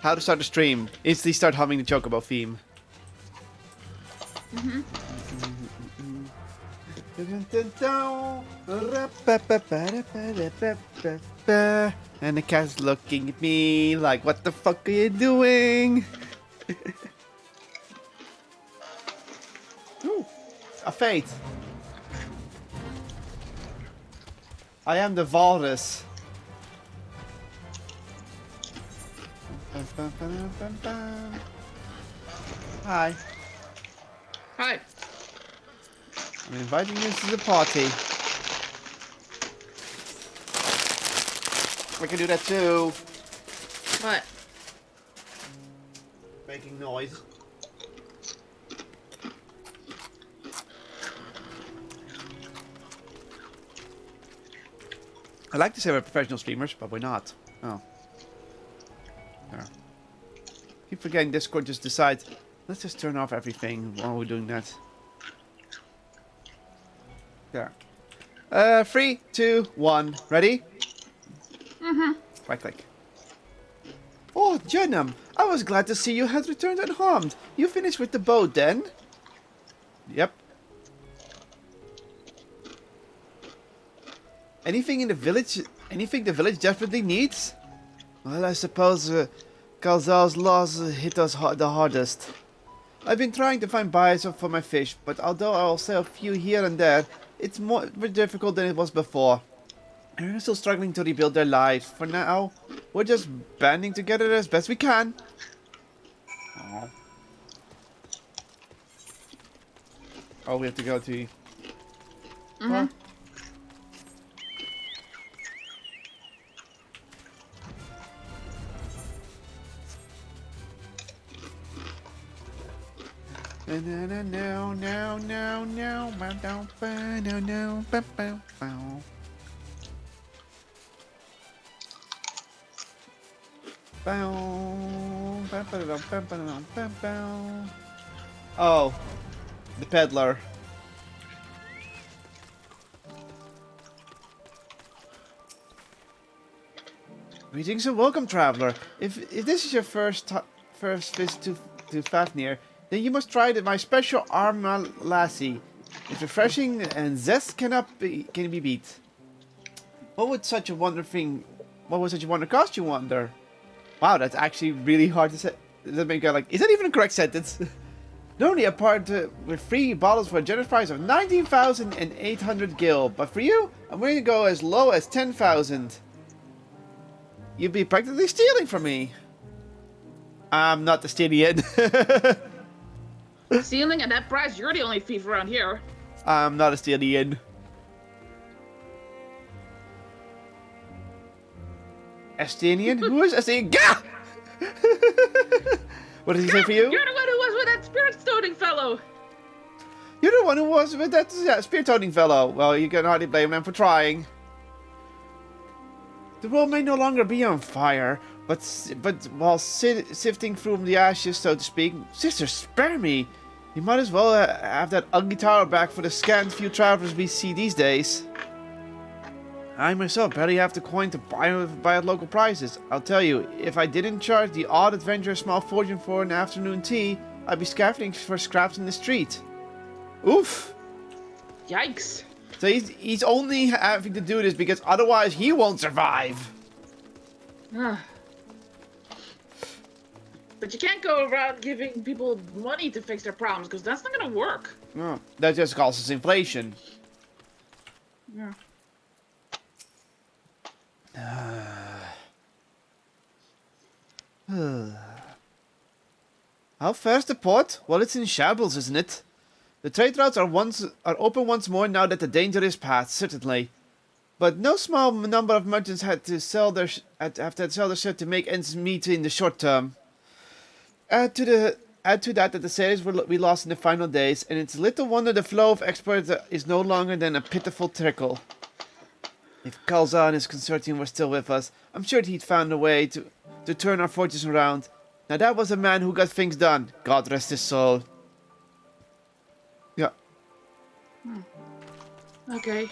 How to start a stream. Instantly start humming the Chocobo theme. And the cat's looking at me like, what the fuck are you doing? Ooh, a fate. I am the walrus. Hi. Hi. I'm inviting you to the party. We can do that too. What? Making noise. I like to say we're professional streamers, but we're not. Oh. There. Keep forgetting Discord just decides, let's just turn off everything while we're doing that. There. 3, 2, 1. Ready? Mm-hmm. Right click. Oh, Jenum, I was glad to see you had returned unharmed. You finished with the boat then? Yep. Anything in the village? Anything the village desperately needs? Well, I suppose Kalzal's loss hit us the hardest. I've been trying to find buyers for my fish, but although I'll sell a few here and there, it's more difficult than it was before. They're still struggling to rebuild their lives. For now, we're just banding together as best we can. Aww. Oh, we have to go to... Mm-hmm. Oh, the peddler. Greetings and welcome, traveler. If this is your first visit to Fafnir, then you must try my special Arma Lassie. It's refreshing and zest can be beat. What would such a wonder cost, you wonder? Wow, that's actually really hard to say. That make like, is that even a correct sentence? Normally a part with 3 bottles for a generous price of 19,800 gil, but for you, I'm willing to go as low as 10,000. You'd be practically stealing from me. I'm not the stealing. Stealing at that price, you're the only thief around here. I'm not a stealing. Estonian? Who is Estonian? Gah! What did he say for you? You're the one who was with that spirit stoning fellow. You're the one who was with that spear toting fellow. Well, you can hardly blame them for trying. The world may no longer be on fire, but while sifting through the ashes, so to speak, sister, spare me. You might as well have that ugly tower back for the scant few travelers we see these days. I myself barely have the coin to buy at local prices. I'll tell you, if I didn't charge the odd adventurer a small fortune for an afternoon tea, I'd be scavenging for scraps in the street. Oof. Yikes. So he's only having to do this because otherwise he won't survive. But you can't go around giving people money to fix their problems, because that's not gonna work. No, that just causes inflation. Yeah. How fares the port? Well, it's in shambles, isn't it? The trade routes are open once more now that the danger is past, certainly. But no small number of merchants had to sell their ship to make ends meet in the short term. Add to that the sailors we lost in the final days, and it's little wonder the flow of exports is no longer than a pitiful trickle. If Kalza and his consortium were still with us, I'm sure he'd found a way to turn our fortunes around. Now that was a man who got things done. God rest his soul. Yeah. Okay.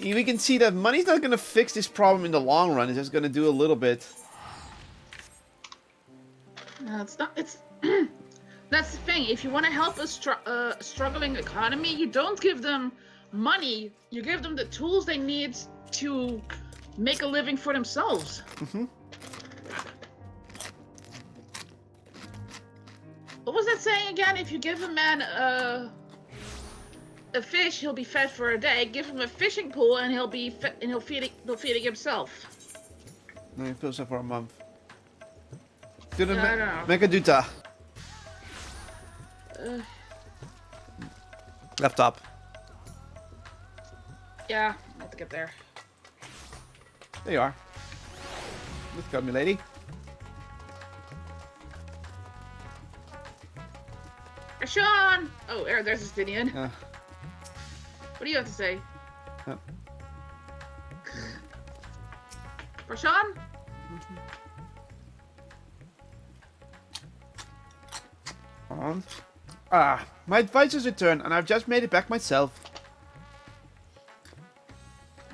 We can see that money's not going to fix this problem in the long run. It's just going to do a little bit. No, it's not. It's. That's the thing. If you want to help a struggling economy, you don't give them money. You give them the tools they need to make a living for themselves. Mm-hmm. What was that saying again? If you give a man a fish, he'll be fed for a day. Give him a fishing pool, and he'll feed it himself. No, he feels so for a month. I don't know. Make a duta. Laptop. Yeah, I have to get there. There you are. Let's go, me lady. Sean! Oh, there's Justinian. Uh, What do you have to say? uh, For Sean? on. My advisor's returned, and I've just made it back myself.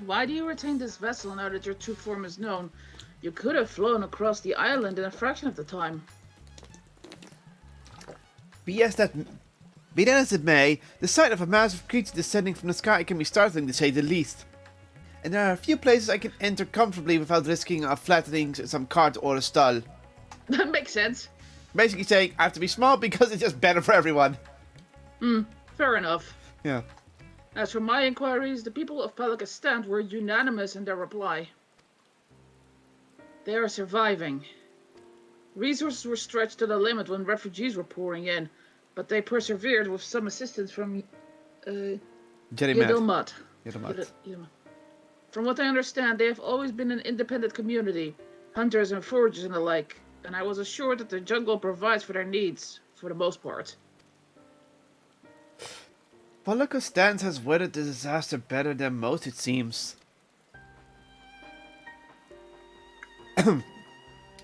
Why do you retain this vessel now that your true form is known? You could have flown across the island in a fraction of the time. Be that as it may, the sight of a massive creature descending from the sky can be startling to say the least. And there are a few places I can enter comfortably without risking flattening some cart or a stall. That makes sense. Basically saying I have to be small because it's just better for everyone. Fair enough. Yeah. As for my inquiries, the people of Palakistan were unanimous in their reply. They are surviving. Resources were stretched to the limit when refugees were pouring in, but they persevered with some assistance from Yedilmat. From what I understand, they have always been an independent community, hunters and foragers and the like, and I was assured that the jungle provides for their needs, for the most part. Palakistan has weathered the disaster better than most, it seems.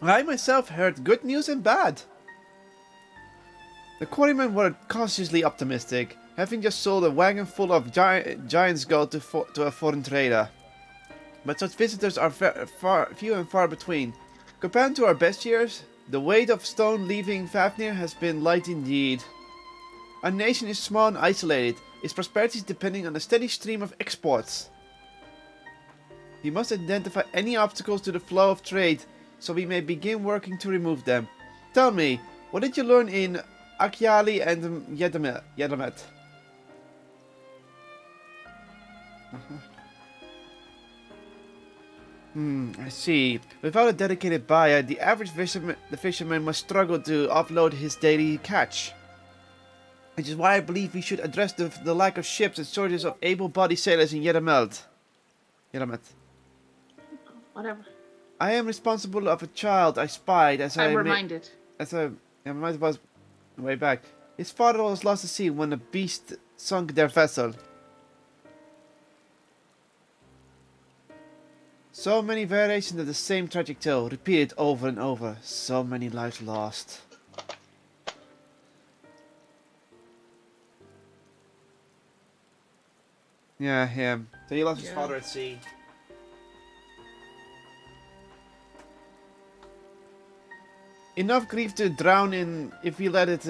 I myself heard good news and bad. The quarrymen were cautiously optimistic, having just sold a wagon full of giant's gold to a foreign trader. But such visitors are few and far between. Compared to our best years, the weight of stone leaving Fafnir has been light indeed. Our nation is small and isolated, its prosperity is depending on a steady stream of exports. We must identify any obstacles to the flow of trade, so we may begin working to remove them. Tell me, what did you learn in Akyali and Yedilmat? I see. Without a dedicated buyer, the average fisherman must struggle to offload his daily catch. Which is why I believe we should address the lack of ships and shortage of able-bodied sailors in Yedilmat. Whatever. I am responsible of a child I spied as I'm reminded. Reminded was way back. His father was lost at sea when a beast sunk their vessel. So many variations of the same tragic tale, repeated over and over. So many lives lost. Yeah, him. So he lost his father at sea. Enough grief to drown in if we let it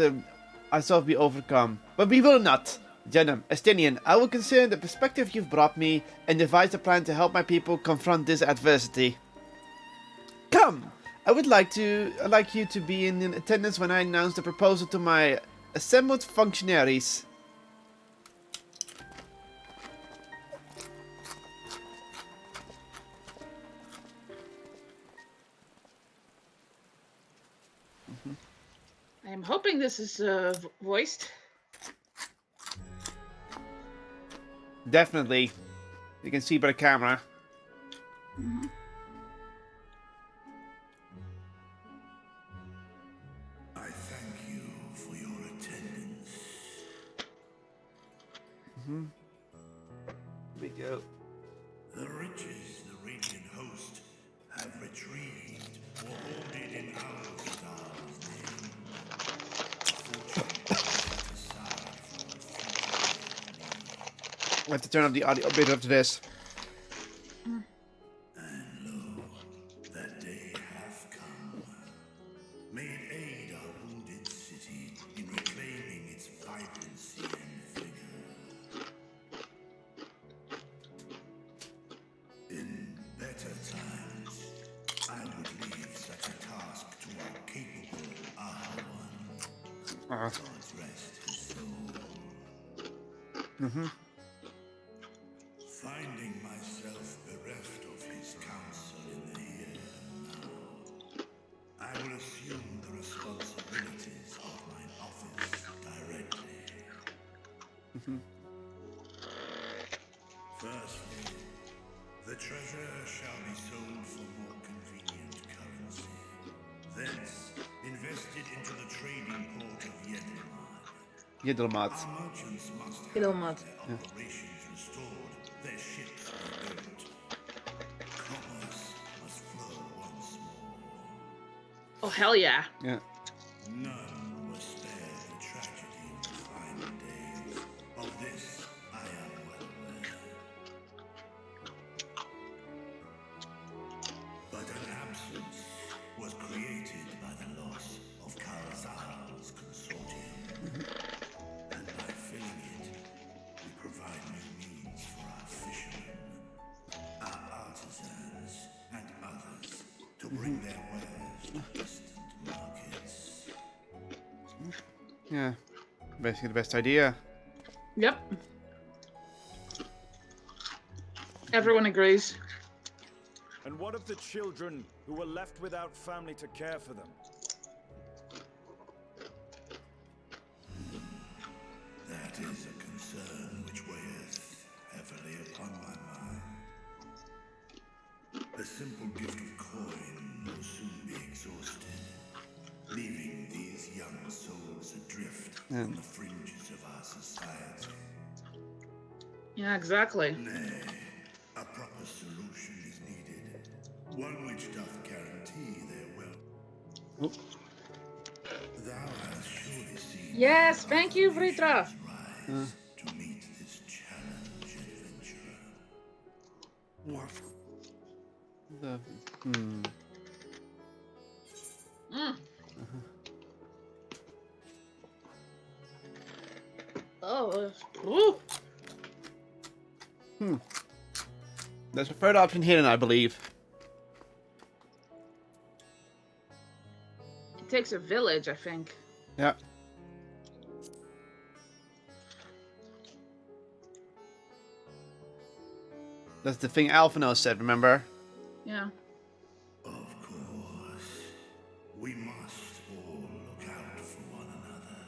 ourselves be overcome. But we will not. Jenum, Estinian, I will consider the perspective you've brought me and devise a plan to help my people confront this adversity. Come! I would like you to be in attendance when I announce the proposal to my assembled functionaries. I am hoping this is voiced. Definitely. You can see by the camera. I thank you for your attendance. Here we go. The riches the Radiant host have retrieved or hoarded in Alstar's name. Fortune set aside for a future I have to turn up the audio a bit after this. That day hath come. May it aid our wounded city in reclaiming its vibrancy and vigor. In better times, I would leave such a task to our capable Ahawan. God's rest his soul. Finding myself bereft of his counsel in the here and now, I will assume the responsibilities of mine office directly. Firstly, the treasure shall be sold for more convenient currency. Thence, invested into the trading port of Yedelmad. Yiddelmat. Our merchants must have Yiddelmad. their operations restored, their ships rebuilt. Commerce must flow once more. Oh, hell yeah. Yeah. None was spared the tragedy of the final days. Of this I am well aware. But an absence was created by the loss of Karazal's consortium. And by filling it, we provide new means for our fishermen, our artisans, and others to bring their wares to distant markets. Yeah. Basically the best idea. Yep. Everyone agrees. And what of the children who were left without family to care for them? That is a concern which weigheth heavily upon my mind. The simple gift of coin will soon be exhausted, leaving these young souls adrift on the fringes of our society. Yeah, exactly. Nay, a proper solution is needed, one which doth guarantee their well. Thou hast surely seen Yes, thank you, Vritra. rise to meet this challenge, adventurer. The, Oh, ooh. There's a third option hidden, I believe. It takes a village, I think. Yeah. That's the thing Alphino said, remember? Yeah. Of course, we must all look out for one another.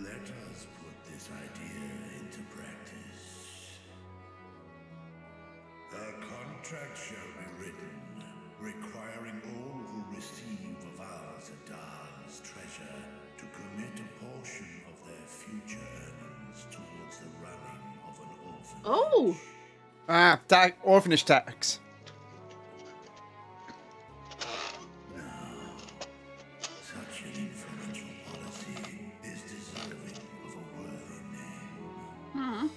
Let us put this idea into practice. A contract shall be written, requiring all who receive of our Zadan's treasure to commit a portion of their future earnings towards the running of an orphanage. Oh! Orphanage tax. Such an influential policy is deserving of a worthy name.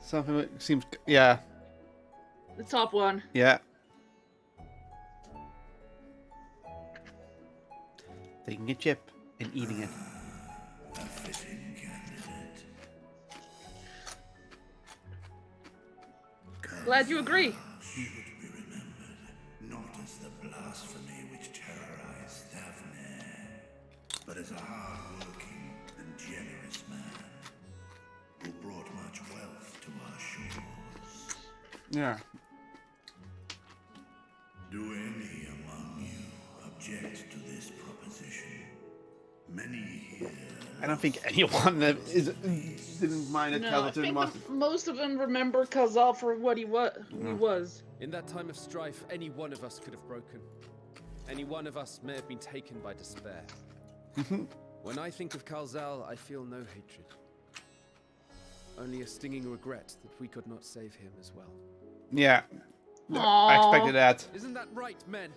Something that seems, yeah, The top one. yeah. Taking a chip and eating it. A fitting candidate. Glad you agree. Should be remembered not as the blasphemy which terrorized Thavne, but as a hard-working and generous man who brought much wealth to our shores. Yeah. Do any among you object to this proposition? Many here. I don't think anyone that didn't mind that No, I Calverton think was. most of them remember Khazal for what he was. In that time of strife, any one of us could have broken. Any one of us may have been taken by despair. When I think of Kalzal, I feel no hatred. only a stinging regret that we could not save him as well. Yeah. I Aww. expected that. Isn't that right, men?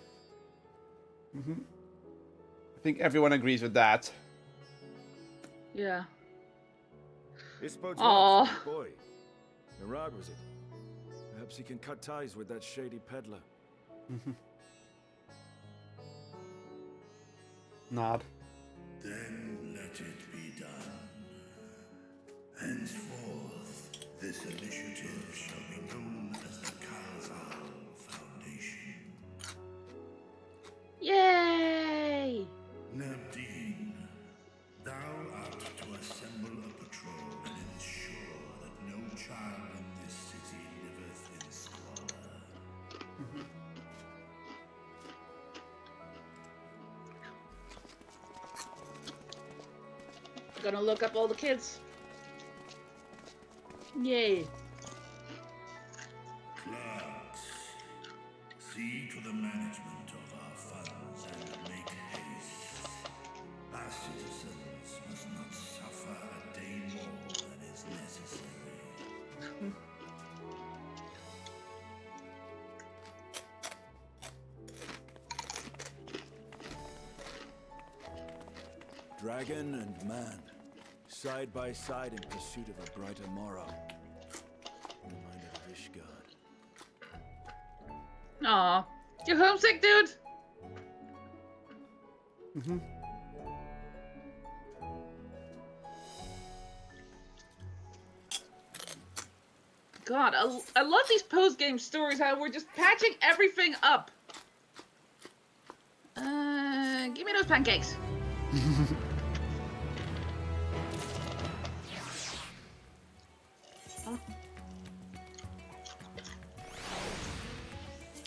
I think everyone agrees with that. Yeah. This bodes Aw. well for the boy. Narad, was it? Perhaps he can cut ties with that shady peddler. Nod. Then let it be done. Henceforth, this initiative shall be known as the Karazal Foundation. Yay! Nabdeen, thou art to assemble a patrol and ensure that no child in this city liveth in squalor. Gonna look up all the kids. Yay. Clerks, see to the management of our funds and make haste. Our citizens must not suffer a day more than is necessary. Dragon and man, side by side in pursuit of a brighter morrow. Reminded of Ishgard. Aw. You homesick, dude? God, I love these post-game stories, how we're just patching everything up. Give me those pancakes.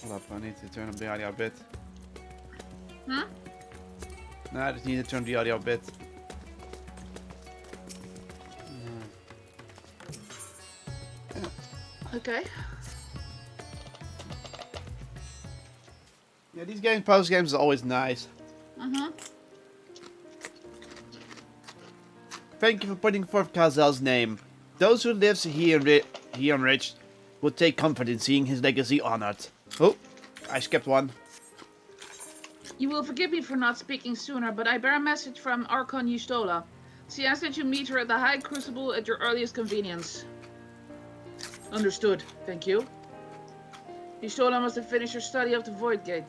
Hold up, I need to turn up the audio a bit. Huh? No, I just need to turn the audio a bit. Okay. Yeah, these post games are always nice. Thank you for putting forth Kazel's name. Those who live here enriched will take comfort in seeing his legacy honored. Oh, I skipped one. You will forgive me for not speaking sooner, but I bear a message from Archon Yustola. She asks that you meet her at the High Crucible at your earliest convenience. Understood. Thank you. Yustola must have finished her study of the Void Gate.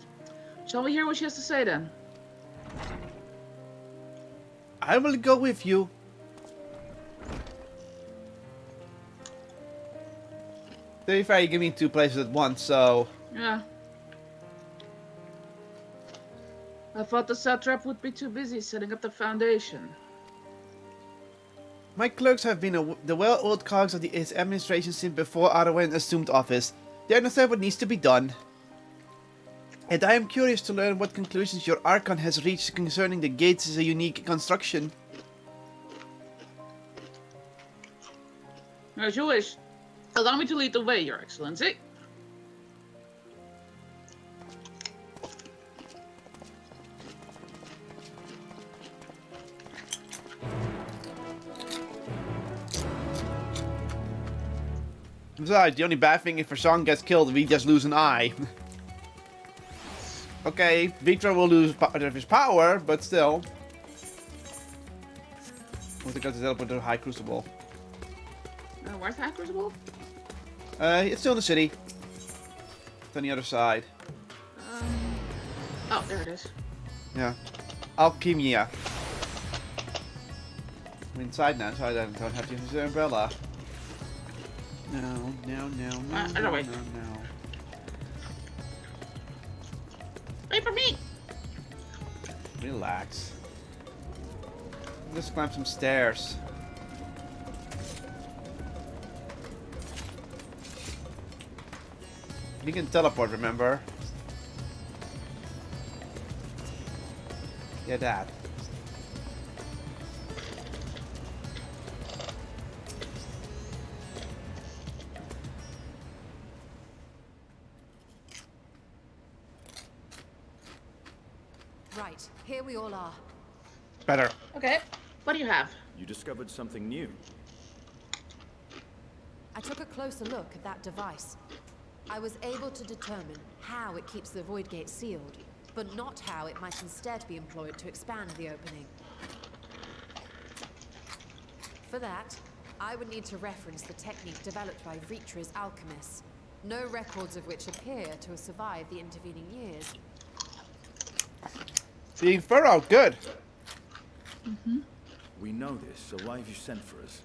Shall we hear what she has to say then? I will go with you. To be fair, you give me 2 places at once, so... Yeah. I thought the satrap would be too busy setting up the foundation. My clerks have been the well-oiled cogs of his administration since before Arwen assumed office. They understand what needs to be done. And I am curious to learn what conclusions your Archon has reached concerning the gates as a unique construction. As you wish. Allow me to lead the way, Your Excellency. Besides, the only bad thing if Rashawn gets killed, we just lose an eye. Okay, Victor will lose part of his power, but still. We'll have to go to teleport to the High Crucible. Where's the High Crucible? It's still in the city. It's on the other side. Oh, there it is. Yeah. Alchemia. I'm inside now, so I don't have to use the umbrella. No. no, wait. Wait for me! Relax. Let's climb some stairs. You can teleport, remember? Yeah, that. Right, here we all are. Better. Okay, what do you have? You discovered something new. took a closer look at that device. I was able to determine how it keeps the void gate sealed, but not how it might instead be employed to expand the opening. For that, I would need to reference the technique developed by Vitra's alchemists, no records of which appear to have survived the intervening years. Being thorough, good. We know this, so why have you sent for us?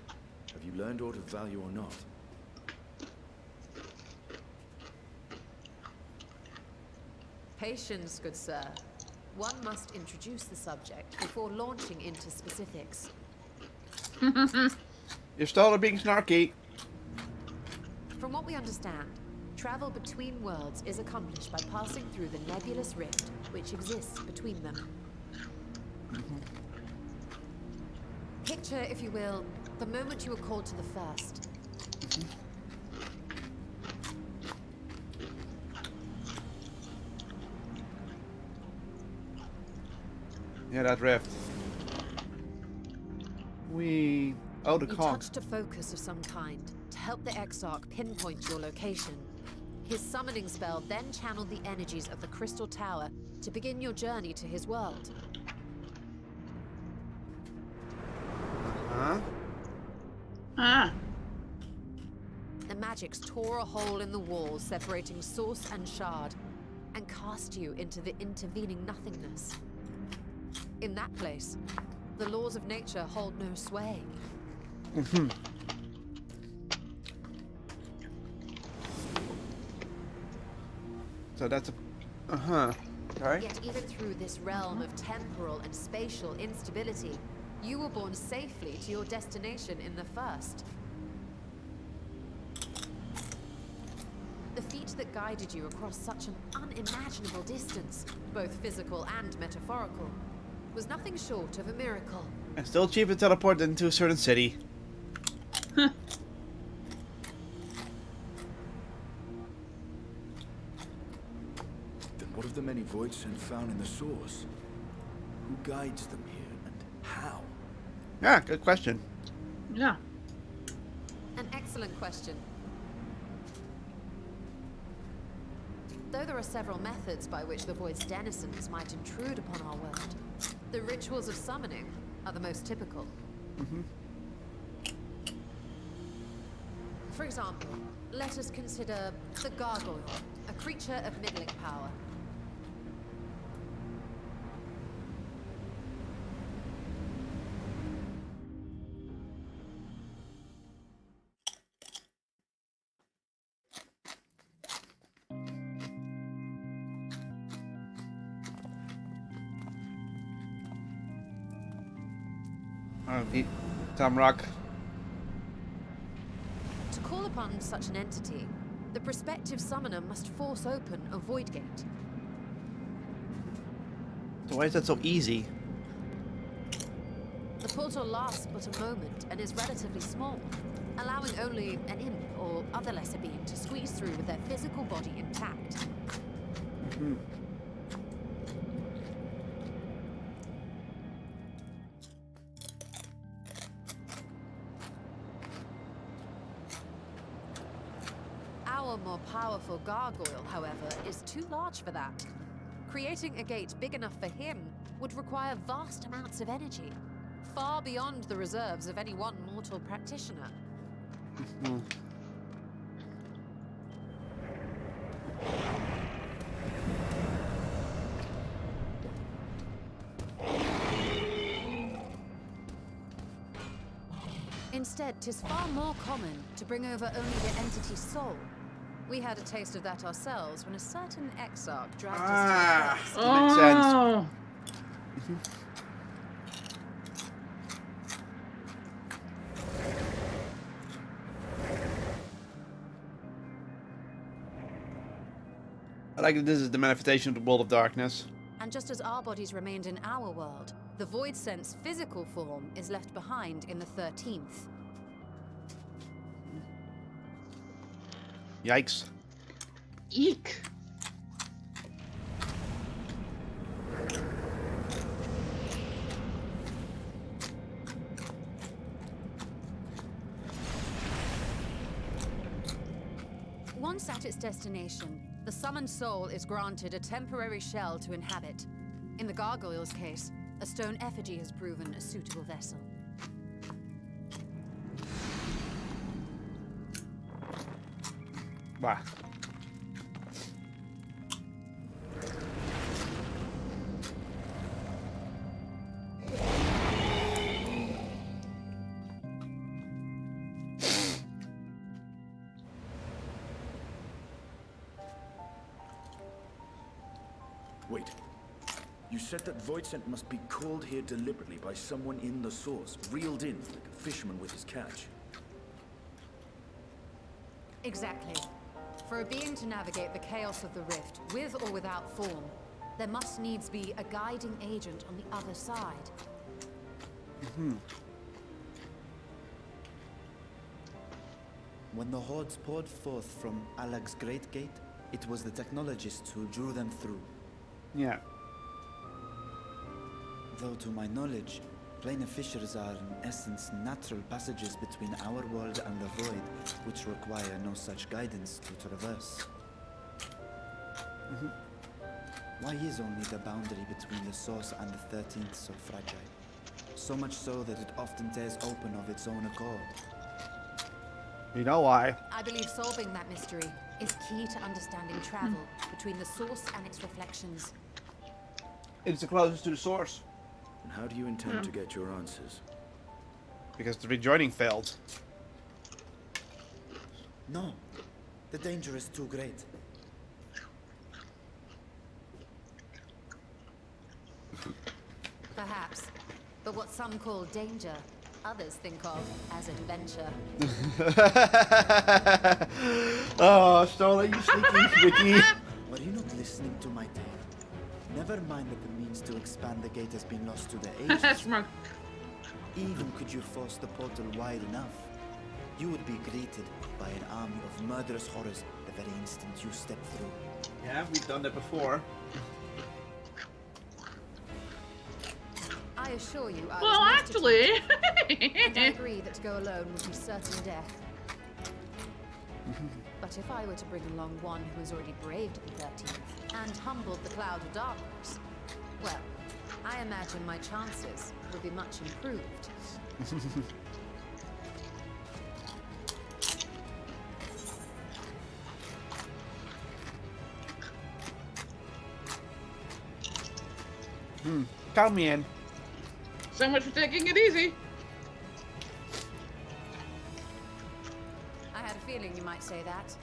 Have you learned aught of value or not? Patience, good sir. One must introduce the subject before launching into specifics. You're still being snarky. From what we understand, travel between worlds is accomplished by passing through the nebulous rift which exists between them. Picture, if you will, the moment you were called to the first. Yeah, that rift. Oh, the You cog. touched a focus of some kind to help the Exarch pinpoint your location. His summoning spell then channeled the energies of the Crystal Tower to begin your journey to his world. Huh? Ah. The magics tore a hole in the wall separating source and shard, and cast you into the intervening nothingness. In that place, the laws of nature hold no sway. So that's a... Sorry? Yet even through this realm of temporal and spatial instability, you were borne safely to your destination in the first. The feat that guided you across such an unimaginable distance, both physical and metaphorical, was nothing short of a miracle. And still cheap to teleport into a certain city. Then what of the many voids sent found in the source? Who guides them here, and how? Yeah, good question. Yeah. An excellent question. Though there are several methods by which the Void's denizens might intrude upon our world, the rituals of summoning are the most typical. For example, let us consider the Gargoyle, a creature of middling power. Tamrock. To call upon such an entity, the prospective summoner must force open a void gate. So why is that so easy? The portal lasts but a moment and is relatively small, allowing only an imp or other lesser being to squeeze through with their physical body intact. Our more powerful gargoyle, however, is too large for that. Creating a gate big enough for him would require vast amounts of energy, far beyond the reserves of any one mortal practitioner. Instead, 'tis far more common to bring over only the entity's soul. We had a taste of that ourselves when a certain exarch dragged us to the Makes sense. Oh. I like that this is the manifestation of the world of darkness. And just as our bodies remained in our world, the Void Sense physical form is left behind in the 13th. Yikes. Eek. Once at its destination, the summoned soul is granted a temporary shell to inhabit. In the gargoyle's case, a stone effigy has proven a suitable vessel. Wow. Wait. You said that void scent must be called here deliberately by someone in the source, reeled in like a fisherman with his catch. Exactly. For a being to navigate the chaos of the rift, with or without form, there must needs be a guiding agent on the other side. When the hordes poured forth from Alag's Great Gate, it was the technologists who drew them through. Yeah. Though to my knowledge, planar fissures are in essence natural passages between our world and the void, which require no such guidance to traverse. Why is only the boundary between the source and the 13th so fragile? So much so that it often tears open of its own accord. You know why? I believe solving that mystery is key to understanding travel between the source and its reflections. It's the closest to the source. And how do you intend to get your answers? Because the rejoining failed. No, the danger is too great. Perhaps. But what some call danger, others think of as adventure. Oh, Stola, you sneaky Vicky. Were you not listening to my tale? Never mind that the means to expand the gate has been lost to the ages. That's smart. Even could you force the portal wide enough, you would be greeted by an army of murderous horrors the very instant you step through. Yeah, we've done that before. I assure you, I Well, was actually. and I agree that to go alone would be certain death. But if I were to bring along one who has already braved the 13th and humbled the cloud of darkness, well, I imagine my chances would be much improved. Count me in. So much for taking it easy. I had a feeling you might say that.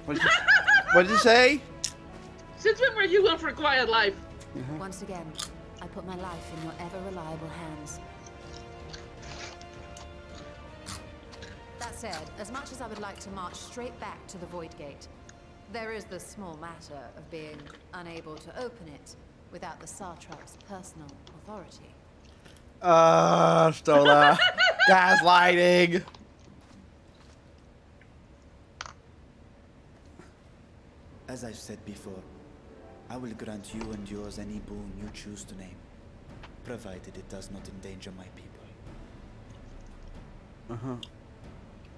What did you say? Since when were you going for a quiet life? Once again, I put my life in your ever-reliable hands. That said, as much as I would like to march straight back to the Void Gate, there is the small matter of being unable to open it without the Satrap's personal authority. Stola. Gaslighting. As I've said before, I will grant you and yours any boon you choose to name, provided it does not endanger my people.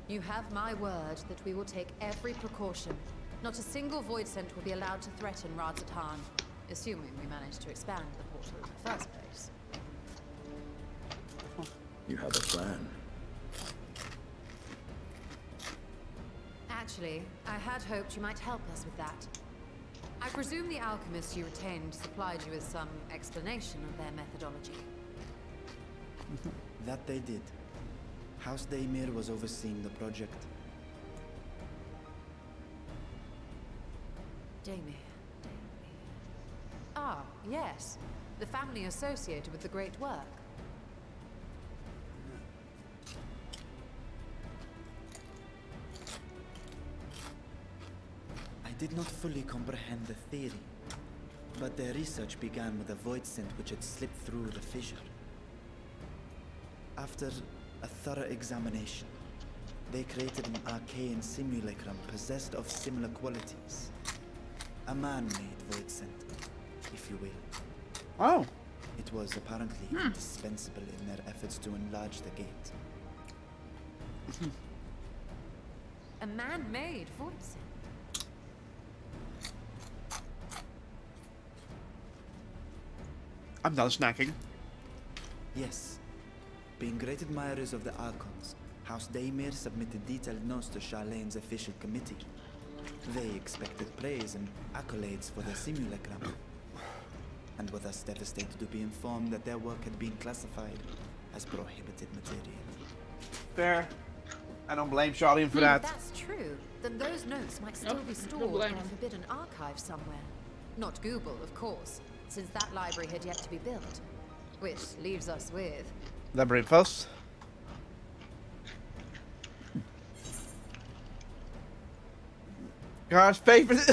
You have my word that we will take every precaution. Not a single void scent will be allowed to threaten Radzatan, assuming we manage to expand the portal in the first place. You have a plan. Actually, I had hoped you might help us with that. I presume the alchemists you retained supplied you with some explanation of their methodology. That they did. House Daimir was overseeing the project. Daimir. Ah, yes. The family associated with the great work. I did not fully comprehend the theory, but their research began with a void scent which had slipped through the fissure. After a thorough examination, they created an arcane simulacrum possessed of similar qualities. A man-made void scent, if you will. Oh. It was apparently indispensable in their efforts to enlarge the gate. A man-made void synth. I'm done snacking. Yes. Being great admirers of the Archons, House Daymir submitted detailed notes to Charlene's official committee. They expected praise and accolades for their simulacrum, and were thus devastated to be informed that their work had been classified as prohibited material. Fair. I don't blame Charlene for that. If that's true, then those notes might still be stored blame in a him. forbidden archive somewhere. Not Google, of course, since that library had yet to be built. Which leaves us with... Library Post. Gar's favorite.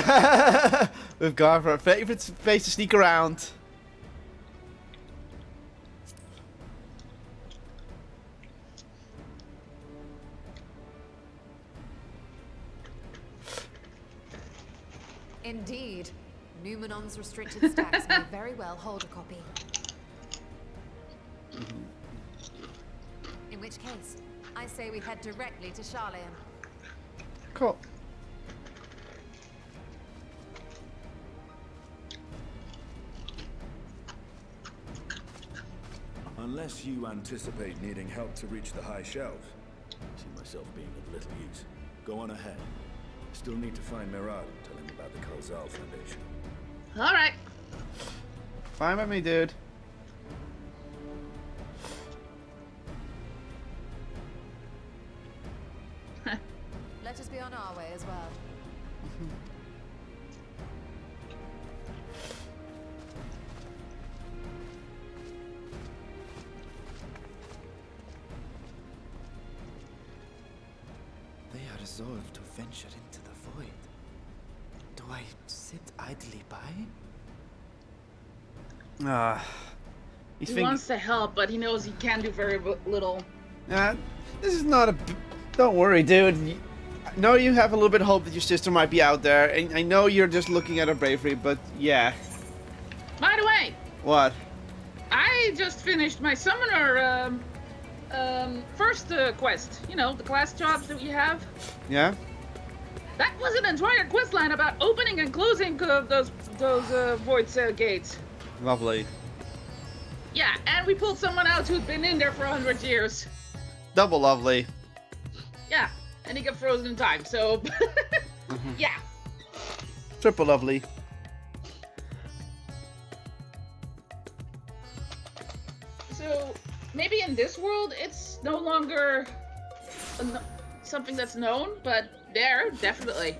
We've got our favorite place to sneak around. Indeed. Numenon's restricted stacks may very well hold a copy. In which case, I say we head directly to Charlene. Cool. Unless you anticipate needing help to reach the high shelves, I see myself being of little use. Go on ahead. Still need to find Mirad and tell him about the Kotlol Foundation. All right. Fine by me, dude. Let us be on our way as well. They are resolved to venture into the void. Do I sit idly by? He's He thinking. wants to help, but he knows he can do very little. This is not a. Don't worry, dude. I know you have a little bit of hope that your sister might be out there, and I know you're just looking at her bravery, but yeah. By the way, What? I just finished my summoner first quest. You know, the class jobs that you have. Yeah? That was an entire quest line about opening and closing those void gates. Lovely. Yeah, and we pulled someone out who'd been in there for 100 years. Double lovely. Yeah, and he got frozen in time, so... Yeah. Triple lovely. So, maybe in this world, it's no longer something that's known, but there, definitely.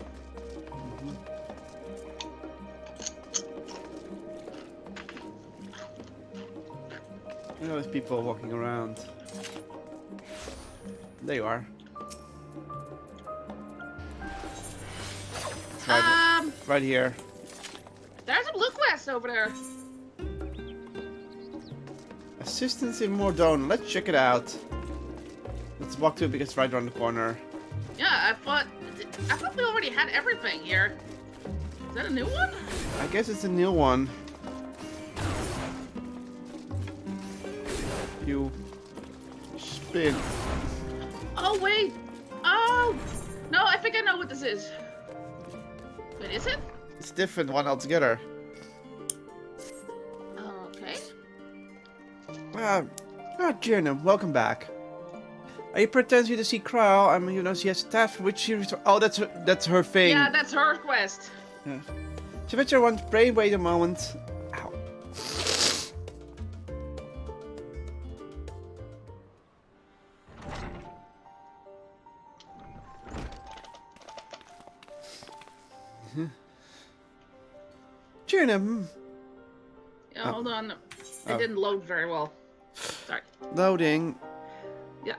You know, there's people walking around. There you are. Right here. There's a blue quest over there. Assistance in Mordone. Let's check it out. Let's walk to it because it's right around the corner. Yeah, I thought we already had everything here. Is that a new one? I guess it's a new one. You spin. Oh, wait. Oh, no, I think I know what this is. Wait, is it? It's a different one altogether. Okay. Jirnum, welcome back. I pretend you to see Kral. I mean, you know, she has staff for which she... Oh, that's her thing. Yeah, that's her quest. Yeah. She bet you want brain wait a moment. Ow. Jirnum. Yeah, hold on. It Oh. didn't load very well. Sorry. Loading. Yeah.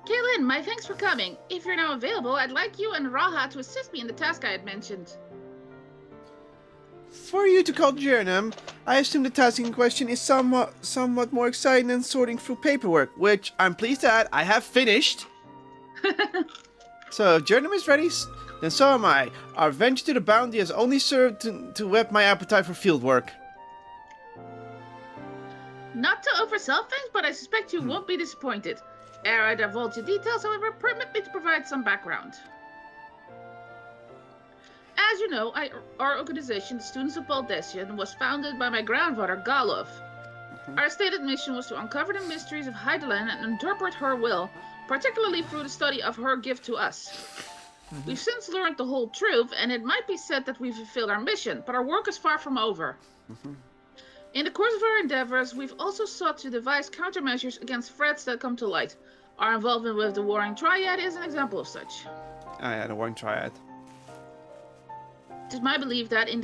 Kaylin, my thanks for coming. If you're now available, I'd like you and Raha to assist me in the task I had mentioned. For you to call Jirnum, I assume the task in question is somewhat more exciting than sorting through paperwork, which I'm pleased to add I have finished. So if Jirnum is ready, then so am I. Our venture to the bounty has only served to whet my appetite for field work. Not to oversell things, but I suspect you won't be disappointed. Ere I divulge the details, however, permit me to provide some background. As you know, our organization, the Students of Baldessian, was founded by my grandfather, Galov. Our stated mission was to uncover the mysteries of Heidelin and interpret her will, particularly through the study of her gift to us. We've since learned the whole truth, and it might be said that we've fulfilled our mission, but our work is far from over. In the course of our endeavors, we've also sought to devise countermeasures against threats that come to light. Our involvement with the Warring Triad is an example of such. Oh yeah, the Warring Triad. It is my belief that in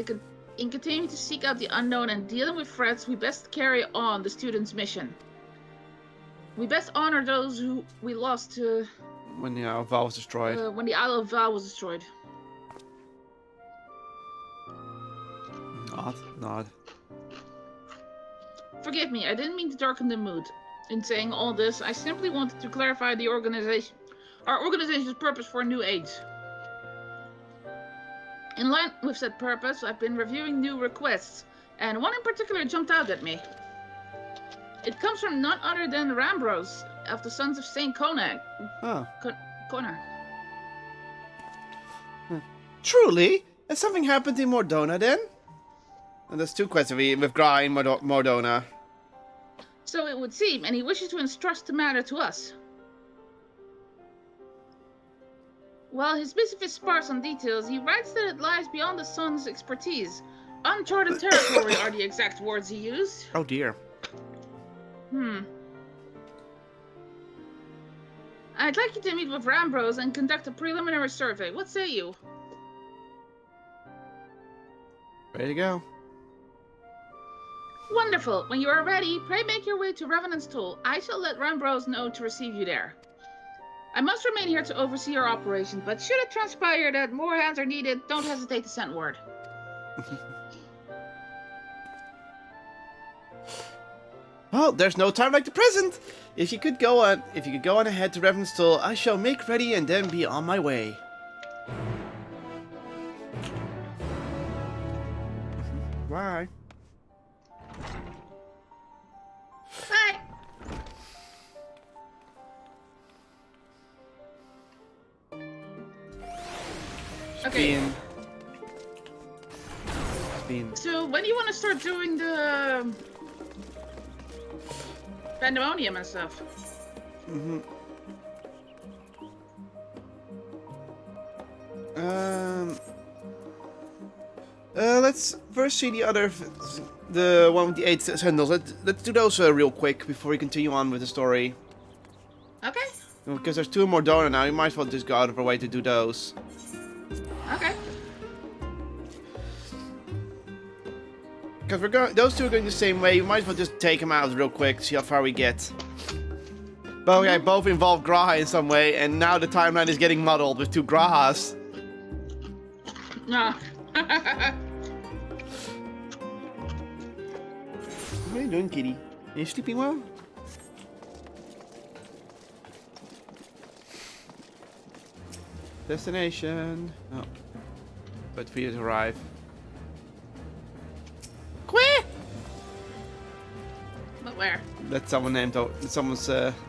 continuing to seek out the unknown and dealing with threats, we best carry on the students' mission. We best honor those who we lost to... When the Isle of Val was destroyed. When the Isle of Val was destroyed. Nod. Forgive me, I didn't mean to darken the mood. In saying all this, I simply wanted to clarify our organization's purpose for a new age. In line with that purpose, I've been reviewing new requests, and one in particular jumped out at me. It comes from none other than Rambros of the Sons of Saint Conag. Oh. Connor. Truly? Has something happened in Mordona then? And there's two quests with Gra and Mordona. So it would seem, and he wishes to entrust the matter to us. While his missive is sparse on details, he writes that it lies beyond the Sun's expertise. Uncharted territory are the exact words he used. Oh dear. I'd like you to meet with Rambros and conduct a preliminary survey. What say you? Ready to go. Wonderful. When you are ready, pray make your way to Revenant's Toll. I shall let Rambros know to receive you there. I must remain here to oversee your operation, but should it transpire that more hands are needed, don't hesitate to send word. Well, there's no time like the present. If you could go on ahead to Revenant's Toll, I shall make ready and then be on my way. Bye. Bye. Okay. So when do you want to start doing the pandemonium and stuff? Let's first see the one with the 8 sandals. Let's do those real quick before we continue on with the story. Okay. Because there's 2 more Dona now, you might as well just go out of our way to do those. Okay. Because those 2 are going the same way, you might as well just take them out real quick, see how far we get. But okay, both involve Graha in some way, and now the timeline is getting muddled with 2 Grahas. No. What are you doing, kitty? Are you sleeping well? Destination. Oh. Wait for you to arrive. Quit! But where? That's someone's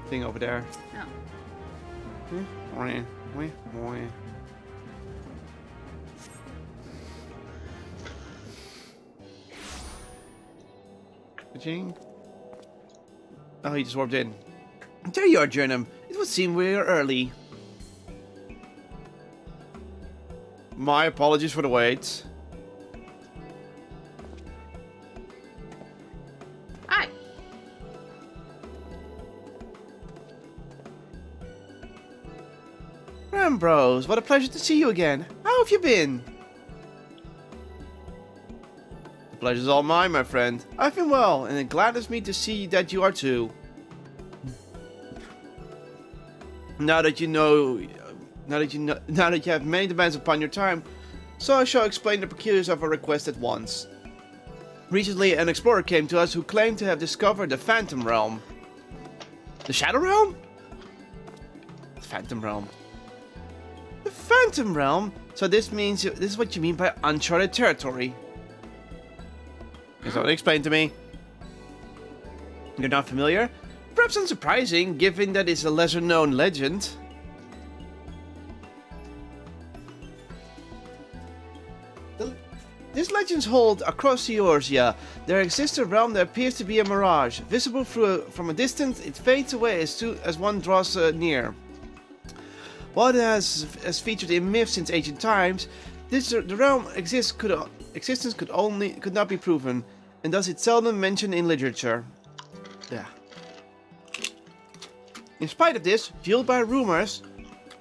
thing over there. Oh. Ka-ching. Oh, he just warped in. There you are, Jernum. It would seem we're early. My apologies for the wait. Hi. Rambros, what a pleasure to see you again. How have you been? The pleasure's all mine, my friend. I've been well, and it gladdens me to see that you are too. Now that you have many demands upon your time, so I shall explain the peculiarities of our request at once. Recently, an explorer came to us who claimed to have discovered the Phantom Realm. The Shadow Realm? The Phantom Realm. The Phantom Realm? So this is what you mean by uncharted territory. Can someone explain to me? You're not familiar? Perhaps unsurprising, given that it's a lesser-known legend. These legends hold across Eorzea. There exists a realm that appears to be a mirage. Visible from a distance, it fades away as soon as one draws near. While it has featured in myths since ancient times, the realm existence could not be proven, and thus it's seldom mentioned in literature. Yeah. In spite of this, fueled by rumors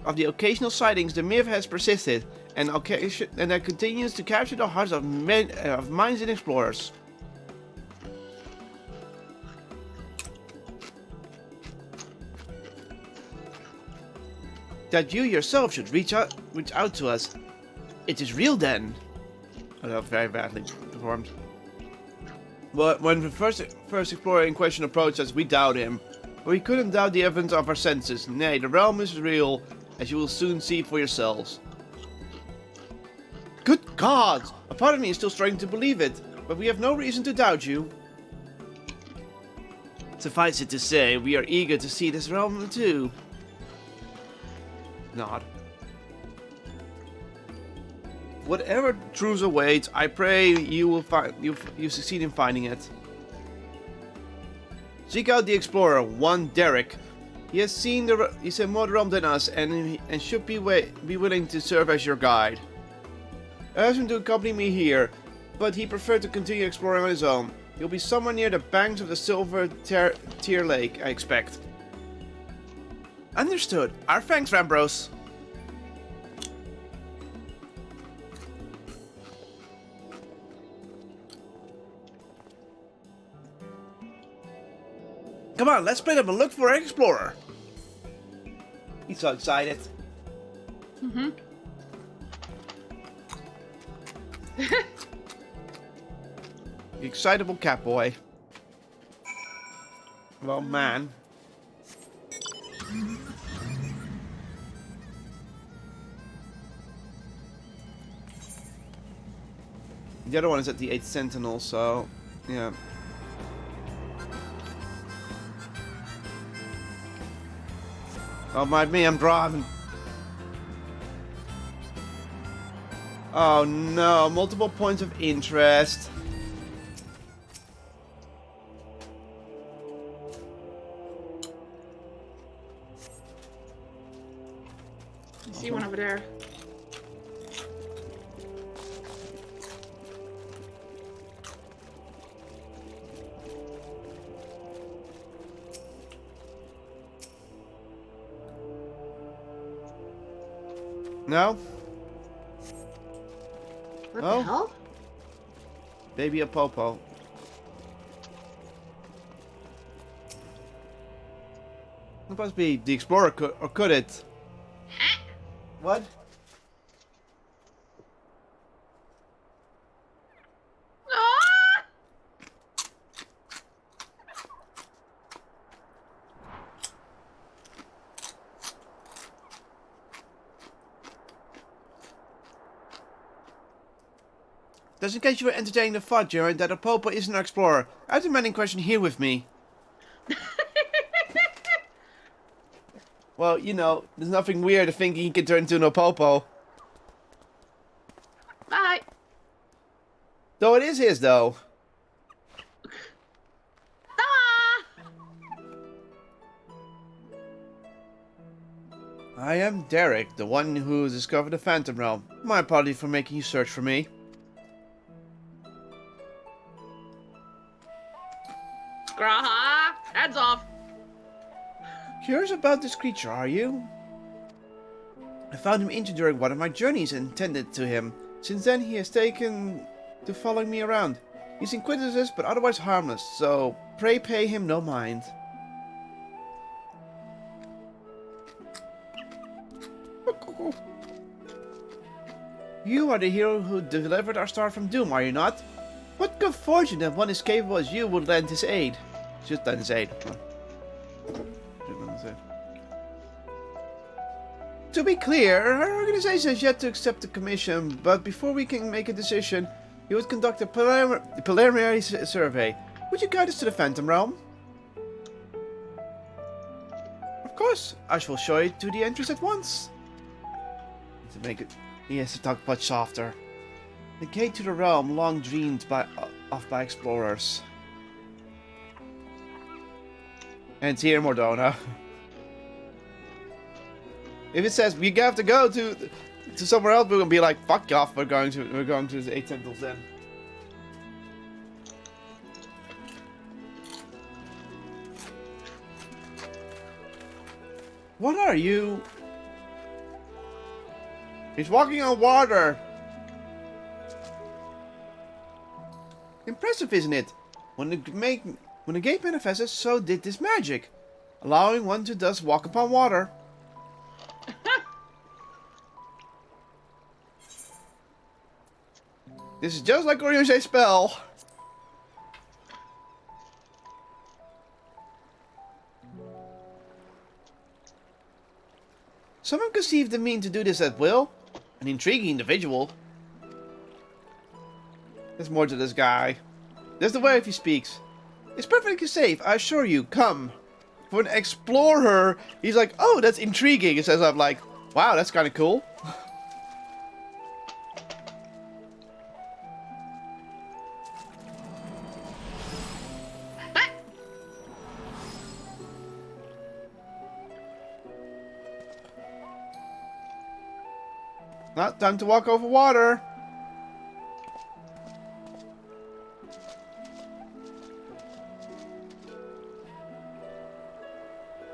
of the occasional sightings, the myth has persisted, and that continues to capture the hearts of minds and explorers. That you yourself should reach out to us. It is real then. Oh, that was very badly performed. But when the first explorer in question approached us, we doubted him. But we couldn't doubt the evidence of our senses. Nay, the realm is real, as you will soon see for yourselves. Good gods! A part of me is still struggling to believe it, but we have no reason to doubt you. Suffice it to say, we are eager to see this realm too. Nod. Whatever truths awaits, I pray you will you succeed in finding it. Seek out the explorer, one Derek. He has seen more realm than us, and should be willing to serve as your guide. I asked him to accompany me here, but he preferred to continue exploring on his own. He'll be somewhere near the banks of the Silver Tear Lake, I expect. Understood. Our thanks, Rambros. Come on, let's split up and look for an explorer. He's so excited. Mm-hmm. The excitable cat boy. Well, man. The other one is at the 8th Sentinel, so yeah. Don't mind me, I'm driving. Oh no, multiple points of interest. I see one over there. No? What the hell? Baby a popo. It must be the explorer, or could it? What? Ah! Just in case you were entertaining the thought, Jared, that a popo isn't an explorer, I have the man in question here with me. Well, you know, there's nothing weird to thinking he can turn into an opopo. Bye. Though it is his, though. Ah! I am Derek, the one who discovered the Phantom Realm. My apologies for making you search for me. Graha! Heads off! Curious about this creature, are you? I found him injured during one of my journeys and tended to him. Since then, he has taken to following me around. He's inquisitive, but otherwise harmless, so pray pay him no mind. You are the hero who delivered our star from doom, are you not? What good fortune that one as capable as you would lend his aid. Just lend his aid. To be clear, our organization has yet to accept the commission, but before we can make a decision, we would conduct a preliminary survey. Would you guide us to the Phantom Realm? Of course, I shall show it to the entrance at once. To make it, he has to talk much softer. The gate to the realm, long dreamed of by explorers. And it's here, Mordona. If it says we have to go to somewhere else, we're gonna be like, fuck off. We're going to the 8 Temples then. What are you? He's walking on water. Impressive, isn't it? When the gate manifested, so did this magic, allowing one to thus walk upon water. This is just like Orion's spell. Someone conceived the mean to do this at will. An intriguing individual. There's more to this guy. There's the way if he speaks. It's perfectly safe, I assure you. Come. For an explorer, he's like, oh, that's intriguing. It says, I'm like, wow, that's kind of cool. Not time to walk over water.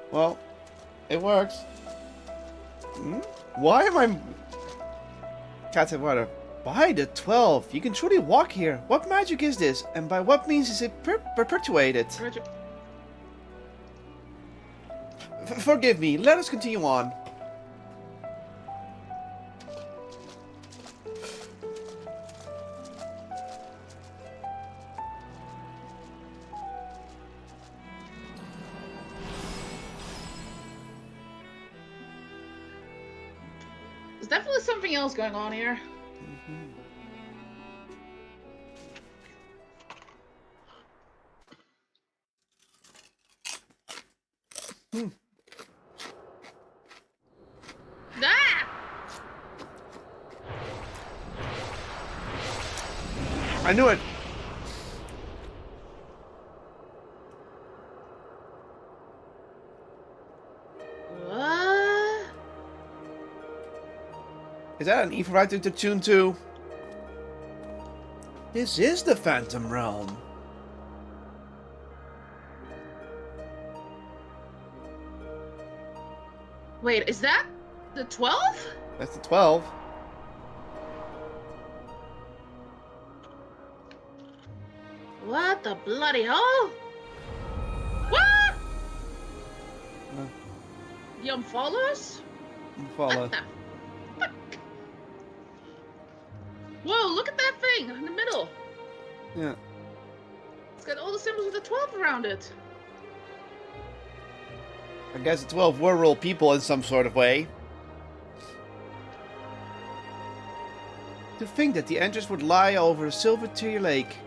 Well, it works. Why am I... Cat said water. By the 12, you can truly walk here. What magic is this? And by what means is it perpetuated? Forgive me, let us continue on. There's definitely something else going on here. Ah! I knew it. What? Is that an evil right to tune to? This is the Phantom Realm. Wait, is that the 12? That's the 12. What the bloody hell? What? The Unfollows? Follow. What the fuck? Whoa, look at that thing in the middle. Yeah. It's got all the symbols of the 12 around it. I guess the 12 were real people in some sort of way. To think that the entrance would lie over a silver tear lake.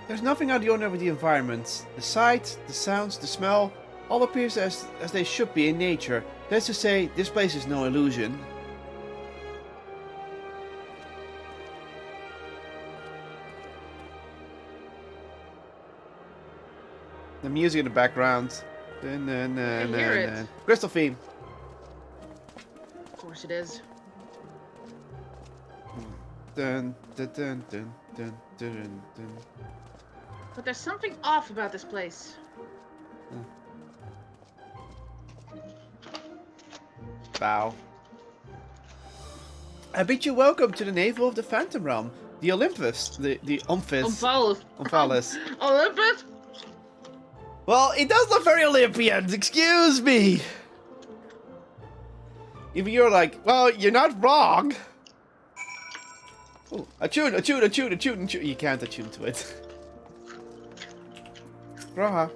There's nothing out of the ordinary with the environment. The sight, the sounds, the smell, all appears as they should be in nature. That's to say, this place is no illusion. The music in the background. Dun, dun, dun, I hear dun, it. dun. Crystal theme. Of course it is. Dun, dun, dun, dun, dun, dun, dun. But there's something off about this place. Bow. I bid you welcome to the navel of the Phantom Realm, the Olympus, the Omphis. Omphalos. Olympus? Well, it does look very Olympian. Excuse me. If you're like, well, you're not wrong. Ooh, attune. You can't attune to it. Raha.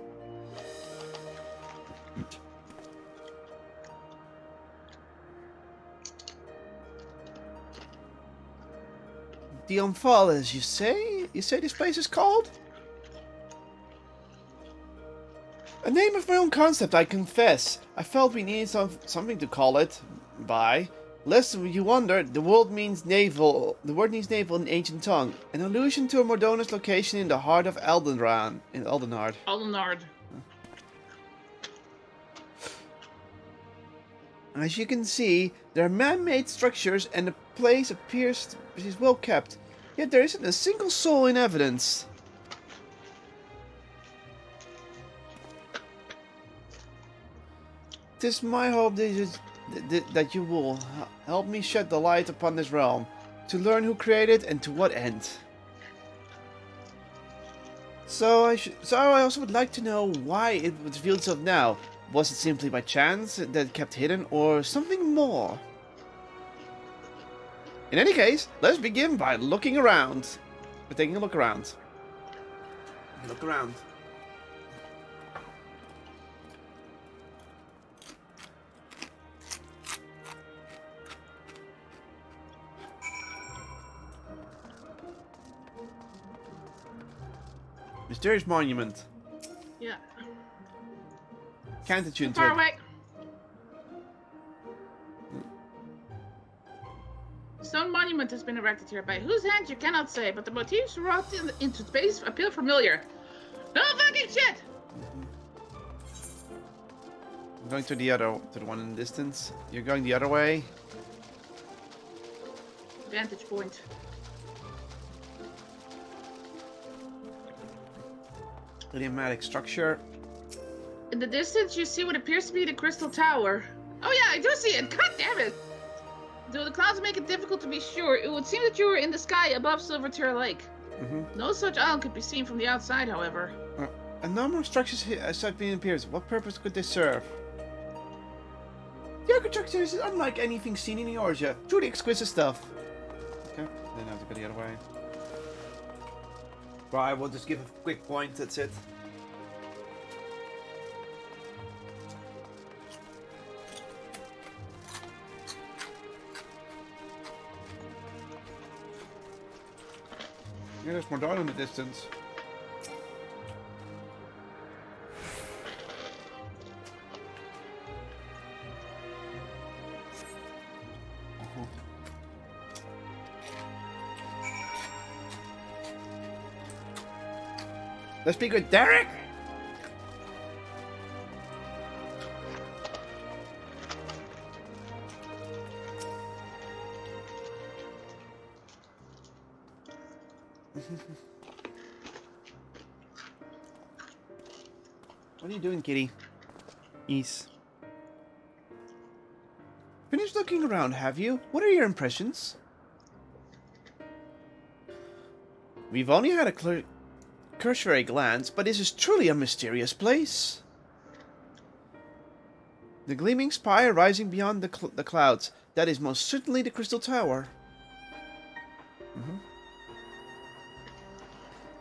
The Omphal, as you say? You say this place is called? A name of my own concept, I confess. I felt we needed something to call it by. Lest you wonder, the word means navel in ancient tongue. An allusion to a Mordona's location in the heart of Eldenrand. In Eldenard. Aldenard. As you can see, there are man-made structures and the place appears it is well kept. Yet there isn't a single soul in evidence. It is my hope that you will help me shed the light upon this realm, to learn who created and to what end. So I also would like to know why it revealed itself now. Was it simply by chance that it kept hidden, or something more? In any case, let's begin by looking around. We're taking a look around. Look around. Mysterious monument. Yeah. Can't attune to Far it. away. Stone monument has been erected here. By whose hand you cannot say, but the motifs wrought into space appear familiar. No fucking shit! I'm going to the one in the distance. You're going the other way. Vantage point. Idiomatic structure. In the distance, you see what appears to be the crystal tower. Oh yeah, I do see it. God damn it! Though the clouds make it difficult to be sure, it would seem that you were in the sky above Silvertear Lake. No such island could be seen from the outside, however. A number of structures here aside being appears. What purpose could they serve? The architecture is unlike anything seen in Eorzea. Truly exquisite stuff. Okay, then I have to go the other way. Right, we'll just give a quick point, that's it. Yeah, there's more down in the distance. Let's speak with Derek! What are you doing, kitty? Ease. Finished looking around, have you? What are your impressions? We've only had a cursory glance, but this is truly a mysterious place. The gleaming spire rising beyond the clouds. That is most certainly the Crystal Tower.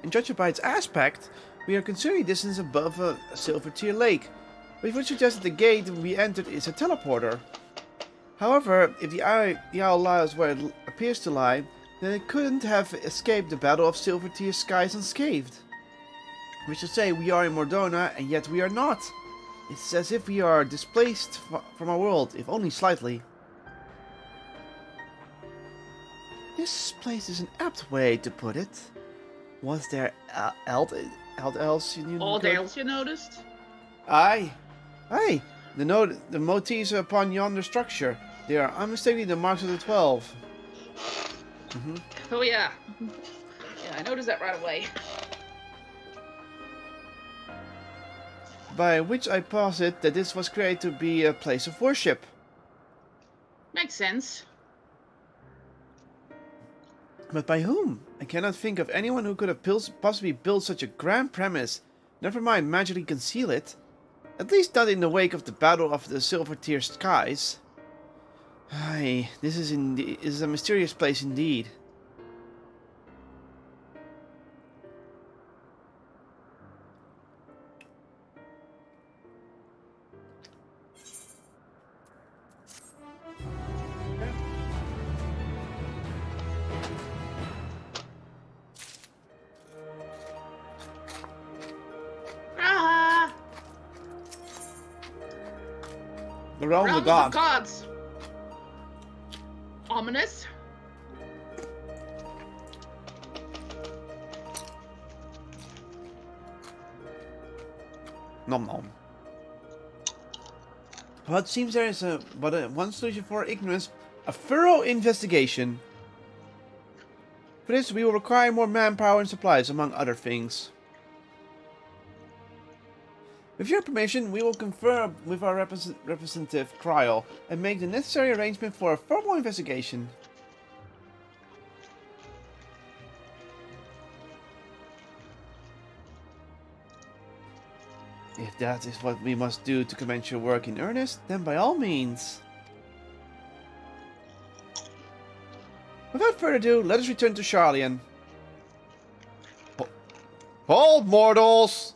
And judging by its aspect, we are considerably distance above a Silvertear Lake, which would suggest that the gate we entered is a teleporter. However, if the owl lies where it appears to lie, then it couldn't have escaped the battle of Silvertear skies unscathed. We should say we are in Mordona, and yet we are not. It's as if we are displaced from our world, if only slightly. This place is an apt way to put it. Was there else you noticed? Aye. The motifs upon yonder structure. They are unmistakably the marks of the 12. Oh yeah. Yeah, I noticed that right away. By which I posit that this was created to be a place of worship. Makes sense. But by whom? I cannot think of anyone who could have possibly built such a grand premise. Never mind magically conceal it. At least not in the wake of the battle of the Silvertear skies. Aye, this is a mysterious place indeed. The realm of the Realms gods. gods. Ominous. Nom nom. Well, it seems there is one solution for ignorance: a thorough investigation. For this, we will require more manpower and supplies, among other things. With your permission, we will confer with our representative Kryl and make the necessary arrangement for a formal investigation. If that is what we must do to commence your work in earnest, then by all means. Without further ado, let us return to Charlian. Hold, mortals!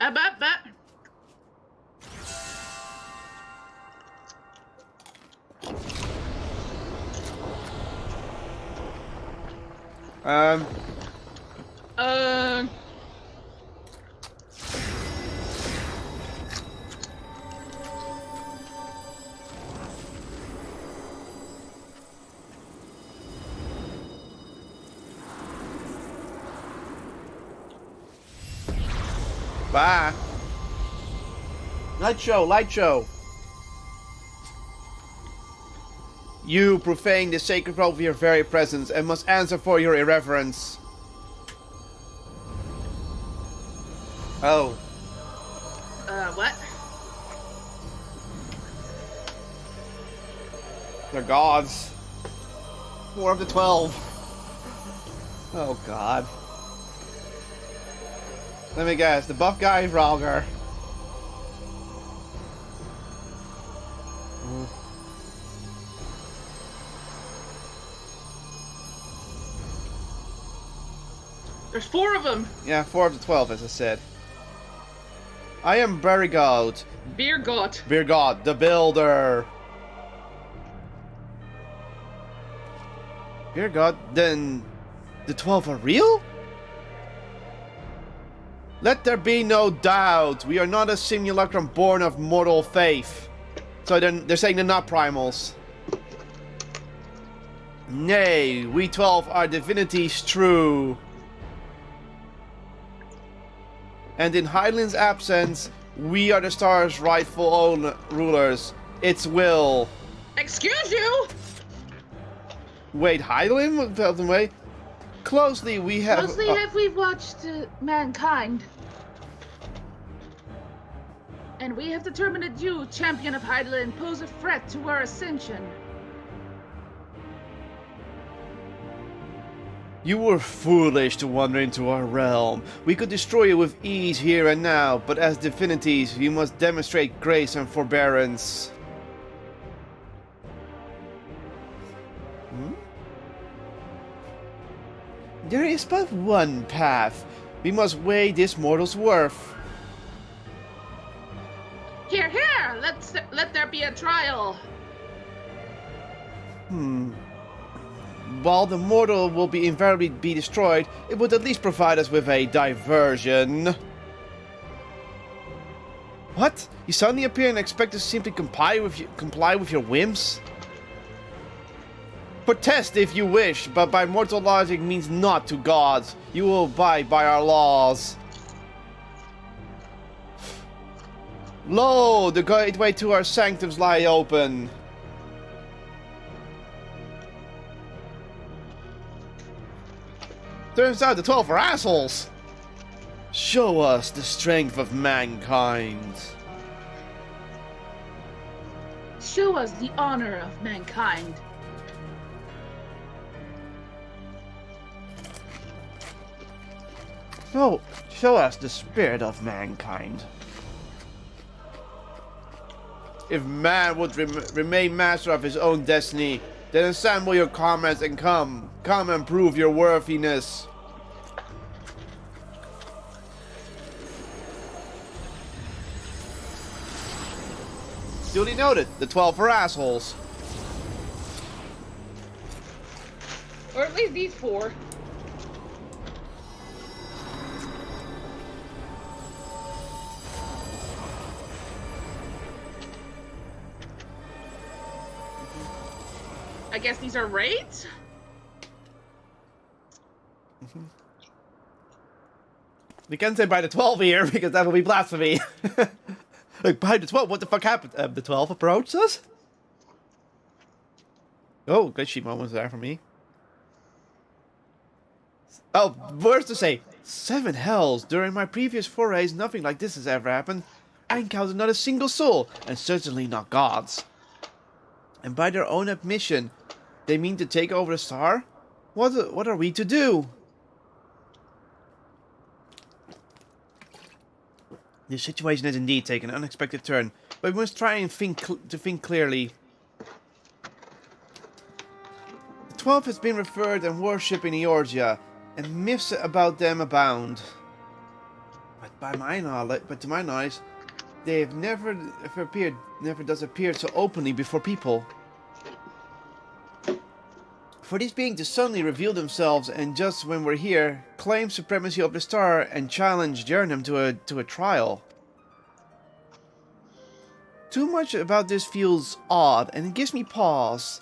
Up. Bye. Light show. You profane the sacred grove of your very presence and must answer for your irreverence. Oh. What? They're gods. 4 of the 12. Oh god. Let me guess, the buff guy is Ralgar. There's 4 of them. Yeah, 4 of the 12, as I said. I am Barrigod. Beer god. Birgod, the Builder. Birgod, then the 12 are real? Let there be no doubt. We are not a simulacrum born of mortal faith. So they're saying they're not primals. Nay, we 12 are divinities true. And in Hydaelyn's absence, we are the star's rightful rulers. Its will. Excuse you? Wait, Hydaelyn felt the way? Closely have we watched mankind. And we have determined that you, champion of Hydaelyn, pose a threat to our ascension. You were foolish to wander into our realm. We could destroy you with ease here and now, but as divinities, you must demonstrate grace and forbearance. There is but one path. We must weigh this mortal's worth. Here, let there be a trial. While the mortal will invariably be destroyed, it would at least provide us with a diversion. What? You suddenly appear and expect us to simply comply with your whims? Protest if you wish, but by mortal logic means not to gods. You will abide by our laws. Lo, the gateway to our sanctums lie open. Turns out the 12 are assholes. Show us the strength of mankind. Show us the honor of mankind. No, show us the spirit of mankind. If man would remain master of his own destiny, then assemble your comrades and come and prove your worthiness. Duly noted, the 12 are assholes. Or at least these 4. I guess these are raids? We can't say by the 12 here, because that will be blasphemy. Like, by the 12, what the fuck happened? The 12 approached us? Oh, glitchy moments there for me. Oh, worse to say, 7 hells. During my previous forays, nothing like this has ever happened. I encountered not a single soul, and certainly not gods. And by their own admission, they mean to take over the star? What are we to do? This situation has indeed taken an unexpected turn, but we must try and think clearly. The 12 has been revered and worshipped in Eorgia, and myths about them abound. But to my knowledge, they have never does appear so openly before people. For these beings to suddenly reveal themselves and just when we're here, claim supremacy of the star and challenge Jernum to a trial. Too much about this feels odd and it gives me pause.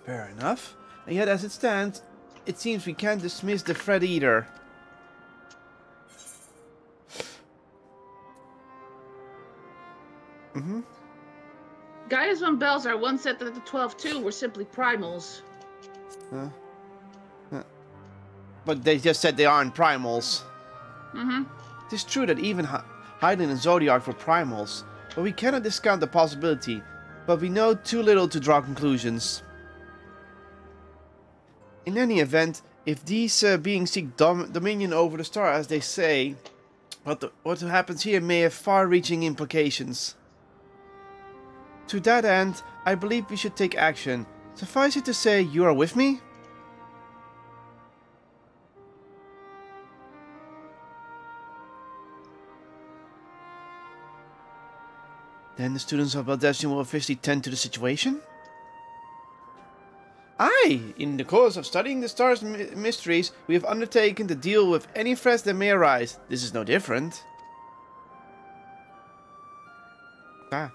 Fair enough. And yet as it stands, it seems we can't dismiss the threat either. Gaius von Belzar once said that the 12 too were simply primals. But they just said they aren't primals. It is true that even Hyden and Zodiac were primals, but we cannot discount the possibility, but we know too little to draw conclusions. In any event, if these beings seek dominion over the star as they say, what happens here may have far-reaching implications. To that end, I believe we should take action. Suffice it to say, you are with me? Then the students of Baldestion will officially tend to the situation? Aye! In the course of studying the star's mysteries, we have undertaken to deal with any threats that may arise. This is no different. Ah.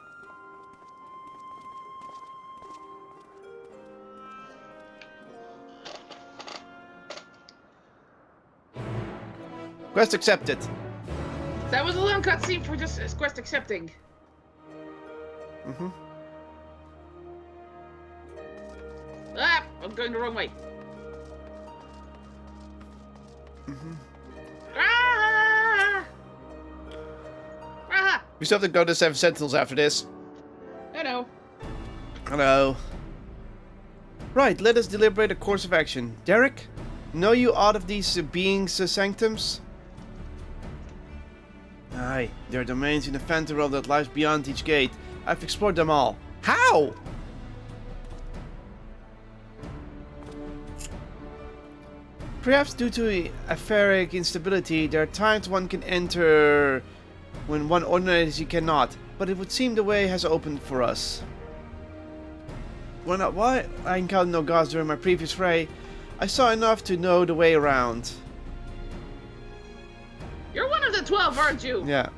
Quest accepted. That was a long cutscene for just quest accepting. Ah! I'm going the wrong way. Ah! Ah! We still have to go to 7 Sentinels after this. I know. Hello. Right, let us deliberate a course of action. Derek, know you aught of these beings' sanctums? Aye, there are domains in the Phantom Realm that lies beyond each gate. I've explored them all. How? Perhaps due to etheric instability, there are times one can enter when one ordinarily cannot, but it would seem the way has opened for us. Why I encountered no gods during my previous fray, I saw enough to know the way around. You're one of the 12, aren't you? Yeah.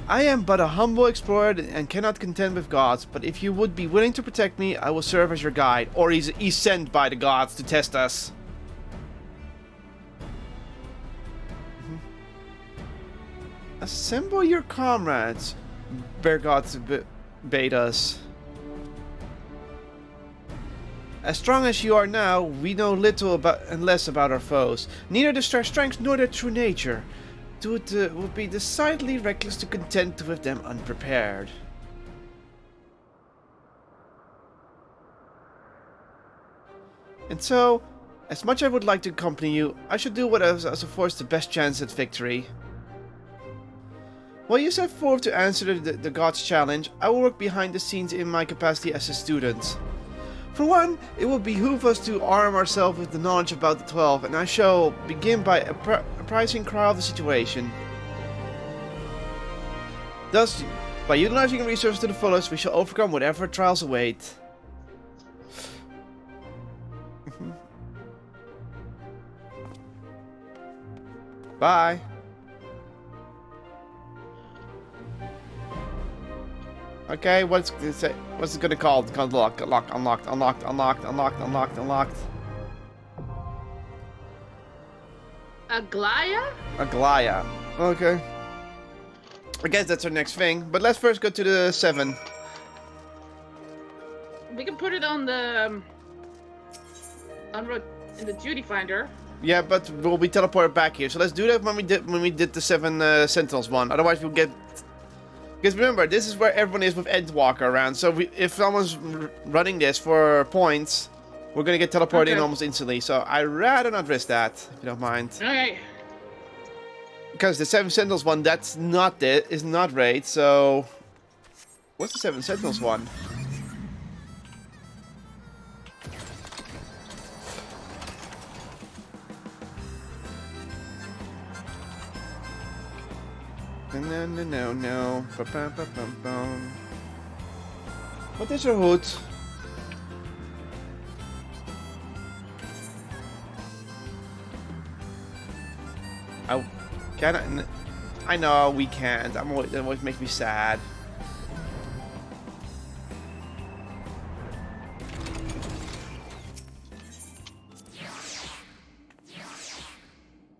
I am but a humble explorer and cannot contend with gods, but if you would be willing to protect me, I will serve as your guide. Or he's sent by the gods to test us. Assemble your comrades, Bergots bade us. As strong as you are now, we know little about and less about our foes. Neither their strength nor their true nature. It would be decidedly reckless to contend with them unprepared. And so, as much as I would like to accompany you, I should do what else affords the best chance at victory. While you set forth to answer the God's challenge, I will work behind the scenes in my capacity as a student. For one, it will behoove us to arm ourselves with the knowledge about the 12, and I shall begin by apprising Kral of the situation. Thus, by utilizing resources to the fullest, we shall overcome whatever trials await. Bye. Okay, what's it gonna call? It's called unlocked. Aglaya? Aglaya. Okay. I guess that's our next thing. But let's first go to the 7. We can put it on the in the duty finder. Yeah, but we'll be teleported back here. So let's do that when we did the 7 Sentinels one. Otherwise, we'll get. Because remember, this is where everyone is with Endwalker around. So if someone's running this for points, we're gonna get teleported in almost instantly. So I'd rather not risk that, if you don't mind. Okay. Because the 7 Sentinels one, that's not it, is not raid. So what's the 7 Sentinels one? No. Ba-bam. What is her hood? Oh, can I know we can't. That always makes me sad.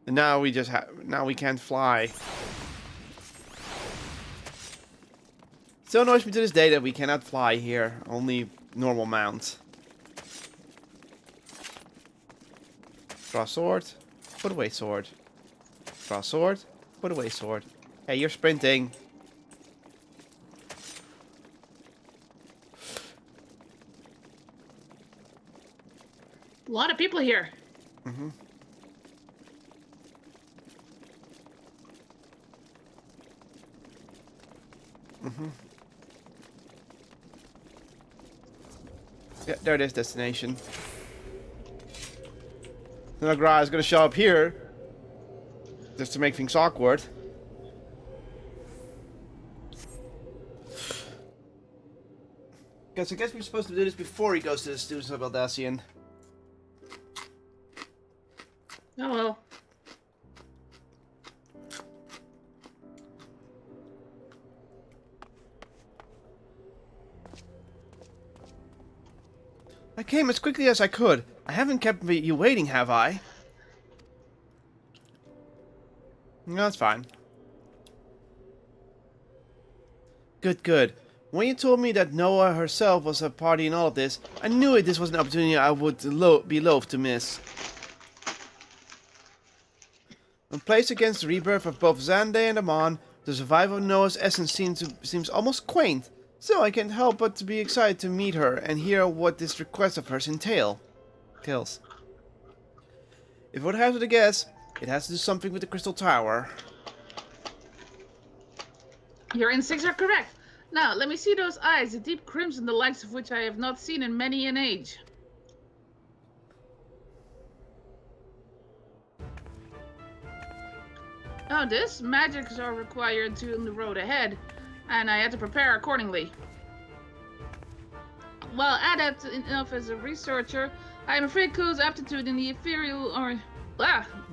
And now we just now we can't fly. Still annoys me to this day that we cannot fly here. Only normal mount. Draw sword. Put away sword. Draw sword. Put away sword. Hey, you're sprinting. A lot of people here. Mm-hmm. Mm-hmm. Yeah, there it is, destination. Then Agra is gonna show up here. Just to make things awkward. Guess I guess we're supposed to do this before he goes to the students of Aldacian. Oh well. I came as quickly as I could. I haven't kept you waiting, have I? No, that's fine. Good. When you told me that Noah herself was a party in all of this, I knew this was an opportunity I would be loath to miss. When placed against the rebirth of both Zande and Amon, the survival of Noah's essence seems almost quaint. So I can't help but to be excited to meet her and hear what this request of hers entails. If I would have to guess, it has to do something with the Crystal Tower. Your instincts are correct. Now, let me see those eyes, the deep crimson, the likes of which I have not seen in many an age. Oh, this magics are required to the road ahead, and I had to prepare accordingly. While adept enough as a researcher, I am afraid Ko's aptitude in the ethereal or...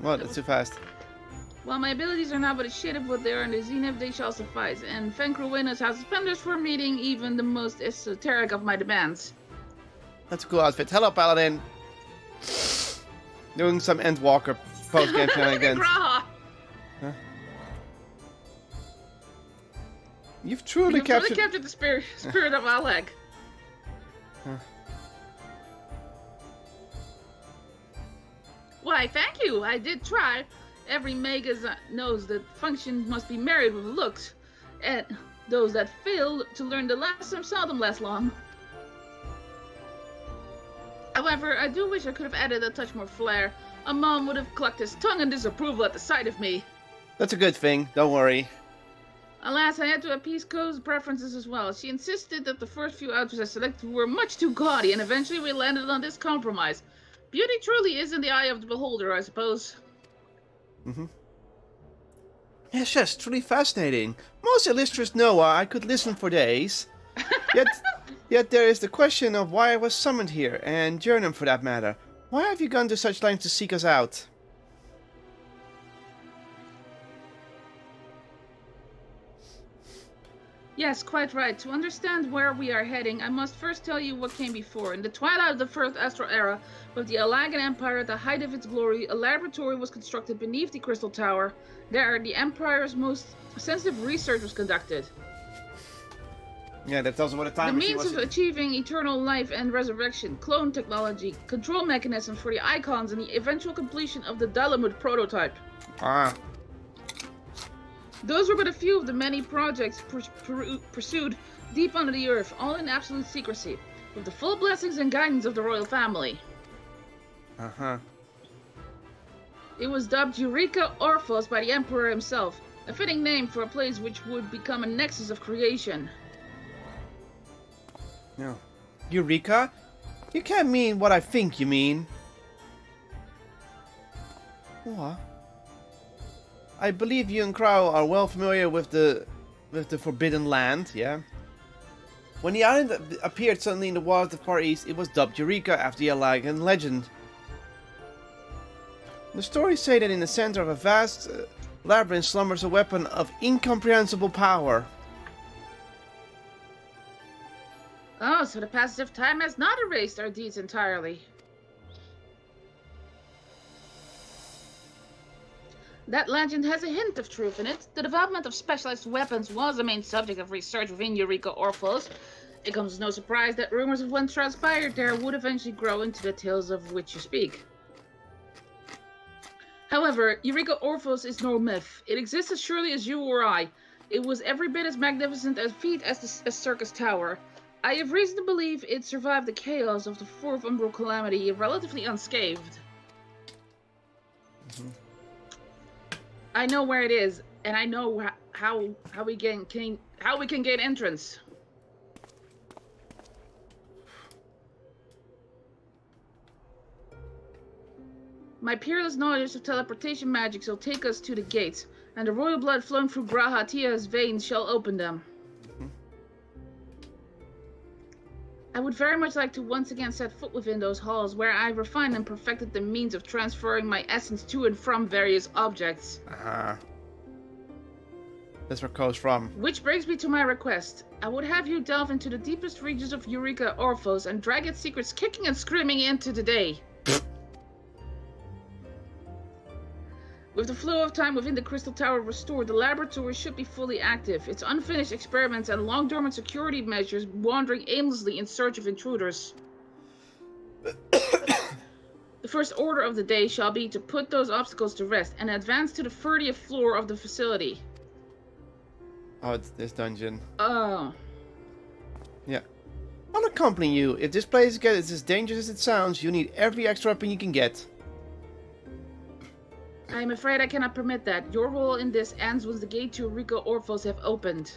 What? That's too fast. While my abilities are not but a shit of what they are in the Zenith, they shall suffice, and Fenkruwinas has suspenders for meeting even the most esoteric of my demands. That's a cool outfit. Hello, Paladin. Doing some Endwalker Post Game shenanigans. Huh? You've truly captured the spirit of Aleg. Huh. Why, thank you. I did try. Every Mega knows that function must be married with looks, and those that fail to learn the lesson seldom last long. However, I do wish I could have added a touch more flair. A mom would have clucked his tongue in disapproval at the sight of me. That's a good thing. Don't worry. Alas, I had to appease Ko's preferences as well. She insisted that the first few outfits I selected were much too gaudy, and eventually we landed on this compromise. Beauty truly is in the eye of the beholder, I suppose. Mm-hmm. Yes, truly fascinating. Most illustrious Noah, I could listen for days. Yet there is the question of why I was summoned here, and Jernum for that matter. Why have you gone to such lengths to seek us out? Yes, quite right. To understand where we are heading, I must first tell you what came before. In the twilight of the First Astral Era, with the Alagan Empire at the height of its glory, a laboratory was constructed beneath the Crystal Tower. There, the Empire's most sensitive research was conducted. Yeah, that tells us what a The time machine means was. of achieving eternal life and resurrection, clone technology, control mechanisms for the icons, and the eventual completion of the Dalamud prototype. Ah. Those were but a few of the many projects pursued deep under the earth, all in absolute secrecy, with the full blessings and guidance of the royal family. Uh-huh. It was dubbed Eureka Orphos by the Emperor himself, a fitting name for a place which would become a nexus of creation. No. Eureka? You can't mean what I think you mean. What? I believe you and Crow are well familiar with the Forbidden Land, yeah? When the island appeared suddenly in the waters of the Far East, it was dubbed Eureka after the Alagan legend. The stories say that in the center of a vast labyrinth slumbers a weapon of incomprehensible power. Oh, so the passage of time has not erased our deeds entirely. That legend has a hint of truth in it. The development of specialized weapons was a main subject of research within Eureka Orphos. It comes as no surprise that rumors of what transpired there would eventually grow into the tales of which you speak. However, Eureka Orphos is no myth. It exists as surely as you or I. It was every bit as magnificent a feat as the Circus Tower. I have reason to believe it survived the chaos of the Fourth Umbral Calamity relatively unscathed. Mm-hmm. I know where it is, and I know how we can gain entrance. My peerless knowledge of teleportation magic shall take us to the gates, and the royal blood flowing through Grahatia's veins shall open them. I would very much like to once again set foot within those halls, where I refined and perfected the means of transferring my essence to and from various objects. That's where Co's from. Which brings me to my request. I would have you delve into the deepest regions of Eureka Orphos and drag its secrets kicking and screaming into the day. With the flow of time within the Crystal Tower restored, the laboratory should be fully active, its unfinished experiments and long-dormant security measures wandering aimlessly in search of intruders. The first order of the day shall be to put those obstacles to rest and advance to the 30th floor of the facility. Oh, it's this dungeon. Oh. Yeah. I'll accompany you. If this place gets as dangerous as it sounds, you need every extra weapon you can get. I am afraid I cannot permit that. Your role in this ends once the gate to Eureka Orphos have opened.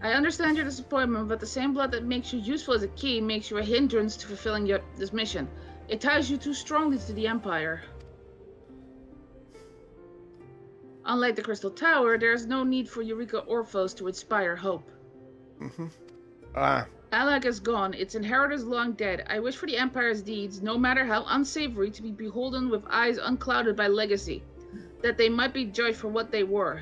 I understand your disappointment, but the same blood that makes you useful as a key makes you a hindrance to fulfilling this mission. It ties you too strongly to the Empire. Unlike the Crystal Tower, there is no need for Eureka Orphos to inspire hope. Alag is gone, its inheritors long dead. I wish for the Empire's deeds, no matter how unsavory, to be beholden with eyes unclouded by legacy, that they might be judged for what they were.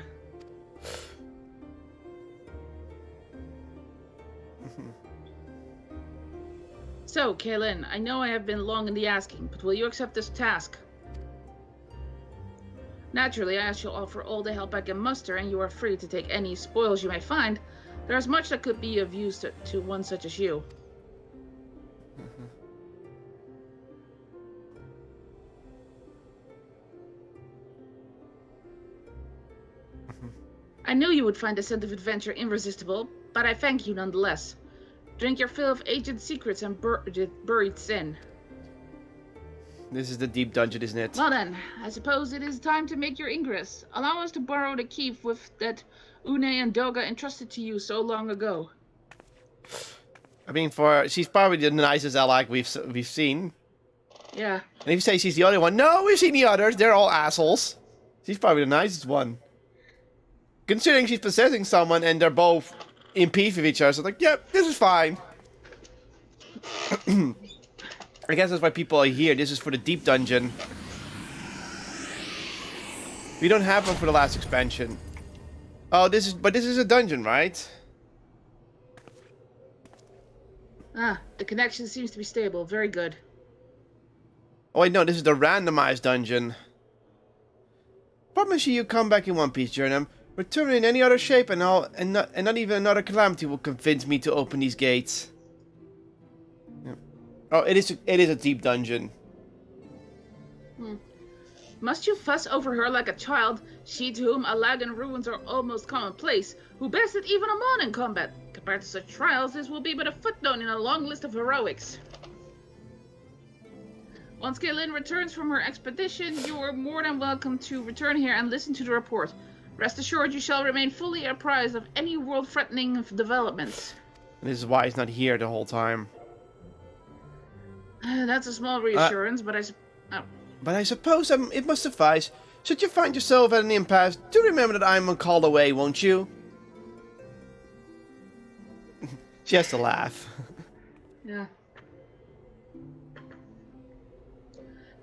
So, Kaelin, I know I have been long in the asking, but will you accept this task? Naturally, I shall offer all the help I can muster, and you are free to take any spoils you may find. There is much that could be of use to one such as you. I knew you would find the scent of adventure irresistible, but I thank you nonetheless. Drink your fill of ancient secrets and buried sin. This is the deep dungeon, isn't it? Well then, I suppose it is time to make your ingress. Allow us to borrow the key with that Une and Doga entrusted to you so long ago. I mean, she's probably the nicest ally we've seen. Yeah. And if you say she's the only one, no, we've seen the others. They're all assholes. She's probably the nicest one. Considering she's possessing someone and they're both in peace with each other, so like, yep, this is fine. I guess that's why people are here. This is for the deep dungeon. We don't have one for the last expansion. Oh, this is a dungeon, right? Ah, the connection seems to be stable. Very good. Oh wait, no, this is the randomized dungeon. Promise you come back in one piece, Jernam. Return in any other shape and not even another calamity will convince me to open these gates. Yeah. Oh, it is a deep dungeon. Must you fuss over her like a child, she to whom Alagan ruins are almost commonplace, who bested even a mon in combat? Compared to such trials, this will be but a footnote in a long list of heroics. Once Kaylin returns from her expedition, you are more than welcome to return here and listen to the report. Rest assured you shall remain fully apprised of any world-threatening developments. And this is why he's not here the whole time. That's a small reassurance, but But I suppose it must suffice. Should you find yourself at an impasse, do remember that I'm a call away, won't you? She has to laugh. Yeah.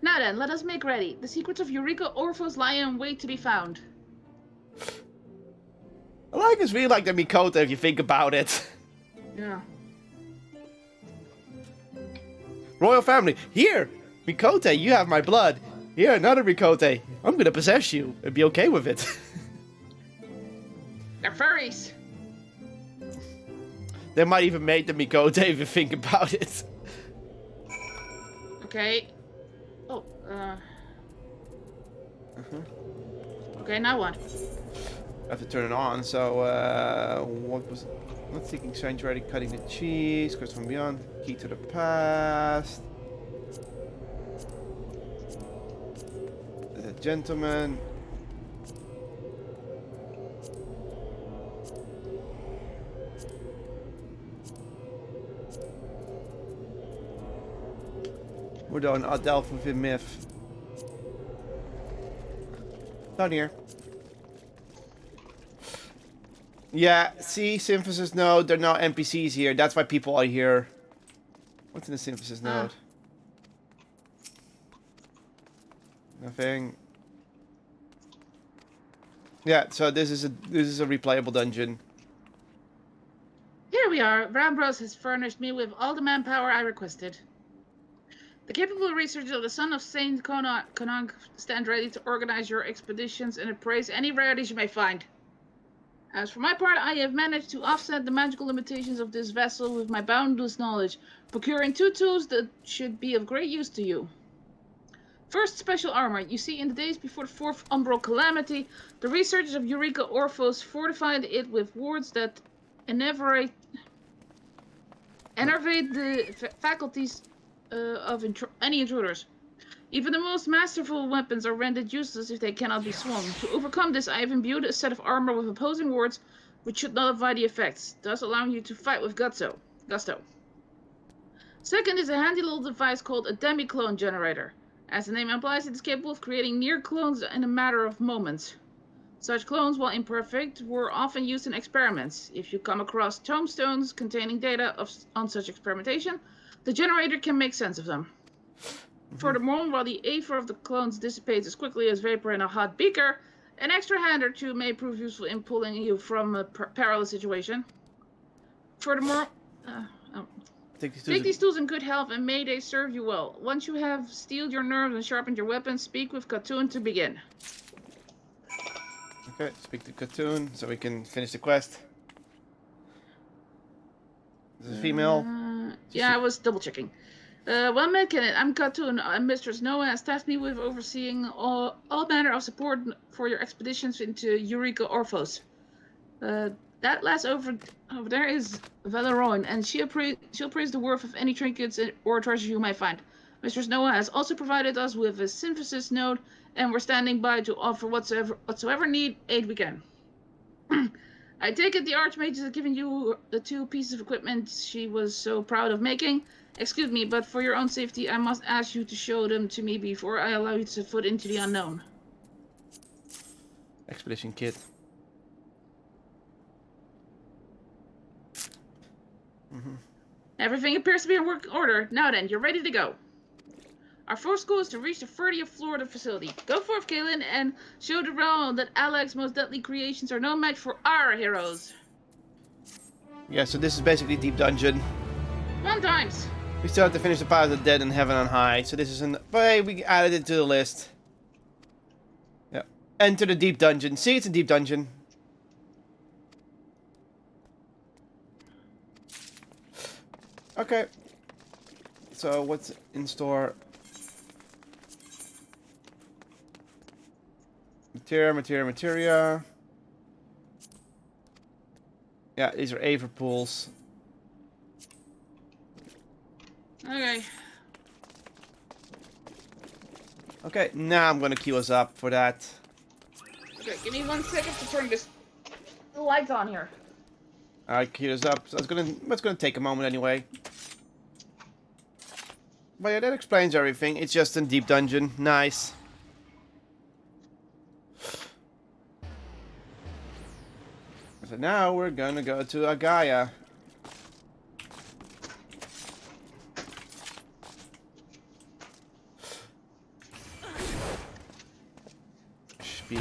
Now then, let us make ready. The secrets of Eureka Orphos lie in wait to be found. It's really like the Mikota if you think about it. Yeah. Royal family, here! Mikota, you have my blood. Here, another Mikota. I'm gonna possess you and be okay with it. They're furries. They might even make the Mikota if you think about it. Okay. Oh, Okay, now what? I have to turn it on, so, what was it? Not seeking sanctuary, cutting the cheese, curse from beyond, key to the past. The gentleman. We're doing a delve within myth. Down here. Yeah, see, synthesis node, there are no NPCs here. That's why people are here. What's in the synthesis node? Nothing. Yeah, so this is a replayable dungeon. Here we are. Rambros has furnished me with all the manpower I requested. The capable researchers of the Son of Saint Konang stand ready to organize your expeditions and appraise any rarities you may find. As for my part, I have managed to offset the magical limitations of this vessel with my boundless knowledge, procuring 2 tools that should be of great use to you. First, special armor. You see, in the days before the 4th Umbral Calamity, the researchers of Eureka Orphos fortified it with wards that enervate the faculties of any intruders. Even the most masterful weapons are rendered useless if they cannot be swung. To overcome this, I have imbued a set of armor with opposing wards, which should nullify the effects, thus allowing you to fight with gusto. Second is a handy little device called a demi-clone generator. As the name implies, it is capable of creating near clones in a matter of moments. Such clones, while imperfect, were often used in experiments. If you come across tombstones containing data on such experimentation, the generator can make sense of them. Furthermore, while the aether of the clones dissipates as quickly as vapor in a hot beaker, an extra hand or two may prove useful in pulling you from a perilous situation. Furthermore, take these tools in good health and may they serve you well. Once you have steeled your nerves and sharpened your weapons, speak with Katoon to begin. Okay, speak to Katoon so we can finish the quest. Is it a female? Yeah, I was double checking. Well met, Kenneth. I'm Katoon, and Mistress Noah has tasked me with overseeing all manner of support for your expeditions into Eureka Orphos. That lass over there is Valeroin, and she'll praise the worth of any trinkets or treasure you might find. Mistress Noah has also provided us with a synthesis node, and we're standing by to offer whatsoever aid we can. I take it the Archmage has given you the 2 pieces of equipment she was so proud of making. Excuse me, but for your own safety, I must ask you to show them to me before I allow you to set foot into the unknown. Expedition kit. Everything appears to be in working order. Now then, you're ready to go. Our first goal is to reach the 30th floor of the facility. Go forth, Kaylin, and show the realm that Alex's most deadly creations are no match for our heroes. Yeah, so this is basically Deep Dungeon. Fun times. We still have to finish the Path of the Dead and Heaven on High. So this is an... But hey, we added it to the list. Yeah. Enter the Deep Dungeon. See, it's a Deep Dungeon. Okay. So what's in store? Materia. Yeah, these are Aver pools. Okay. Okay, now I'm gonna queue us up for that. Okay, give me 1 second to turn this light on here. Alright, queue us up. So it's gonna take a moment anyway. But yeah, that explains everything. It's just a deep dungeon. Nice. So now we're gonna go to Agaya. Speed.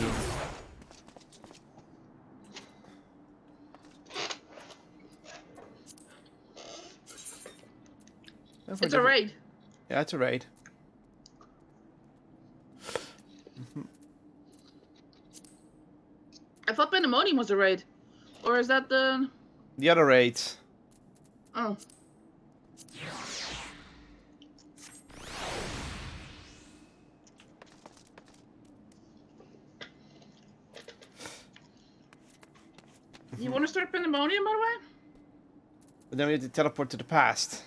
It's a raid. Yeah, it's a raid. I thought Pandemonium was a raid. Or is that the... The other raids. Oh. You want to start Pandemonium, by the way? But then we have to teleport to the past.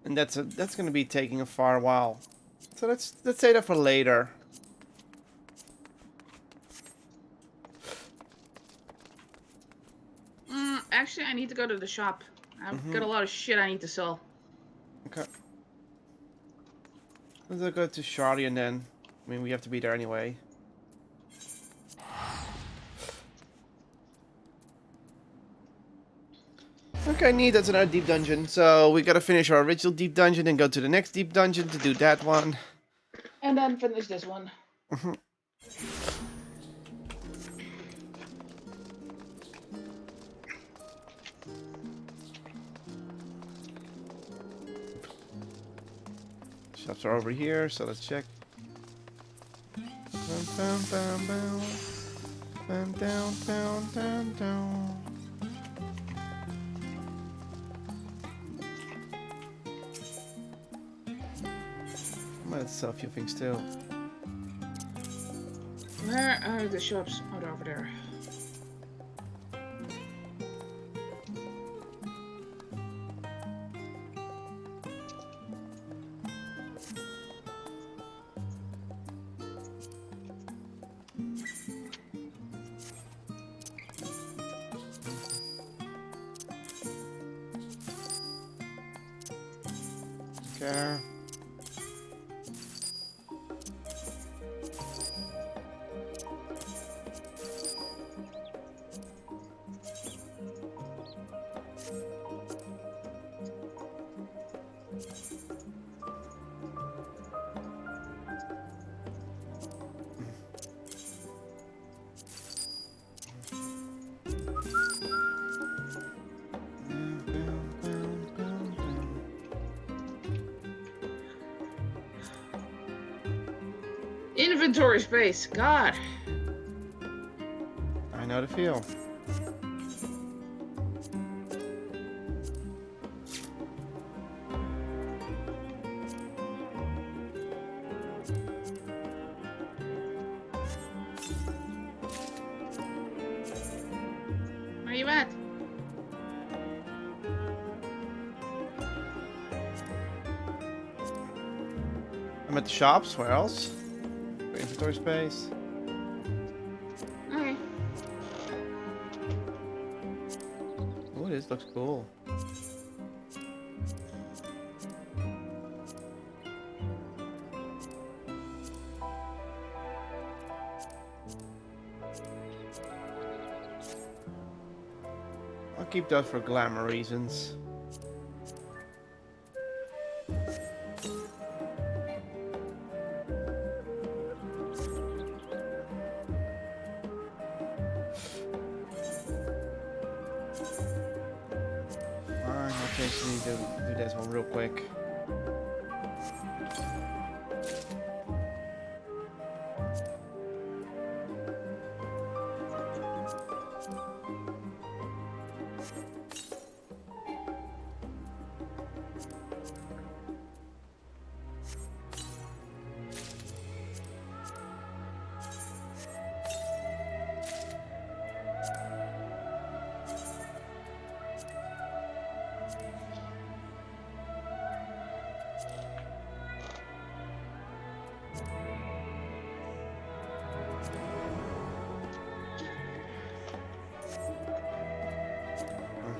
And that's going to be taking a far while. So let's say that for later. Actually, I need to go to the shop. I've got a lot of shit I need to sell. Okay. Let's go to Shari and then... I mean, we have to be there anyway. Okay, neat. That's another deep dungeon. So we gotta finish our original deep dungeon and go to the next deep dungeon to do that one. And then finish this one. Shops are over here, so let's check. Down. Let's sell a few things too. Where are the shops? Oh, they're over there. Okay. Inventory space. God. I know the feel. Where you at? I'm at the shops. Where else? Inventory space. Okay. Oh, this looks cool. I'll keep those for glamour reasons. just need to do this one real quick.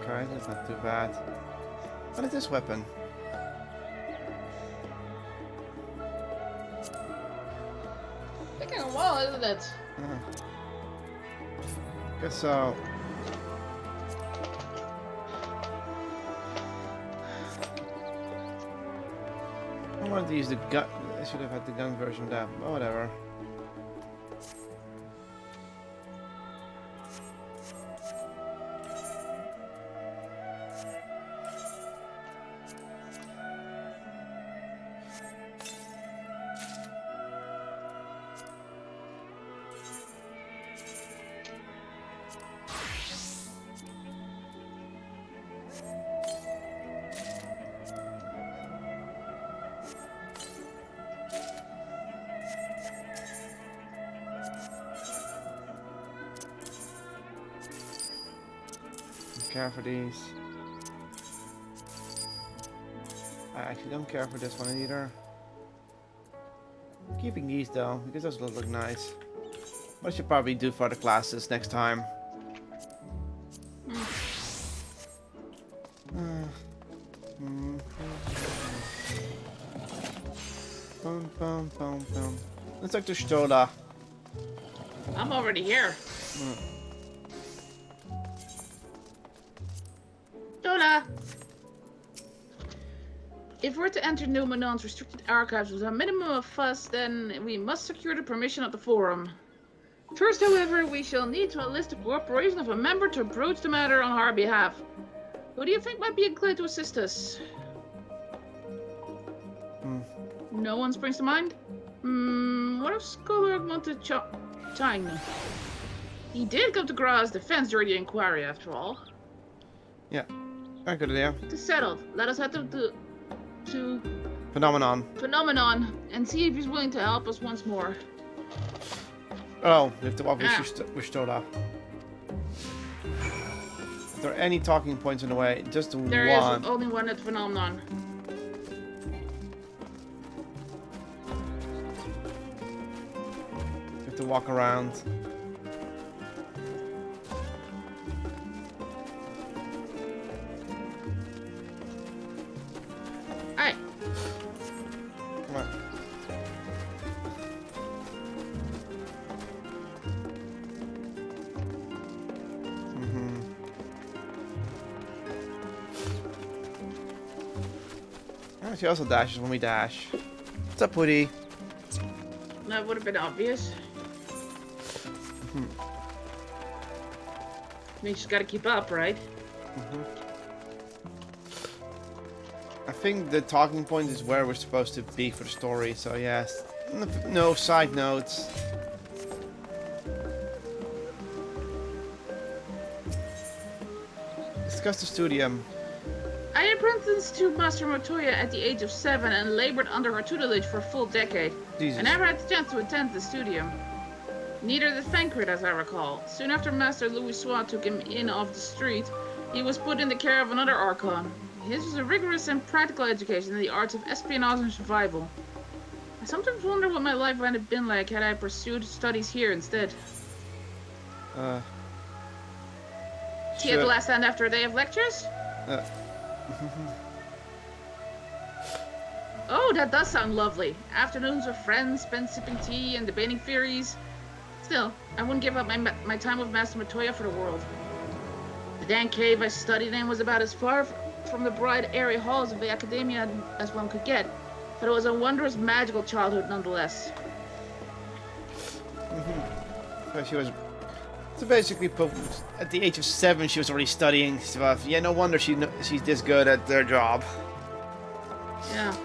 Okay, that's not too bad. What is this weapon? Taking a while, isn't it? Guess so. I wanted to use the gun. I should have had the gun version of that, but whatever. Care for these. I actually don't care for this one either. I'm keeping these though, because those look nice. What I should probably do for the classes next time. Boom, boom, boom, boom. Let's talk to Stola. I'm already here. Dola! If we're to enter Numenon's restricted archives with a minimum of fuss, then we must secure the permission of the Forum. First, however, we shall need to enlist the cooperation of a member to approach the matter on our behalf. Who do you think might be inclined to assist us? No one springs to mind? What if Scholar wanted Chang? He did come to Gra's defense during the inquiry, after all. Yeah, very good idea. To settle, let us head to Phenomenon and see if he's willing to help us once more. Oh, we have to walk with Stola. If there are any talking points in the way, just There one. is only one at Phenomenon. We have to walk around. Hey, Come on. She also dashes when we dash. What's up, Woody? that would have been obvious. You just gotta keep up, right? I think the talking point is where we're supposed to be for the story, so yes. No side notes. Discuss the studium. I apprenticed to Master Montoya at the age of 7 and labored under her tutelage for a full decade. Jesus. I never had the chance to attend the studium. Neither did Thancred, as I recall. Soon after Master Louis Sois took him in off the street, he was put in the care of another Archon. His was a rigorous and practical education in the arts of espionage and survival. I sometimes wonder what my life might have been like had I pursued studies here instead. See you at the last stand after a day of lectures? Oh, that does sound lovely. Afternoons with friends, spent sipping tea and debating theories. Still, I wouldn't give up my time with Master Montoya for the world. The dank cave I studied in was about as far from the bright, airy halls of the Academia as one could get, but it was a wondrous, magical childhood nonetheless. So she was So basically, at the age of 7, she was already studying stuff. Yeah, no wonder she's this good at their job. Yeah.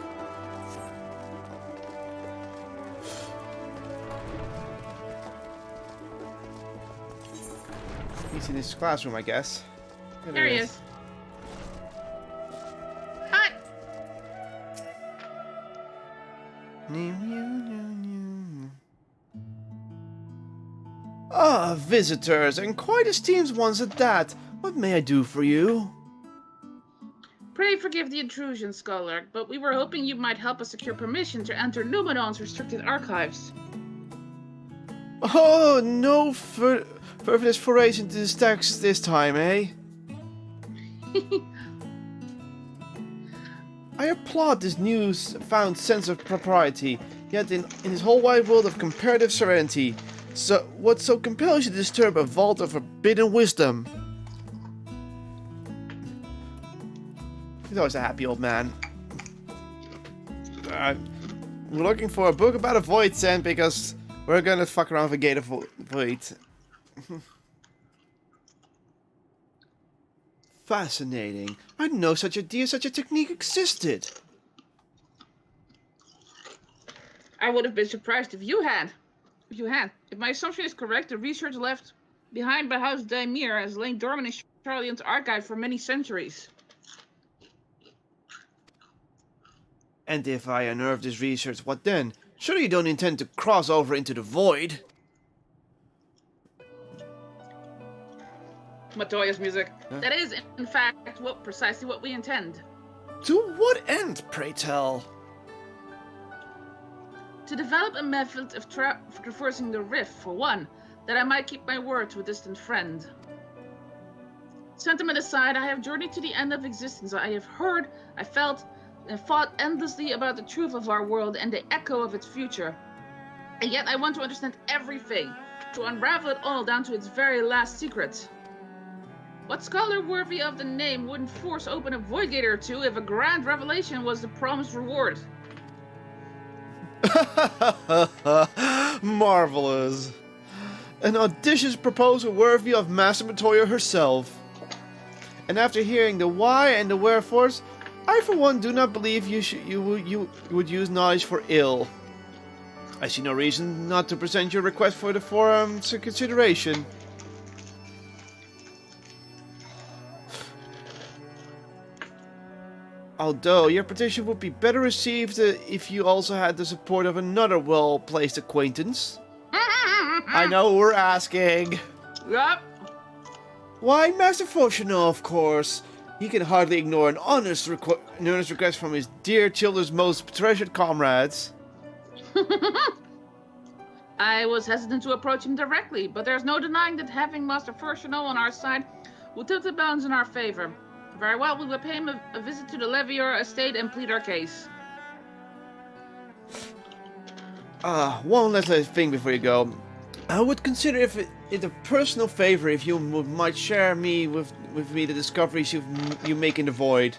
He's in his classroom, I guess. There he is. Hi. Ah, visitors, and quite esteemed ones at that. What may I do for you? Pray forgive the intrusion, Scholar, but we were hoping you might help us secure permission to enter Numenon's restricted archives. Oh, no further forays into the stacks this time, eh? I applaud this found sense of propriety, yet in this whole wide world of comparative serenity, so what so compels you to disturb a vault of forbidden wisdom? He's always a happy old man. We're looking for a book about a void sent because we're gonna fuck around with a gate of void. Fascinating. I didn't know such a technique existed. I would have been surprised if you had. If my assumption is correct, the research left behind by House Daimir has lain dormant in Charlion's archive for many centuries. And if I unearth this research, what then? Surely you don't intend to cross over into the void? Matoya's music. Huh? That is, in fact, precisely what we intend. To what end, pray tell? To develop a method of traversing the rift, for one, that I might keep my word to a distant friend. Sentiment aside, I have journeyed to the end of existence. I have heard, I felt, and fought endlessly about the truth of our world and the echo of its future. And yet I want to understand everything, to unravel it all down to its very last secret. What scholar worthy of the name wouldn't force open a void gate or two if a grand revelation was the promised reward? Marvelous. An audacious proposal worthy of Master Matoya herself. And after hearing the why and the wherefores, I for one do not believe you would use knowledge for ill. I see no reason not to present your request for the forum's consideration. Although your petition would be better received if you also had the support of another well-placed acquaintance. I know we're asking. Yep. Why, Master Foshino, of course. He can hardly ignore an honest request from his dear children's most treasured comrades. I was hesitant to approach him directly, but there's no denying that having Master Foshino on our side will tilt the balance in our favor. Very well, we will pay him a visit to the Levier estate and plead our case. One last thing before you go. I would consider it a personal favor if you might share with me the discoveries you make in the void.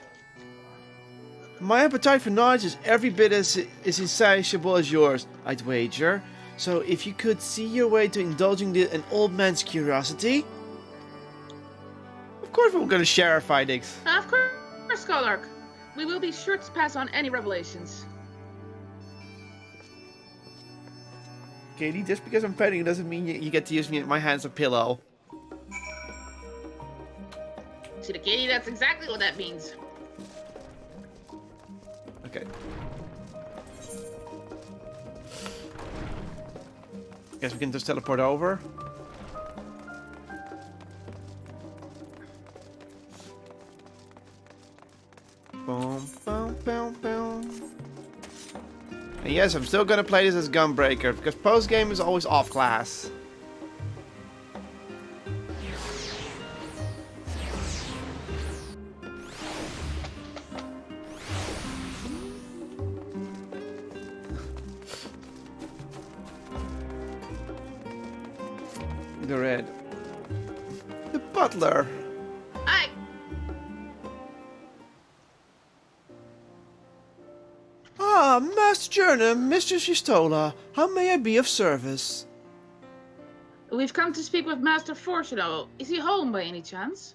My appetite for knowledge is every bit as insatiable as yours, I'd wager. So if you could see your way to indulging an old man's curiosity... Of course we're going to share our findings. Of course, Scholar. We will be sure to pass on any revelations. Katie, just because I'm petting doesn't mean you get to use my hand as a pillow. See the Katie, that's exactly what that means. Okay. Guess we can just teleport over. Boom, boom, boom, boom. And yes, I'm still gonna play this as Gunbreaker, because post game is always off class. The red. The butler. Hi. Ah, Master Journey, Mistress Yistola, how may I be of service? We've come to speak with Master Fortuno. Is he home by any chance?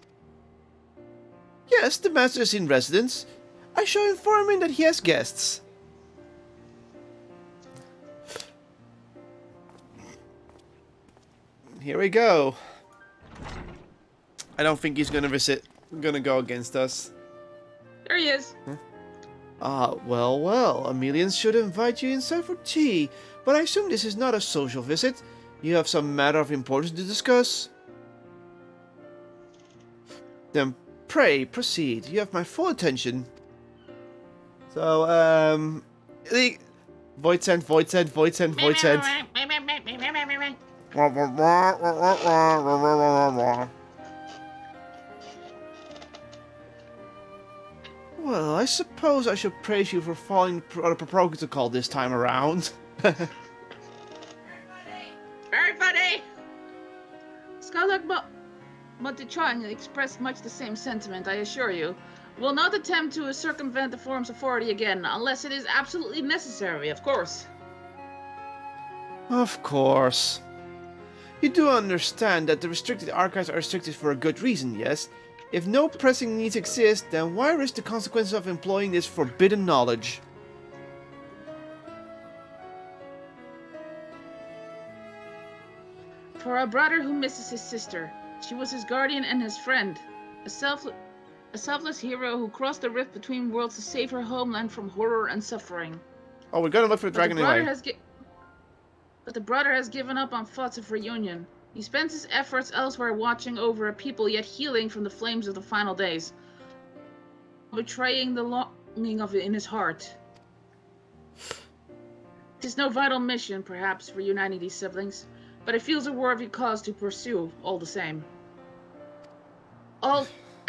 Yes, the master is in residence. I shall inform him that he has guests. Here we go. I don't think he's gonna go against us. There he is. Ah, well, Emilians should invite you inside for tea, but I assume this is not a social visit. You have some matter of importance to discuss. Then pray, proceed. You have my full attention. So, void send. Well, I suppose I should praise you for following protocol this time around. Very funny! Scholar Montichon expressed much the same sentiment, I assure you. Will not attempt to circumvent the forum's authority again, unless it is absolutely necessary, of course. Of course. You do understand that the restricted archives are restricted for a good reason, yes? If no pressing needs exist, then why risk the consequences of employing this forbidden knowledge? For a brother who misses his sister, she was his guardian and his friend. A selfless hero who crossed the rift between worlds to save her homeland from horror and suffering. Oh, we're gonna look for the dragon anyway. But the brother has given up on thoughts of reunion. He spends his efforts elsewhere watching over a people yet healing from the flames of the final days. Betraying the longing of it in his heart. It is no vital mission, perhaps, for uniting these siblings, but it feels a worthy cause to pursue, all the same.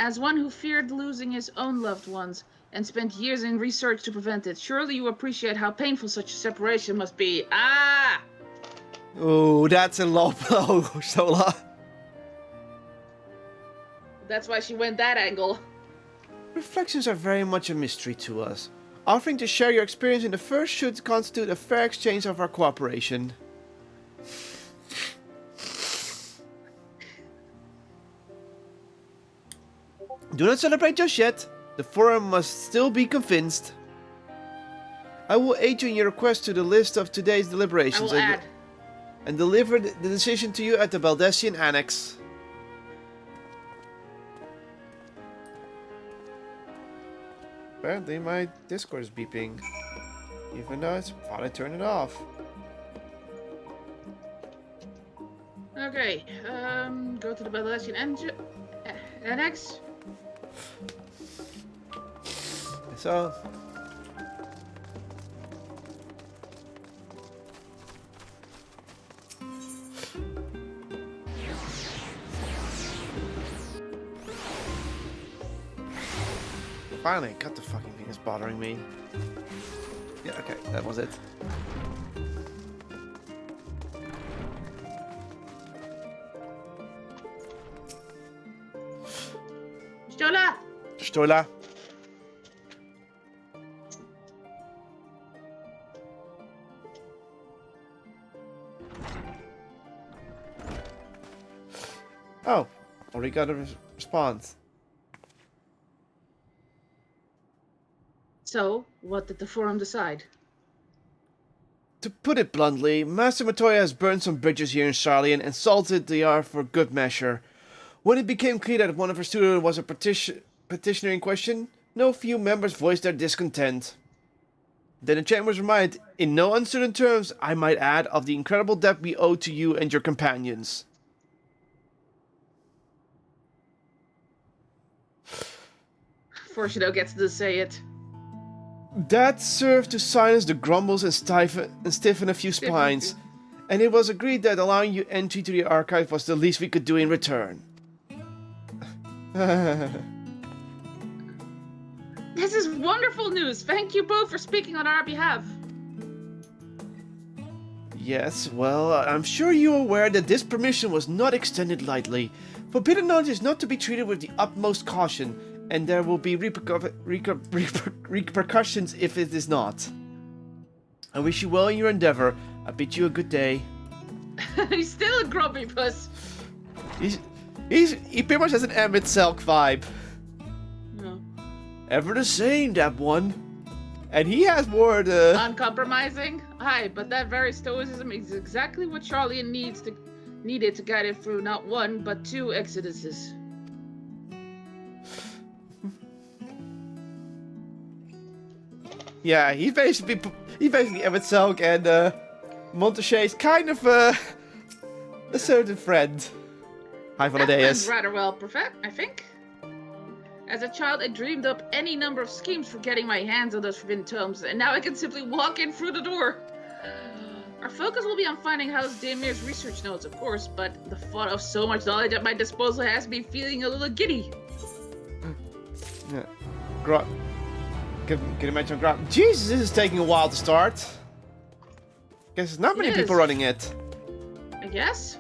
As one who feared losing his own loved ones and spent years in research to prevent it, surely you appreciate how painful such a separation must be. Ah! Oh, that's a low blow, Sola. That's why she went that angle. Reflections are very much a mystery to us. Offering to share your experience in the first should constitute a fair exchange of our cooperation. Do not celebrate just yet. The forum must still be convinced. I will aid you in your request to the list of today's deliberations. And deliver the decision to you at the Baldessian Annex. Apparently my Discord is beeping. Even though I thought I turned it off. Okay, go to the Baldessian Annex. So... Finally, got the fucking thing that's bothering me. Yeah, okay, that was it. Stola! Stola. Oh, already got a response. So, what did the forum decide? To put it bluntly, Master Matoya has burned some bridges here in Charlian and salted the earth for good measure. When it became clear that one of her students was a petitioner in question, no few members voiced their discontent. Then the chamber was reminded, in no uncertain terms, I might add, of the incredible debt we owe to you and your companions. Fortuno gets to say it. That served to silence the grumbles and stiffen a few spines, and it was agreed that allowing you entry to the archive was the least we could do in return. This is wonderful news! Thank you both for speaking on our behalf. Yes, well, I'm sure you're aware that this permission was not extended lightly. Forbidden knowledge is not to be treated with the utmost caution, and there will be repercussions if it is not. I wish you well in your endeavor. I bid you a good day. He's still a grumpy puss. He pretty much has an Emmett Selk vibe. No. Ever the same, that one. And he has more the... Uncompromising? Aye, but that very stoicism is exactly what Charlie needed to guide it through not one, but 2 exoduses. Yeah, he's basically Emmett Selk, and Montrachet's kind of a certain friend. Hi, That Valadeus. went rather well, Prophet, I think. As a child, I dreamed up any number of schemes for getting my hands on those forbidden tomes, and now I can simply walk in through the door. Our focus will be on finding House Damir's research notes, of course, but the thought of so much knowledge at my disposal has me feeling a little giddy. Yeah. Can you imagine Grot? Jesus, this is taking a while to start. Guess there's not many people running it. I guess.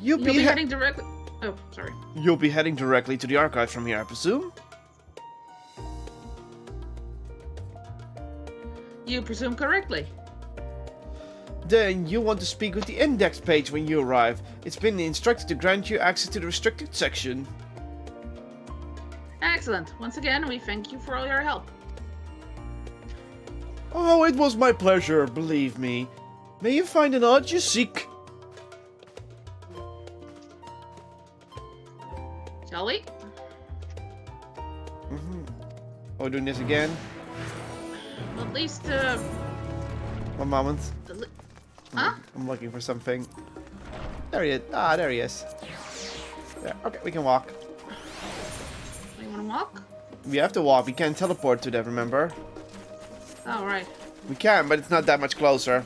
You'll be heading directly... Oh, sorry. You'll be heading directly to the archive from here, I presume? You presume correctly. Then you want to speak with the index page when you arrive. It's been instructed to grant you access to the restricted section. Excellent. Once again, we thank you for all your help. Oh, it was my pleasure, believe me. May you find the knowledge you seek. Shall we? Oh, we're doing this again? At least, 1 moment. Huh? I'm looking for something. There he is. Ah, there he is. There. Okay, we can walk. You wanna walk? We have to walk. We can't teleport to that, remember? Oh, right. We can, but it's not that much closer.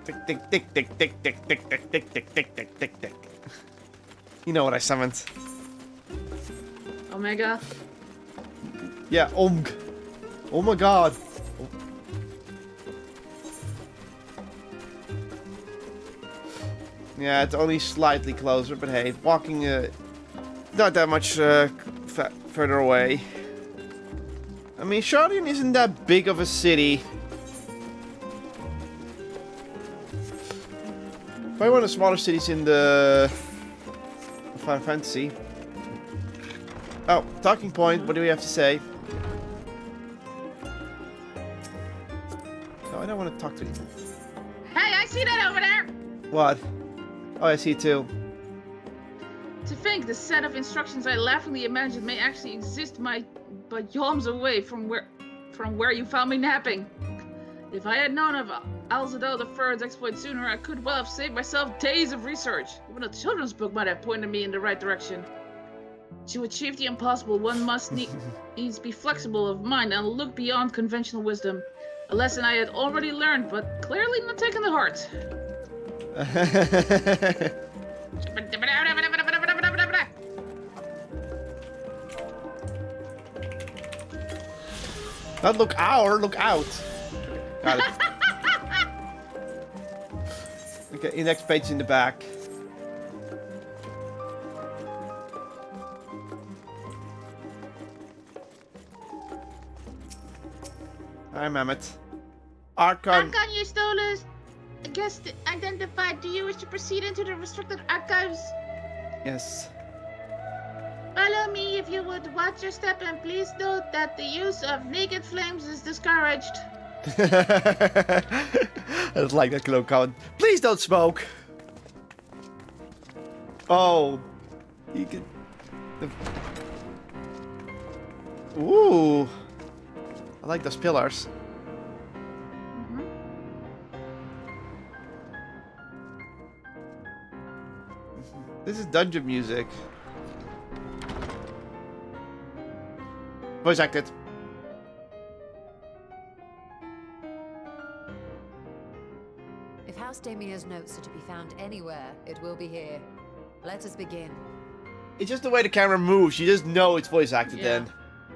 Tick, tick, tick, tick, tick, tick, tick, tick, tick, tick, tick, tick, tick, tick. You know what I summoned. Omega. Yeah, Omg. Oh my god. Yeah, it's only slightly closer, but hey, walking not that much further away. I mean, Charlian isn't that big of a city. Probably one of the smaller cities in the Final Fantasy. Oh, talking point, what do we have to say? No, I don't want to talk to you. Hey, I see that over there! What? Oh, I see too. To think the set of instructions I laughingly imagined may actually exist but yawns away from where you found me napping. If I had known of Alzadel III's exploit sooner, I could well have saved myself days of research. Even a children's book might have pointed me in the right direction. To achieve the impossible, one must needs be flexible of mind and look beyond conventional wisdom. A lesson I had already learned, but clearly not taken to heart. Not look out. Got it. Okay, your next page in the back. Hi, Mehmet. Archon Eustolas, guest identified. Do you wish to proceed into the restricted archives? Yes. Follow me if you would. Watch your step and please note that the use of naked flames is discouraged. I just like that little comment. Please don't smoke. Oh, you can. Ooh, I like those pillars. This is dungeon music. Voice acted. If House Damir's notes are to be found anywhere, it will be here. Let us begin. It's just the way the camera moves. You just know it's voice acted Yeah. then.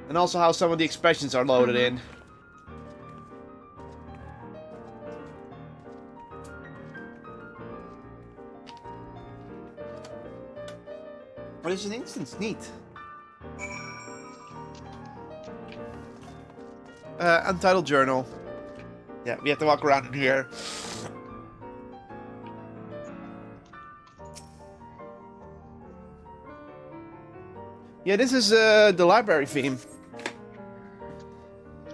And also how some of the expressions are loaded in. But it's an instance. Neat. Untitled journal. Yeah, we have to walk around in here. Yeah, this is the library theme.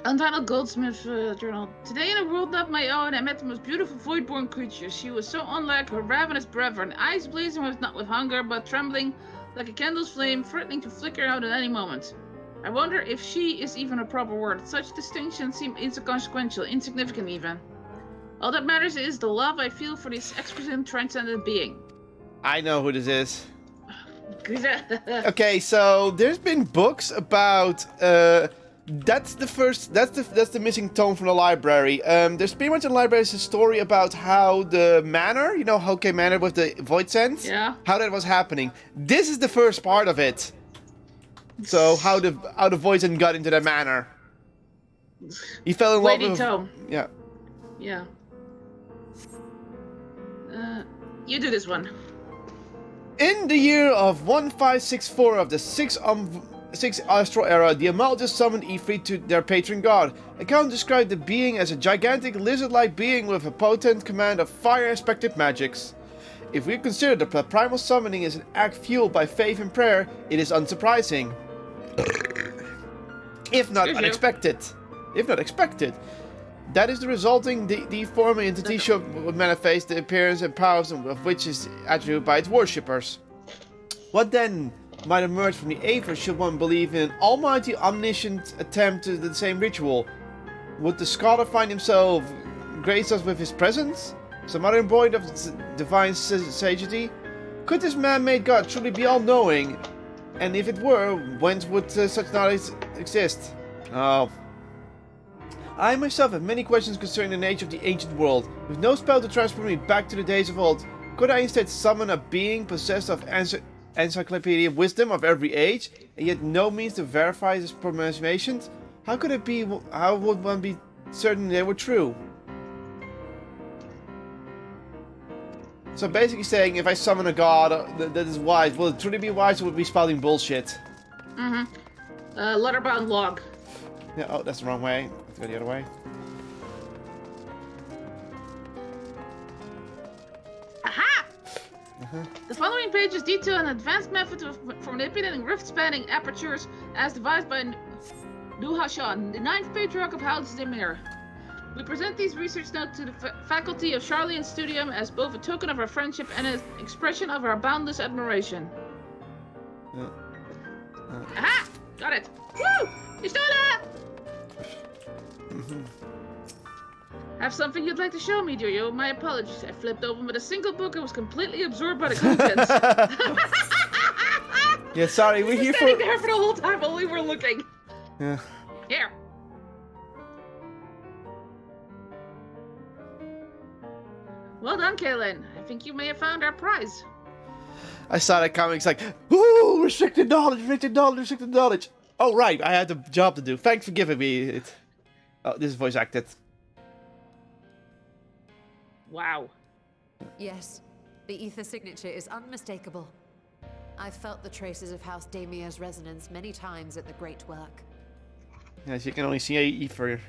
Untitled Goldsmith Journal. Today in a world not my own, I met the most beautiful void-born creature. She was so unlike her ravenous brethren, eyes blazing not with hunger, but trembling like a candle's flame, threatening to flicker out at any moment. I wonder if she is even a proper word. Such distinctions seem inconsequential, insignificant even. All that matters is the love I feel for this exquisite transcendent being. I know who this is. Okay, so there's been books about that's the missing tome from the library. There's pretty much in the library is a story about how the manor, you know, Hoke Manor with the void sense, how that was happening. This is the first part of it. So how the void sense got into the manor. He fell in love with tome. Yeah. Yeah. You do this one. In the year of 1564 of the 6th Astral Era, the Amaljas summoned Ifrit to their patron god. Account described the being as a gigantic lizard-like being with a potent command of fire-aspected magics. If we consider the primal summoning as an act fueled by faith and prayer, it is unsurprising. If not unexpected. If not expected. That is the resulting deforming entity would manifest the appearance and powers of which is attributed by its worshippers. What then might emerge from the Aether should one believe in an almighty omniscient attempt to the same ritual? Would the scholar find himself grace us with his presence? Some other embodied of divine sagacity? Could this man-made god truly be all-knowing? And if it were, whence would such knowledge exist? Oh. I myself have many questions concerning the nature of the ancient world. With no spell to transport me back to the days of old, could I instead summon a being possessed of encyclopedia wisdom of every age, and yet no means to verify his pronunciations? How could it be? How would one be certain they were true? So basically saying, if I summon a god that is wise, will it truly be wise or would it be spouting bullshit? Letterbound log. Yeah, oh, that's the wrong way. Let's go the other way. Aha! The following pages detail an advanced method for manipulating rift-spanning apertures as devised by Nuhashan, the 9th patriarch of House Demir. We present these research notes to the faculty of Charlian Studium as both a token of our friendship and an expression of our boundless admiration. Aha! Got it! Woo! You stole it! Have something you'd like to show me, do you? My apologies. I flipped open with a single book and was completely absorbed by the contents. Yeah, sorry, we're here standing there for the whole time while we were looking. Yeah. Here. Well done, Kaylin. I think you may have found our prize. I saw that coming. It's like, ooh, restricted knowledge, restricted knowledge, restricted knowledge. Oh, right, I had a job to do. Thanks for giving me it. Oh, this is voice acted. Wow. Yes, the ether signature is unmistakable. I've felt the traces of House Damir's resonance many times at the Great Work. Yes, you can only see ether.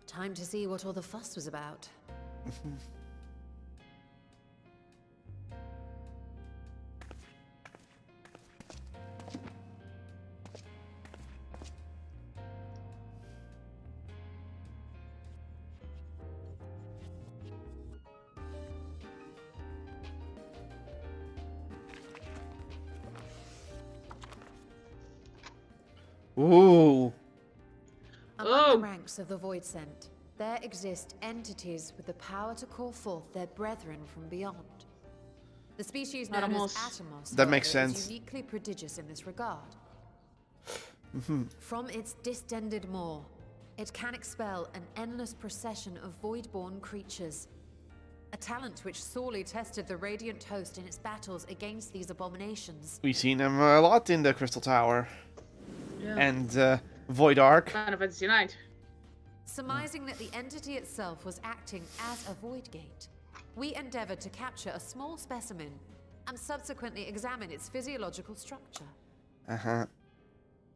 Time to see what all the fuss was about. Ooh. Among the ranks of the Void Sent, there exist entities with the power to call forth their brethren from beyond. The species known as Atomos, that makes however, sense. is uniquely prodigious in this regard. From its distended maw, it can expel an endless procession of void-born creatures. A talent which sorely tested the Radiant Host in its battles against these abominations. We've seen them a lot in the Crystal Tower. Yeah. And Void Ark. Final Fantasy IX. Surmising that the entity itself was acting as a void gate, we endeavored to capture a small specimen and subsequently examine its physiological structure.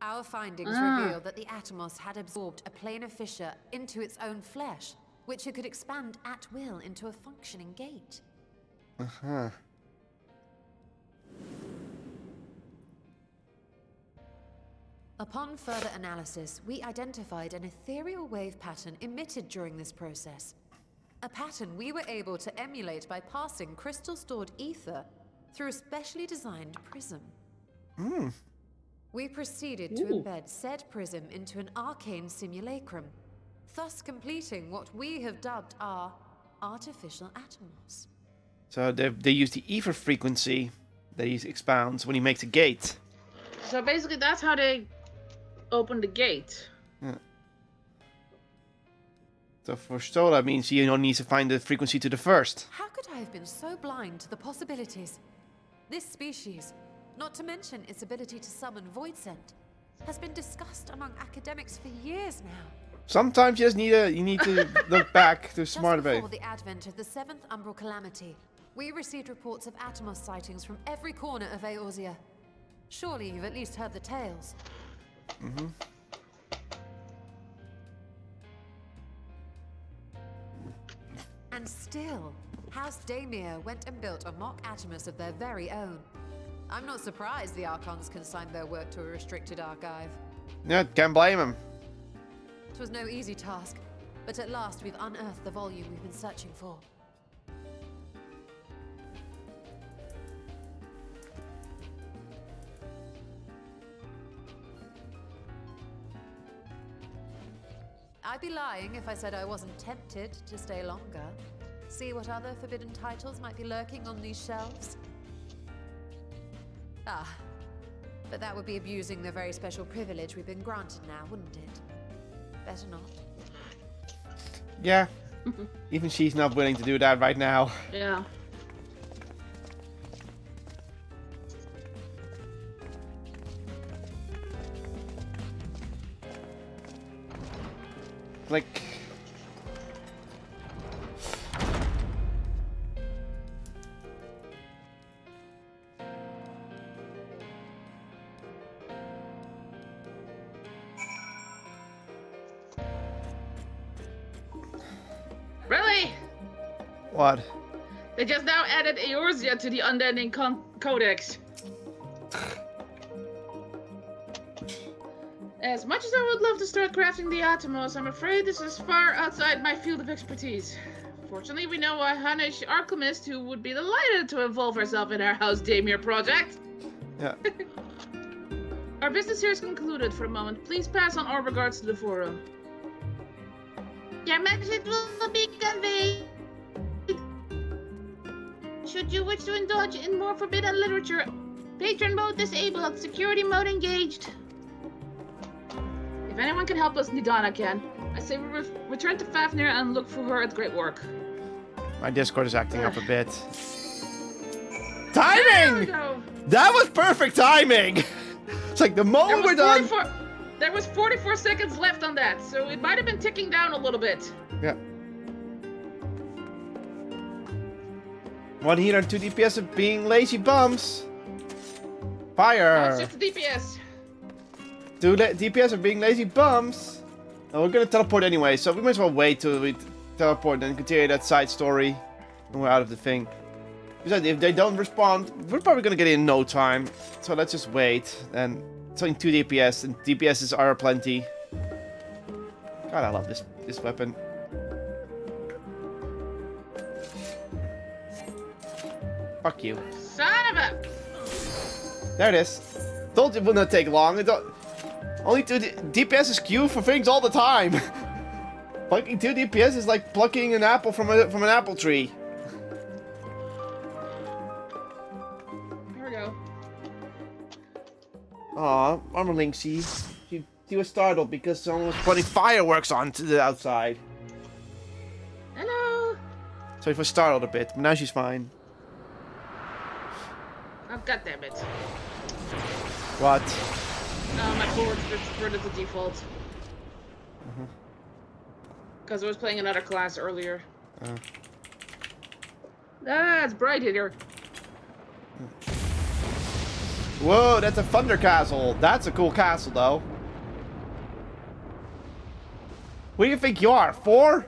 Our findings revealed that the Atomos had absorbed a planar fissure into its own flesh, which it could expand at will into a functioning gate. Uh-huh. Upon further analysis, we identified an ethereal wave pattern emitted during this process. A pattern we were able to emulate by passing crystal-stored ether through a specially designed prism. We proceeded to embed said prism into an arcane simulacrum, thus completing what we have dubbed our artificial atomos. So they use the ether frequency that he expounds when he makes a gate. So basically, that's how they open the gate. Yeah. So for Stola, that means you only need to find the frequency to the first. How could I have been so blind to the possibilities? This species, not to mention its ability to summon void scent, has been discussed among academics for years now. Sometimes you just need to look back to smart Just about before the advent of the 7th Umbral Calamity, we received reports of Atomos sightings from every corner of Eorzea. Surely you've at least heard the tales. Mm-hmm. And still, House Daemir went and built a mock Atomos of their very own. I'm not surprised the Archons consigned their work to a restricted archive. Yeah, can't blame him. It was no easy task, but at last we've unearthed the volume we've been searching for. I'd be lying if I said I wasn't tempted to stay longer. See what other forbidden titles might be lurking on these shelves. Ah, but that would be abusing the very special privilege we've been granted now, wouldn't it? Better not. Yeah. Even she's not willing to do that right now. Yeah. Like... Really? What? They just now added Eorzea to the Unending Codex. As much as I would love to start crafting the Atomos, I'm afraid this is far outside my field of expertise. Fortunately, we know a Hunnish alchemist who would be delighted to involve herself in our House Daemir project. Yeah. Our business here is concluded for a moment. Please pass on our regards to the forum. Your message will be conveyed. Should you wish to indulge in more forbidden literature, patron mode disabled, security mode engaged. If anyone can help us, Nidana can. I say we return to Fafnir and look for her at great work. My Discord is acting up a bit. There we Timing! go. That was perfect timing! It's like the moment we're done... There was 44 seconds left on that, so it might have been ticking down a little bit. Yeah. 1 healer, 2 DPS of being lazy bums. Fire! It's just the DPS. 2 DPS of being lazy bums. And we're gonna teleport anyway, so we might as well wait till we teleport and continue that side story. And we're out of the thing. Besides, if they don't respond, we're probably gonna get it in no time. So let's just wait. And it's only 2 DPS, and DPSs are plenty. God, I love this weapon. Fuck you. Son of a... There it is. Told you it would not take long. Only 2 DPS is queue for things all the time. Plucking 2 DPS is like plucking an apple from an apple tree. Here we go. Aw, Armor Linksy. She was startled because someone was putting fireworks onto the outside. Hello. So she was startled a bit, but now she's fine. Oh, goddammit. What? No, my board reverted to default. Because I was playing another class earlier. Ah, it's bright here. Whoa, that's a thunder castle. That's a cool castle, though. Who do you think you are? 4?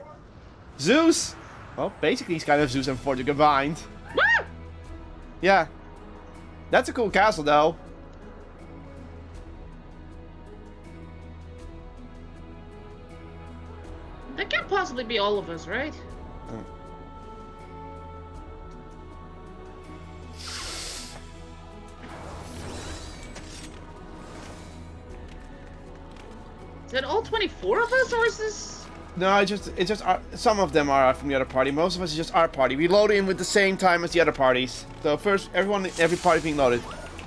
Zeus! Well, basically he's kind of Zeus and Fortune combined. Yeah. That's a cool castle, though. That can't possibly be all of us, right? Is it all 24 of us, or is this... No, it's just some of them are from the other party. Most of us is just our party. We load in with the same time as the other parties. So first, every party being loaded.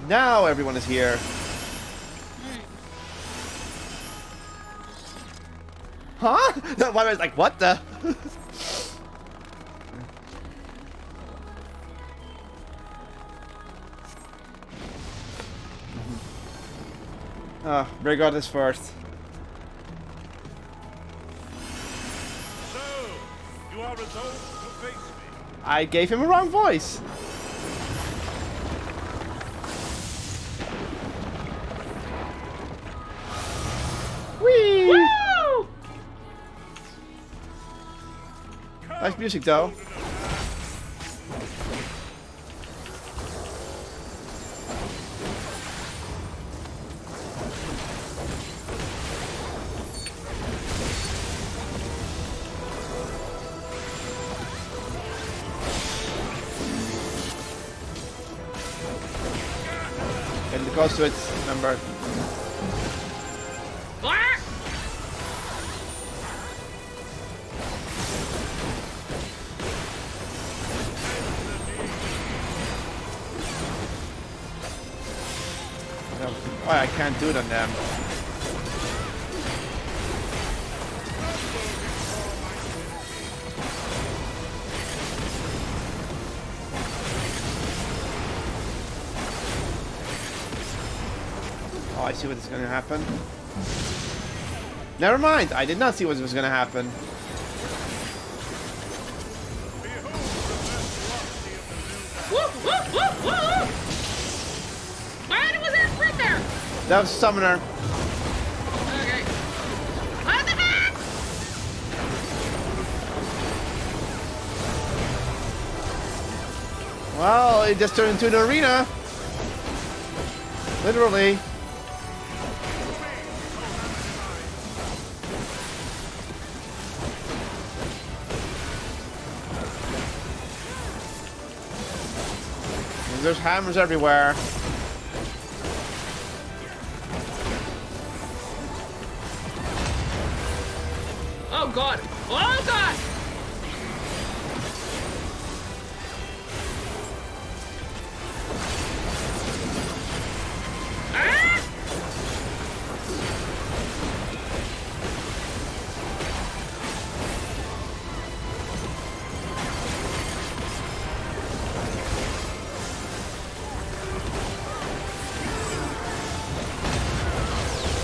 Now everyone is here. Huh? One was like, what the? Rigard is first. So, you are resolved to face me. I gave him a wrong voice. Whee! Woo! Nice music, though. And it goes to its number. Ah! Why I can't do it on them. Oh, I see what is going to happen. Never mind, I did not see what was going to happen. Woo! Woo! Woo! Woo! Woo! Why was that right there? That was Summoner. Okay. What the heck? Well, it just turned into an arena. Literally. There's hammers everywhere. Oh god! Oh god! Ah!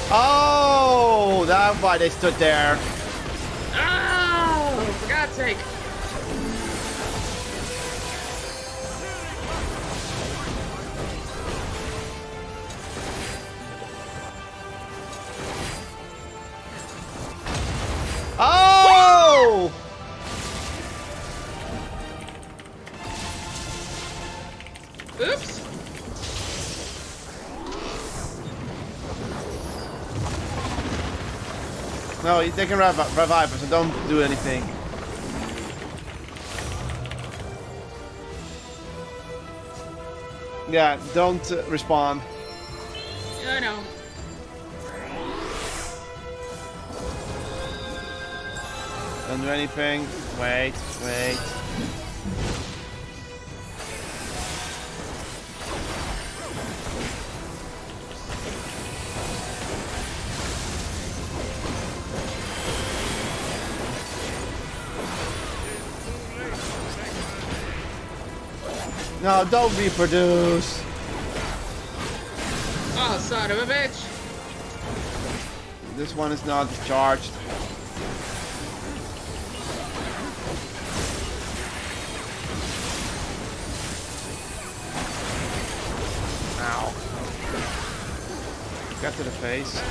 Oh, that's why they stood there. Oh, for God's sake! Oh! Oops! No, they can revive us, so don't do anything. Yeah, don't respawn. I know. Don't do anything. Wait, wait. No, don't reproduce. Oh, son of a bitch! This one is not charged. Ow. Got to the face.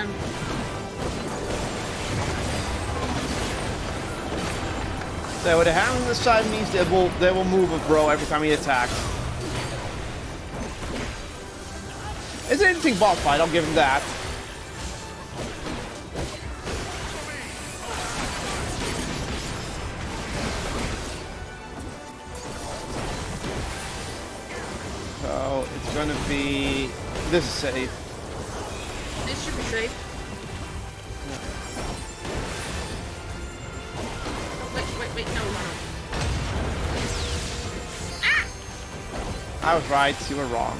again. So with the hand on the side means they will move a bro every time he attacks. It's an interesting boss fight, I'll give him that. So it's gonna be... This is safe. This should be safe. Wait, no. Ah! I was right, you were wrong.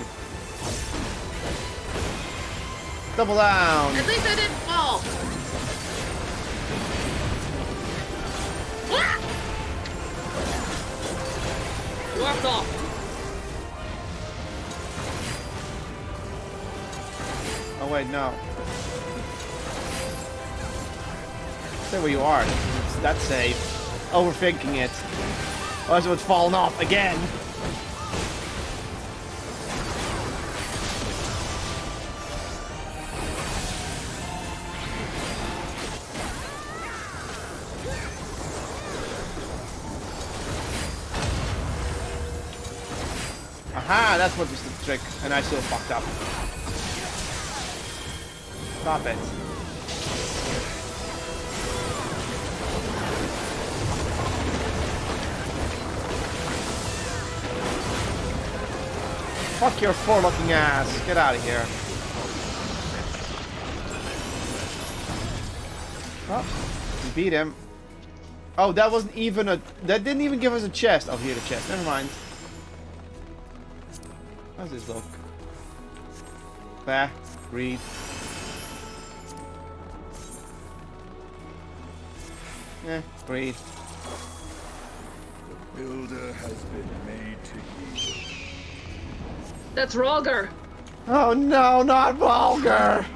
Double down! At least I didn't fall. Ah! Walked off. Oh wait, no. Stay where you are. That's safe. Overthinking it. Otherwise it would fallen off again. Aha, that's what was the trick. And I still fucked up. Stop it. Fuck your four-looking ass. Get out of here. Oh, we beat him. Oh, that wasn't even a... That didn't even give us a chest. Oh, here the chest. Never mind. How's this look? Bah. Read. Breathe. The builder has been made to yield. That's Rolger. Oh no, not vulgar!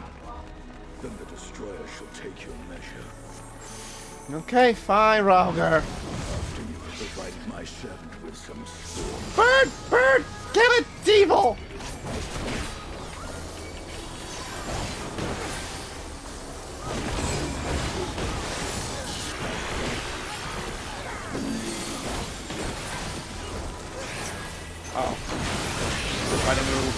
Then the destroyer shall take your measure. Okay, fine, Roger. After you have provided my servant with some scorn. Bird! Bird! Kill it, devil! Oh. Try to move.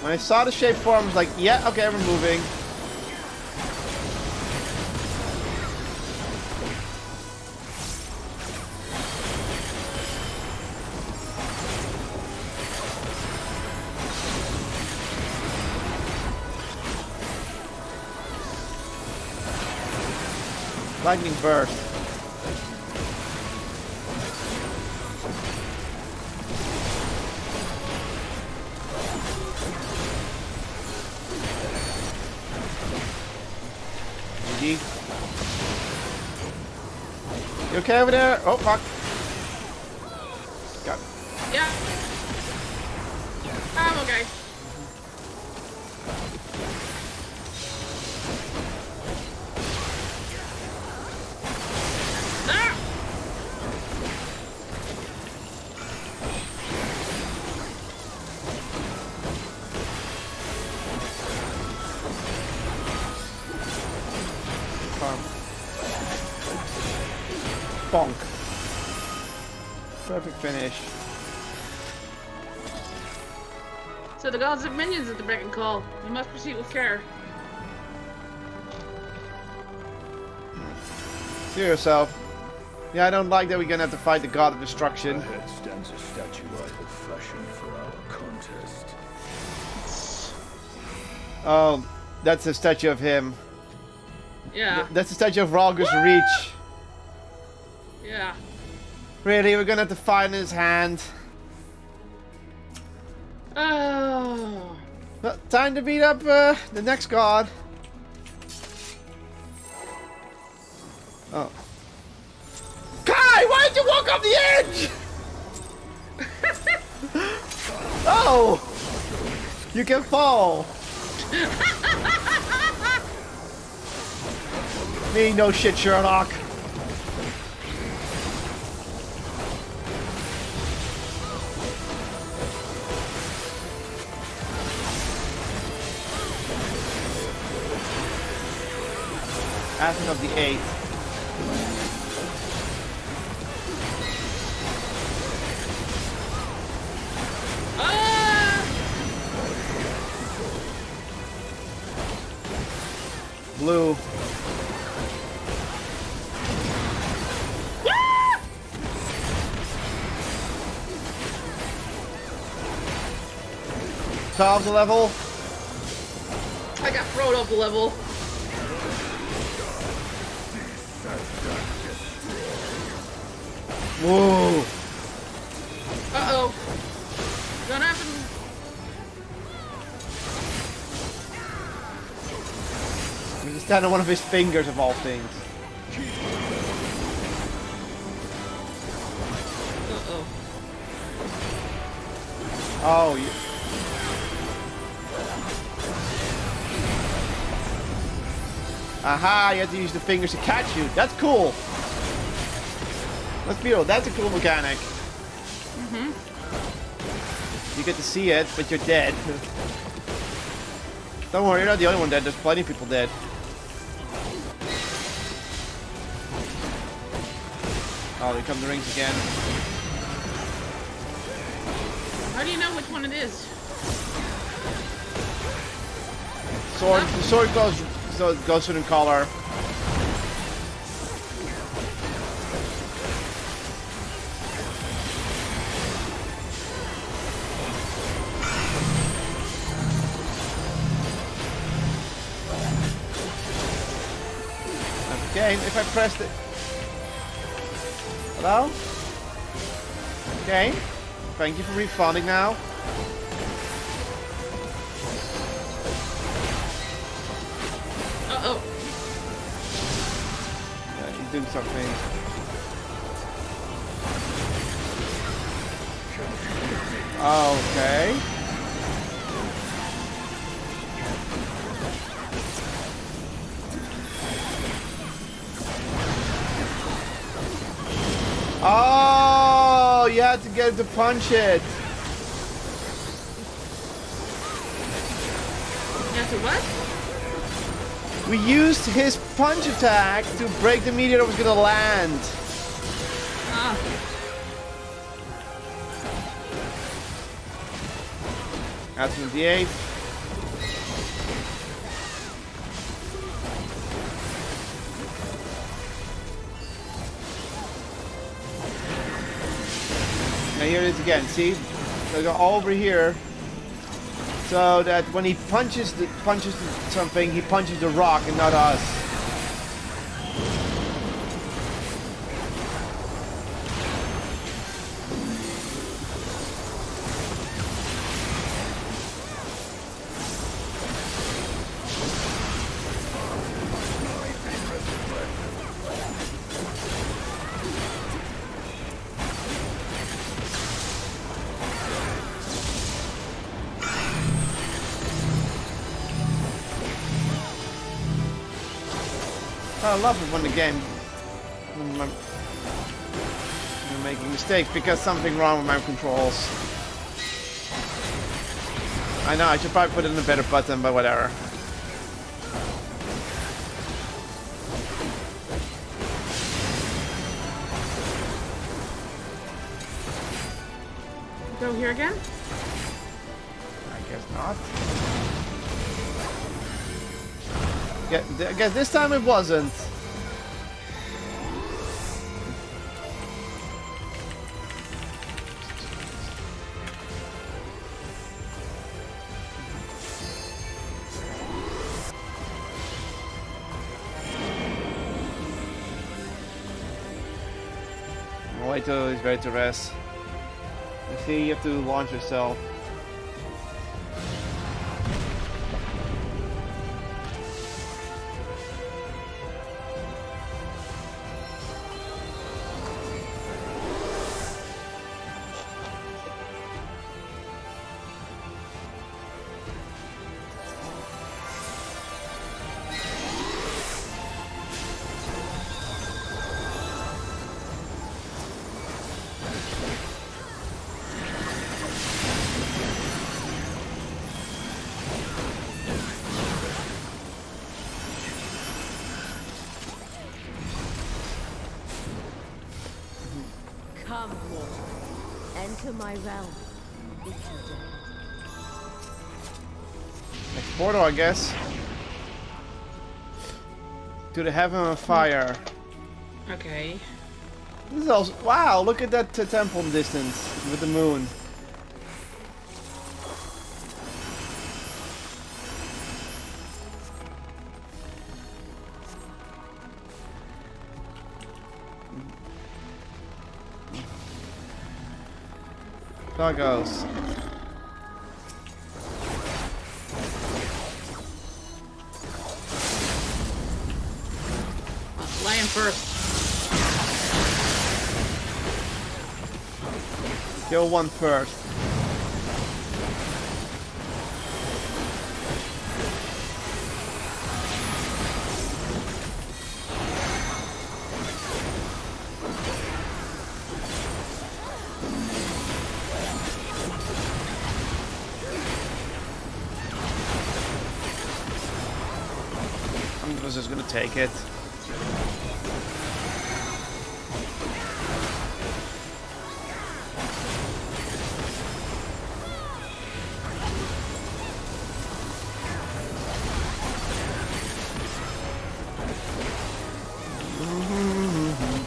When I saw the shape form, I was like, yeah, okay, we're moving. Lightning burst. GG. You okay over there? Oh fuck. Got it. Yeah. I'm okay. Ah! Bonk. Perfect finish. So the gods have minions at the beck and call. You must proceed with care. See yourself. Yeah, I don't like that we're gonna have to fight the god of destruction. Ahead stands a statue I have fashioned for our contest. Oh, that's a statue of him. Yeah. That's a statue of Ralgus Reach. Yeah. Really, we're gonna have to fight in his hand. Oh. Well, time to beat up the next god. Oh. Kai, why did you walk off the edge? Oh! You can fall! Me, no shit, Sherlock. Asking of the 8th. Blue. Top of the level. I got thrown off the level. Whoa. Uh-oh. Gonna happen. We just stand on one of his fingers of all things. Uh-oh. Oh, you... Aha, you have to use the fingers to catch you. That's cool. Let's be real, that's a cool mechanic. Mm-hmm. You get to see it, but you're dead. Don't worry, you're not the only one dead. There's plenty of people dead. Oh, here come the rings again. How do you know which one it is? Sword, the sword goes in color. Okay, if I pressed it. Hello? Okay. Thank you for refunding now. Uh-oh. Yeah, she's doing something. Okay. Oh, you had to get him to punch it. You have to what? We used his punch attack to break the meteor that was gonna land. Ah. That's from the 8th. Now here it is again, see? So go over here. So that when he punches something, he punches the rock and not us. I love it when the game when I'm making mistakes because something wrong with my controls. I know I should probably put in a better button, but whatever. Go here again? I guess not. I guess this time it wasn't. I'll wait till he's ready to rest. You see, you have to launch yourself. Come, mortal. Enter my realm, if you dare. Next portal, I guess. To the heaven of fire. Okay. This is also, wow, look at that temple distance with the moon. Doggos. Lion first. Kill one first. I'm just gonna take it.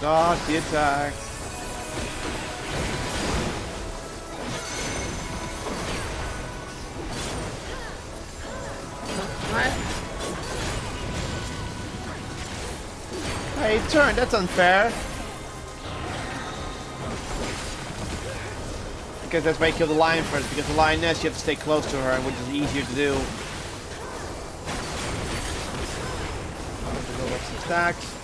Dodge the attacks. What? Hey, turn, that's unfair. Because that's why you kill the lion first, because the lioness you have to stay close to her, which is easier to do. Go up some stacks.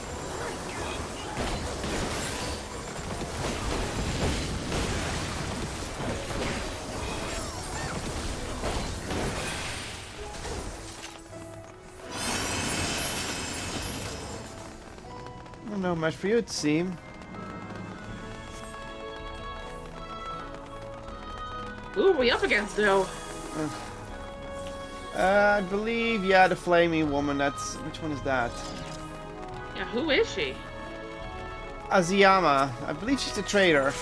Not much for you, it seems. Who are we up against, though? I believe, yeah, the flaming woman. That's which one is that? Yeah, who is she? Aziyama. I believe she's the traitor.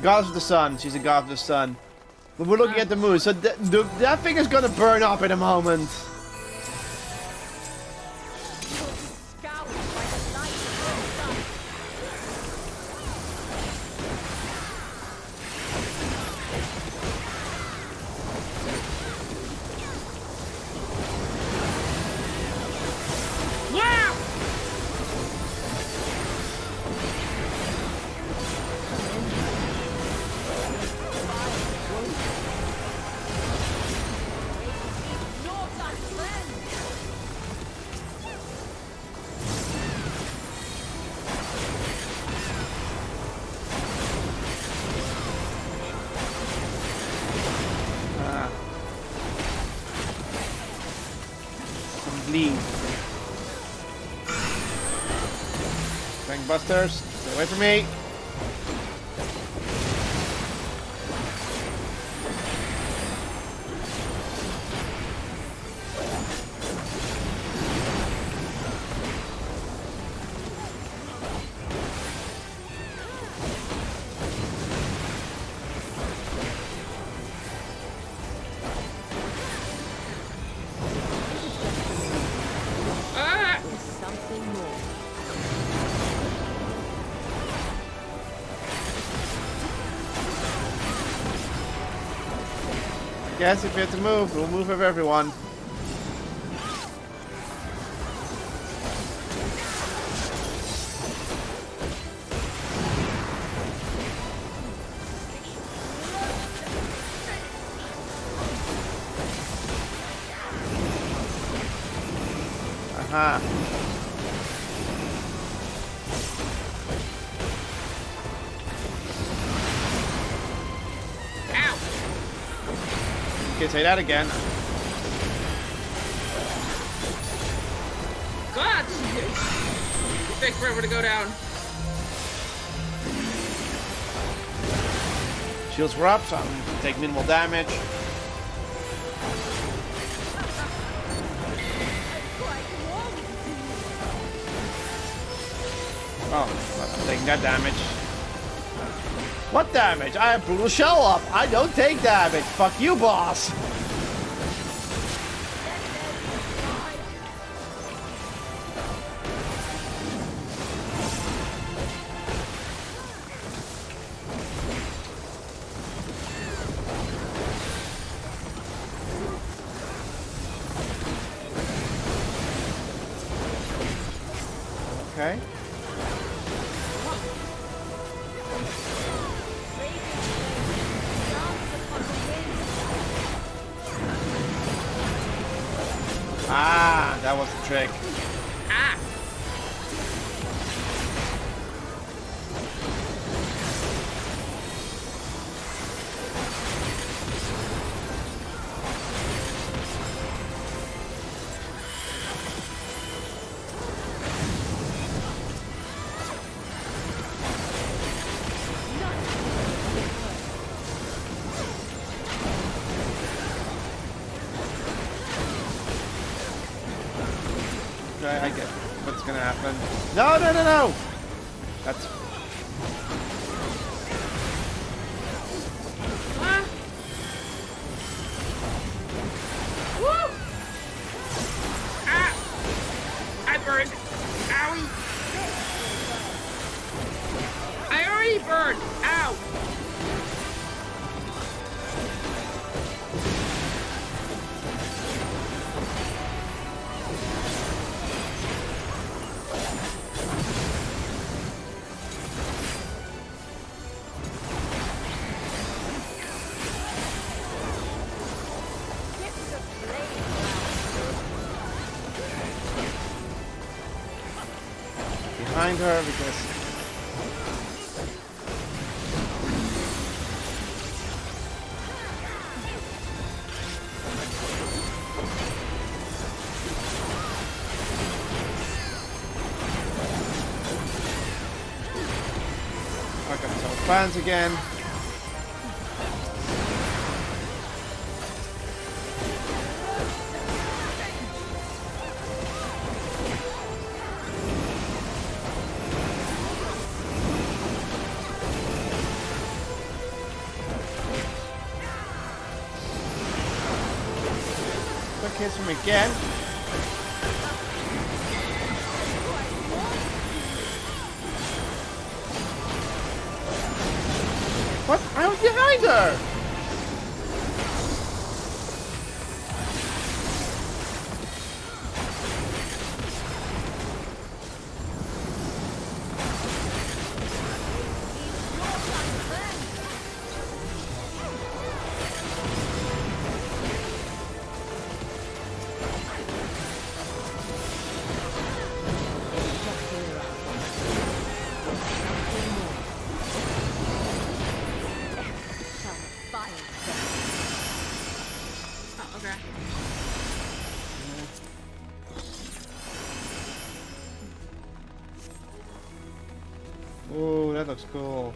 Goddess of the sun. She's a god of the sun. But we're looking at the moon, so that thing is gonna burn up in a moment. Busters, stay away from me. Yes, if we have to move, we'll move with everyone. Aha. Okay, say that again. God! It takes forever to go down. Shields were up, so I'm gonna take minimal damage. Oh, I'm taking that damage. What damage? I have brutal shell up. I don't take damage. Fuck you, boss. Okay. Ah, that was the trick. Ah! Okay, I get what's gonna happen. No, no, no, no! That's... Ah! Woo! Ah! I burned. Owie! I already burned. Ow! Behind her because... I got some fans again. Quick hits from again. What? I was behind her! Oh, okay. Ooh, that looks cool.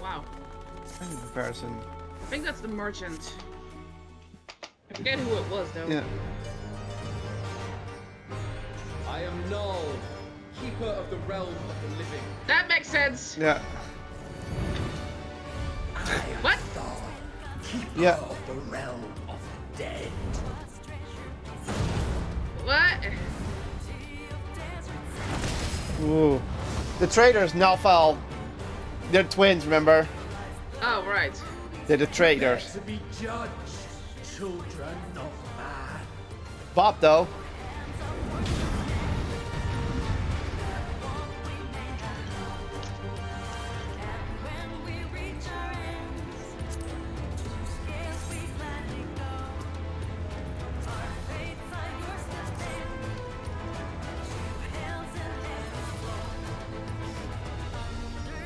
Wow. In comparison. I think that's the merchant. I forget who it was though. Yeah. I am Null, keeper of the realm of the living. That makes sense. Yeah. What? Yeah. Of the realm of the dead. What? Ooh. The traitors now fell. They're twins, remember? Oh, right. They're the traitors. To be judged, children of man. Bob, though.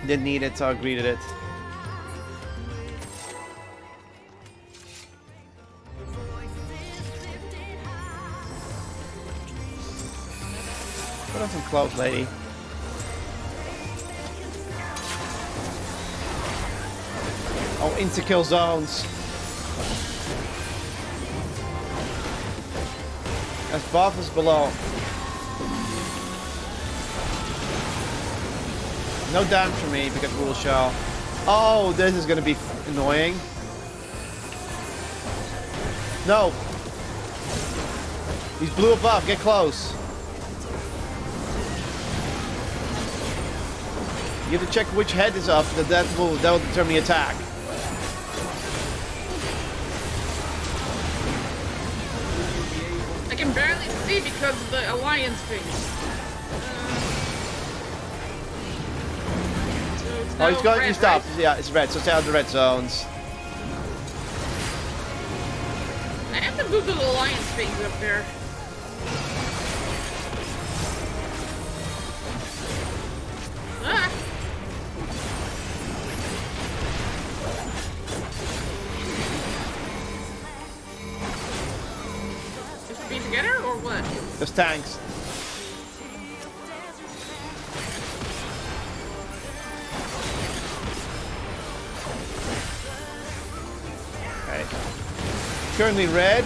Didn't need it, so I greeted it. Put on some clothes, lady. Oh, insta-kill zones. As buff is below. No damage for me because rule shell. Oh, this is gonna be annoying. No. He's blue above. Get close. You have to check which head is up. That will determine the attack. I can barely see because of the alliance thing. Oh, he's going. He stopped. Right? Yeah, it's red. So stay out of the red zones. I have to Google the alliance things up there. Ah. Is it be together or what? There's tanks. Okay. Currently red.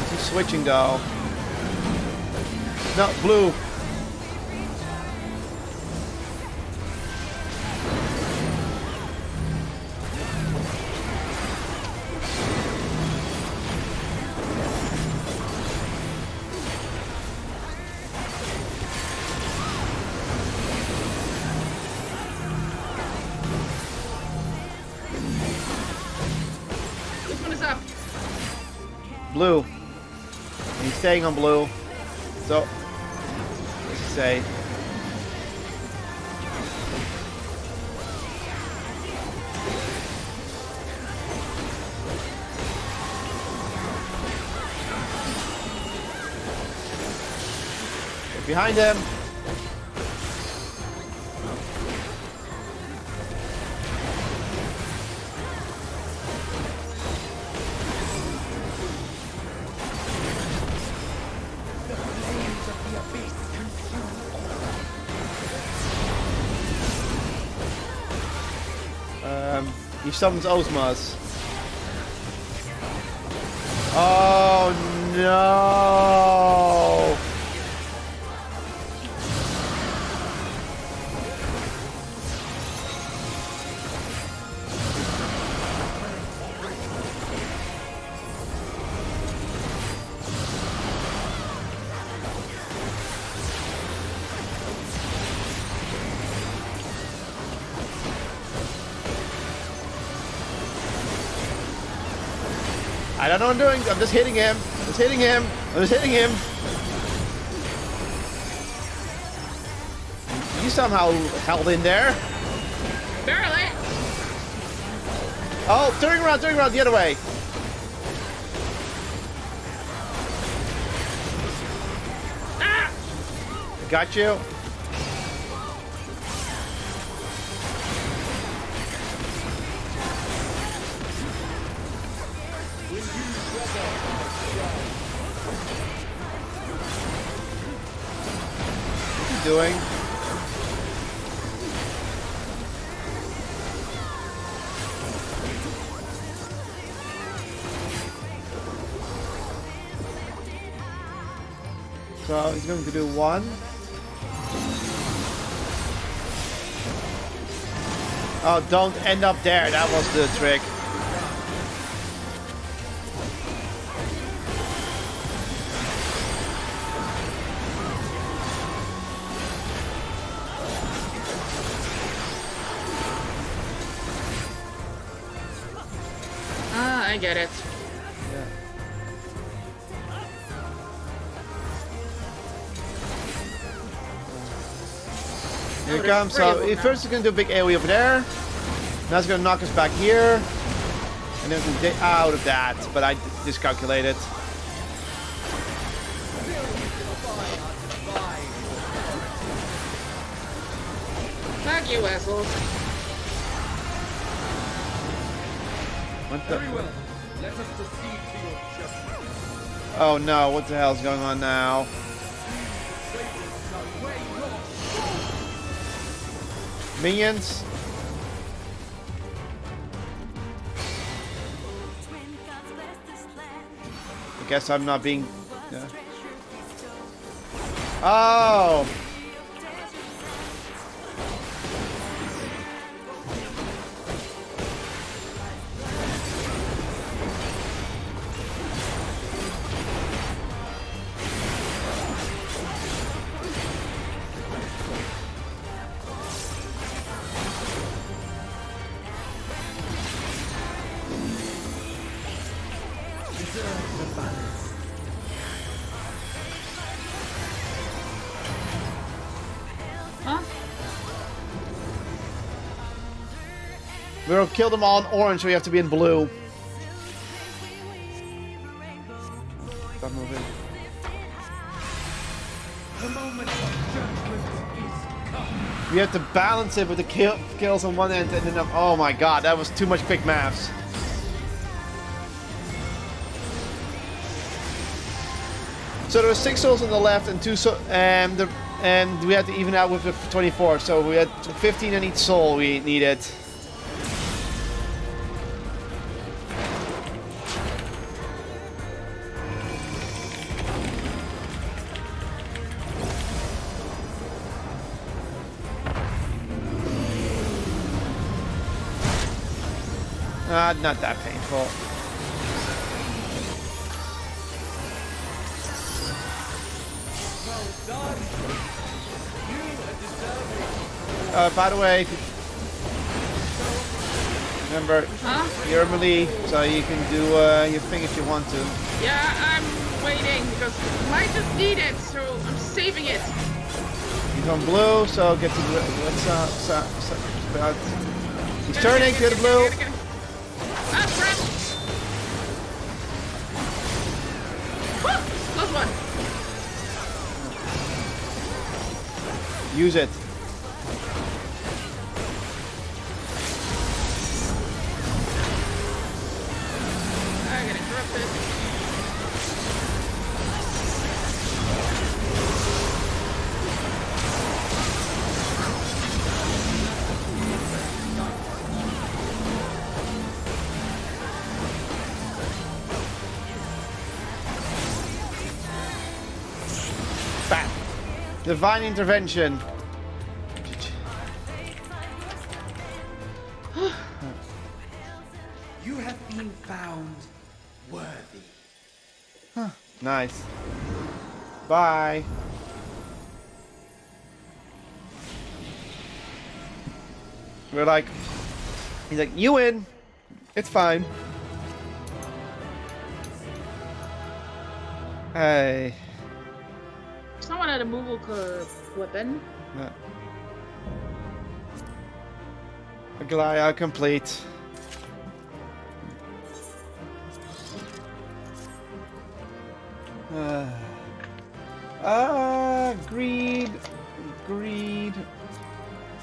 He's switching though. No, blue. Which one is up? Blue. He's staying on blue. So, let's say. Get behind him. He summons Osmas. Oh no! I don't know what I'm doing. I'm just hitting him. Just hitting him. I'm just hitting him. You somehow held in there. Barely. Oh, turning around the other way. Ah! Got you. What's he doing? So he's going to do one. Oh, don't end up there. That was the trick. Ah, I get it. Here it comes. So first he's going to do a big AoE over there. Now he's going to knock us back here. And then we can get out of that. But I discalculated. Fuck you, assholes. What the? Very well. Let us proceed to your judgment. Oh no, what the hell's going on now? Minions? I guess I'm not being... Yeah. Oh! Huh? We'll kill them all in orange, so we have to be in blue. Stop moving. We have to balance it with the kills on one end and then oh my god, that was too much quick maths. So there were 6 souls on the left and 2 and we had to even out with the 24, so we had 15 on each soul we needed. Not that painful. By the way, remember, you're melee, so you can do your thing if you want to. Yeah, I'm waiting because I might just need it, so I'm saving it. He's on blue, so get to blue. He's turning to the blue. Ah, crap! Woo! Close one. Use it. I got interrupted. Bam. Divine intervention. You have been found worthy. Nice. Bye. We're like, he's like, you win. It's fine. Hey. Someone had a movable weapon. Aglaya complete. Greed, greed,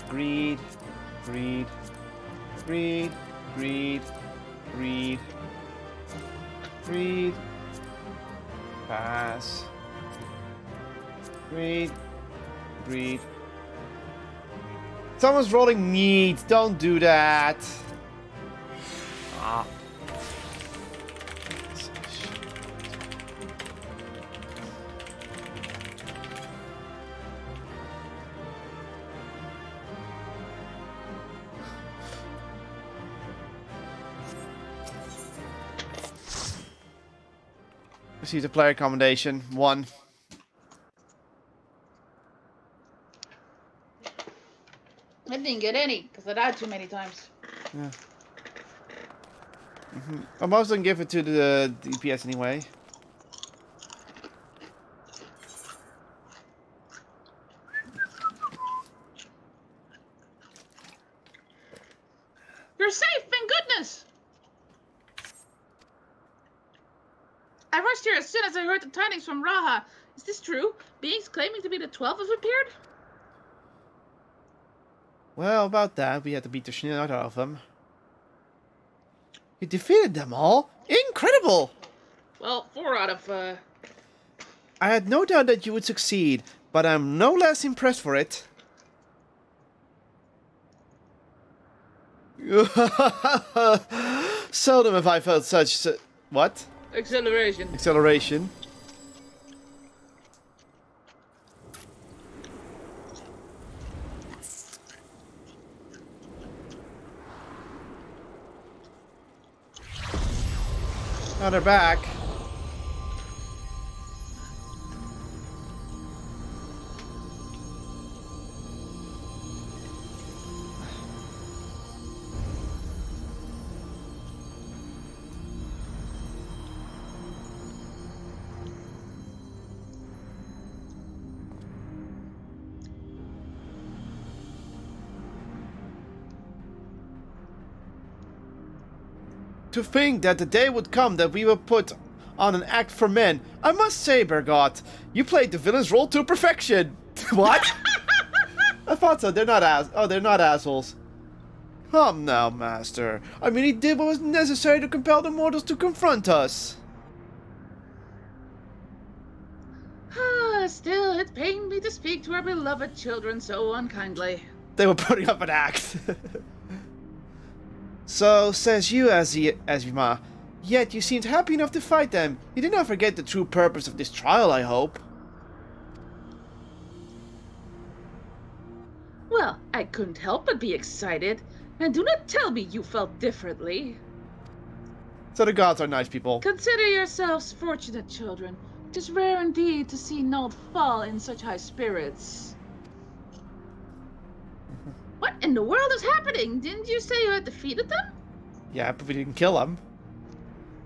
greed, greed, greed, greed, greed, greed, pass, greed, greed. Someone's rolling meat, don't do that. Ah. See the player accommodation. 1. I didn't get any because I died too many times. Yeah. I most don't give it to the DPS anyway. You're safe, thank goodness! I rushed here as soon as I heard the tidings from Raha. Is this true? Beings claiming to be the 12 have appeared? Well, about that, we had to beat the shit out of them. You defeated them all? Incredible! Well, 4 out of, I had no doubt that you would succeed, but I'm no less impressed for it. Seldom have I felt such... what? acceleration. Acceleration. Now they're back. To think that the day would come that we would put on an act for men. I must say, Bergot, you played the villain's role to perfection. What? I thought so. They're not they're not assholes. Come now, master. I mean, he did what was necessary to compel the mortals to confront us. Still, it pained me to speak to our beloved children so unkindly. They were putting up an act. So, says you, Azima. Yet you seemed happy enough to fight them. You did not forget the true purpose of this trial, I hope. Well, I couldn't help but be excited. And do not tell me you felt differently. So the gods are nice people. Consider yourselves fortunate, children. It is rare indeed to see Nold fall in such high spirits. What in the world is happening? Didn't you say you had defeated them? Yeah, but we didn't kill them.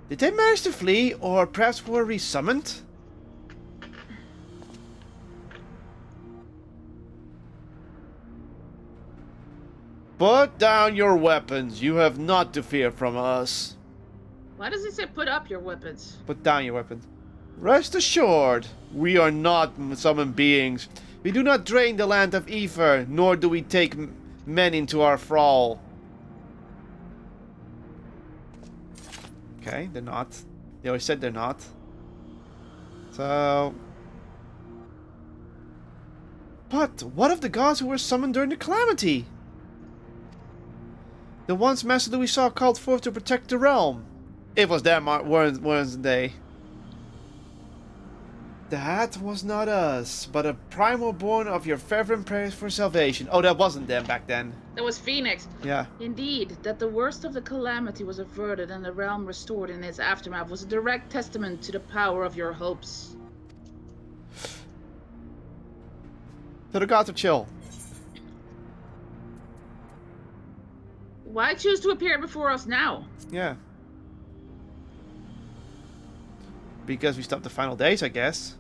Did they manage to flee, or perhaps were resummoned? Put down your weapons. You have not to fear from us. Why does it say put up your weapons? Put down your weapons. Rest assured, we are not summoned beings. We do not drain the land of Ether, nor do we take men into our thrall. Okay, they're not. They always said they're not. So... But what of the gods who were summoned during the calamity? The once master we saw called forth to protect the realm. It was them, weren't they? That was not us, but a primal born of your fervent prayers for salvation. Oh, that wasn't them back then. That was Phoenix. Yeah. Indeed, that the worst of the calamity was averted and the realm restored in its aftermath was a direct testament to the power of your hopes. So the gods are chill. Why choose to appear before us now? Yeah. Because we stopped the final days, I guess.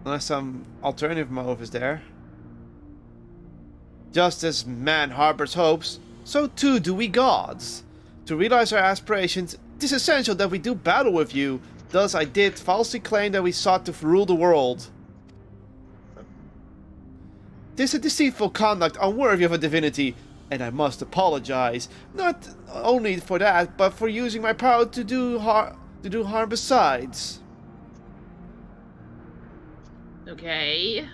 Unless some alternative motive is there. Just as man harbors hopes, so too do we gods. To realize our aspirations, it is essential that we do battle with you. Thus I did falsely claim that we sought to rule the world. This is a deceitful conduct unworthy of a divinity, and I must apologize. Not only for that, but for using my power to do harm besides. Okay.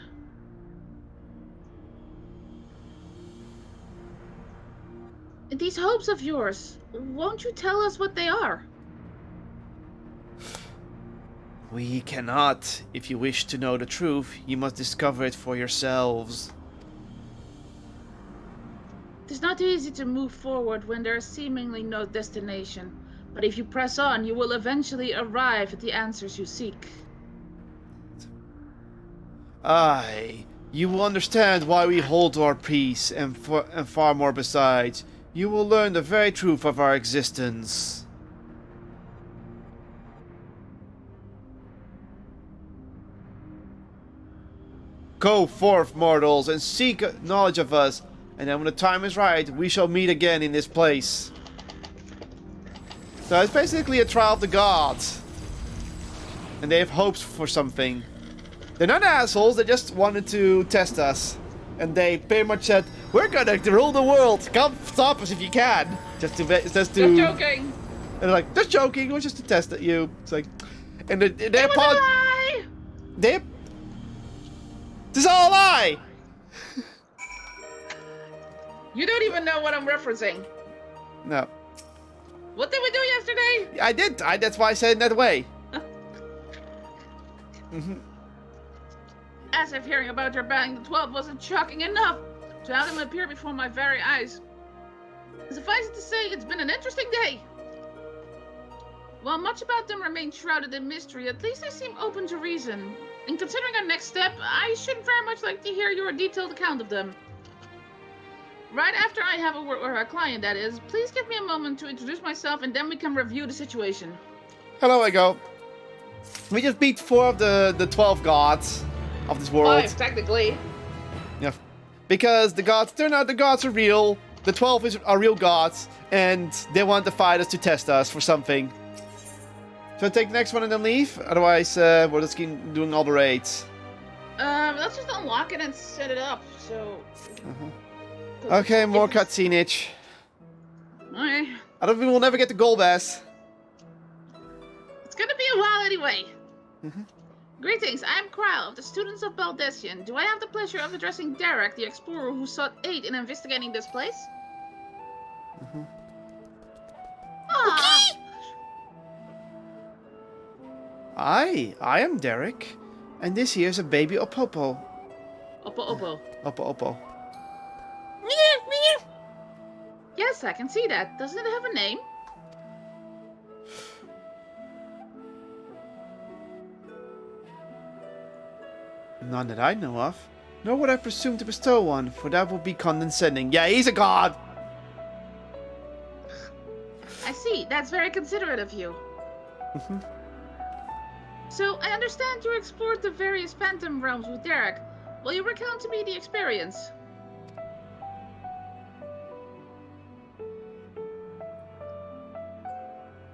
These hopes of yours, won't you tell us what they are? We cannot. If you wish to know the truth, you must discover it for yourselves. It is not easy to move forward when there is seemingly no destination, but if you press on, you will eventually arrive at the answers you seek. Aye, you will understand why we hold our peace, and far more besides. You will learn the very truth of our existence. Go forth, mortals, and seek knowledge of us, and then when the time is right, we shall meet again in this place. So it's basically a trial of the gods. And they have hopes for something. They're not assholes, they just wanted to test us. And they pretty much said, we're gonna rule the world, come stop us if you can. Just Just joking! And they're like, just joking, it was just to test at you. It's like, and they It was a lie! This is all a lie! You don't even know what I'm referencing. No. What did we do yesterday? I did, that's why I said it that way. As if hearing about your banning the 12 wasn't shocking enough, to have them appear before my very eyes. Suffice it to say, it's been an interesting day. While much about them remains shrouded in mystery, at least they seem open to reason. And considering our next step, I should very much like to hear your detailed account of them. Right after I have a word with our client, that is, please give me a moment to introduce myself and then we can review the situation. Hello, I go. We just beat 4 of the 12 gods of this world. 5, technically. Yeah. Because the gods, turn out the gods are real. The 12 are real gods. And they want to fight us to test us for something. So take the next one and then leave? Otherwise, we're just doing all the raids. Let's just unlock it and set it up, so... Okay, more cutscene-age. Alright. I don't think we'll never get to Golbas. It's gonna be a while anyway. Greetings, I'm Kral of the Students of Baldessian. Do I have the pleasure of addressing Derek, the explorer who sought aid in investigating this place? I am Derek. And this here is a baby Opopo. Oppo. Oppo. Yes, I can see that. Doesn't it have a name? None that I know of. Nor would I presume to bestow one, for that would be condescending. Yeah, he's a god! I see. That's very considerate of you. So, I understand you explored the various Phantom realms with Derek. Will you recount to me the experience?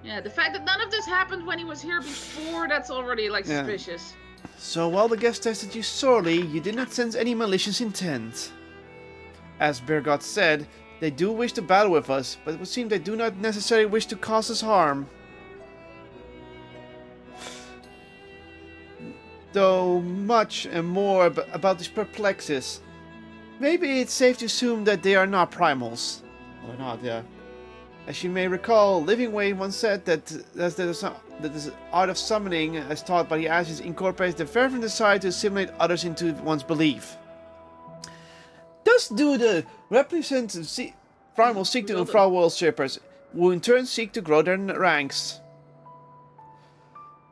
Yeah, the fact that none of this happened when he was here before, that's already, like, suspicious. So while the guest tested you sorely, you did not sense any malicious intent. As Birgot said, they do wish to battle with us, but it would seem they do not necessarily wish to cause us harm. Though much and more about this perplexes. Maybe it's safe to assume that they are not primals. Or not, yeah. As you may recall, Living Way once said that the art of summoning, as taught by the Ashes, incorporates the fervent desire to assimilate others into one's belief. Thus do the representatives primals seek to enthrall world shippers, who in turn seek to grow their ranks.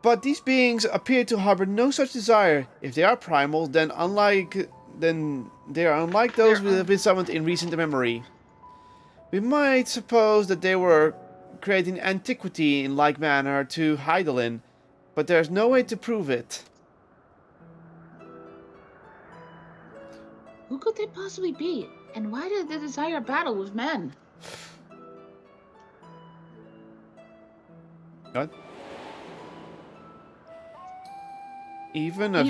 But these beings appear to harbor no such desire. If they are primal, then they are unlike those who have been summoned in recent memory. We might suppose that they were creating antiquity in like manner to idle in, but there's no way to prove it. Who could they possibly be? And why did they desire battle with men? What? Even of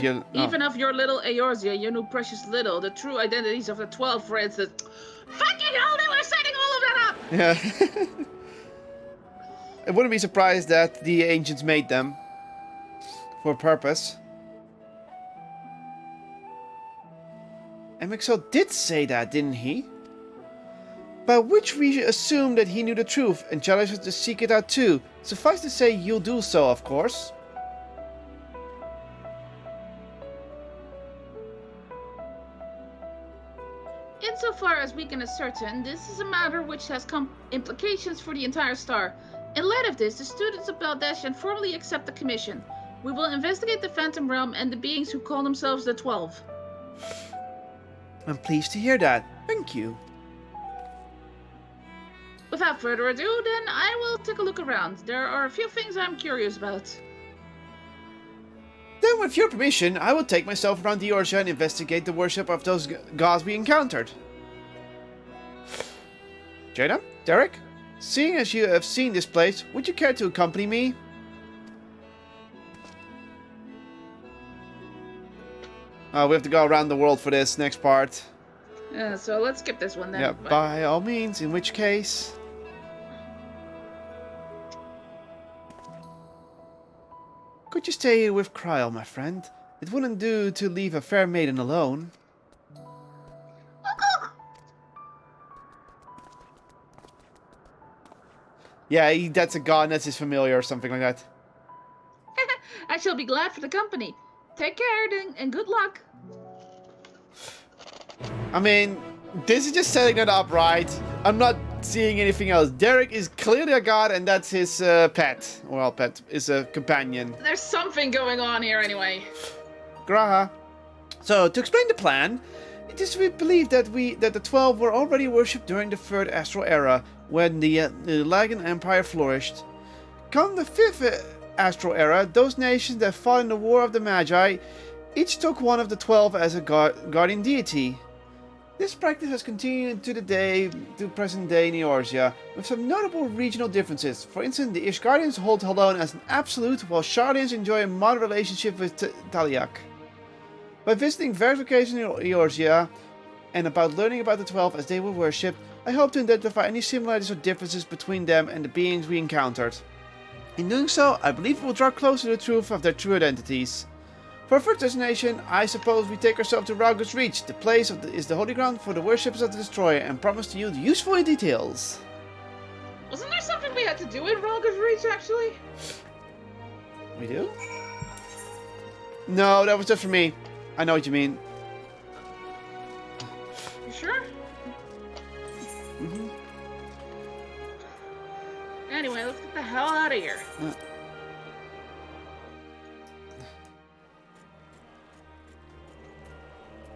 your little Eorzea, you knew precious little. The true identities of the 12, for instance. Fucking hell, they were setting all of that up! Yeah. I wouldn't be surprised that the ancients made them for a purpose. MXO did say that, didn't he? By which we assume that he knew the truth and challenged us to seek it out too. Suffice to say, you'll do so, of course. Insofar as we can ascertain, this is a matter which has implications for the entire star. In light of this, the students of Baldessian formally accept the commission. We will investigate the Phantom Realm and the beings who call themselves the 12. I'm pleased to hear that. Thank you. Without further ado, then, I will take a look around. There are a few things I'm curious about. Then, with your permission, I will take myself around the Eorzea and investigate the worship of those gods we encountered. Jaina? Derek? Seeing as you have seen this place, would you care to accompany me? We have to go around the world for this next part. So let's skip this one then. Yeah, by all means, in which case... Could you stay here with Kryl, my friend? It wouldn't do to leave a fair maiden alone. Yeah, that's a god, that's his familiar or something like that. I shall be glad for the company. Take care then, and good luck. I mean, this is just setting it up, right? I'm not seeing anything else. Derek is clearly a god, and that's his pet. Well, pet is a companion. There's something going on here anyway. Graha. So, to explain the plan, it is to be believed that the 12 were already worshipped during the 3rd Astral Era, when the Lagan Empire flourished. Come the 5th Astral Era, those nations that fought in the War of the Magi each took one of the 12 as a guardian deity. This practice has continued to present day in Eorzea, with some notable regional differences. For instance, the Ishgardians hold Halon as an absolute, while Shardians enjoy a modern relationship with Taliak. By visiting various locations in Eorzea, and about learning about the 12 as they were worshipped, I hope to identify any similarities or differences between them and the beings we encountered. In doing so, I believe we will draw closer to the truth of their true identities. For our first destination, I suppose we take ourselves to Raugus Reach. The place is the holy ground for the worshippers of the Destroyer, and promise to yield useful details. Wasn't there something we had to do in Raugus Reach, actually? We do? No, that was just for me. I know what you mean. You sure? Mm-hmm. Anyway, let's get the hell out of here.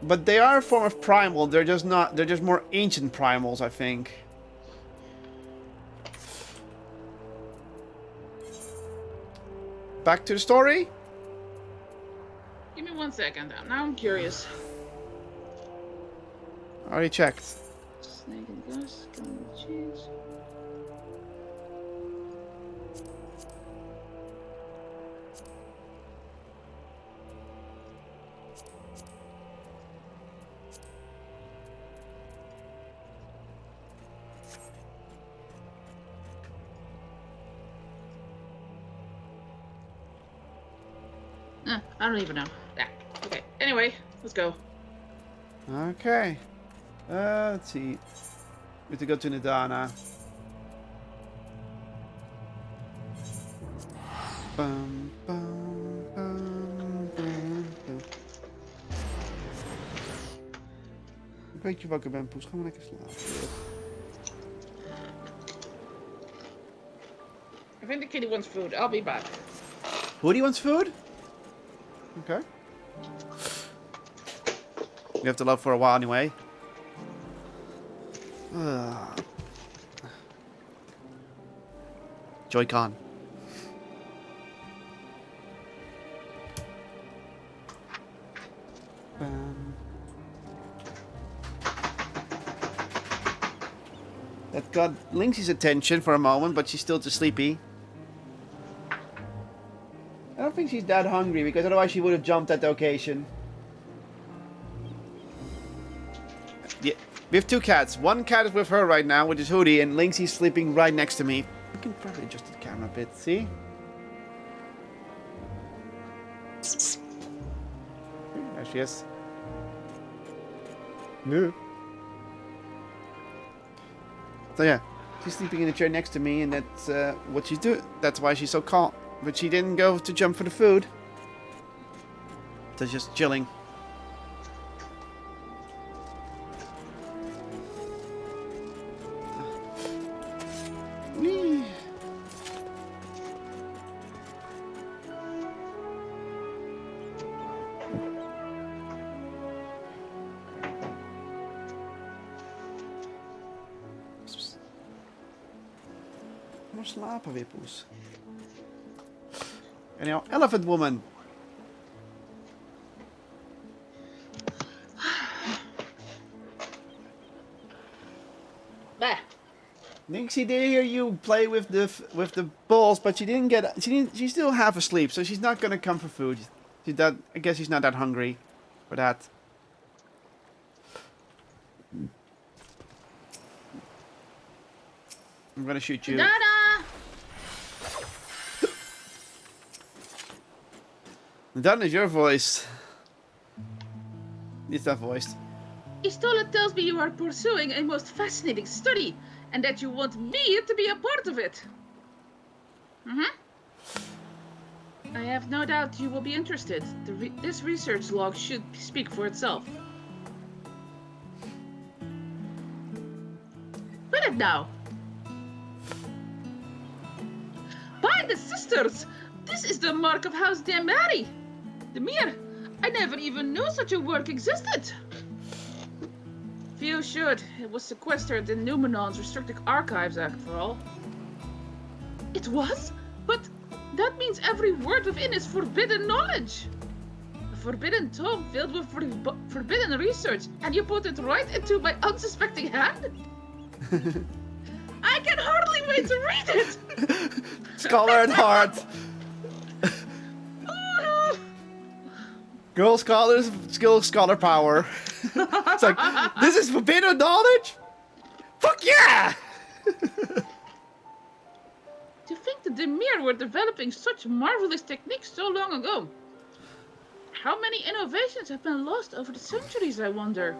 But they are a form of primal. They're just not. They're just more ancient primals, I think. Back to the story. Give me 1 second. Now I'm curious. Already checked. Snake and ghost, come with cheese. I don't even know. Yeah. Okay. Anyway, let's go. Okay. Let's see. We have to go to Nidana. Bum, bum, bum, bum, bum. Weet je wat ik ben, Poes? Ga maar lekker slapen. I think the kitty wants food. I'll be back. Woody wants food? Okay. We have to load for a while anyway. Joy-Con. That got Lynx's attention for a moment, but she's still too sleepy. I don't think she's that hungry, because otherwise she would have jumped at the occasion. Yeah, we have 2 cats. One cat is with her right now, which is Hootie, and Lynxie's sleeping right next to me. I can probably adjust the camera a bit, see? There she is. No. So yeah, she's sleeping in the chair next to me, and that's what she's doing. That's why she's so calm. But she didn't go to jump for the food. So just chilling. Whee. Maar slapen weer, Poes. Anyhow, Elephant Woman. Bah. Nixie did hear you play with the balls, but she didn't get. She's still half asleep, so she's not gonna come for food. I guess she's not that hungry for that. I'm gonna shoot you. Dada! That is your voice. It's that voice. Istola tells me you are pursuing a most fascinating study, and that you want me to be a part of it. I have no doubt you will be interested. This research log should speak for itself. Wait a dead now. By the sisters! This is the mark of House Demare. Demir, I never even knew such a work existed. Few should. It was sequestered in Numenon's restricted archives, after all. It was? But that means every word within is forbidden knowledge. A forbidden tome filled with forbidden research, and you put it right into my unsuspecting hand? I can hardly wait to read it! Scholar at heart. Oh, Girl scholars, scholar power. It's like, this is forbidden knowledge? Fuck yeah! to think the Demir were developing such marvelous techniques so long ago. How many innovations have been lost over the centuries, I wonder?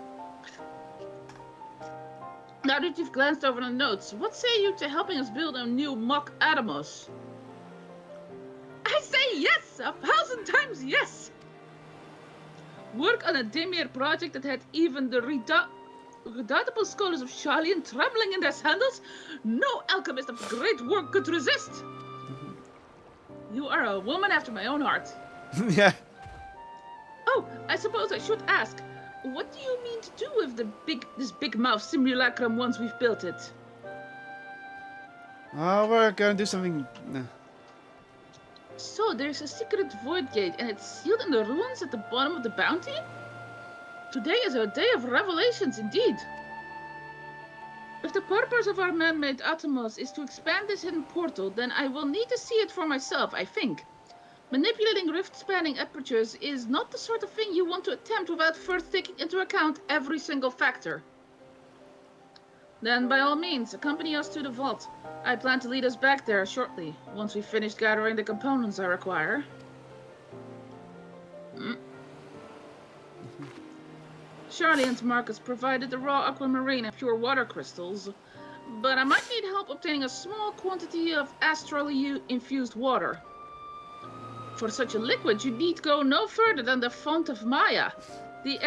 Now that you've glanced over the notes, what say you to helping us build a new mock Atmos? I say yes! 1,000 times yes! Work on a Demir project that had even the redoubtable scholars of Sharlayan trembling in their sandals? No alchemist of great work could resist! You are a woman after my own heart. Yeah. Oh, I suppose I should ask. What do you mean to do with this big mouth simulacrum once we've built it? Oh, we're gonna do something. So, there's a secret void gate and it's sealed in the ruins at the bottom of the bounty? Today is a day of revelations indeed. If the purpose of our man-made Atomos is to expand this hidden portal, then I will need to see it for myself, I think. Manipulating rift-spanning apertures is not the sort of thing you want to attempt without first taking into account every single factor. Then, by all means, accompany us to the vault. I plan to lead us back there shortly, once we've finished gathering the components I require. Sharlayan's markets provided the raw aquamarine and pure water crystals, but I might need help obtaining a small quantity of astrally infused water. For such a liquid, you need go no further than the font of Maya. The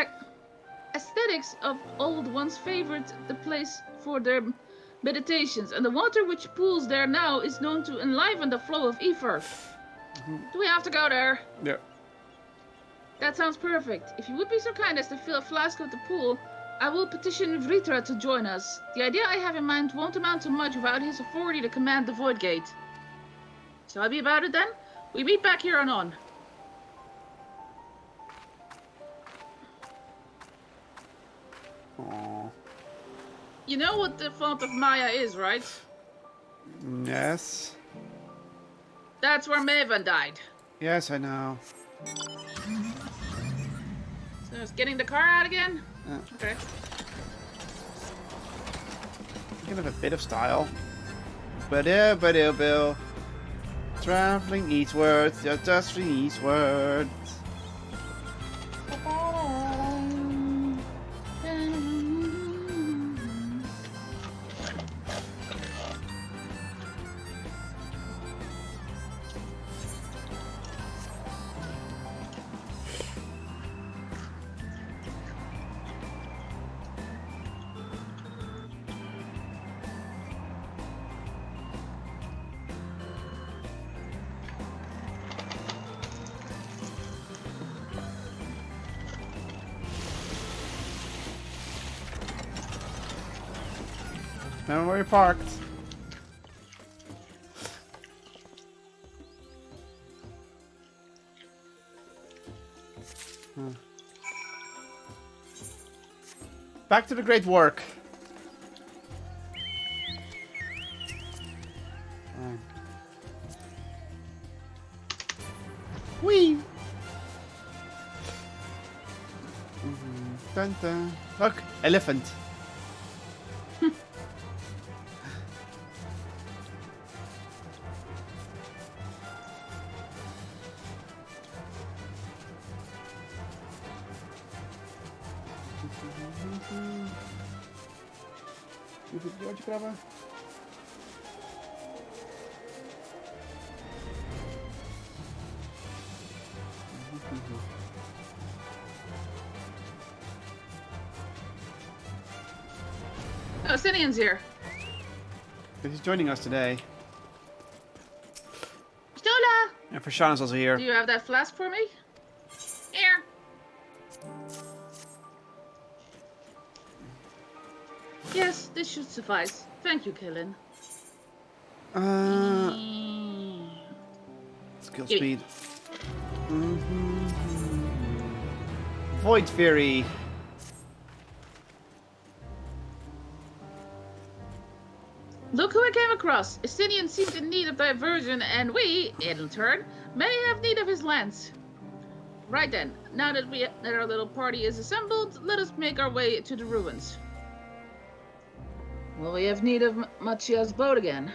aesthetics of old ones favored the place for their meditations, and the water which pools there now is known to enliven the flow of ether. Do we have to go there? Yeah. That sounds perfect. If you would be so kind as to fill a flask at the pool, I will petition Vritra to join us. The idea I have in mind won't amount to much without his authority to command the Void Gate. Shall I be about it then? We meet back here anon. Aww. You know what the font of Maya is, right? Yes. That's where Maven died. Yes, I know. So it's getting the car out again? Okay. Kind of a bit of style. Bill. Traveling eastwards, just eastwards. Remember where you parked. Back to the great work. Whee! Dun dun. Look, elephant. Hoeveel broodje krabben? Oh, Sinian's here. Because he's joining us today. Stola! And Prashant is also here. Do you have that flask for me? Here. Yes, this should suffice. Thank you, Killin. Skill speed. Void Fury. Look who I came across. Estinian seemed in need of diversion, and we, in turn, may have need of his lands. Right then, now that our little party is assembled, let us make our way to the ruins. Will we have need of Machia's boat again?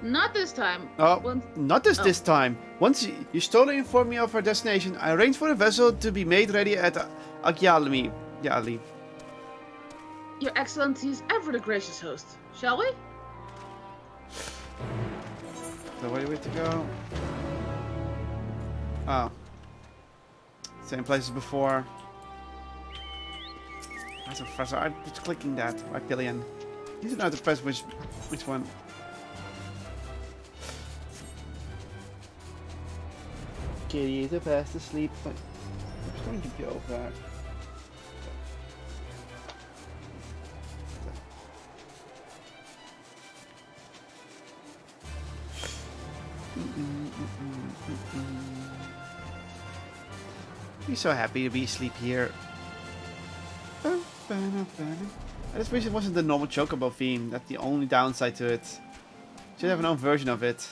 Not this time. Oh, not this time. Once you sternly informed me of our destination, I arranged for a vessel to be made ready at Akyalmi. Yali. Your Excellency is ever the gracious host. Shall we? So where do we have to go? Oh. Same place as before. That's a professor. I'm just clicking that. Right, billion. You don't know to press which one. Kitty is fast asleep, but I'm going to go back. He's so happy to be asleep here. I just wish it wasn't the normal Chocobo theme. That's the only downside to it. Should have an own version of it.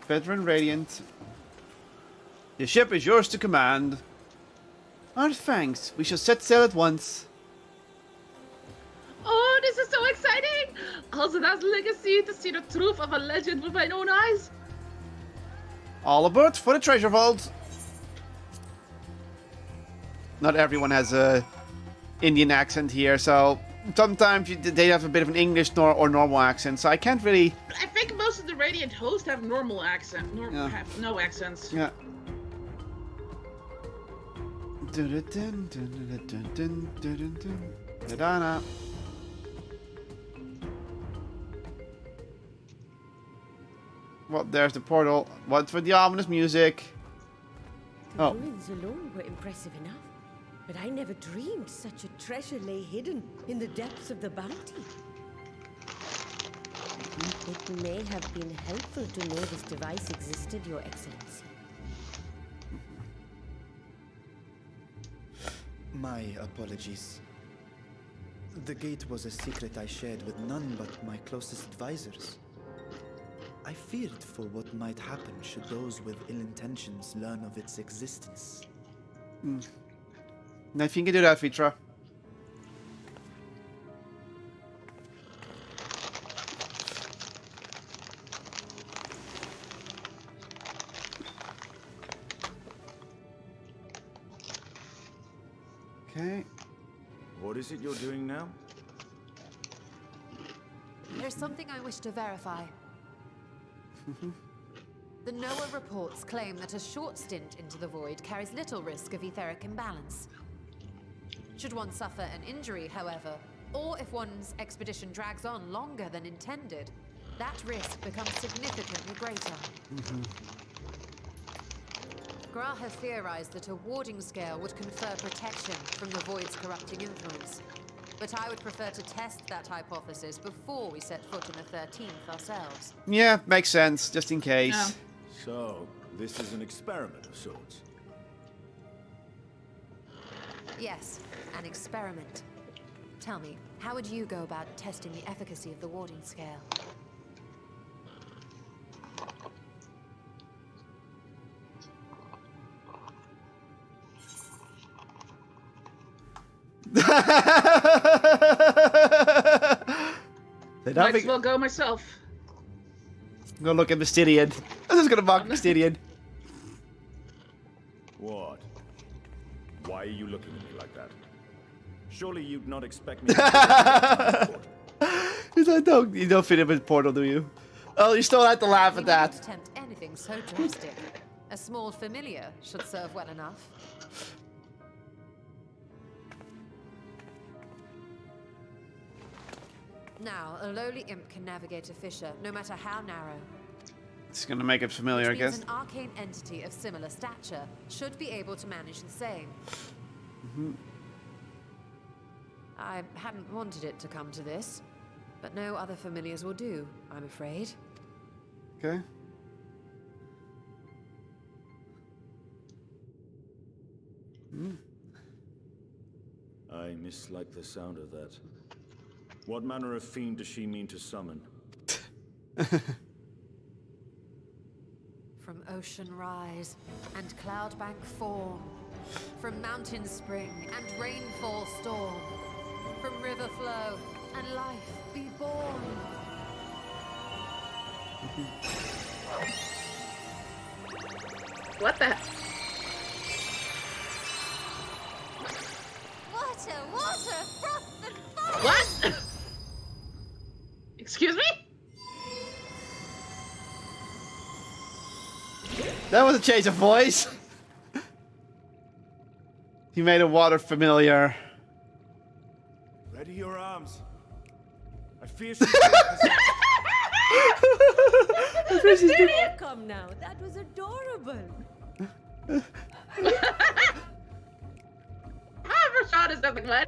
Veteran Radiant. The ship is yours to command. Our thanks. We shall set sail at once. Oh, this is so exciting! Alzada's legacy to see the truth of a legend with my own eyes. All aboard for the treasure vault. Not everyone has a Indian accent here, so sometimes they have a bit of an English or normal accent, so I can't really... I think most of the Radiant hosts have normal accent, have no accents. Yeah. Madonna. Well, there's the portal. What for the ominous music? The ruins alone were impressive enough, but I never dreamed such a treasure lay hidden in the depths of the bounty. It may have been helpful to know this device existed, Your Excellency. My apologies. The gate was a secret I shared with none but my closest advisors. I feared for what might happen should those with ill intentions learn of its existence. Nothing you can do that, Vitra. Okay. What is it you're doing now? There's something I wish to verify. The NOAA reports claim that a short stint into the void carries little risk of etheric imbalance. Should one suffer an injury, however, or if one's expedition drags on longer than intended, that risk becomes significantly greater. Gra has theorized that a warding scale would confer protection from the void's corrupting influence. But I would prefer to test that hypothesis before we set foot in the 13th ourselves. Yeah, makes sense, just in case. Yeah. So, this is an experiment of sorts. Yes, an experiment. Tell me, how would you go about testing the efficacy of the warding scale? Might as well go myself. I'm gonna look at Mystidian. I'm just gonna mock Mystidian. What? Why are you looking at me like that? Surely you'd not expect me to... He's like, you don't fit in with Portal, do you? Oh, you still had to laugh at You that. wouldn't attempt anything so drastic. A small familiar should serve well enough. Now, a lowly imp can navigate a fissure, no matter how narrow. It's gonna make it familiar, I Which means guess. an arcane entity of similar stature should be able to manage the same. I hadn't wanted it to come to this, but no other familiars will do, I'm afraid. Okay. I mislike the sound of that. What manner of fiend does she mean to summon? From ocean rise and cloudbank form, from mountain spring and rainfall storm, from river flow and life be born. What the? Water, froth and foam! What? Excuse me? That was a change of voice. He made a water familiar. Ready your arms. I fear she Oh, come now, that was adorable. However shot is nothing less.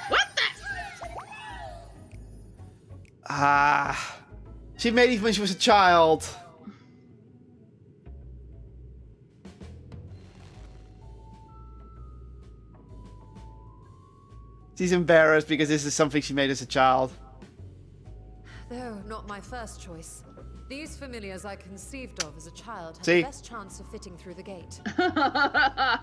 What the? Ah. She made it when she was a child. She's embarrassed because this is something she made as a child. Though not my first choice. These familiars I conceived of as a child had See? the best chance of fitting through the gate. I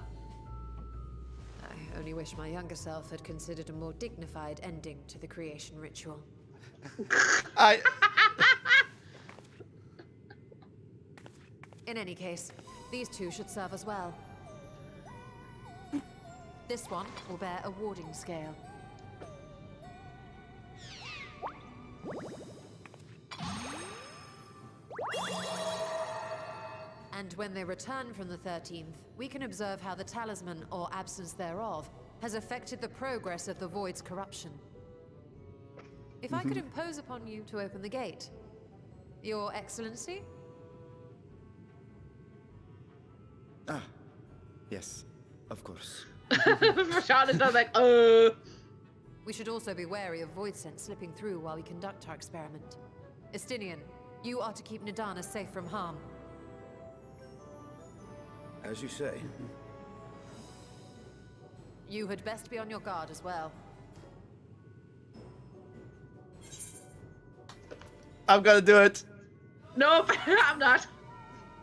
only wish my younger self had considered a more dignified ending to the creation ritual. In any case, these two should serve us well. This one will bear a warding scale. And when they return from the 13th, we can observe how the talisman, or absence thereof, has affected the progress of the Void's corruption. If I could impose upon you to open the gate. Your Excellency? Ah, yes, of course. Rashad is not like, We should also be wary of void scent slipping through while we conduct our experiment. Estinian, you are to keep Nidana safe from harm. As you say. You had best be on your guard as well. I'm gonna do it. Nope, I'm not.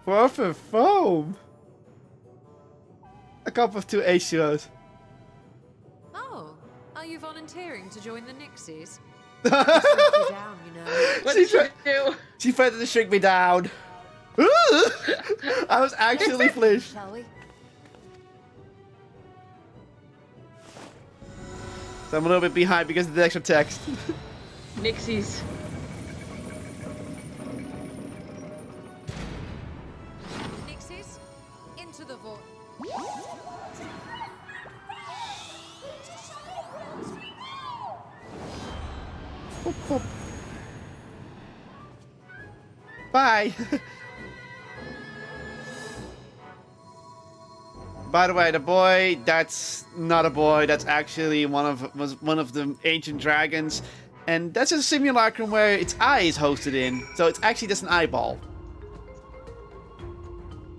Froth and foam. A cup of 2 H2Os. Oh, are you volunteering to join the Nixies? Shrink you down, you know. What did you do? She threatened to shrink me down. I was actually flinched. Shall we? So I'm a little bit behind because of the extra text. Nixies. Nixies, into the void. Bye. By the way, the boy, that's not a boy. That's actually one of the ancient dragons, and that's a simulacrum where its eye is hosted in. So it's actually just an eyeball.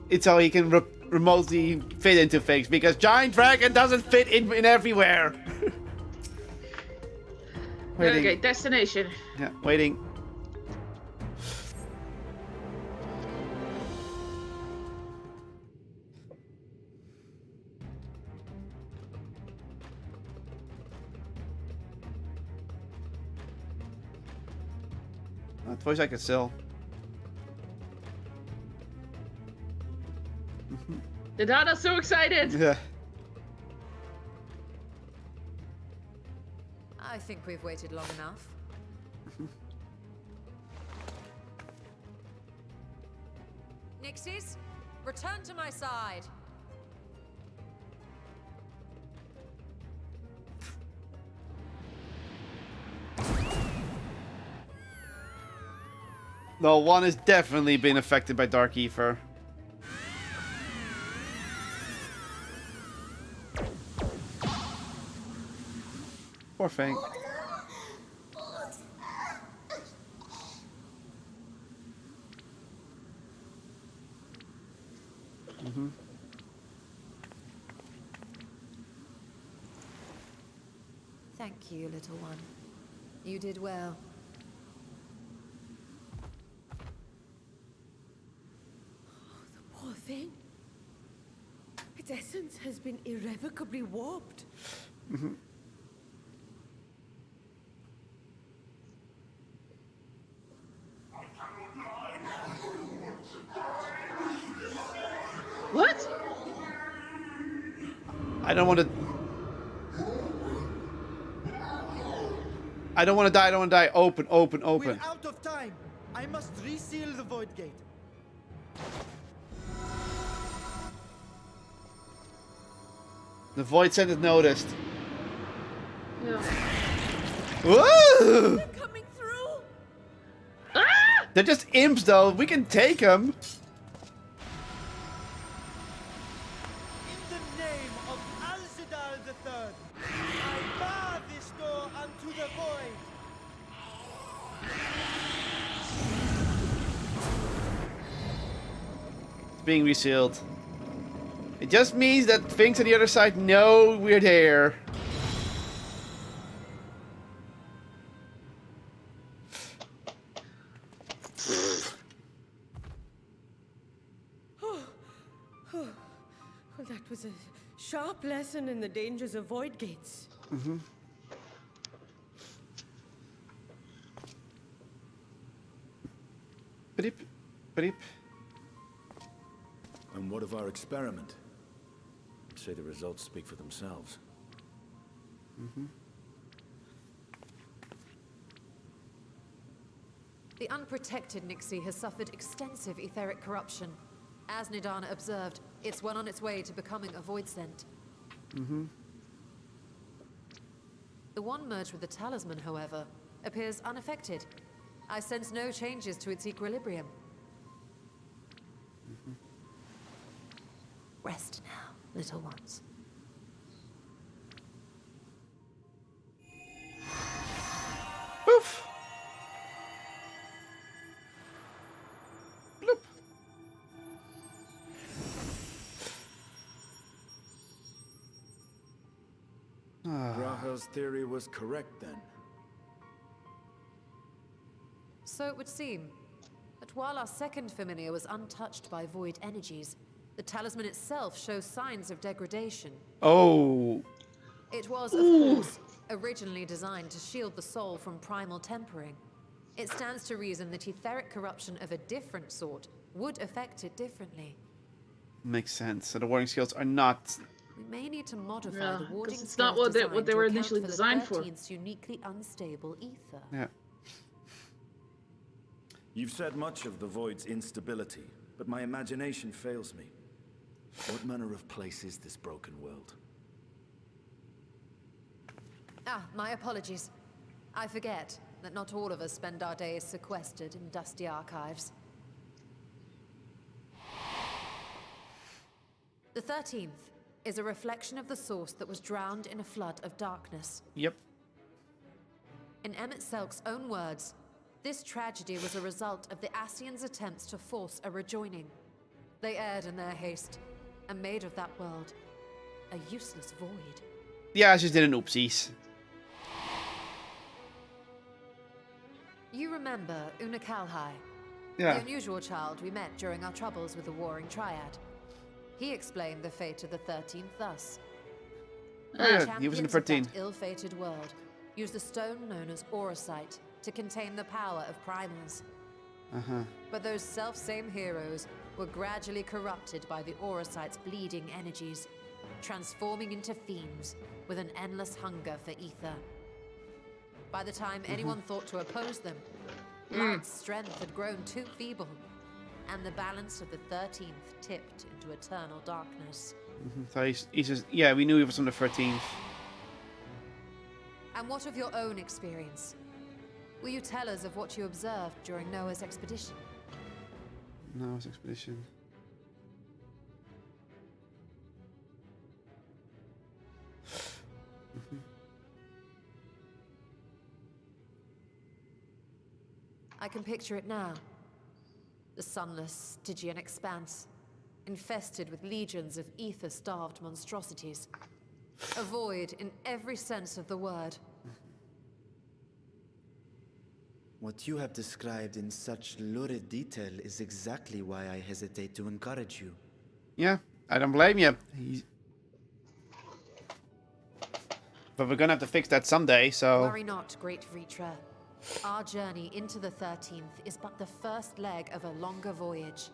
It's how he can remotely fit into things because giant dragon doesn't fit in everywhere. Waiting. Okay, destination. Yeah, waiting. That voice I could sell. Nidana's so excited. Yeah. I think we've waited long enough. Nixies, return to my side. No, one has definitely been affected by Dark Ether. Poor thing. Thank you, little one. You did well. Poor thing. Its essence has been irrevocably warped. What? I don't want to. I don't want to die. I don't want to die. Open, open, open. We're out of time. I must reseal the void gate. The void sent it noticed. Yeah. Whoa! They're coming through. They're just imps, though. We can take them. In the name of Al-Zidal III, I bar this door unto the void. It's being resealed. It just means that things on the other side know we're there. Well, that was a sharp lesson in the dangers of void gates. Beep, beep. And what of our experiment? Say the results speak for themselves. The unprotected Nixie has suffered extensive etheric corruption. As Nidana observed, it's well on its way to becoming a void scent. The one merged with the talisman, however, appears unaffected. I sense no changes to its equilibrium. Rest now, little ones. Poof. Bloop. Grahel's theory was correct then. So it would seem. But while our second familiar was untouched by void energies, the talisman itself shows signs of degradation. Oh. It was, of course, originally designed to shield the soul from primal tempering. It stands to reason that etheric corruption of a different sort would affect it differently. Makes sense. So the warding skills are not. We may need to modify Yeah, the warding 'cause it's not skill's what they design to were account initially for the designed for. 13th's uniquely unstable ether. Yeah. You've said much of the Void's instability, but my imagination fails me. What manner of place is this broken world? Ah, my apologies. I forget that not all of us spend our days sequestered in dusty archives. The 13th is a reflection of the source that was drowned in a flood of darkness. Yep. In Emmett Selk's own words, this tragedy was a result of the Ascians' attempts to force a rejoining. They erred in their haste, and made of that world a useless void. Yeah, I just did an oopsies. You remember Una Kalhai, Yeah. the unusual child we met during our troubles with the Warring Triad. He explained the fate of the 13th thus. Oh, yeah, he was in the Champions of 13. that ill-fated world used the stone known as Aurosite to contain the power of primals. But those self-same heroes were gradually corrupted by the Aurosite's bleeding energies, transforming into fiends with an endless hunger for ether. By the time anyone thought to oppose them, Light's strength had grown too feeble, and the balance of the 13th tipped into eternal darkness. So he's just, yeah, we knew he was on the 13th. And what of your own experience? Will you tell us of what you observed during Noah's expedition? Noah's expedition. I can picture it now. The sunless, Stygian expanse, infested with legions of ether-starved monstrosities. A void in every sense of the word. What you have described in such lurid detail is exactly why I hesitate to encourage you. Yeah, I don't blame you. But we're gonna have to fix that someday, so... Worry not, great Reacher. Our journey into the 13th is but the first leg of a longer voyage.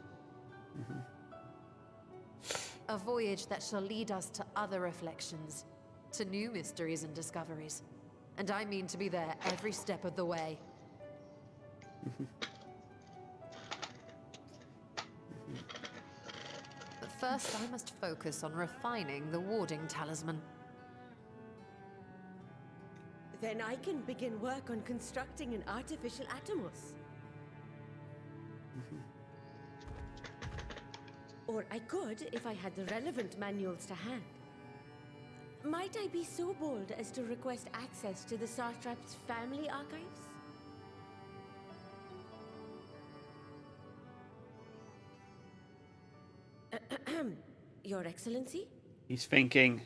A voyage that shall lead us to other reflections, to new mysteries and discoveries. And I mean to be there every step of the way. But first, I must focus on refining the warding talisman. Then I can begin work on constructing an artificial Atomos. Or I could if I had the relevant manuals to hand. Might I be so bold as to request access to the Satrap's family archives? Your Excellency? He's thinking.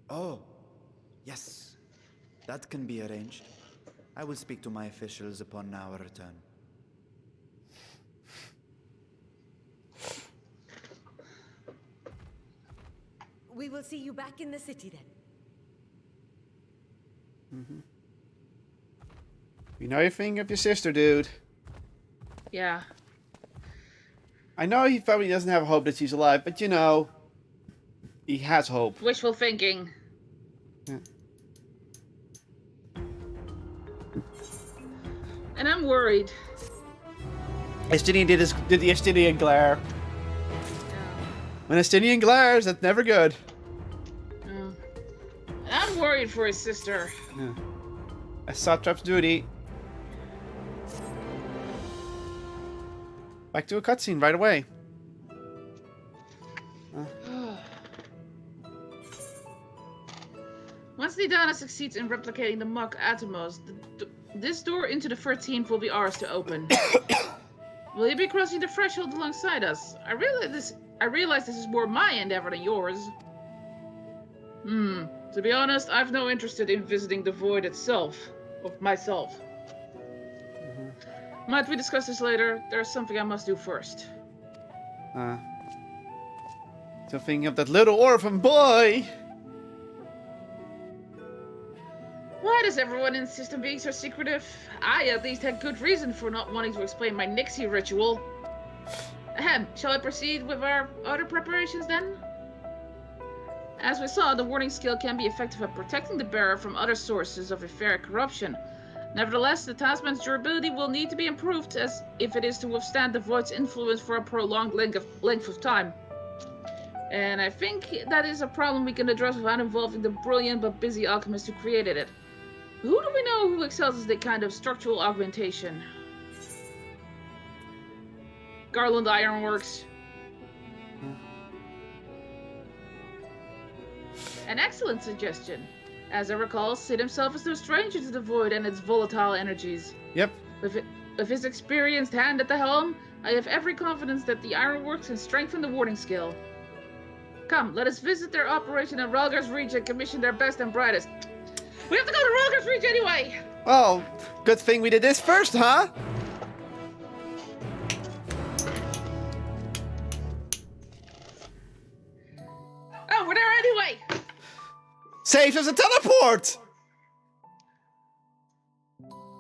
Oh, yes. That can be arranged. I will speak to my officials upon our return. We will see you back in the city then. You know you're thinking of your sister, dude. Yeah. I know he probably doesn't have hope that she's alive, but you know... He has hope. Wishful thinking. Yeah. And I'm worried. Estinian did the Estinian glare. When Estinian glares, that's never good. And I'm worried for his sister. Yeah. A Satrap's duty. Back to a cutscene right away. Once Nidana succeeds in replicating the mock Atomos, this door into the 13th will be ours to open. Will you be crossing the threshold alongside us? I realize this is more my endeavor than yours. To be honest, I've no interest in visiting the void itself. Of myself. Might we discuss this later? There's something I must do first. Still thinking of that little orphan boy! Why does everyone insist on being so secretive? I at least had good reason for not wanting to explain my Nixie ritual. Ahem, shall I proceed with our other preparations then? As we saw, the warning skill can be effective at protecting the bearer from other sources of etheric corruption. Nevertheless, the talisman's durability will need to be improved as if it is to withstand the void's influence for a prolonged length of time. And I think that is a problem we can address without involving the brilliant but busy alchemist who created it. Who do we know who excels at that kind of structural augmentation? Garland Ironworks. An excellent suggestion. As I recall, Sid himself is no stranger to the void and its volatile energies. Yep. With his experienced hand at the helm, I have every confidence that the Ironworks can strengthen the warding skill. Come, let us visit their operation in Ralgar's Reach and commission their best and brightest. We have to go to Ralgar's Reach anyway! Well, good thing we did this first, huh? Oh, we're there anyway! Saves us a teleport!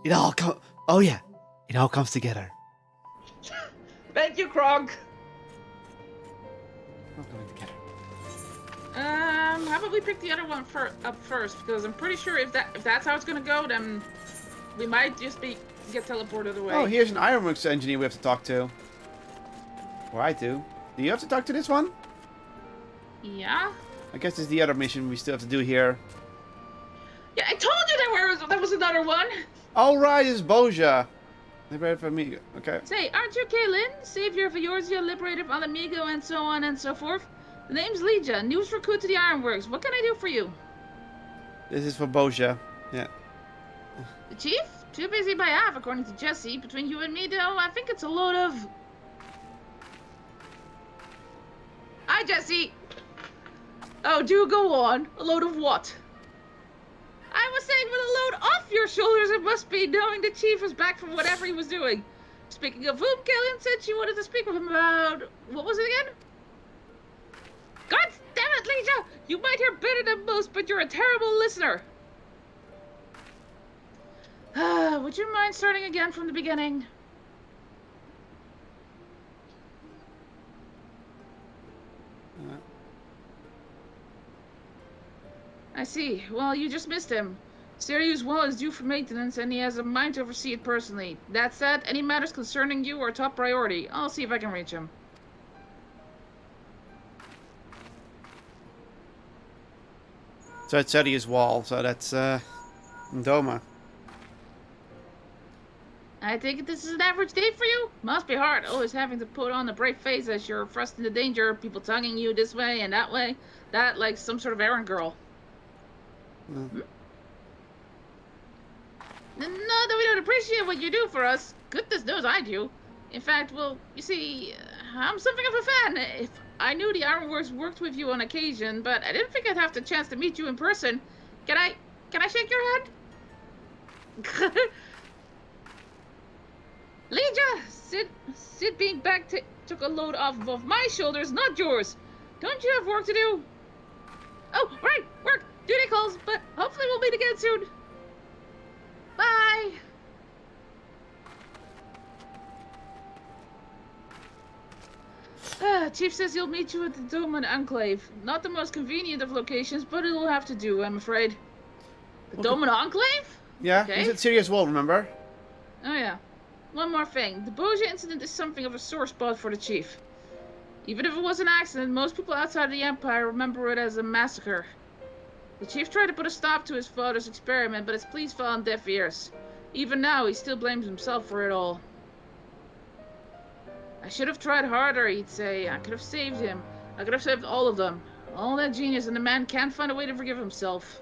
It all Oh yeah, it all comes together. Thank you, Krog. Not coming together. How about we pick the other one up first? Because I'm pretty sure if that's how it's gonna go, then we might just get teleported away. Oh, here's an Ironworks engineer we have to talk to. Or I do. Do you have to talk to this one? Yeah? I guess this is the other mission we still have to do here. Yeah, I told you there was another one. All right, it's Boja. Liberated from Amigo. Okay. Say, aren't you Kaylin, savior of Eorzea, liberator of Amigo, and so on and so forth? The name's Legia, news recruit to the Ironworks. What can I do for you? This is for Boja. Yeah. The chief? Too busy by half, according to Jesse. Between you and me, though, I think it's a load of... Hi, Jesse! Oh, do go on. A load of what? I was saying with a load off your shoulders it must be, knowing the chief was back from whatever he was doing. Speaking of whom, Killian said she wanted to speak with him about... What was it again? God damn it, Legia! You might hear better than most, but you're a terrible listener. Would you mind starting again from the beginning? I see. Well, you just missed him. Sirius Well is due for maintenance, and he has a mind to oversee it personally. That said, any matters concerning you are top priority. I'll see if I can reach him. So it's Eddie's wall, so that's Doma. I think this is an average day for you? Must be hard, always having to put on a brave face as you're thrust into danger, people tonguing you this way and that way. That like some sort of errand girl. Mm. Not that we don't appreciate what you do for us. Goodness knows I do. In fact, well, you see, I'm something of a fan. If I knew the Ironworks worked with you on occasion, but I didn't think I'd have the chance to meet you in person. Can I shake your hand? Legia, Sid being back took a load off of my shoulders, not yours. Don't you have work to do? Oh, right, work. Duty calls, but hopefully we'll meet again soon. Bye. Chief says he'll meet you at the Doman Enclave. Not the most convenient of locations, but it'll have to do, I'm afraid. The Doman Enclave? Yeah, Okay. he's at Sirius Wall, remember? Oh yeah. One more thing. The Boja incident is something of a sore spot for the Chief. Even if it was an accident, most people outside the Empire remember it as a massacre. The Chief tried to put a stop to his father's experiment, but his pleas fell on deaf ears. Even now, he still blames himself for it all. I should have tried harder, he'd say. I could have saved him. I could have saved all of them. All that genius, and the man can't find a way to forgive himself.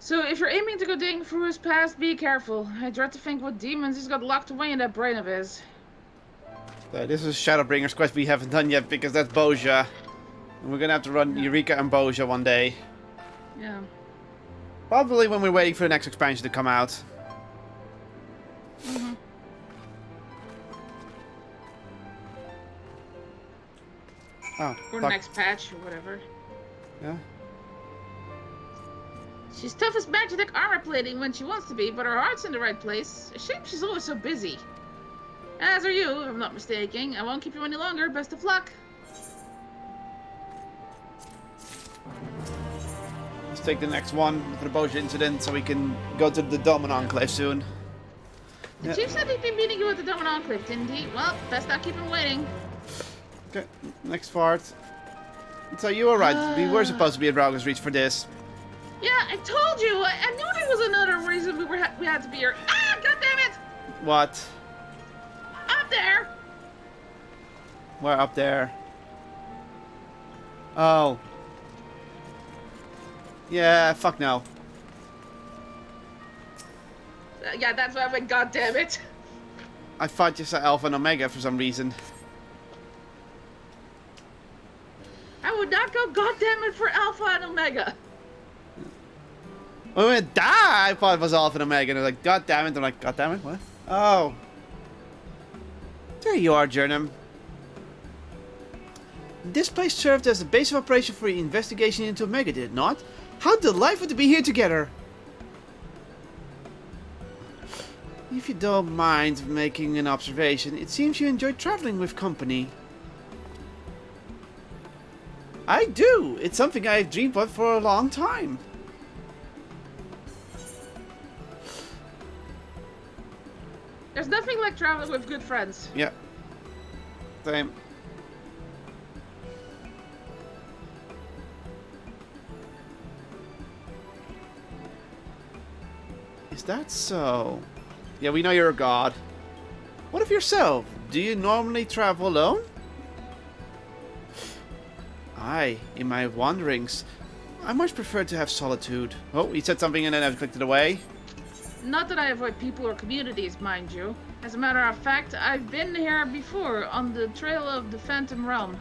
So, if you're aiming to go digging through his past, be careful. I dread to think what demons he's got locked away in that brain of his. This is Shadowbringer's quest we haven't done yet because that's Boja. And we're gonna have to run Eureka and Boja one day. Yeah. Probably when we're waiting for the next expansion to come out. Mm-hmm. Oh, Or next patch, or whatever. Yeah. She's tough as magic armor plating when she wants to be, but her heart's in the right place. A shame she's always so busy. As are you, if I'm not mistaken. I won't keep you any longer. Best of luck. Let's take the next one for the Boja incident so we can go to the Doman Enclave soon. The Chief said he'd be meeting you at the Doman Enclave, didn't he? Well, best not keep him waiting. Okay, next part. So you were right. We were supposed to be at Rauga's Reach for this. Yeah, I told you. I knew there was another reason we had to be here. Ah, goddammit! What? Up there! We're up there. Oh. Yeah, fuck no. Yeah, that's why I went, goddammit. I thought you said Alpha and Omega for some reason. I would not go goddammit for Alpha and Omega. When we went, I thought it was Alpha and Omega, and I was like, God damn it. I'm like, God damn it, what? Oh. There you are, Jernum. This place served as the base of operation for the investigation into Omega, did it not? How delightful to be here together! If you don't mind making an observation, it seems you enjoy traveling with company. I do! It's something I've dreamed of for a long time. There's nothing like traveling with good friends. Yeah. Same. Is that so? Yeah, we know you're a god. What of yourself? Do you normally travel alone? Aye, in my wanderings, I much prefer to have solitude. Oh, he said something and then I clicked it away. Not that I avoid people or communities, mind you. As a matter of fact, I've been here before on the trail of the Phantom Realm.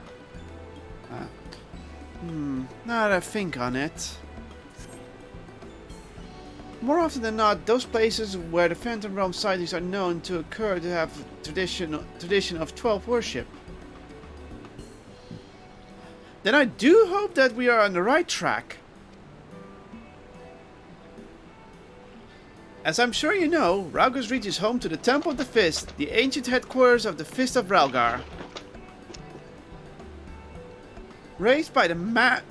Now that I think on it. More often than not, those places where the Phantom Realm sightings are known to occur to have tradition of 12 worship. Then I do hope that we are on the right track. As I'm sure you know, Raugar's Reach is home to the Temple of the Fist, the ancient headquarters of the Fist of Raugar. Raised by the Mad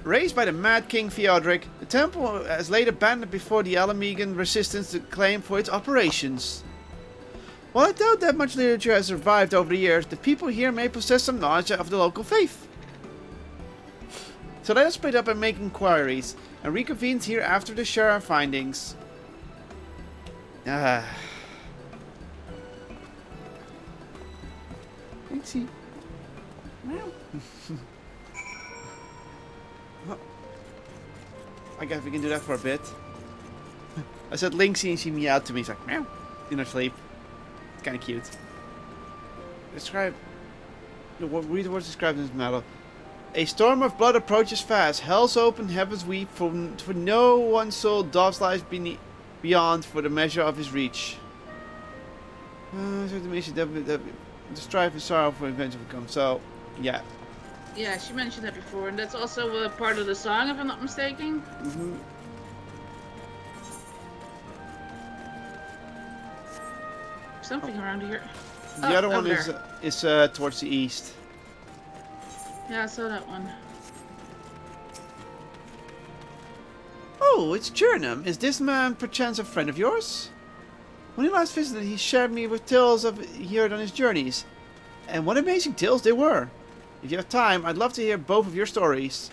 King Theodoric, the temple has laid abandoned before the Alamegan resistance to claim for its operations. While I doubt that much literature has survived over the years, the people here may possess some knowledge of the local faith. So let us split up and make inquiries, and reconvene here after the share our findings. Let's see. I guess we can do that for a bit. I said Linksy and she meowed to me. She's like, meow, in her sleep. It's kind of cute. Read the words described in this medal. A storm of blood approaches fast. Hell's open, heavens weep, for no one soul doves lies beyond for the measure of his reach. The strife and sorrow for adventure will come. So, yeah. Yeah, she mentioned that before, and that's also a part of the song, if I'm not mistaken. Something around here. The other one is towards the east. Yeah, I saw that one. Oh, it's Jernum. Is this man perchance a friend of yours? When he last visited, he shared me with tales he heard on his journeys. And what amazing tales they were. If you have time, I'd love to hear both of your stories.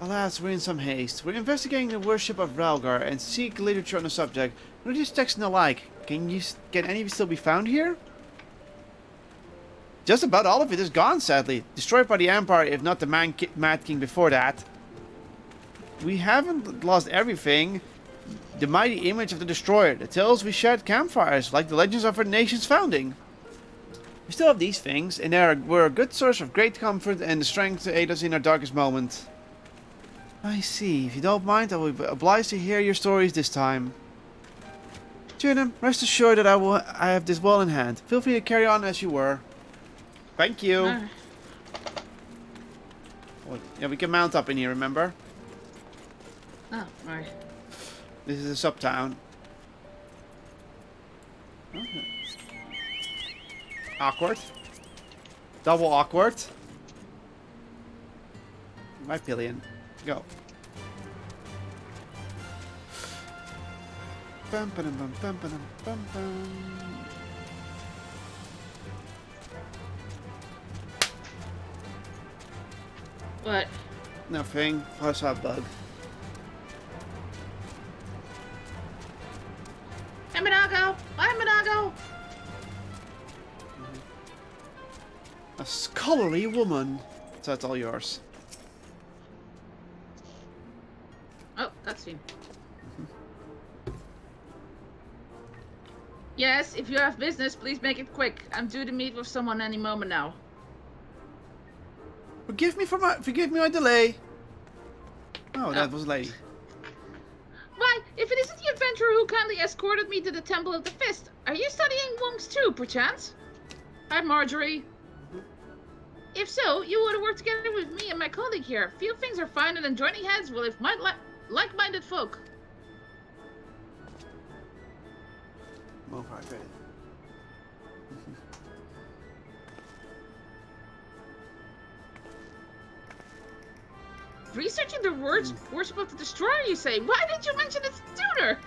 Alas, we're in some haste. We're investigating the worship of Raugar and seek literature on the subject. Religious texts and the like. Can any still be found here? Just about all of it is gone, sadly. Destroyed by the Empire, if not the Mad King before that. We haven't lost everything. The mighty image of the Destroyer, the tales we shared campfires, like the legends of our nation's founding. We still have these things, and they were a good source of great comfort and the strength to aid us in our darkest moment. I see. If you don't mind, I will be obliged to hear your stories this time. Jernum, rest assured that I have this well in hand. Feel free to carry on as you were. Thank you. Oh, yeah, we can mount up in here, remember? Oh, right. This is a sub-town. Okay. Awkward. Double awkward. My pillion. Go. Bum, ba, dum, bum, bum, ba, dum, bum, bum. What? Nothing. I saw a bug. Hey, Minago! Bye, Minago! A scholarly woman. So that's all yours. Oh, cutscene. Yes, if you have business, please make it quick. I'm due to meet with someone any moment now. Forgive me my delay. Oh, that was a lady. Why, if it isn't the adventurer who kindly escorted me to the Temple of the Fist, are you studying monks too, perchance? I'm Marjorie. If so, you would have worked together with me and my colleague here. Few things are finer than joining heads with like-minded folk. Researching the worship of the Destroyer, you say? Why didn't you mention it sooner?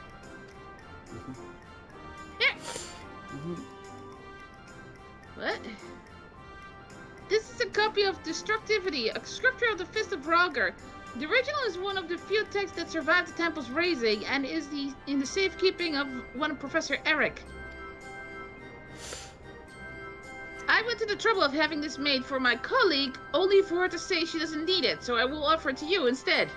Here. What? This is a copy of Destructivity, a scripture of the Fist of Raugar. The original is one of the few texts that survived the temple's razing and is in the safekeeping of one Professor Eric. I went to the trouble of having this made for my colleague, only for her to say she doesn't need it, so I will offer it to you instead.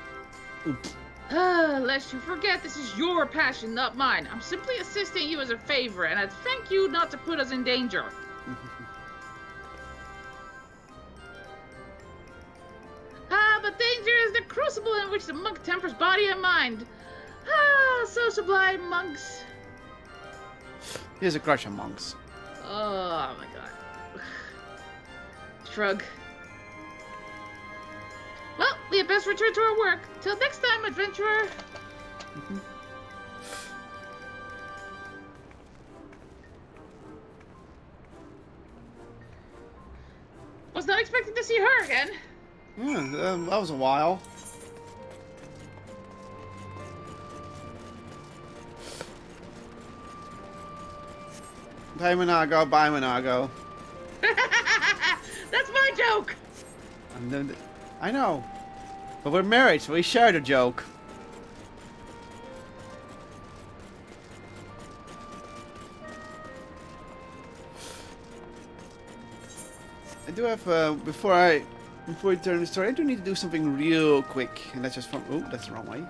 Oops. Lest you forget, this is your passion, not mine. I'm simply assisting you as a favor, and I thank you not to put us in danger. But danger is the crucible in which the monk tempers body and mind. So sublime, monks. He has a crush on monks. Oh my god. Shrug. Well, we had best return to our work. Till next time, adventurer. Was not expecting to see her again. Yeah, that was a while. Hey, Monago, bye, Monago. That's my joke. I know. But we're married, so we shared a joke. I do have, before we turn the story, I do need to do something real quick. And that's just from, oh, that's the wrong way.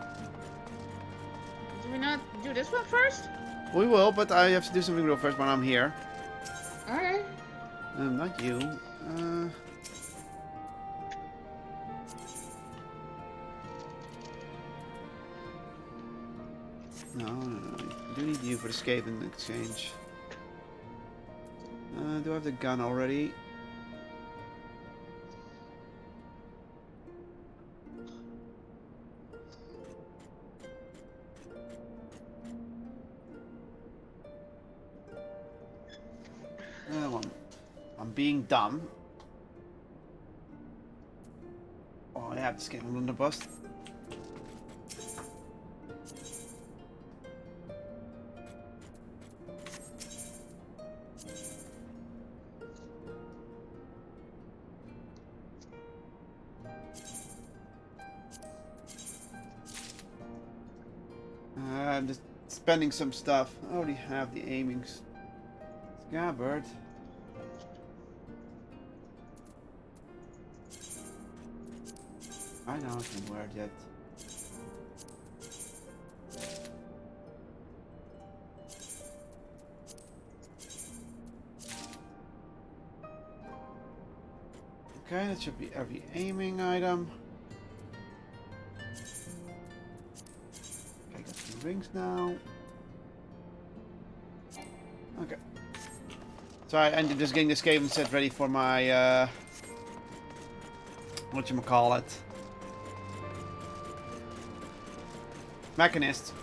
Do we not do this one first? We will, but I have to do something real first when I'm here. Alright. Not you. No. I do need you for the escape and exchange. Do I have the gun already? I'm being dumb. Oh, I have to get on the bus. I'm just spending some stuff. I already have the aimings. Scabbard. I know I can wear it yet. Okay, that should be every aiming item. Okay, got some rings now. Okay. So I ended just getting this game set ready for my whatchamacallit. Mechanist.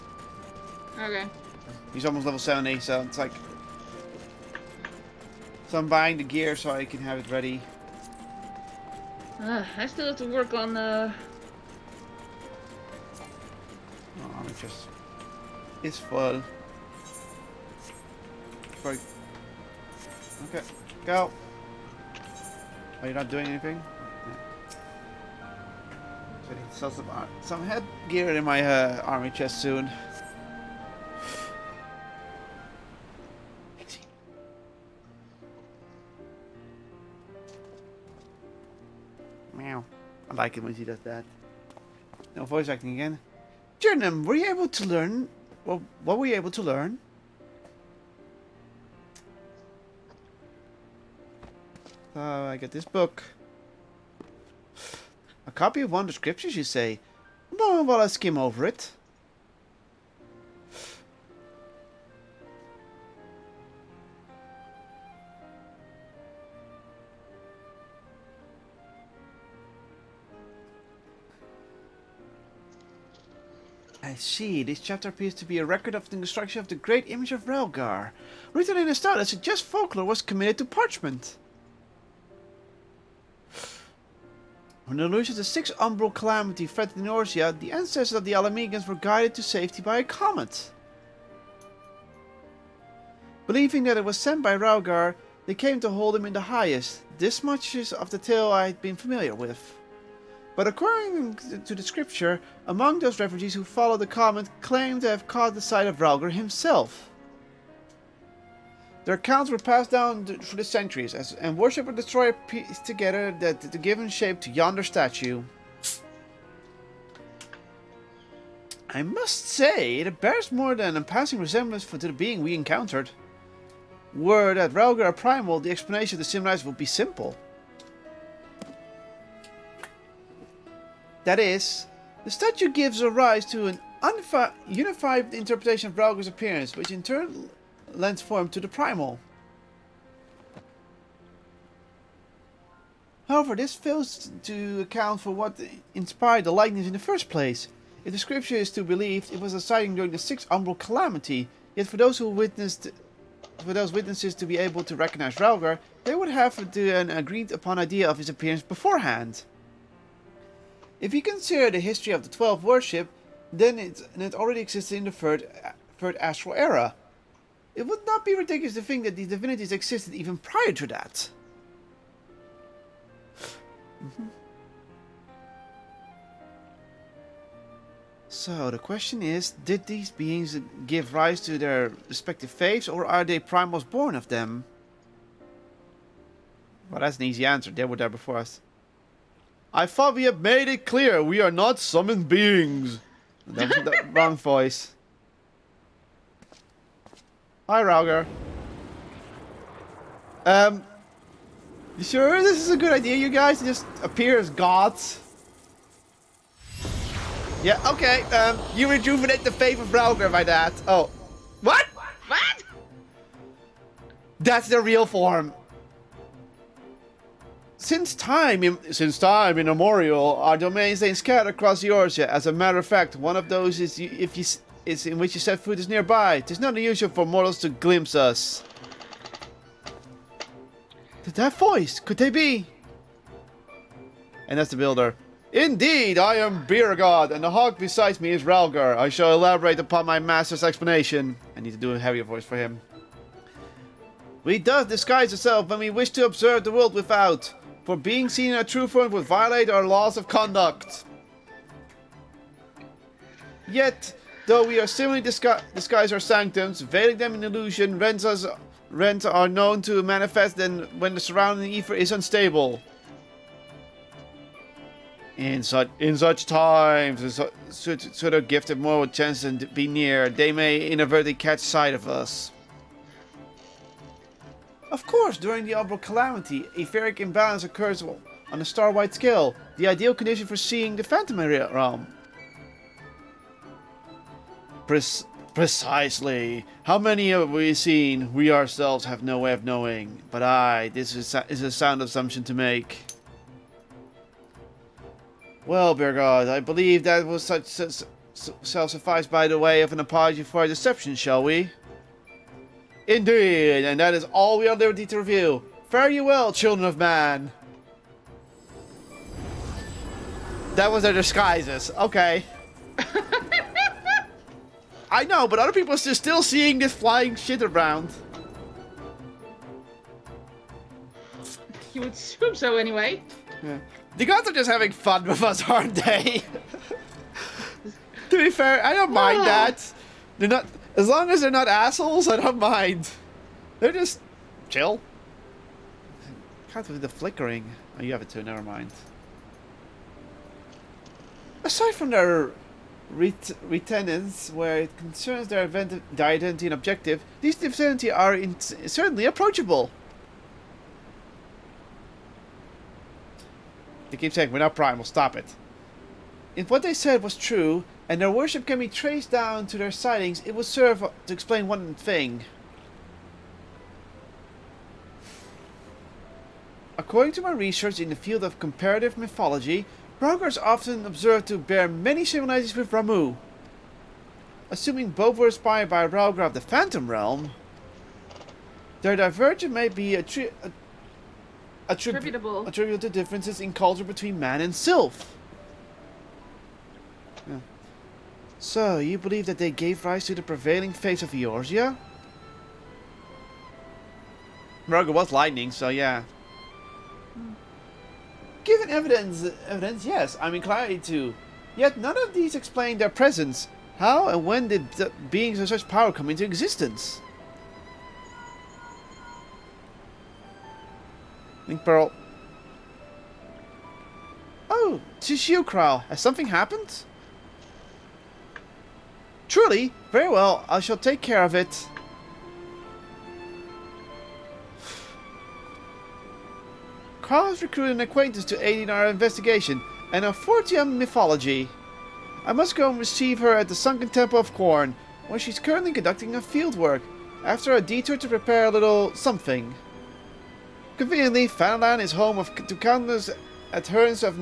Okay. He's almost level 70, so it's like... So I'm buying the gear so I can have it ready. I still have to work on Oh, it just... It's full. Okay, go. Are you not doing anything? So I need to sell some headgear in my army chest soon. Meow. I like it when she does that. No voice acting again. Jernum, were you able to learn? Well, what were you able to learn? I get this book. A copy of one of the scriptures, you say? Well, while I skim over it. I see. This chapter appears to be a record of the destruction of the great image of Relgar. Written in a style that suggests folklore was committed to parchment. When the illusion of the sixth umbral calamity threatened Norcia, the ancestors of the Alamegans were guided to safety by a comet. Believing that it was sent by Raugar, they came to hold him in the highest. This much is of the tale I had been familiar with. But according to the scripture, among those refugees who followed the comet claim to have caught the sight of Ralgar himself. Their accounts were passed down through the centuries, and worship and destroyer pieced together the given shape to yonder statue. I must say, it bears more than a passing resemblance to the being we encountered. Were that Ralgar a primal, the explanation of the symbolized would be simple. That is, the statue gives rise to an unified interpretation of Ralgar's appearance, which in turn lends form to the primal. However, this fails to account for what inspired the likeness in the first place. If the scripture is to be believed, it was a sighting during the Sixth Umbral Calamity. Yet for those witnesses to be able to recognize Ralgar, they would have to an agreed upon idea of his appearance beforehand. If you consider the history of the 12 worship, then it already existed in the third astral era. It would not be ridiculous to think that these divinities existed even prior to that. So the question is, did these beings give rise to their respective faiths, or are they primals born of them? Well, that's an easy answer. They were there before us. I thought we had made it clear we are not summoned beings. That was the wrong voice. Hi, Ralgar. You sure this is a good idea, you guys? To just appear as gods? Yeah, okay. You rejuvenate the faith of Ralgar by that. Oh. What? What? That's the real form. Since time immemorial, our domains they scattered across Eorzea. As a matter of fact, one of those is in which you set foot is nearby. It is not unusual for mortals to glimpse us. That voice, could they be? And that's the builder. Indeed, I am Beer God, and the hog beside me is Ralgar. I shall elaborate upon my master's explanation. I need to do a heavier voice for him. We thus disguise ourselves when we wish to observe the world without. For being seen in our true form would violate our laws of conduct. Yet, though we are similarly disguise our sanctums, veiling them in illusion, rents are known to manifest then when the surrounding ether is unstable. In such times, should a gifted mortal chance to be near, they may inadvertently catch sight of us. Of course, during the Umbral Calamity, etheric imbalance occurs on a star-wide scale, the ideal condition for seeing the Phantom Realm. Precisely. How many have we seen? We ourselves have no way of knowing. But this is a sound assumption to make. Well, dear God, I believe that was shall suffice by the way of an apology for our deception, shall we? Indeed, and that is all we are at liberty to review. Fare you well, children of man. That was their disguises. Okay. I know, but other people are still seeing this flying shit around. You would assume so anyway. Yeah. The gods are just having fun with us, aren't they? To be fair, I don't mind that. They're not, as long as they're not assholes, I don't mind. They're just chill. Can't with the flickering. Oh, you have it too. Never mind. Aside from their retenance, where it concerns their identity and objective, these divinity are certainly approachable. They keep saying, we're not primal, stop it. If what they said was true, and their worship can be traced down to their sightings, it would serve to explain one thing. According to my research in the field of comparative mythology, Ralgar is often observed to bear many similarities with Ramuh. Assuming both were inspired by Ralgar of the Phantom Realm, their divergence may be attributable to differences in culture between man and sylph. Yeah. So, you believe that they gave rise to the prevailing faith of Eorzea? Ralgar was lightning, so yeah. Given Certain evidence, yes, I'm inclined to. Yet none of these explain their presence. How and when did beings of such power come into existence? Link Pearl. Oh, it's just you, Krau. Has something happened? Truly? Very well, I shall take care of it. Krau has recruited an acquaintance to aid in our investigation, and a Fortium mythology. I must go and receive her at the Sunken Temple of Corn, where she's currently conducting a field work, after a detour to prepare a little something. Conveniently, Fanalan is home to countless adherents of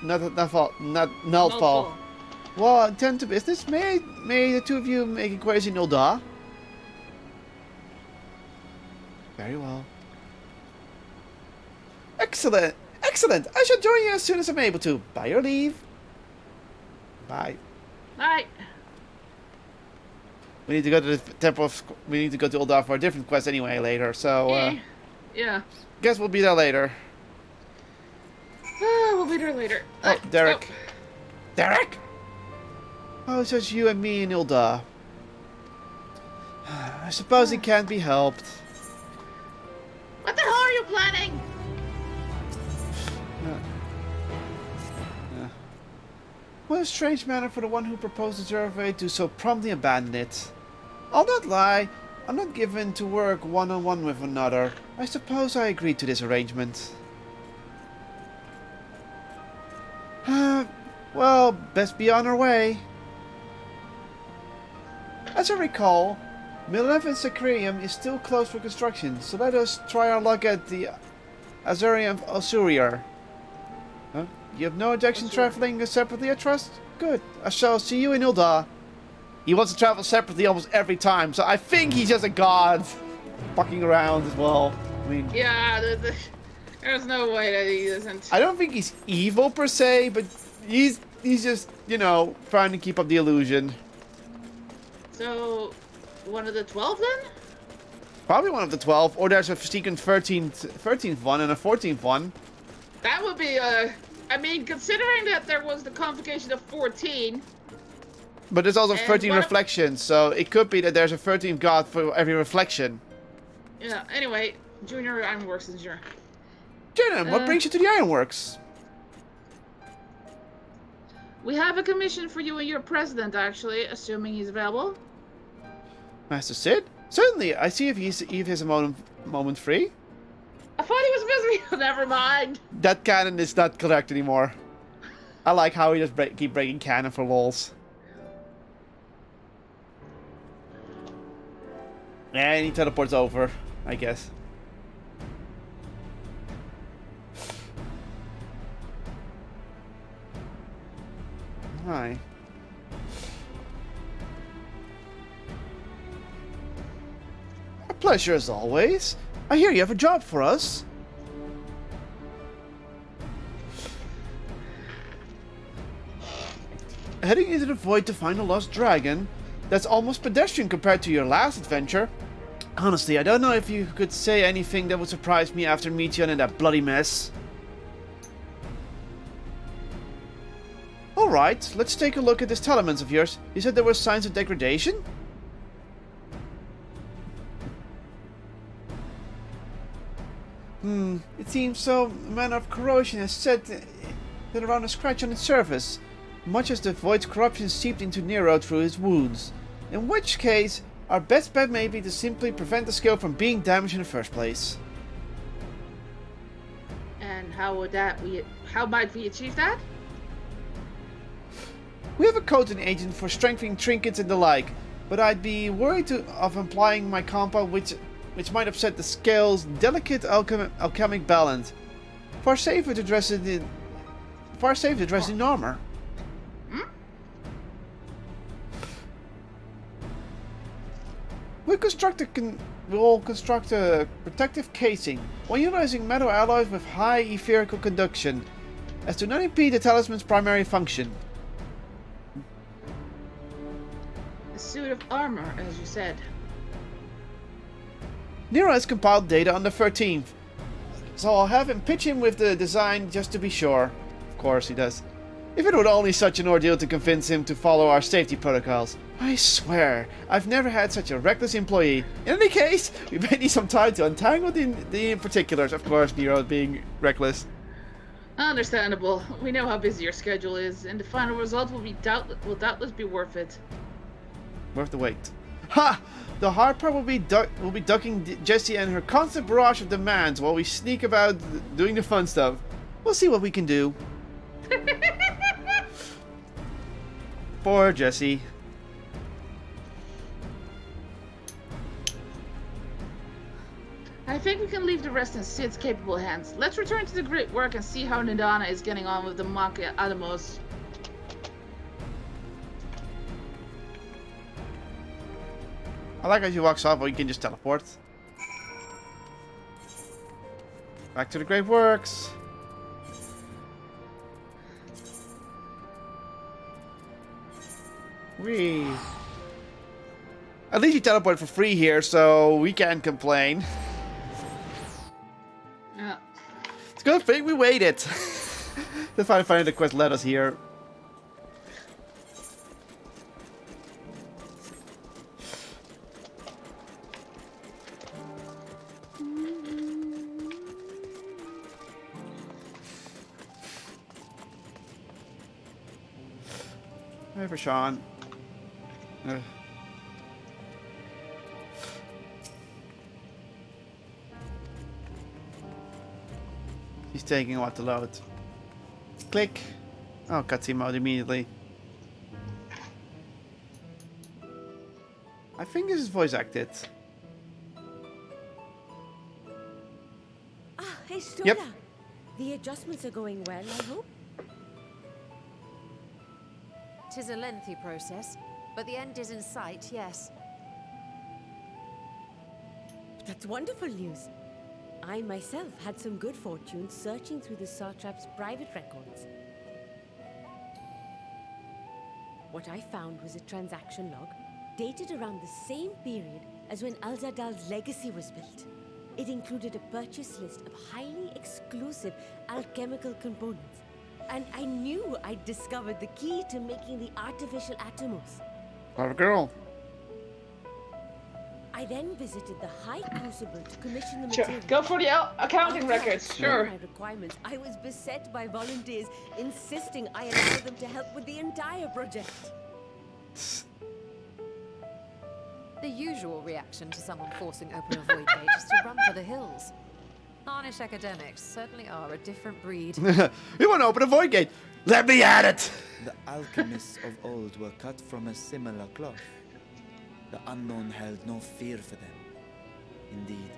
Nullfall. Well, attend to business. May the two of you make inquiries in Ulda? Very well. Excellent! Excellent! I shall join you as soon as I'm able to. By your leave. Bye. Bye. We need to go to the temple of... We need to go to Ulda for a different quest anyway later, so... yeah. Guess we'll be there later. We'll be there later. Oh, Derek. Oh. Derek? Oh, it's just you and me in Ulda. I suppose it can't be helped. What the hell are you planning? What a strange manner for the one who proposed the survey to so promptly abandon it. I'll not lie, I'm not given to work one-on-one with another. I suppose I agreed to this arrangement. Well, best be on our way. As I recall, Maleficent Sacrarium is still closed for construction, so let us try our luck at the Azurium of Osurier. Huh? You have no objection traveling separately, I trust? Good. I shall see you in Ulda. He wants to travel separately almost every time, so I think he's just a god fucking around as well. I mean... Yeah, there's no way that he isn't. I don't think he's evil per se, but he's just, you know, trying to keep up the illusion. So, one of the 12 then? Probably one of the 12, or there's a secret 13th one and a 14th one. That would be, I mean, considering that there was the convocation of 14... But there's also 13 reflections, so it could be that there's a 13th god for every reflection. Yeah, anyway, Junior Ironworks is your... Jenna, what brings you to the Ironworks? We have a commission for you and your president, actually, assuming he's available. Master Sid? Certainly, I see if he has a moment free. I thought he was busy. Never mind. That canon is not correct anymore. I like how he just keep breaking canon for lols. And he teleports over, I guess. Hi. A pleasure as always. I hear you have a job for us. Heading into the void to find a lost dragon? That's almost pedestrian compared to your last adventure. Honestly, I don't know if you could say anything that would surprise me after Meteon and that bloody mess. Alright, let's take a look at this telements of yours. You said there were signs of degradation? It seems so. A manner of corrosion has set that around a scratch on its surface, much as the void's corruption seeped into Nero through his wounds. In which case, our best bet may be to simply prevent the skill from being damaged in the first place. And how might we achieve that? We have a coating agent for strengthening trinkets and the like, but I'd be worried of applying my compound which might upset the scale's delicate alchemic balance. Far safer to dress it in armor. We'll construct a protective casing, while utilizing metal alloys with high etherical conduction, as to not impede the talisman's primary function. A suit of armor, as you said. Nero has compiled data on the 13th, So I'll have him pitch in with the design just to be sure. Of course he does. If it were only such an ordeal to convince him to follow our safety protocols. I swear, I've never had such a reckless employee. In any case, we may need some time to untangle the particulars. Of course, Nero being reckless. Understandable. We know how busy your schedule is, and the final result will doubtless be worth it. Worth the wait. Ha! The hard part will be ducking Jessie and her constant barrage of demands while we sneak about doing the fun stuff. We'll see what we can do. Poor Jessie. I think we can leave the rest in Sid's capable hands. Let's return to the grit work and see how Nidana is getting on with the mock Atomos. I like how she walks off, or you can just teleport. Back to the Great Works. Whee. At least you teleport for free here, so we can't complain. Yeah. It's a good thing we waited. The find the quest led us here. Hey, for Sean. He's taking a while to load. Click. Oh, cutscene mode immediately. I think this is voice acted. Ah, hey, Stola. Yep. The adjustments are going well, I hope. 'Tis a lengthy process, but the end is in sight, yes. That's wonderful news. I myself had some good fortune searching through the Satrap's private records. What I found was a transaction log dated around the same period as when Al-Zadal's legacy was built. It included a purchase list of highly exclusive alchemical components. And I knew I'd discovered the key to making the artificial atomos. Clever girl. I then visited the High Crucible to commission the Sure. material. Go for the accounting After I records. had Sure. my requirements, I was beset by volunteers insisting I allow them to help with the entire project. The usual reaction to someone forcing open a void gate is to run for the hills. Harnish academics certainly are a different breed. We want to open a void gate. Let me at it. The alchemists of old were cut from a similar cloth. The unknown held no fear for them. Indeed,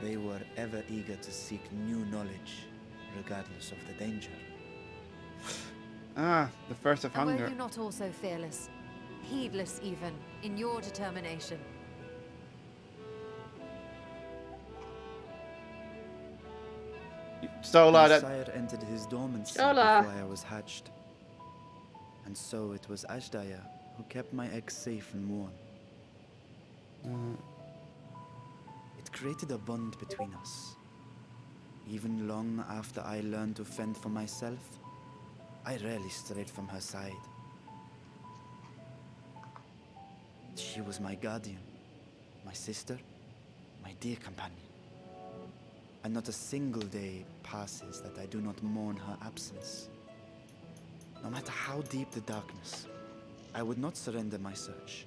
they were ever eager to seek new knowledge, regardless of the danger. Ah, the first of And hunger. were you not also fearless, heedless even, in your determination? Stola, My that. sire entered his dormancy Stola. before I was hatched. And so it was Ashdaya who kept my eggs safe and warm. It created a bond between us. Even long after I learned to fend for myself, I rarely strayed from her side. She was my guardian, my sister, my dear companion. And not a single day passes that I do not mourn her absence. No matter how deep the darkness, I would not surrender my search.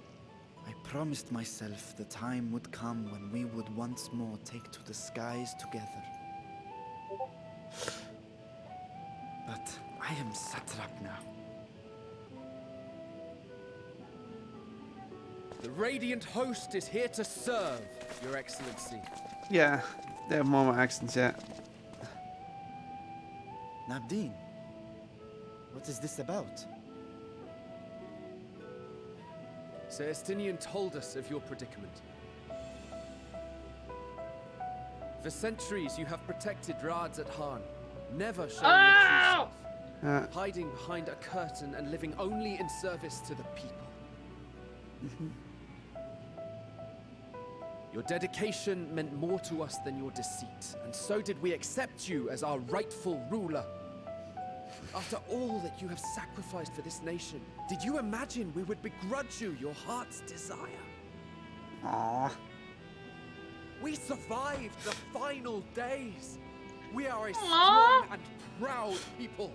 I promised myself the time would come when we would once more take to the skies together. But I am satrap now. The Radiant Host is here to serve, Your Excellency. Yeah, they have more accents, yeah. Nabdeen, what is this about? Sir Estinian told us of your predicament. For centuries you have protected Rads at Han, never showing your true self, hiding behind a curtain and living only in service to the people. Your dedication meant more to us than your deceit, and so did we accept you as our rightful ruler. After all that you have sacrificed for this nation, did you imagine we would begrudge you your heart's desire? Aww. We survived the final days. We are a strong and proud people.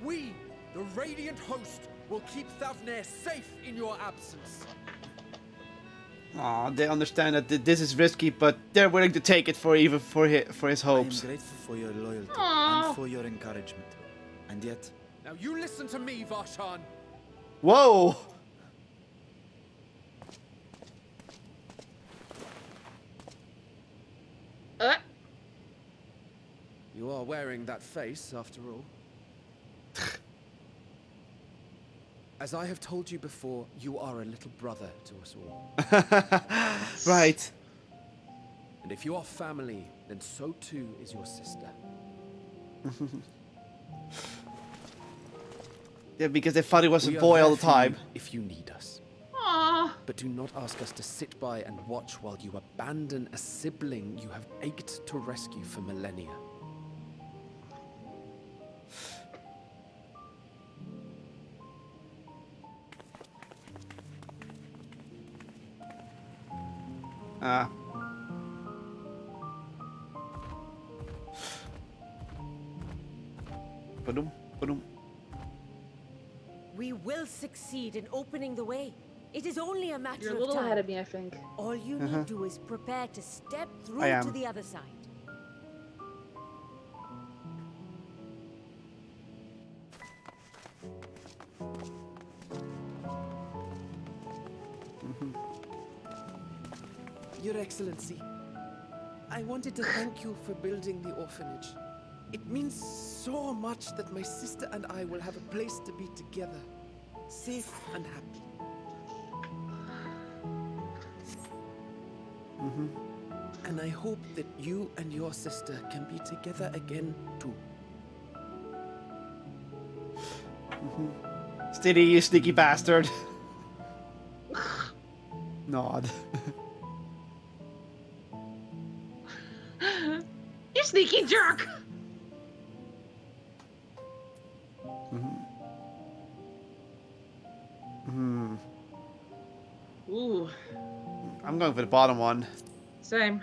We, the Radiant Host, will keep Thavnair safe in your absence. Aw, they understand that this is risky, but they're willing to take it for his hopes. I am grateful for your loyalty and for your encouragement. And yet... Now you listen to me, Varshan. Whoa! You are wearing that face, after all. As I have told you before, you are a little brother to us all. Right. And if you are family, then so too is your sister. Yeah, because they thought he was a We are boy there all the for you time. if you need us. Aww. But do not ask us to sit by and watch while you abandon a sibling you have ached to rescue for millennia. Ba-dum, ba-dum. We will succeed in opening the way. It is only a matter You're a of little time. ahead of me, I think. All you need to do is prepare to step through I am. to the other side. Your Excellency, I wanted to thank you for building the orphanage. It means so much that my sister and I will have a place to be together, safe and happy. And I hope that you and your sister can be together again too. Steady, you sneaky bastard. Nod. You sneaky jerk! Ooh, I'm going for the bottom one. same.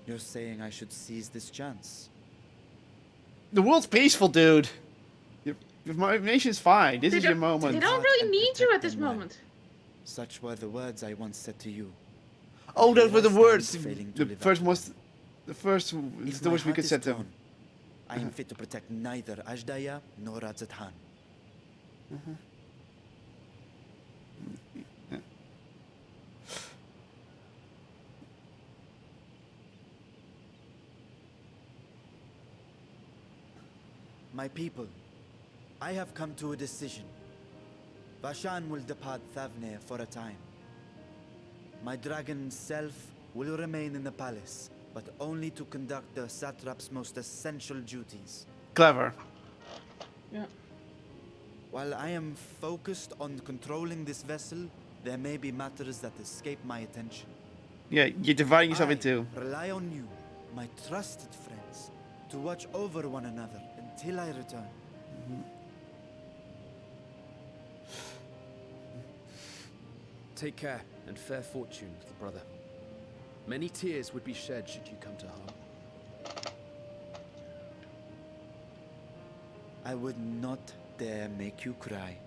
You're saying I should seize this chance? The world's peaceful, dude. Your nation's fine. This is your They moment. don't really need you at this Protect them well. moment. Such were the words I once said to you. Oh, those were the Last words. time failing to The live first up. was the first. If The my words we heart could is say to him. torn, I am fit to protect neither Ajdaya nor Radzathan. My people, I have come to a decision. Vashan will depart Thavnair for a time. My dragon self will remain in the palace, but only to conduct the satrap's most essential duties. Clever. Yeah. While I am focused on controlling this vessel, there may be matters that escape my attention. Yeah, you're dividing yourself I into. rely on you, my trusted friends, to watch over one another until I return. Take care and fair fortune, little brother. Many tears would be shed should you come to harm. I would not dare make you cry.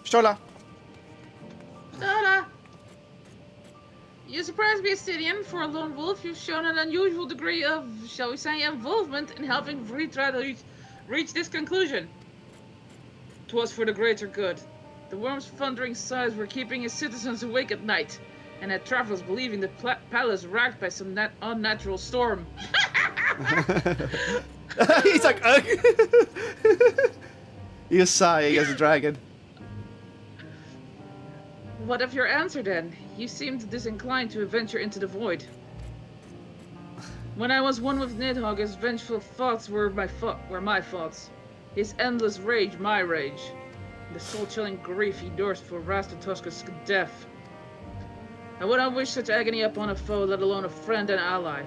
Stola. Ta-da! You surprised me, Astidian. For a lone wolf, you've shown an unusual degree of, shall we say, involvement in helping try to reach this conclusion. 'Twas for the greater good. The worm's thundering sighs were keeping his citizens awake at night, and had travelers believing the palace racked by some unnatural storm. He's like, ugh. He was sighing as a dragon. what of your answer then? You seemed disinclined to venture into the void. When I was one with Nidhogg, his vengeful thoughts were my thoughts. His endless rage, my rage. The soul-chilling grief he nursed for Rastatoska's death. I would not wish such agony upon a foe, let alone a friend and ally.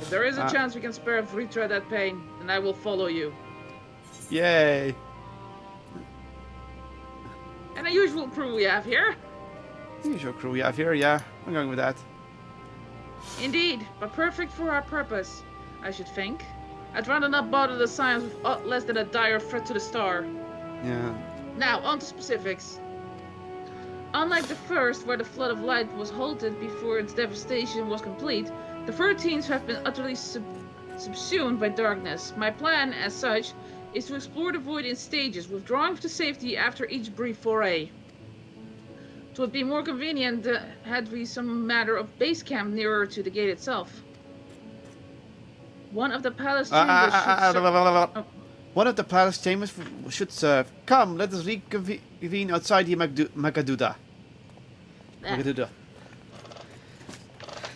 If there is a chance we can spare Vritra that pain, then I will follow you. Yay. And a usual crew we have here. Usual crew we have here, yeah. I'm going with that. Indeed, but perfect for our purpose, I should think. I'd rather not bother the science with aught less than a dire threat to the star. Yeah. Now, on to specifics. Unlike the first, where the flood of light was halted before its devastation was complete, the 13th have been utterly subsumed by darkness. My plan, as such, is to explore the void in stages, withdrawing to safety after each brief foray. It would be more convenient had we some matter of base camp nearer to the gate itself. One of the palace chambers One of the palace chambers should serve. Come, let us reconvene outside the Magaduda. Magaduda.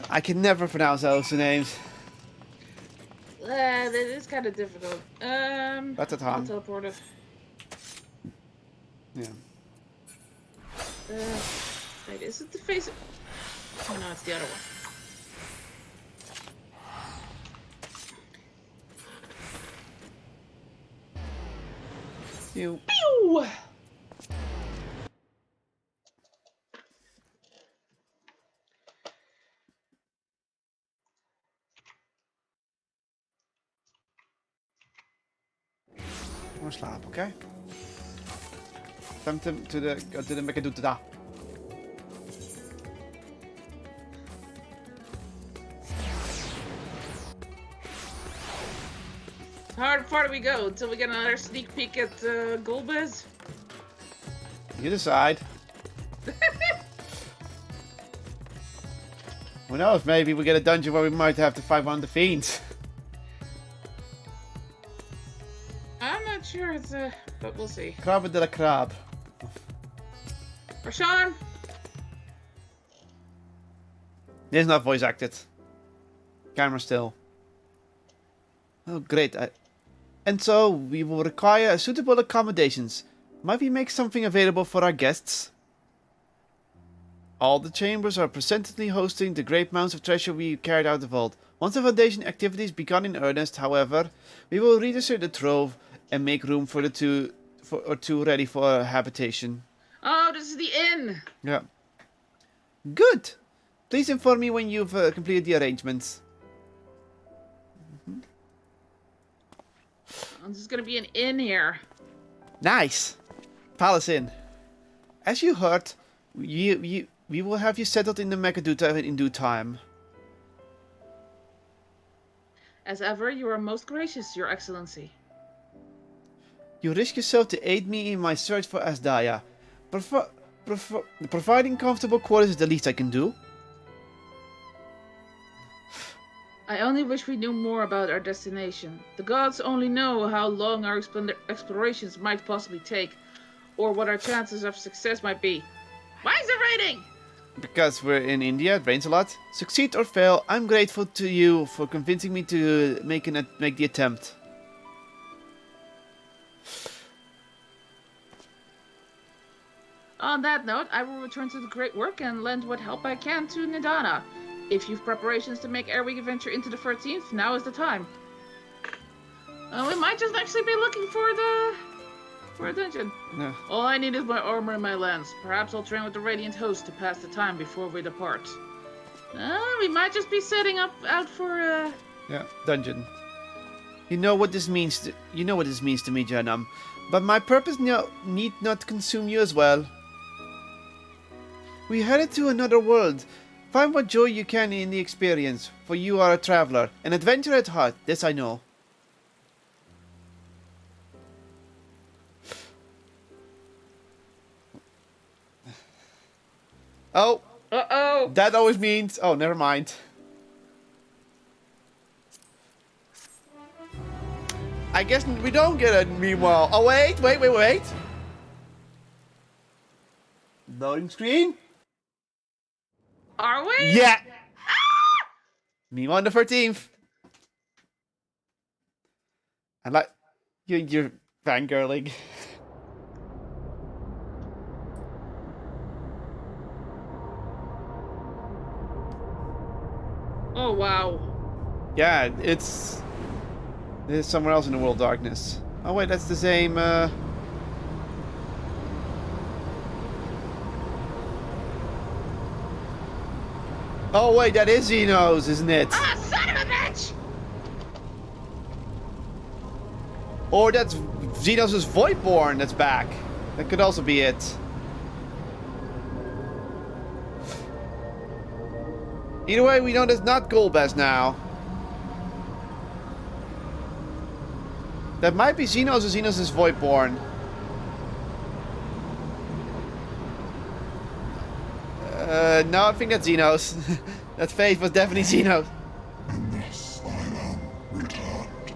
I can never pronounce those names. That is kind of difficult. That's at I'll home. teleport it. Yeah. Wait, is it the face? Oh no, it's the other one. You. Pew! More slaap, okay? Time to the Magaduda. How far do we go until we get another sneak peek at Golbez? You decide. Who knows, maybe we get a dungeon where we might have to fight one of the fiends. I'm not sure it's but we'll see. Crab de la crab. Rashawn? This is not voice acted. Camera still. Oh, great. And so, we will require suitable accommodations. Might we make something available for our guests? All the chambers are presently hosting the great amounts of treasure we carried out of the vault. Once the Foundation activities begun in earnest, however, we will redisperse the trove and make room for the two ready for habitation. Oh, this is the inn! Yeah. Good! Please inform me when you've completed the arrangements. Oh, this is gonna be an inn here. Nice! Palace Inn. As you heard, we will have you settled in the Magaduta in due time. As ever, you are most gracious, Your Excellency. You risk yourself to aid me in my search for Asdaya. Providing comfortable quarters is the least I can do. I only wish we knew more about our destination. The gods only know how long our explorations might possibly take, or what our chances of success might be. Why is it raining? Because we're in India, it rains a lot. Succeed or fail, I'm grateful to you for convincing me to make the attempt. On that note, I will return to the great work and lend what help I can to Nidana. If you've preparations to make ere we venture into the 13th, now is the time. We might just actually be looking for a dungeon. No. All I need is my armor and my lance. Perhaps I'll train with the Radiant Host to pass the time before we depart. We might just be setting out for Yeah, dungeon. You know what this means to me, Janam. But my purpose need not consume you as well. We headed to another world. Find what joy you can in the experience, for you are a traveler, an adventurer at heart, this I know. Oh! Uh-oh! That always means... Oh, never mind. I guess we don't get a meanwhile. Oh, wait. Loading screen? Are we? Yeah! Me on the 13th. I like... You're fangirling. Oh, wow. Yeah, it's somewhere else in the world darkness. Oh wait, that's the same. Oh wait, that is Xenos, isn't it? Ah, son of a bitch! Or that's Xenos' Voidborn that's back. That could also be it. Either way, we know that's not Golbez now. That might be Xenos or Xenos' Voidborn. No, I think that's Xenos. That face was definitely Xenos. In this I am returned.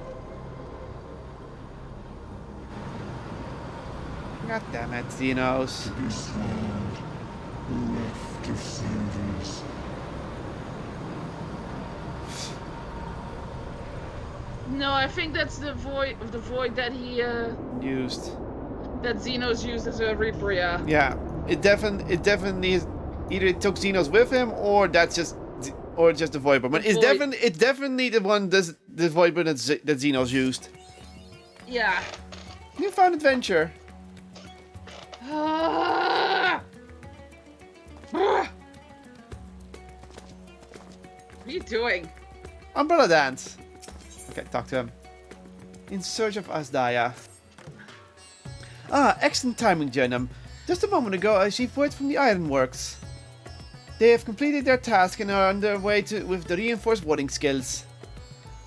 God damn it, Xenos. This world bereft of saviors. No, I think that's the void that he Used. that Xenos used as a Reaper, yeah. Yeah, it definitely is. Either it took Xenos with him, or that's just, or just the Voidborn. But it's definitely the one that's the Voidborn that Xenos used. Yeah. You found adventure. Ah! What are you doing? Umbrella dance. Okay, talk to him. In search of Asdaya. Ah, excellent timing, Jenum. Just a moment ago, I received word from the Ironworks. They have completed their task and are on their way with the reinforced warding skills.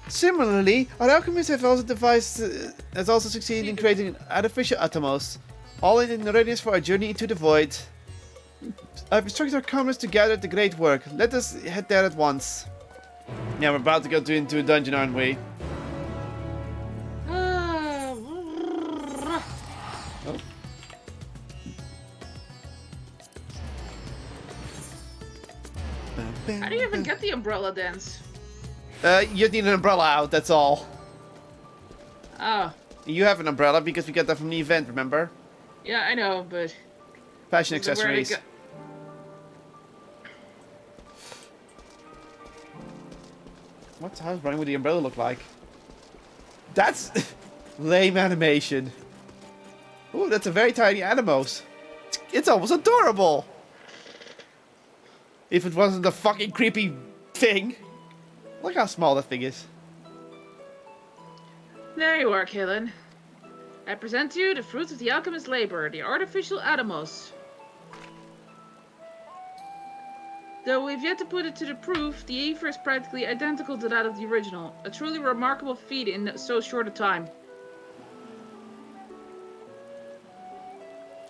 Similarly, our alchemists have also succeeded in creating an artificial Atomos, all in readiness for our journey into the void. I've instructed our comrades to gather at the great work. Let us head there at once. Yeah, we're about to go into a dungeon, aren't we? Oh. How do you even get the umbrella dance? You need an umbrella out, that's all. Oh. You have an umbrella because we got that from the event, remember? Yeah, I know, but... Fashion where to accessories. go- How's running with the umbrella look like? That's lame animation. Ooh, that's a very tiny Animos. It's almost adorable. If it wasn't a fucking creepy thing. Look how small that thing is. There you are, Kaelin. I present to you the fruits of the alchemist's labor, the artificial Atomos. Though we've yet to put it to the proof, the Aether is practically identical to that of the original. A truly remarkable feat in so short a time.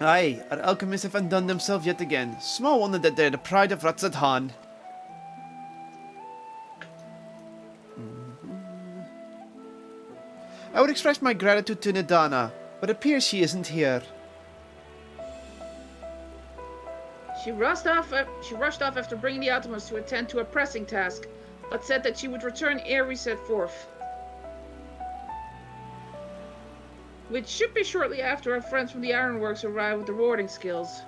Aye, our alchemists have undone themselves yet again. Small wonder that they're the pride of Ratzathan. I would express my gratitude to Nidana, but it appears she isn't here. She rushed off after bringing the Atomos to attend to a pressing task, but said that she would return ere we set forth. Which should be shortly after our friends from the Ironworks arrive with the warding skills.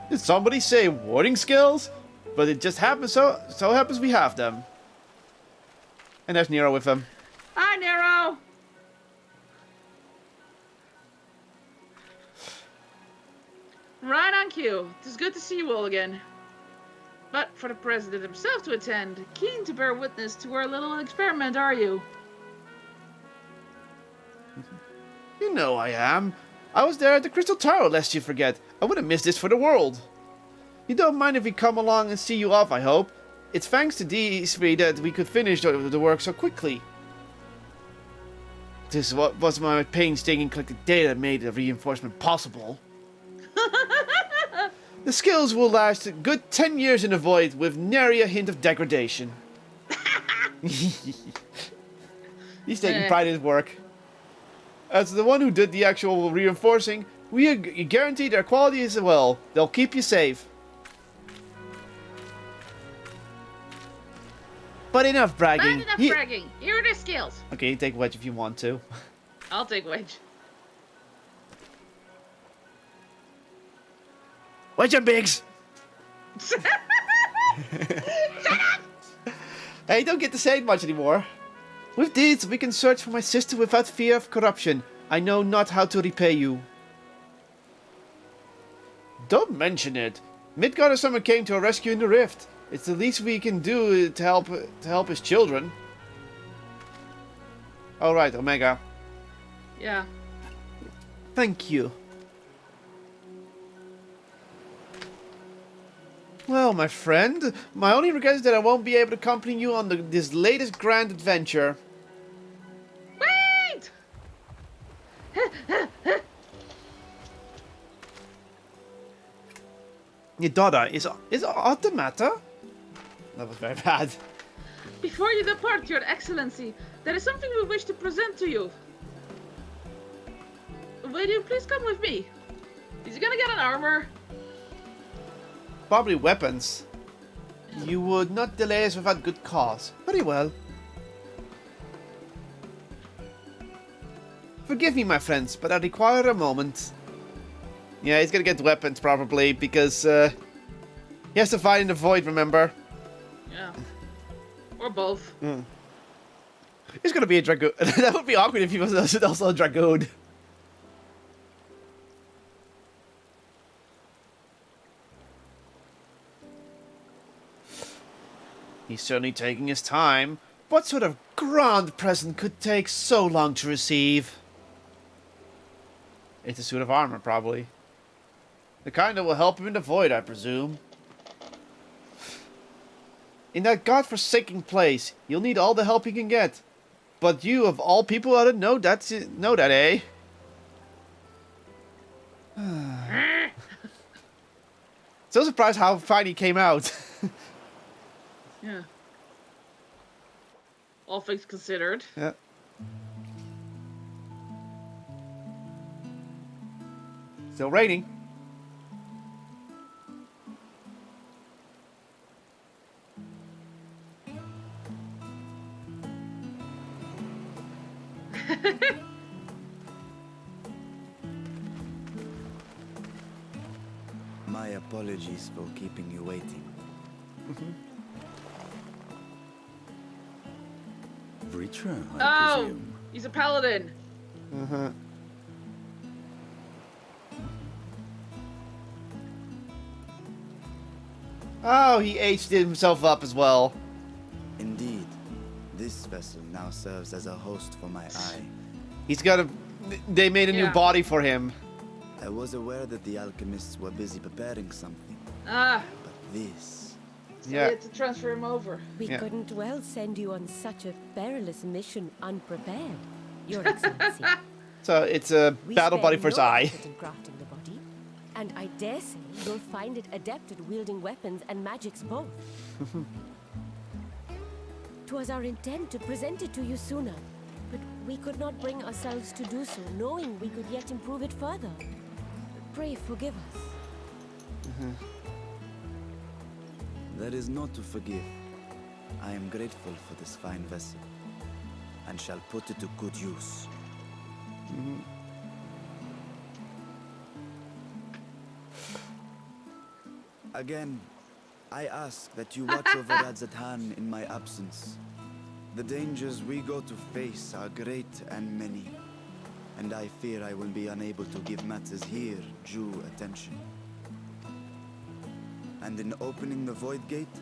Did somebody say warding skills? But it just happens so happens we have them. And there's Nero with them. Hi, Nero! Right on cue. It is good to see you all again. But for the President himself to attend, keen to bear witness to our little experiment, are you? You know I am. I was there at the Crystal Tower, lest you forget. I wouldn't miss this for the world. You don't mind if we come along and see you off, I hope. It's thanks to these three that we could finish the work so quickly. This was my painstaking collected data that made the reinforcement possible. The skills will last a good 10 years in the void with nary a hint of degradation. He's taking pride in his work. As the one who did the actual reinforcing, we guarantee their quality as well. They'll keep you safe. But enough bragging. Not enough bragging. Here are the skills. Okay, you take wedge if you want to. I'll take wedge. Wedge and Biggs! Hey, don't get to say it much anymore. With deeds, we can search for my sister without fear of corruption. I know not how to repay you. Don't mention it. Midgard or someone came to our rescue in the rift. It's the least we can do to help his children. All right, Omega. Yeah. Thank you. Well, my friend, my only regret is that I won't be able to accompany you on this latest grand adventure. Wait! Your daughter is aught the matter? That was very bad. Before you depart, Your Excellency, there is something we wish to present to you. Will you please come with me? He's gonna get an armor. Probably weapons. You would not delay us without good cause. Very well. Forgive me, my friends, but I require a moment. Yeah, he's gonna get weapons probably because he has to fight in the void. Remember? Yeah. Or both. He's gonna be a dragoon. That would be awkward if he was also a dragoon. He's certainly taking his time. What sort of grand present could take so long to receive? It's a suit of armor, probably. The kind that will help him in the void, I presume. In that godforsaken place, you'll need all the help you can get. But you, of all people, ought to know that, eh? So surprised how fine he came out. Yeah. All things considered. Yeah. Still raining. My apologies for keeping you waiting. Breacher, I Oh, presume. he's a paladin. Oh, he aged himself up as well. Indeed, this vessel now serves as a host for my eye. He's got a... They made a new Yeah. body for him. I was aware that the alchemists were busy preparing something, Ah, but this... so Yeah. we had to transfer him over. We Yeah. couldn't well send you on such a perilous mission unprepared, Your Excellency. So it's a We battle body spared for his no eye. effort in crafting the body, and I dare say you'll find it adept at wielding weapons and magics both. 'Twas our intent to present it to you sooner, but we could not bring ourselves to do so, knowing we could yet improve it further. Pray forgive us. There is not to forgive. I am grateful for this fine vessel, and shall put it to good use. Again, I ask that you watch over Radzatan in my absence. The dangers we go to face are great and many, and I fear I will be unable to give matters here due attention. And in opening the Void Gate,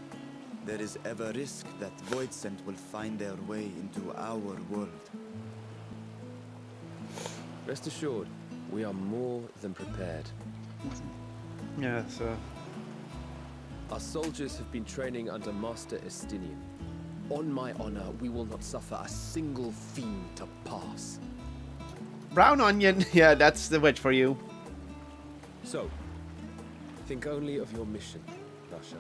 there is ever risk that Voidsent will find their way into our world. Rest assured, we are more than prepared. Yeah, so... Our soldiers have been training under Master Estinian. On my honor, we will not suffer a single fiend to pass. Brown onion. Yeah, that's the witch for you. So, think only of your mission, Rasha.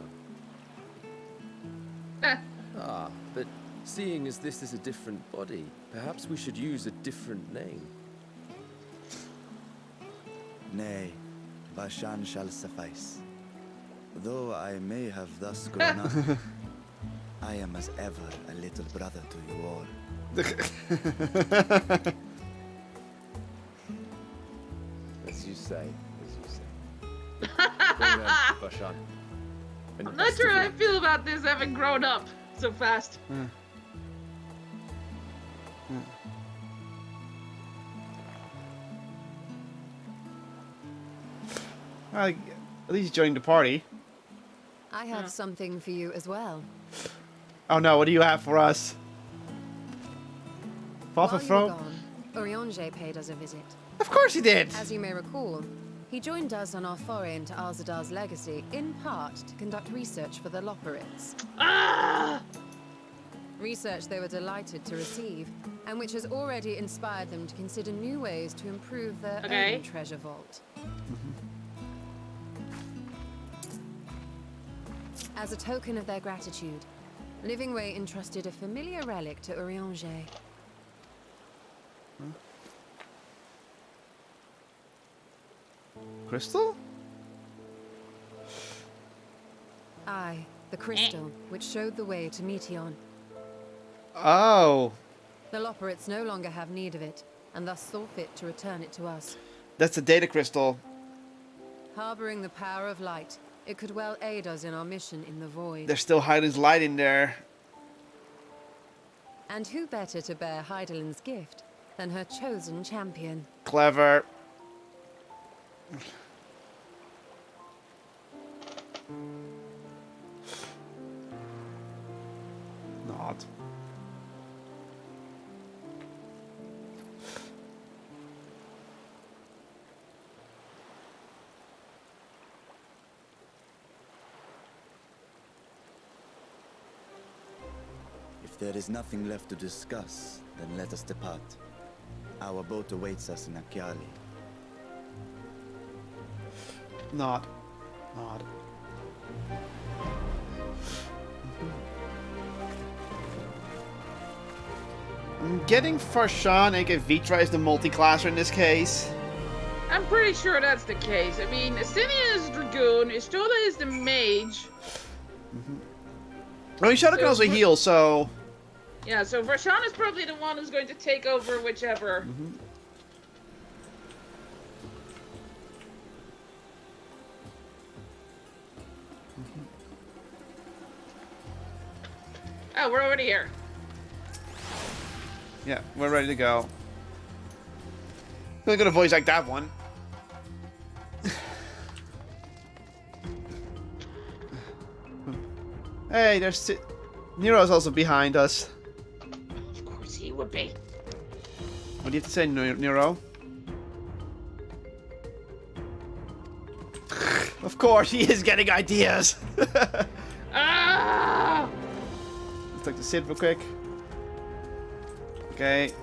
But seeing as this is a different body, perhaps we should use a different name. Nay, Vashan shall suffice. Though I may have thus grown up. I am as ever a little brother to you all. As you say, as you say. Bring them, Bashan. I'm not sure how I feel about this having grown up so fast. Well, at least join the party. I have something for you as well. Oh no, what do you have for us? Papa While you were Fro? gone, Urianger paid us a visit. Of course he did! As you may recall, he joined us on our foray into Alzadal's legacy, in part to conduct research for the Loporrits. Ah! Research they were delighted to receive, and which has already inspired them to consider new ways to improve their own treasure vault. As a token of their gratitude, Livingway entrusted a familiar relic to Urianger. Crystal? Aye, the crystal, which showed the way to Meteon. Oh, The Loporrits no longer have need of it, and thus saw fit to return it to us. that's the data crystal. Harboring the power of light, it could well aid us in our mission in the void. There's still Heiden's light in there. And who better to bear Heidelin's gift than her chosen champion? Clever. Not. If there is nothing left to discuss, then let us depart. Our boat awaits us in Akiali. Not. I'm getting Farshan, aka Vitra, is the multi-classer in this case. I'm pretty sure that's the case. I mean, Astinia is Dragoon, Istola is the Mage. Well, Shadow can also heal, so... Yeah, so Varshan is probably the one who's going to take over whichever. Oh, we're already here. Yeah, we're ready to go. I'm gonna voice like that one. Hey, there's... Nero's also behind us. Of course he would be. What do you have to say, Nero? Of course, he is getting ideas. Ah! Let's take the sit real quick. Okay.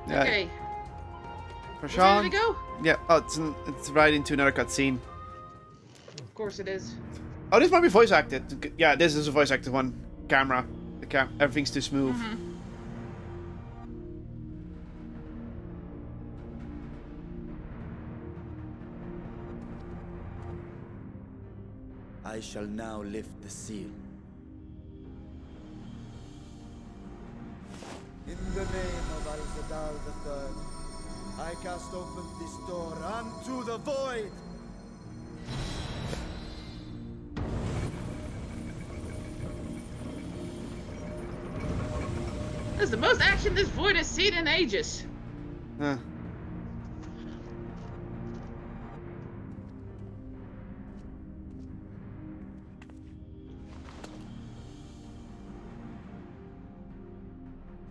Yeah. Okay. For Ready Sean? to go? Yeah. Oh, it's right into another cutscene. Of course it is. Oh, this might be voice acted. Yeah, this is a voice acted one. Camera. Everything's too smooth. I shall now lift the seal. In the name of Al-Zadal III, I cast open this door unto the void! This is the most action this void has seen in ages. Huh.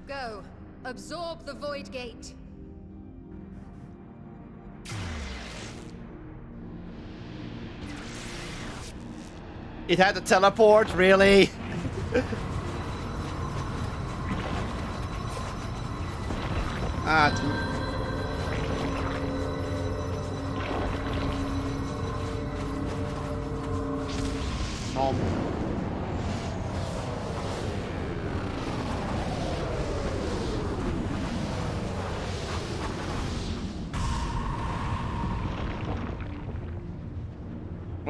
Go. Absorb the void gate. It had to teleport, really?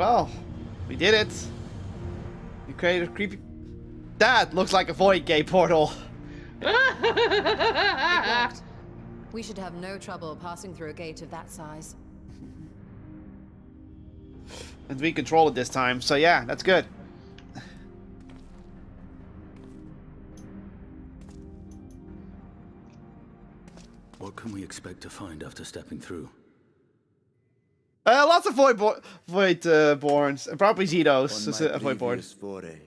Well, we did it. We created a creepy... That looks like a void gate portal. It worked. We should have no trouble passing through a gate of that size. And we control it this time, so yeah, that's good. What can we expect to find after stepping through? Lots of Voidborns, and probably Zetos. On A my Voidborn. previous foray,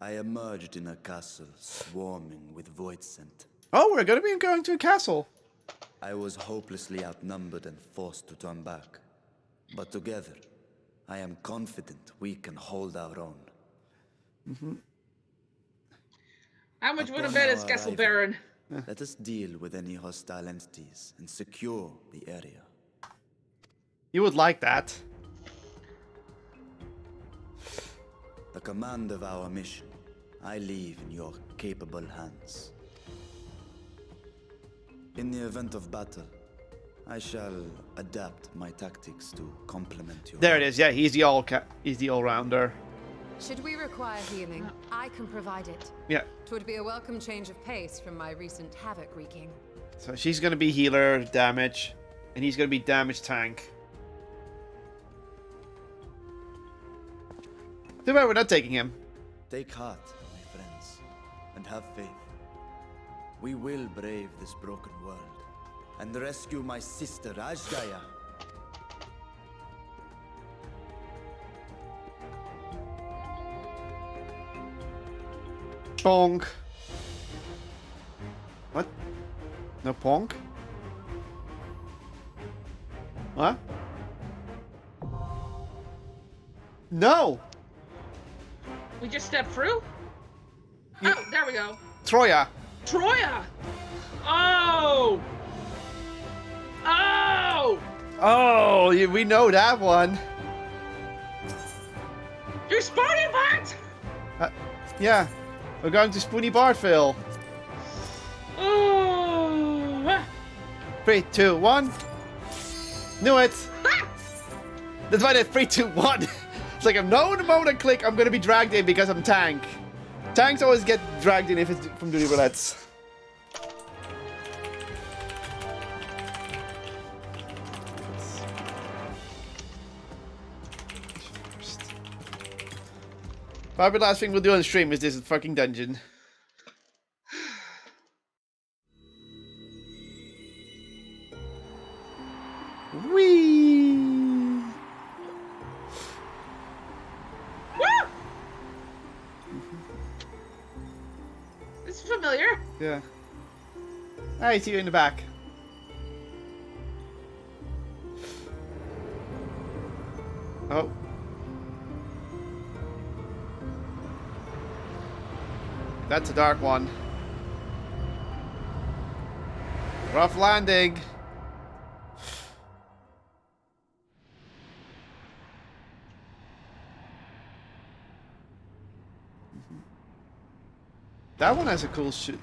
I emerged in a castle swarming with void scent. Oh, we're gonna be going to a castle. I was hopelessly outnumbered and forced to turn back. But together, I am confident we can hold our own. How much would have Upon bet it's our Castle arrival, Baron? Let us deal with any hostile entities and secure the area. You would like that. The command of our mission, I leave in your capable hands. In the event of battle, I shall adapt my tactics to complement your... There it is. Yeah, he's the all-rounder. Should we require healing, I can provide it. Yeah. It would be a welcome change of pace from my recent havoc wreaking. So she's gonna be healer damage, and he's gonna be damage tank. Too bad we're not taking him. Take heart, my friends, and have faith. We will brave this broken world and rescue my sister Ashdaya. Bonk. What? No ponk? What? No! We just stepped through? Oh, there we go. Troya! Troya! Oh! Oh! Oh, we know that one. You're Spoony Bart! Yeah. We're going to Spoony Bartville. Oh! 3, 2, 1. Knew it. That's why I did 3, 2, 1. It's like, I know the moment I click, I'm going to be dragged in because I'm tank. Tanks always get dragged in if it's from duty roulettes. Probably the last thing we'll do on stream is this fucking dungeon. Whee! Woo! This is familiar. Yeah. I see you in the back. Oh. That's a dark one. Rough landing. That one has a cool shit.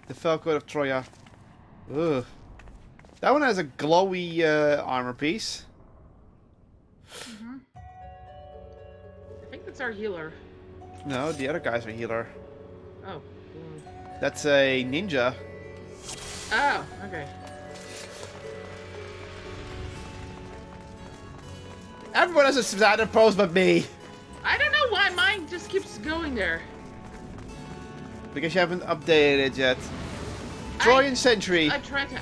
The Falcon of Troya. Ugh. That one has a glowy armor piece. I think that's our healer. No, the other guys are healer. Oh. That's a ninja. Oh, okay. Everyone has a standard pose but me. I don't know why mine just keeps going there. Because you haven't updated it yet. Trojan Sentry. I tried to...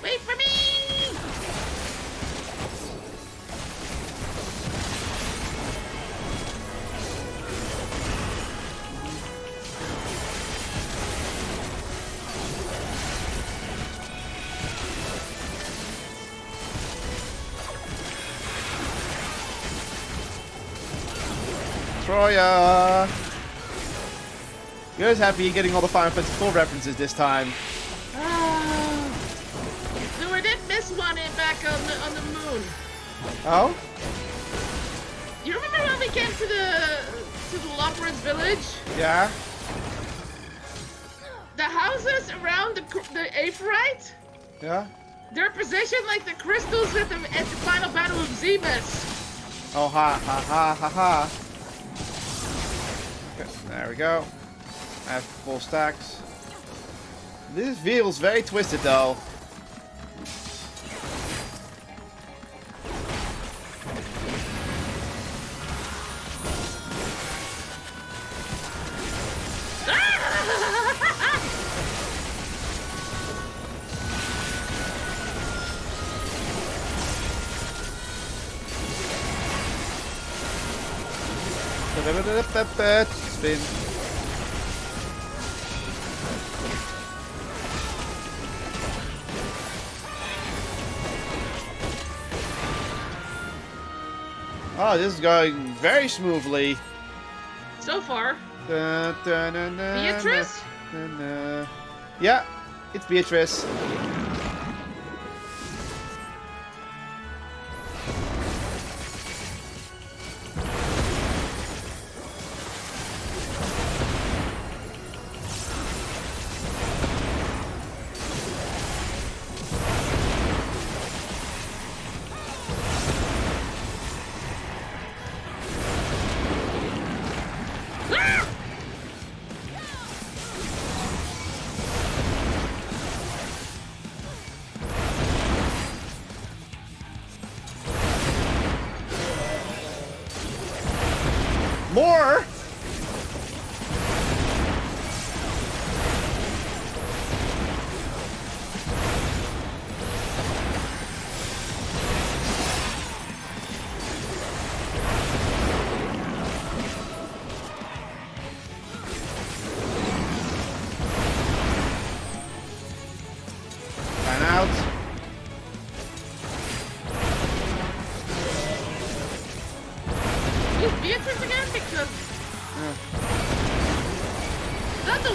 Wait for me! Troya. You're just happy you're getting all the Final Fantasy IV references this time. So I didn't miss one back on the moon. Oh? You remember when we came to the Loperance village? Yeah. The houses around the Aephorite, Yeah. they're positioned like the crystals at the final battle of Zemus. Oh, ha, ha, ha, ha, ha. Okay, there we go. I have full stacks. This feels very twisted, though. Spin. Oh, this is going very smoothly. So far. Beatrice? Beatrice? Yeah, it's Beatrice. More? Fan out. Is Beatrice again? Because that's the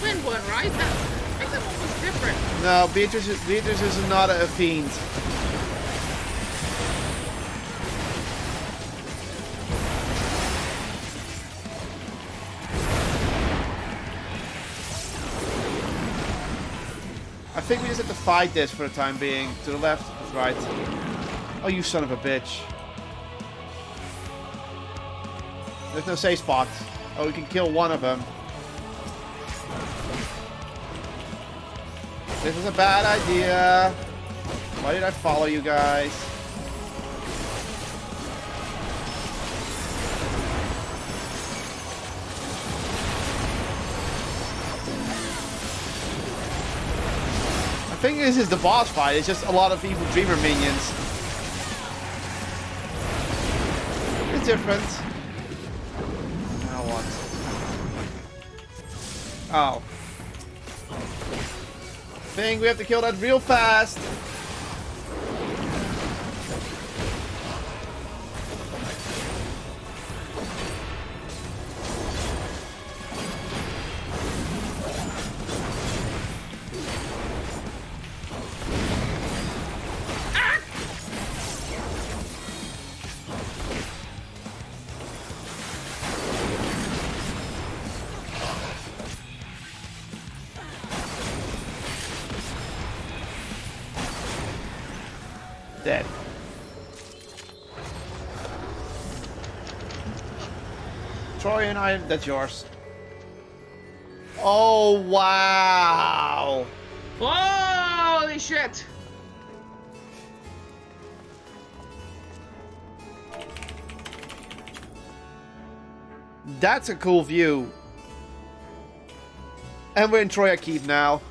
wind one, right? I think that one was different. No, Beatrice is not a fiend. I think we just have to fight this for the time being. To the left, right. Oh, you son of a bitch. There's no safe spot. Oh, we can kill one of them. This is a bad idea. Why did I follow you guys? I think this is the boss fight. It's just a lot of evil dreamer minions. It's different. Now what? Oh. Thing, we have to kill that real fast. Dead. Troy and I, that's yours. Oh, wow. Holy shit! That's a cool view. And we're in Troya Keep now.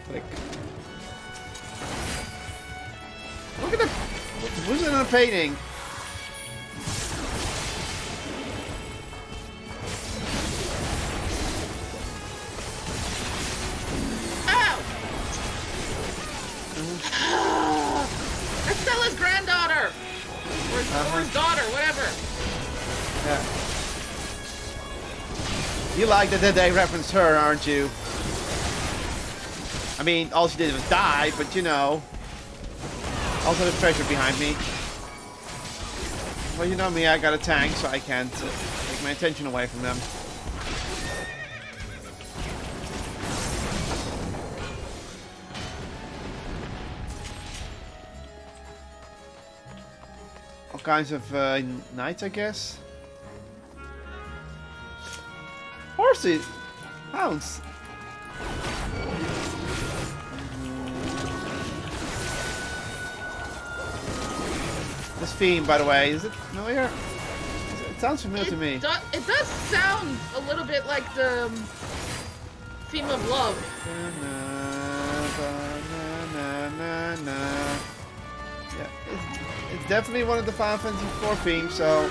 Click. Look at the... Who's in the painting? Estella's granddaughter! Or his daughter, whatever. Yeah. You like that they referenced her, aren't you? I mean, all she did was die, but you know. Also, there's treasure behind me. Well, you know me, I got a tank, so I can't take my attention away from them. All kinds of knights, I guess. Horses! Hounds! This theme, by the way, is it familiar? It sounds familiar to me. It does sound a little bit like the theme of love. Yeah, it's definitely one of the Final Fantasy IV themes, so...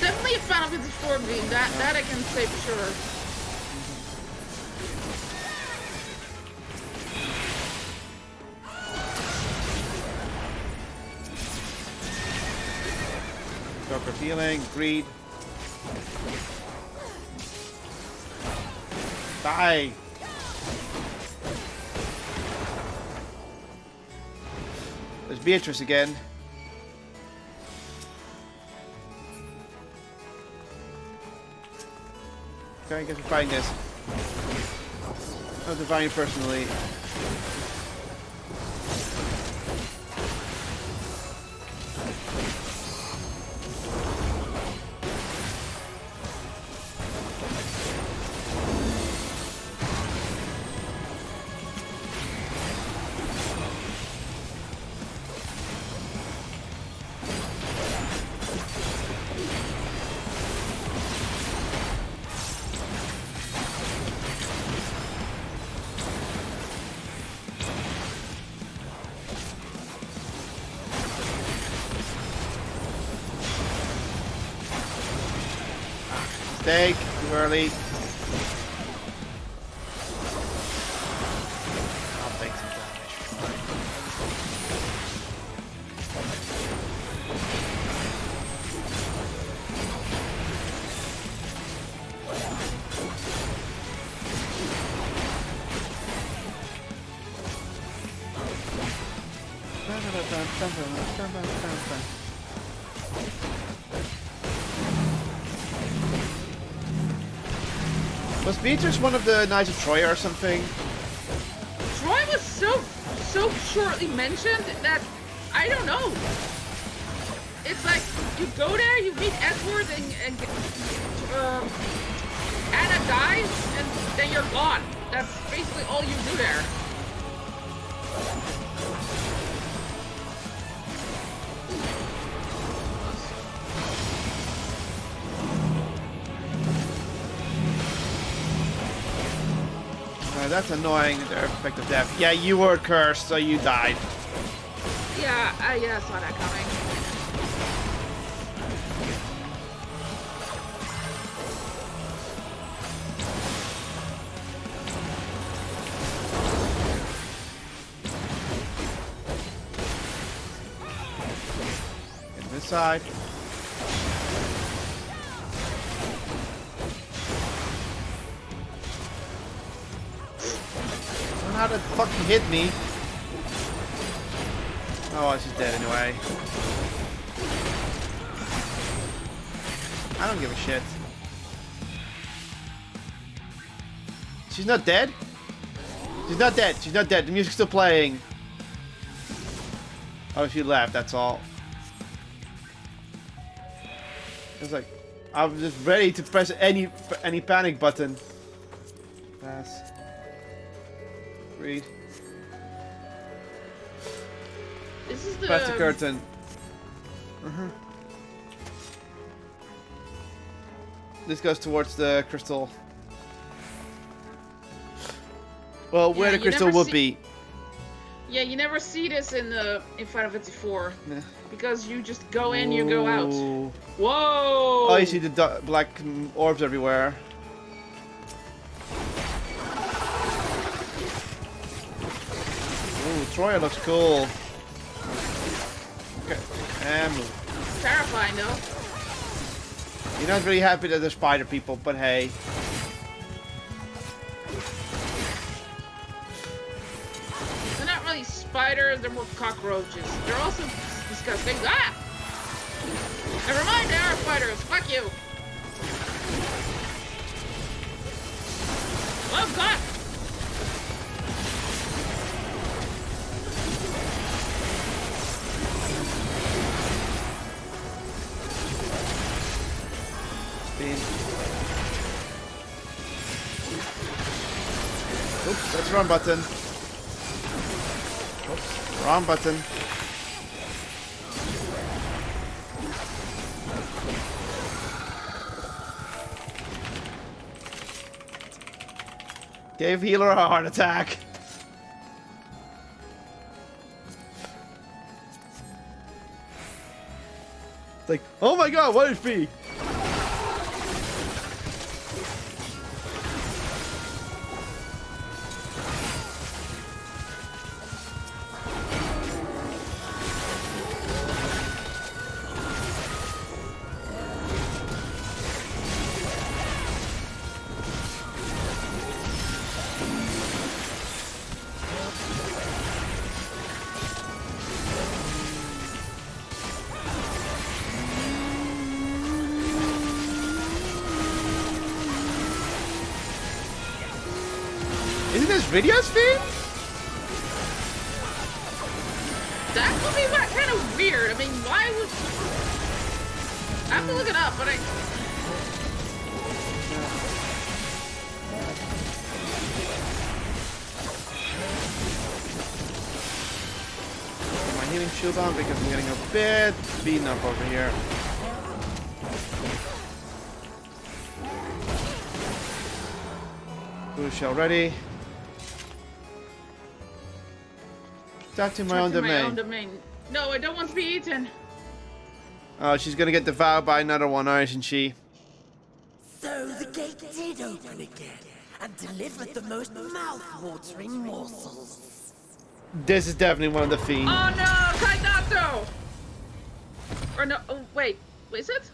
Definitely a Final Fantasy IV game, that I can say for sure. Darker feeling, greed. Die! There's Beatrice again. Okay, I guess we're fighting this. I'll define you personally. Mistake, too early. I'll take some damage. Was Beatrice one of the Knights of Troy or something? Troy was so shortly mentioned that I don't know. It's like you go there, you meet Edward, and Anna dies, and then you're gone. That's basically all you do there. That's annoying, the effect of death. Yeah, you were cursed, so you died. Yeah, I saw that coming. Get this side. How did fucking hit me? Oh, she's dead anyway. I don't give a shit. She's not dead? She's not dead. She's not dead. The music's still playing. Oh, she left, that's all. It's like, I'm just ready to press any panic button. Pass. Read. This is the. Past the curtain. This goes towards the crystal. Well, where Yeah, the you crystal never would see- be. Yeah, you never see this in Final Fantasy 4 Yeah. because you just go in, you go out. Ooh. Whoa! Oh, you see the black orbs everywhere. Ooh, Troya looks cool. Okay, and move. It's terrifying though. You're not really happy that they're spider people, but hey. They're not really spiders, they're more cockroaches. They're also disgusting. Ah! Never mind, they are spiders. Fuck you. Oh god! Spin. Oops, that's the wrong button. Oops, wrong button. Gave healer a heart attack. It's like, oh my god, what is me? Isn't this video stream? That would be kind of weird. I mean, why would... I have to look it up, but I... Put my healing shield on because I'm getting a bit beaten up over here. Blue shell ready. Back to my own Back to my domain. own domain. No, I don't want to be eaten. Oh, she's gonna get devoured by another one, isn't she? So the gate did open again and delivered the most mouth-watering morsels. This is definitely one of the fiends. Oh no, Kainato! Or no, oh, wait, is it?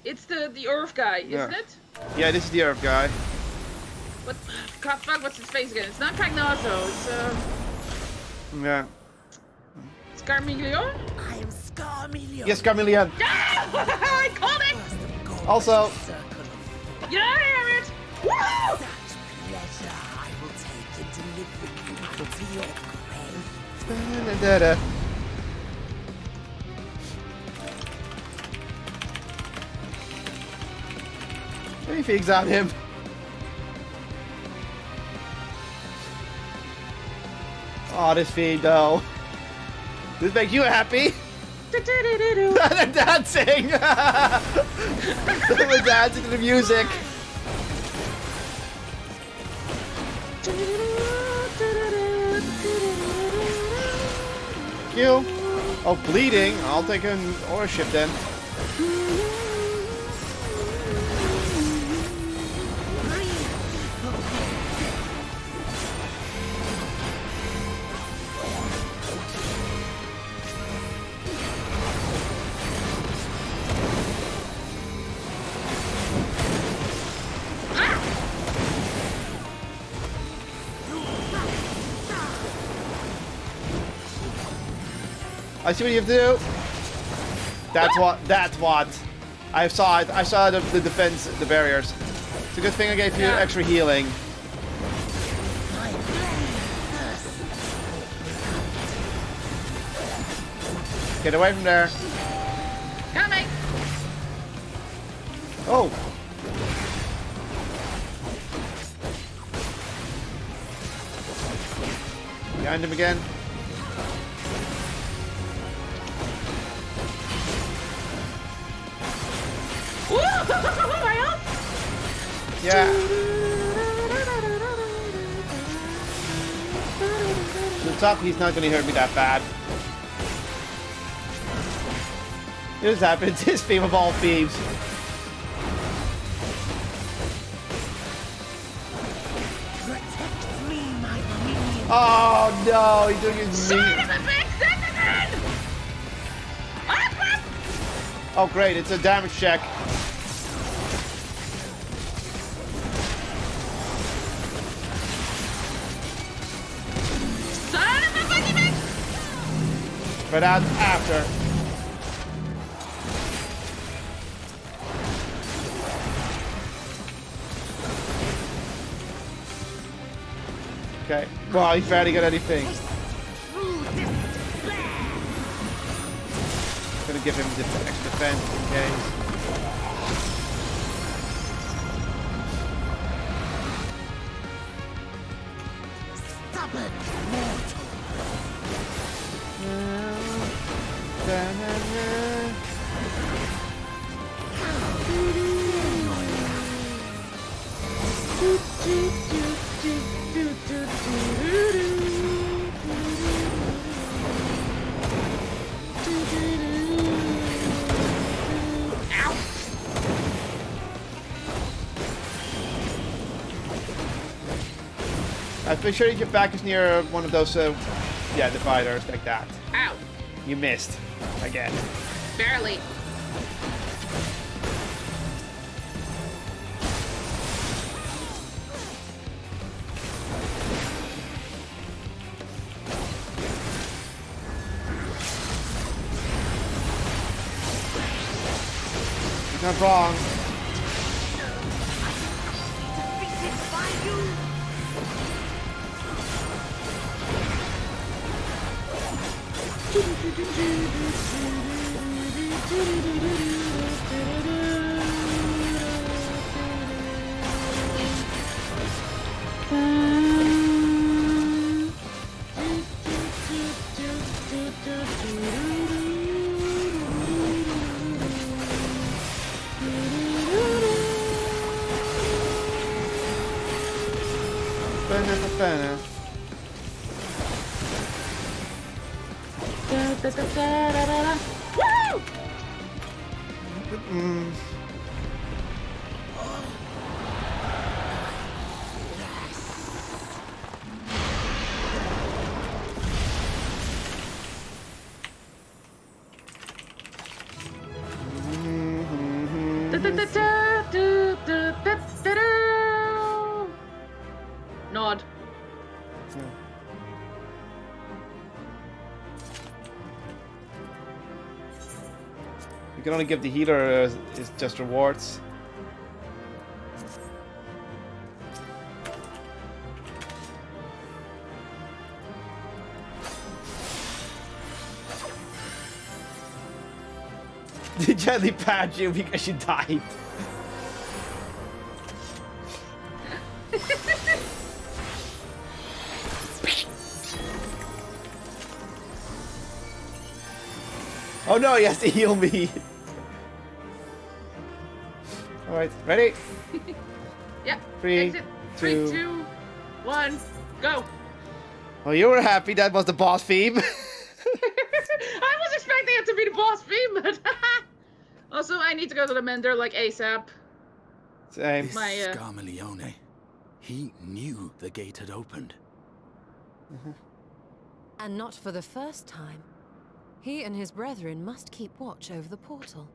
It's the Earth guy, isn't Yeah. it? Yeah, this is the Earth guy. What? God, fuck, what's his face again? It's not Kainato, it's Yeah. it's Carmelion? I am Scarmelion. Yes, Chameleon. Yeah! I called it! Also, Yeah, damn it! Woo! Such pleasure I will take in delivering you to your grave. da-da-da. Any figs on him? Oh, this feed though. This make you happy? Do-do-do-do-do. They're dancing! They're dancing to the music. Kill. Oh, bleeding. I'll take an ownership then. I see what you have to do. That's what. I saw it. I saw the defense, the barriers. It's a good thing I gave you Yeah. extra healing. Get away from there. Coming! Oh. Behind him again. Yeah. The top, he's not going to hurt me that bad. This happens. His theme of all themes. Protect me, my minion. Oh no, he's doing his mean. Son of a bitch, that's again! Ah, crap! Oh great, it's a damage check. Son of a fucking bitch! But that's after. Okay. Well, he's barely got anything. Gonna give him extra defense in case. Stubborn mortal. Make sure that your back is near one of those, yeah, dividers like that. Ow. You missed. Again. Barely. He's not wrong. Defeated by you. Banana. Woo! Nod. You can only give the healer is just rewards. They gently pat you because you died. Oh no, he has to heal me. Alright, ready? Yep. Three, Exit. 3, two- 2, 1, go. Well, you were happy that was the boss theme. I was expecting it to be the boss theme, but also I need to go to the mender like ASAP. Same. This My, Scarmalione, he knew the gate had opened. And not for the first time. He and his brethren must keep watch over the portal.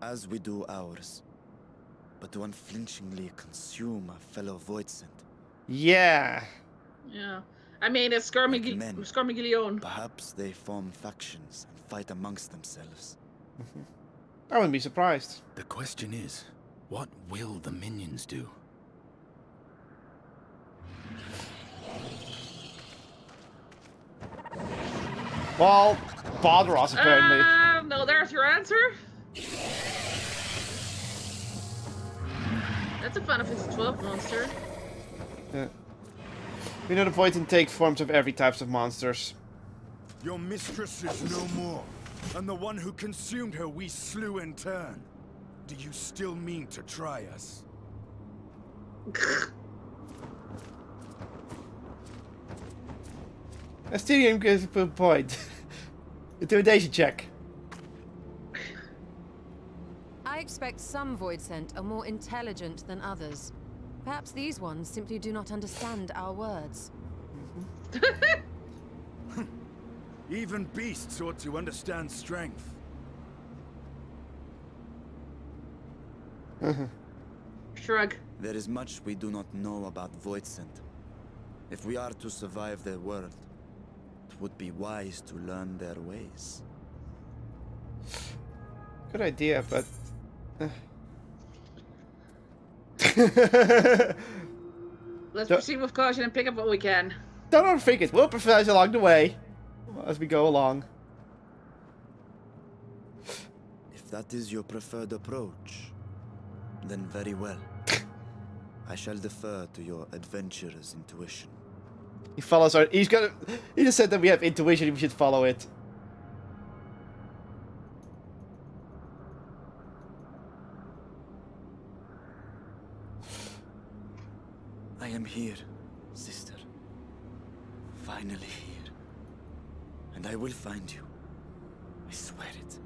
As we do ours, but to unflinchingly consume a fellow Voidsent. Yeah. Yeah. I mean, it's Men. Scarmigileone. Perhaps they form factions and fight amongst themselves. I wouldn't be surprised. The question is, what will the minions do? Well, bother us apparently. No, there's your answer. That's a Final Fantasy 12 monster. Yeah. We know the Void take forms of every types of monsters. Your mistress is no more, and the one who consumed her we slew in turn. Do you still mean to try us? Asterium gives a point. Intimidation check. I expect some Voidsent are more intelligent than others. Perhaps these ones simply do not understand our words. Even beasts ought to understand strength. Shrug. There is much we do not know about Voidsent. If we are to survive their world, it would be wise to learn their ways. Good idea, but... Let's proceed with caution and pick up what we can. Don't overthink it. We'll improvise along the way. As we go along. If that is your preferred approach, then very well. I shall defer to your adventurer's intuition. He follows our... He just said that we have intuition, we should follow it. I am here, sister. Finally here. And I will find you. I swear it.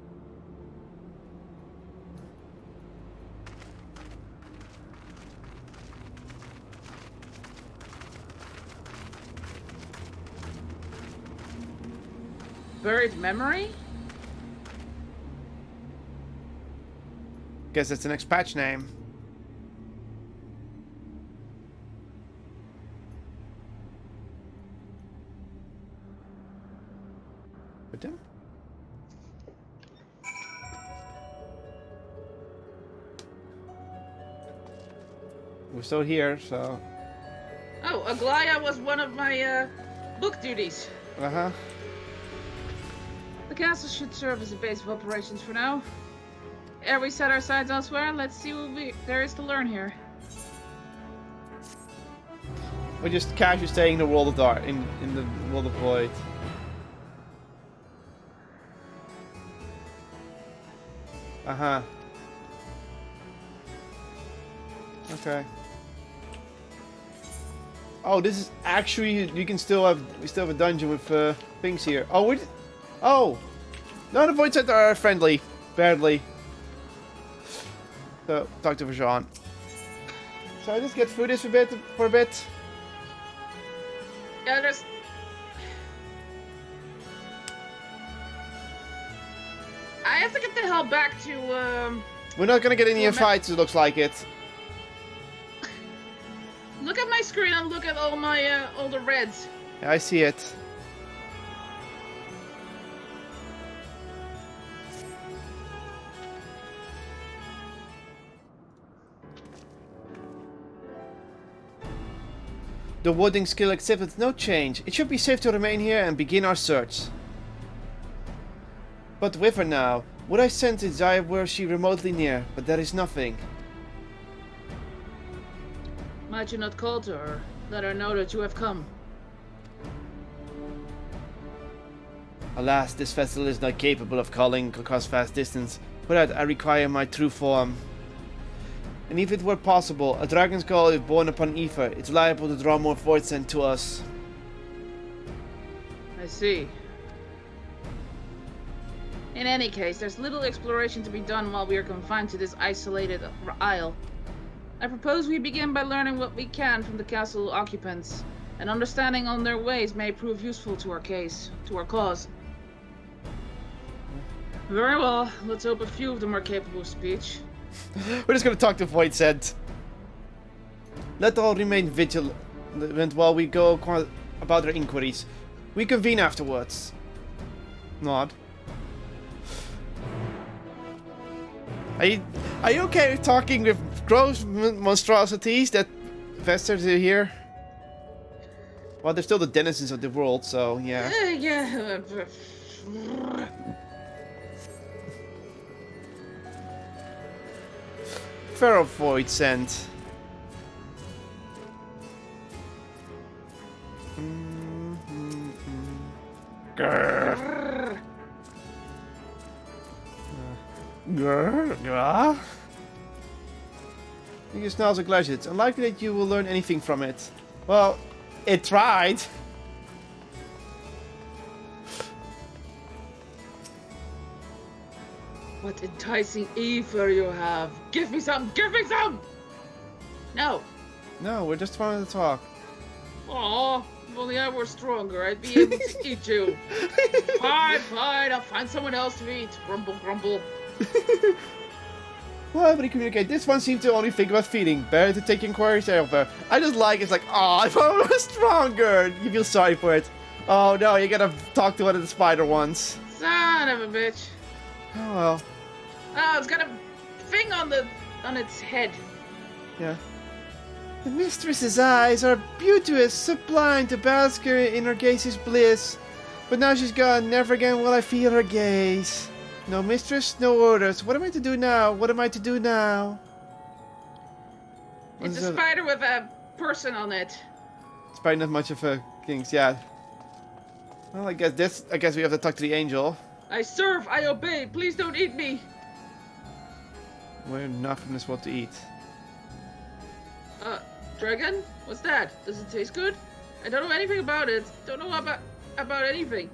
Buried memory? Guess it's the next patch name. With them? We're still here, so... Oh, Aglaya was one of my book duties. Uh-huh. The castle should serve as a base of operations for now. Ere we set our sights elsewhere, let's see what there is to learn here. We're just casually staying in the world of dark, in the world of void. Uh-huh. Okay. Oh, this is actually, we still have a dungeon with things here. Oh, oh! None of the void center are friendly. Badly. So, talk to Vajan. So I just get through this for a bit. Yeah, there's... I have to get the hell back to, We're not gonna get any fights, it looks like it. Look at my screen and look at all my, all the reds. Yeah, I see it. The wooding skill exhibits no change. It should be safe to remain here and begin our search. But with her now, would I sense a desire were she remotely near, but there is nothing. Might you not call to her? Let her know that you have come. Alas, this vessel is not capable of calling across vast distance. For that, I require my true form. And if it were possible, a dragon's call if born upon ether, it's liable to draw more void sent to us. I see. In any case, there's little exploration to be done while we are confined to this isolated isle. I propose we begin by learning what we can from the castle occupants, and understanding on their ways may prove useful to our cause. Very well, let's hope a few of them are capable of speech. We're just gonna talk to Void Sent. Let all remain vigilant while we go about our inquiries. We convene afterwards. Nod. Are you okay with talking with gross monstrosities that Vesters are here? Well, they're still the denizens of the world, so yeah. Yeah. Feral Void Sent. Grrr. Grrr. You use snarls and glares. It's unlikely that you will learn anything from it. Well, it tried. What enticing ether you have. Give me some! Give me some! No. No, we're just trying to talk. Aw, if only I were stronger, I'd be able to eat you. Fine, I'll find someone else to eat. Grumble, grumble. Well, but you communicate. This one seems to only think about feeding. Better to take inquiries over. I just like it's like, oh, if I were stronger. You feel sorry for it. Oh no, you gotta talk to one of the spider ones. Son of a bitch. Oh well. Oh, it's got a thing on its head. Yeah. The mistress's eyes are beauteous, sublime to bask her in her gaze's bliss. But now she's gone, never again will I feel her gaze. No mistress, no orders. What am I to do now? What am I to do now? It's a spider with a person on it. It's probably not much of a king's, yeah. Well, I guess we have to talk to the angel. I serve, I obey. Please don't eat me. We're not from this world to eat. Dragon? What's that? Does it taste good? I don't know anything about it. Don't know about anything.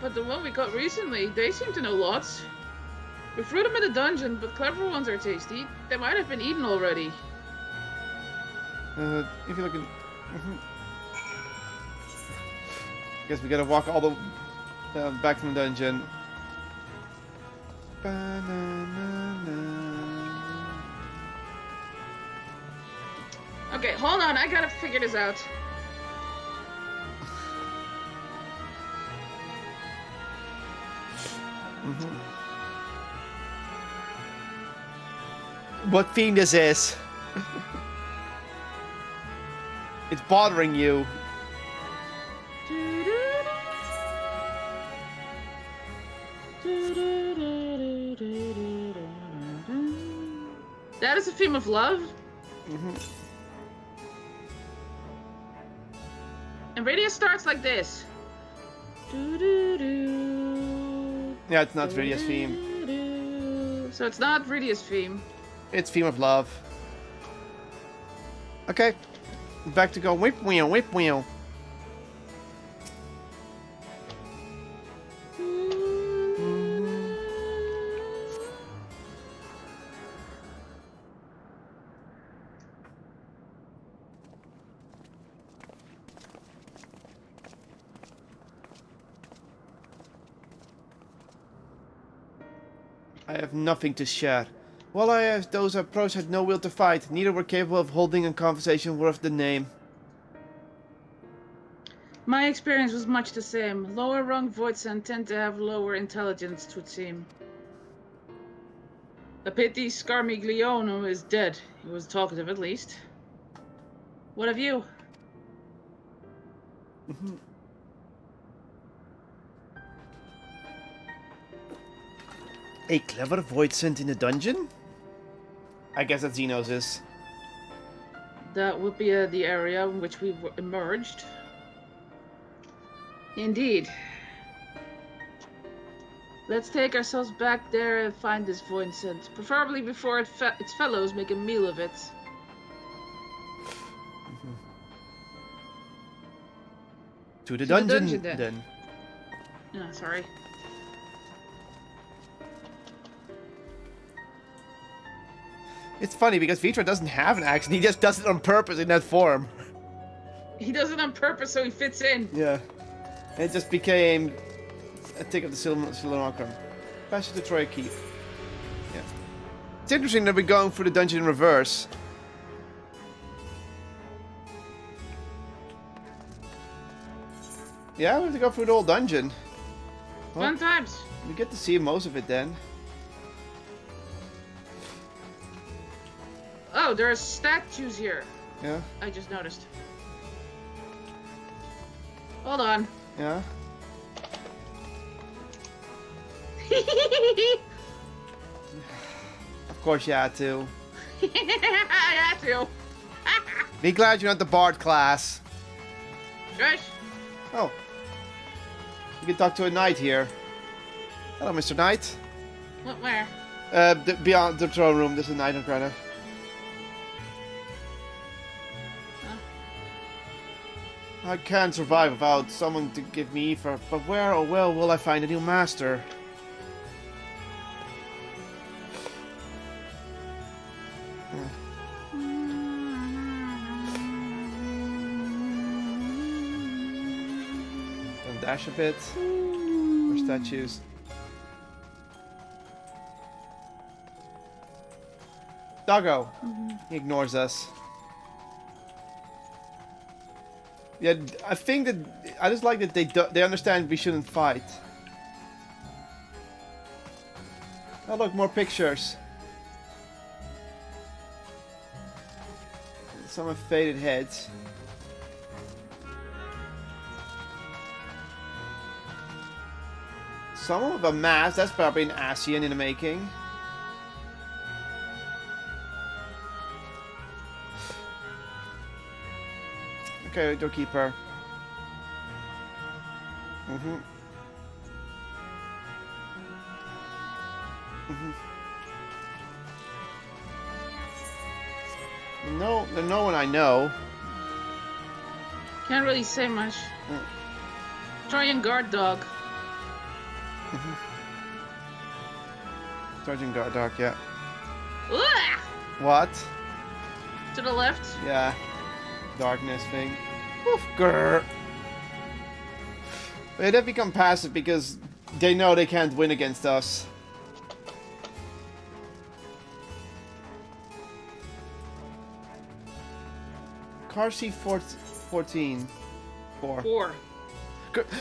But the one we got recently, they seem to know lots. We threw them in the dungeon, but clever ones are tasty. They might have been eaten already. If you look in... Guess we gotta walk all the... back from the dungeon. Okay, hold on. I gotta figure this out. What theme this is? It's bothering you. That is a theme of love? And radio starts like this. Yeah, it's not Radia's theme. So it's not Radia's theme. It's theme of love. Okay. Back to go whip wheel, whip wheel. I have nothing to share. While those approached had no will to fight, neither were capable of holding a conversation worth the name. My experience was much the same. Lower rung Voidsent tend to have lower intelligence, it would seem. A pity Scarmiglione is dead. He was talkative at least. What of you? A clever Voidsent in the dungeon? I guess that Xenos is. That would be the area in which we emerged. Indeed. Let's take ourselves back there and find this Voidsent. Preferably before its fellows make a meal of it. To the dungeon then. Oh, sorry. It's funny because Vitra doesn't have an accent, he just does it on purpose in that form. He does it on purpose so he fits in. Yeah. It just became a tick of the Simulacrum. Passage to Troy Keep. Yeah. It's interesting that we're going through the dungeon in reverse. Yeah, we have to go through the whole dungeon. Well, Fun times. we get to see most of it then. Oh, there are statues here. Yeah. I just noticed. Hold on. Yeah. Of course you had to. I had to. Be glad you're not the Bard class. Shush. Oh. You can talk to a knight here. Hello, Mr. Knight. What, where? Beyond the throne room, there's a knight in Greta. I can't survive without someone to give me ether, but where, oh well, will I find a new master? And dash a bit. More statues. Doggo. He ignores us. Yeah, I think that I just like that they understand we shouldn't fight. Oh look, more pictures. Some have faded heads. Some with a mask, that's probably an Asian in the making. Okay, doorkeeper. No, there's no one I know. Can't really say much. Try guard dog. Sergeant Guard Dog, yeah. Ugh! What? To the left. Yeah. Darkness thing. Oof, grr. But they've become passive because they know they can't win against us. Car C14. 4. 4.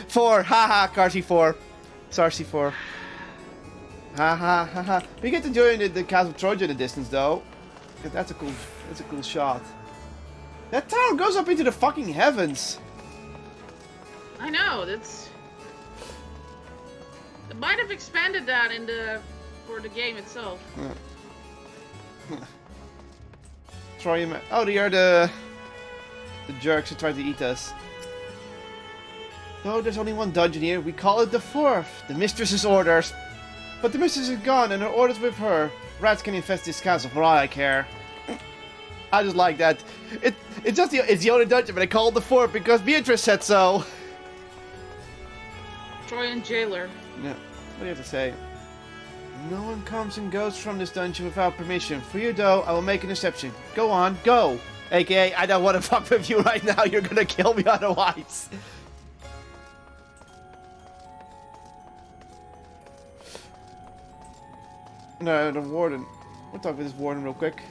4. Haha, Car C4. Star C4. Haha. We get to join the Castle Troja in the distance though. That's a cool shot. That tower goes up into the fucking heavens. I know, that's... They might have expanded that for the game itself. Troy him. Oh, they are the jerks who tried to eat us. No, there's only one dungeon here. We call it the 4th. The mistress's orders. But the mistress is gone and her orders with her. Rats can infest this castle for all I care. I just like that. It's the only dungeon, but I call it the 4th because Beatrice said so. Troyan Jailer. Yeah. What do you have to say? No one comes and goes from this dungeon without permission. For you, though, I will make an exception. Go on, go. AKA, I don't want to fuck with you right now. You're gonna kill me otherwise. No, the warden. We'll talk with this warden real quick.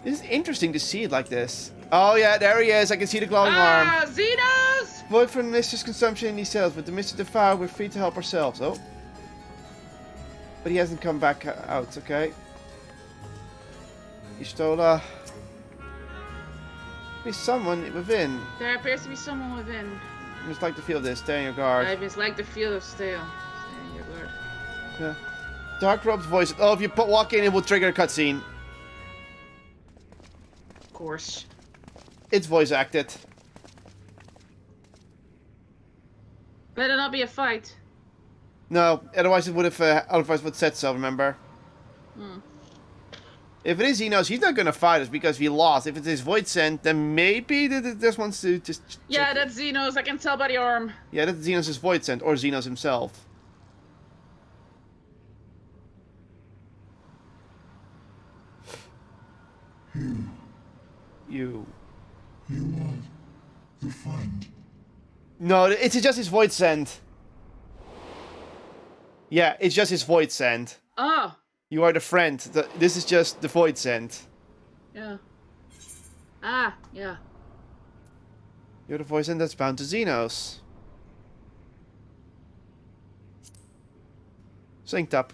This is interesting to see it like this. Oh yeah, there he is. I can see the glowing arm. Ah, Xenos! Void for the mistress consumption in these cells. With the mistress devoured, we're free to help ourselves. Oh. But he hasn't come back out, okay. Istola. There's someone within. There appears to be someone within. I just like to feel this. Stay on your guard. I just like the feel of stale. Stay on your guard. Yeah. Dark Robe's voice. Oh, if you walk in, it will trigger a cutscene. Of course. It's voice acted. Better not be a fight. No, otherwise it would have. Otherwise, would said so. Remember. If it is Xenos, he's not gonna fight us because we lost. If it is Void Sent, then maybe this wants to just. Yeah, that's Xenos. I can tell by the arm. Yeah, that's Xenos' Void Sent or Xenos himself. You want the friend? No, it's just his Void Sent. Yeah, it's just his Void Sent. Oh. You are the friend. This is just the Void Sent. Yeah. Ah, yeah. You're the Void Sent that's bound to Xenos. Synced up.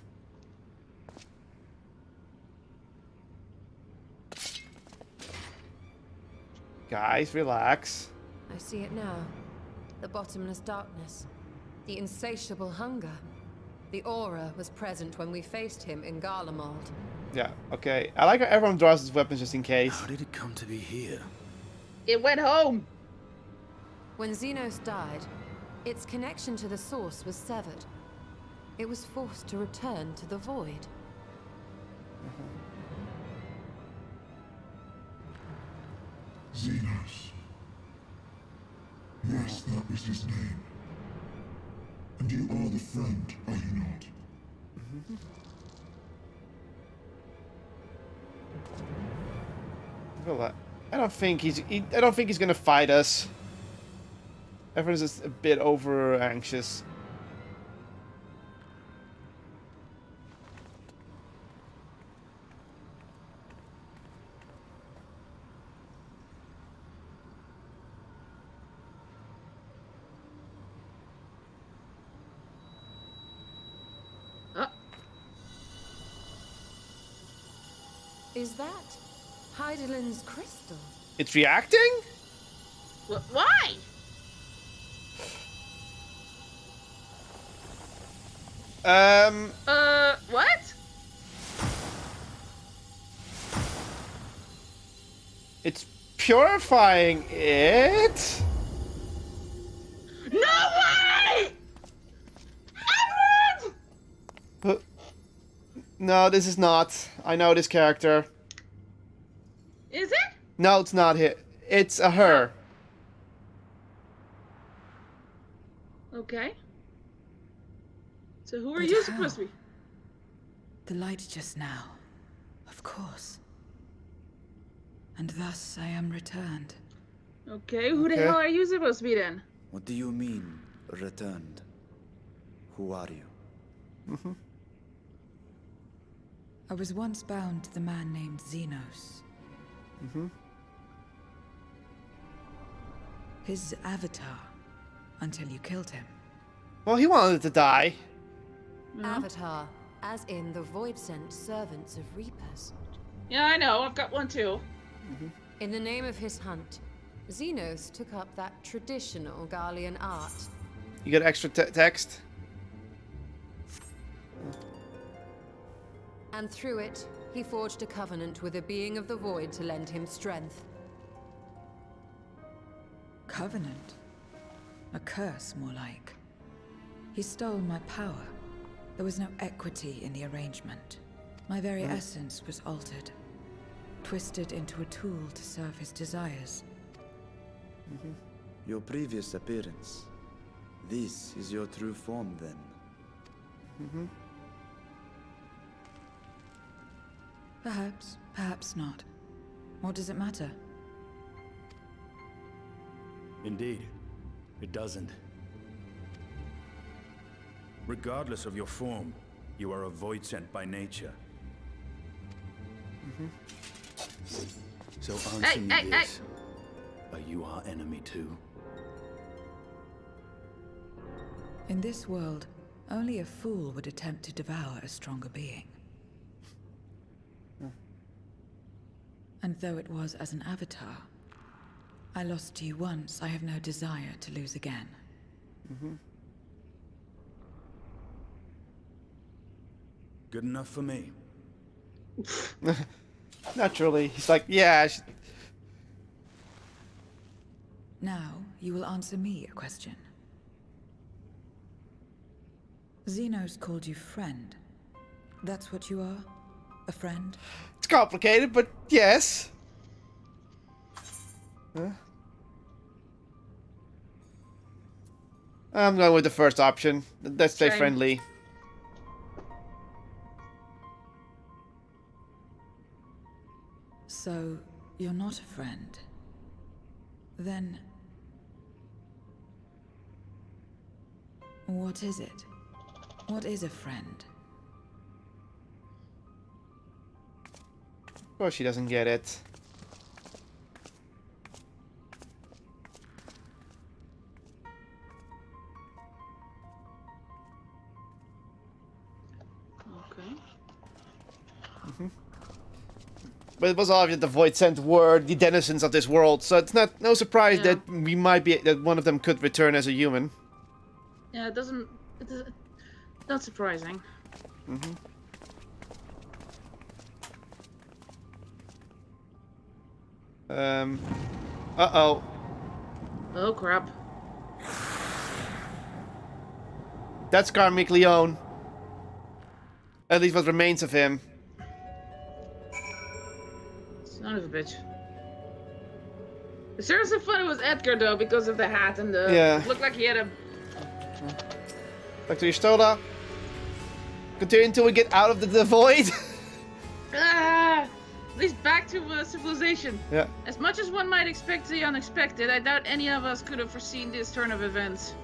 Guys, relax. I see it now. The bottomless darkness. The insatiable hunger. The aura was present when we faced him in Garlemald. Yeah, okay. I like how everyone draws his weapons just in case. How did it come to be here? It went home. When Xenos died, its connection to the source was severed. It was forced to return to the void. Xenos. That was his name. And you are the friend, are you not? Well, I don't think he's gonna fight us. Everyone's just a bit over anxious. Is that Heidelin's crystal? It's reacting? Why? What? It's purifying it? No way! Edward! No, this is not. I know this character. Is it? No, it's not her. It's a her. Okay. So who are But you how? supposed to be? The light just now. Of course. And thus I am returned. Okay, who the Okay. hell are you supposed to be then? What do you mean, returned? Who are you? I was once bound to the man named Xenos. His avatar, until you killed him. Well, he wanted to die. Avatar, as in the void-sent servants of Reapers. Yeah, I know. I've got one too. In the name of his hunt, Xenos took up that traditional Garlean art. You get extra text? And through it, he forged a covenant with a being of the void to lend him strength. Covenant? A curse, more like. He stole my power. There was no equity in the arrangement. My very essence was altered. Twisted into a tool to serve his desires. Your previous appearance. This is your true form, then. Perhaps, perhaps not. What does it matter? Indeed, it doesn't. Regardless of your form, you are a void sent by nature. So answer me Hey, this. Are you our enemy too? In this world, only a fool would attempt to devour a stronger being. And though it was as an avatar, I lost to you once, I have no desire to lose again. Good enough for me. Naturally. He's like, yeah. Now, you will answer me a question. Xenos called you friend. That's what you are? A friend? It's complicated, but yes. Huh? I'm going with the first option. Let's stay Same. friendly. So, you're not a friend. Then... what is it? What is a friend? Of course she doesn't get it. Okay. But it was obvious that the Void Sent were the denizens of this world, so it's no surprise Yeah. that that one of them could return as a human. Yeah, it doesn't. Not surprising. Uh-oh. Oh crap. That's Carmick Leone. At least what remains of him. Son of a bitch. The seriously funny was Edgar though, because of the hat and the. Yeah. It looked like he had a. Back to your Stola. Continue until we get out of the void. At least back to civilization. Yeah. As much as one might expect the unexpected, I doubt any of us could have foreseen this turn of events.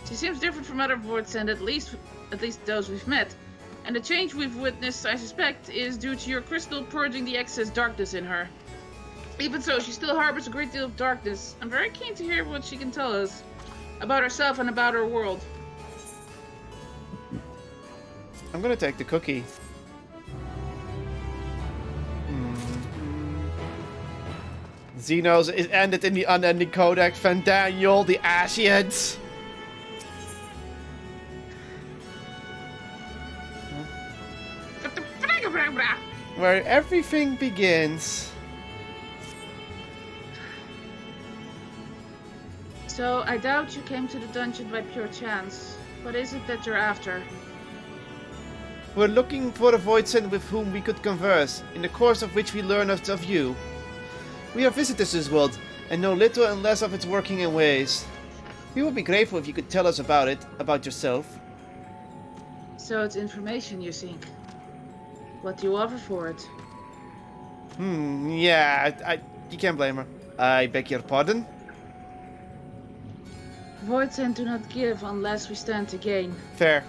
She seems different from other voids, and at least those we've met. And the change we've witnessed, I suspect, is due to your crystal purging the excess darkness in her. Even so, she still harbors a great deal of darkness. I'm very keen to hear what she can tell us about herself and about her world. I'm gonna take the cookie. Xenos is ended in the unending codex. Van Daniel, the Asians. Where everything begins. So, I doubt you came to the dungeon by pure chance. What is it that you're after? We're looking for a voidsent with whom we could converse, in the course of which we learn of you. We are visitors to this world, and know little and less of its working and ways. We would be grateful if you could tell us about it, about yourself. So it's information you seek. What do you offer for it? Yeah, you can't blame her. I beg your pardon? Voidsent do not give unless we stand to gain. Fair.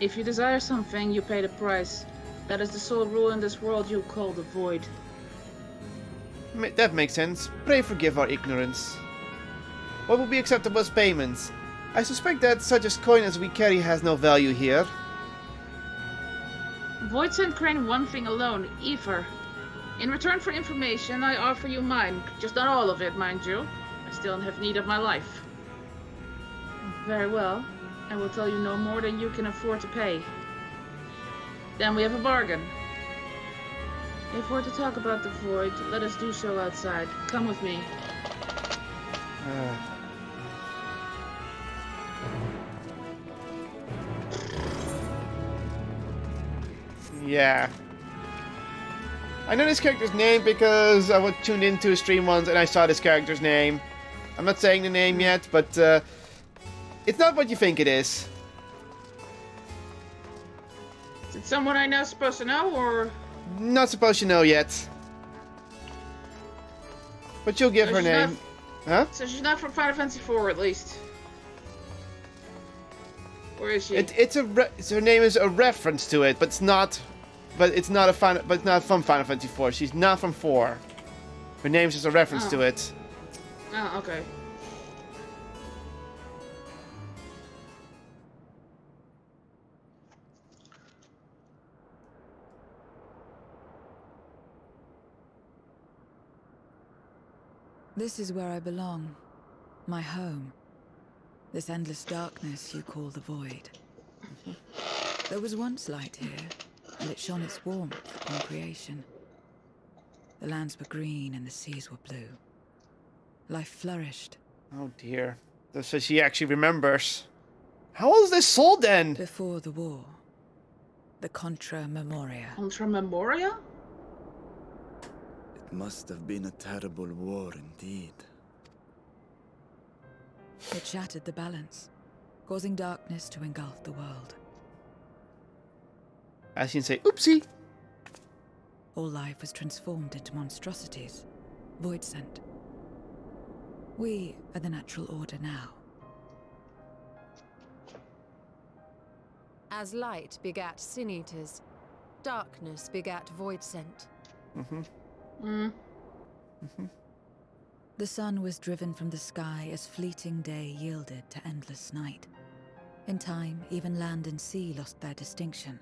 If you desire something, you pay the price. That is the sole rule in this world you call the void. That makes sense. Pray forgive our ignorance. What would be acceptable as payments? I suspect that such a coin as we carry has no value here. Voidsent crane one thing alone, ether. In return for information, I offer you mine. Just not all of it, mind you. I still have need of my life. Very well. I will tell you no more than you can afford to pay. Then we have a bargain. If we're to talk about the void, let us do so outside. Come with me. Yeah. I know this character's name because I was tuned into a stream once and I saw this character's name. I'm not saying the name yet, but it's not what you think it is. Is it someone I know supposed to know, or...? Not supposed to know yet. But you'll give her name. Huh? So she's not from Final Fantasy IV, at least. Or is she? Her name is a reference to it, but it's not. But it's not from Final Fantasy IV. She's not from 4. Her name's just a reference to it. Oh, okay. This is where I belong. My home. This endless darkness you call the void. There was once light here, and it shone its warmth upon creation. The lands were green and the seas were blue. Life flourished. Oh dear. So she actually remembers. How old is this soul then? Before the war. The Contra Memoria. Contra Memoria? It must have been a terrible war indeed. It shattered the balance, causing darkness to engulf the world. As you can say, oopsie. All life was transformed into monstrosities, void-sent. We are the natural order now. As light begat sin-eaters, darkness begat void-sent. The sun was driven from the sky as fleeting day yielded to endless night. In time, even land and sea lost their distinction.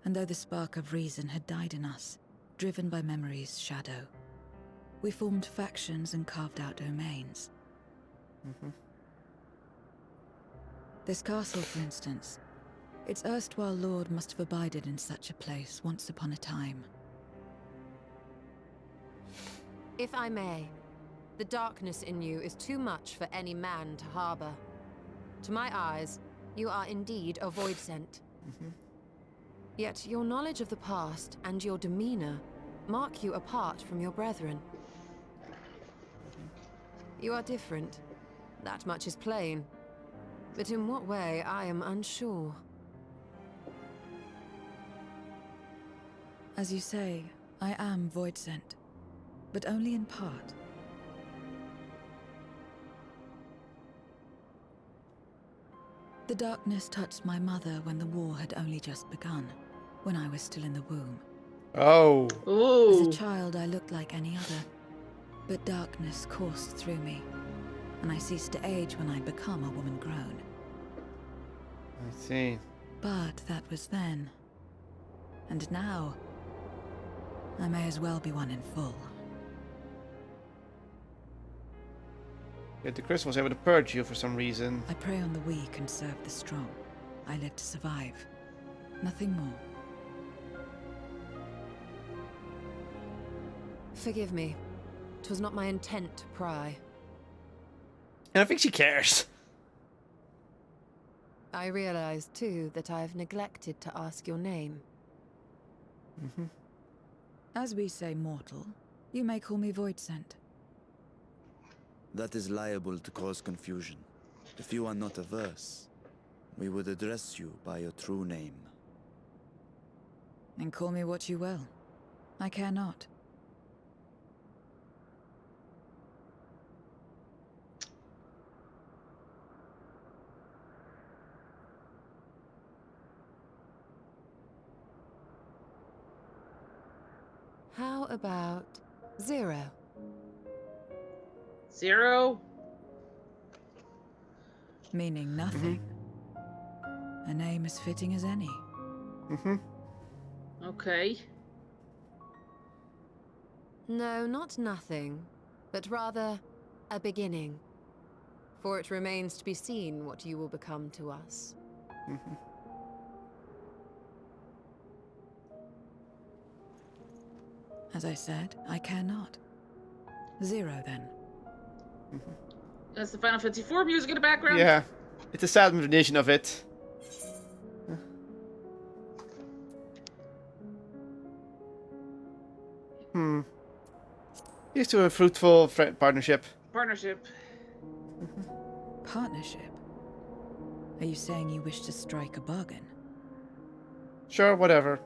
And though the spark of reason had died in us, driven by memory's shadow, we formed factions and carved out domains. This castle, for instance, its erstwhile lord must have abided in such a place once upon a time. If I may, the darkness in you is too much for any man to harbor. To my eyes, you are indeed a void-sent. Yet your knowledge of the past and your demeanor mark you apart from your brethren. You are different. That much is plain. But in what way, I am unsure. As you say, I am void sent, but only in part. The darkness touched my mother when the war had only just begun, when I was still in the womb. Oh. As Ooh. a child, I looked like any other, but darkness coursed through me, and I ceased to age when I'd become a woman grown. I see. But that was then. And now, I may as well be one in full. Yet the crystal was able to purge you for some reason. I prey on the weak and serve the strong. I live to survive. Nothing more. Forgive me. 'Twas not my intent to pry. And I think she cares. I realize, too, that I've neglected to ask your name. As we say mortal, you may call me void sent. That is liable to cause confusion. If you are not averse, we would address you by your true name. And call me what you will. I care not. How about Zero? 0. Meaning nothing. A name as fitting as any. Okay. No, not nothing, but rather a beginning. For it remains to be seen what you will become to us. As I said, I care not. 0 then. That's the Final Fantasy IV music in the background. Yeah. It's a sad rendition of it. Here's to a fruitful partnership. Partnership. Partnership? Are you saying you wish to strike a bargain? Sure, whatever.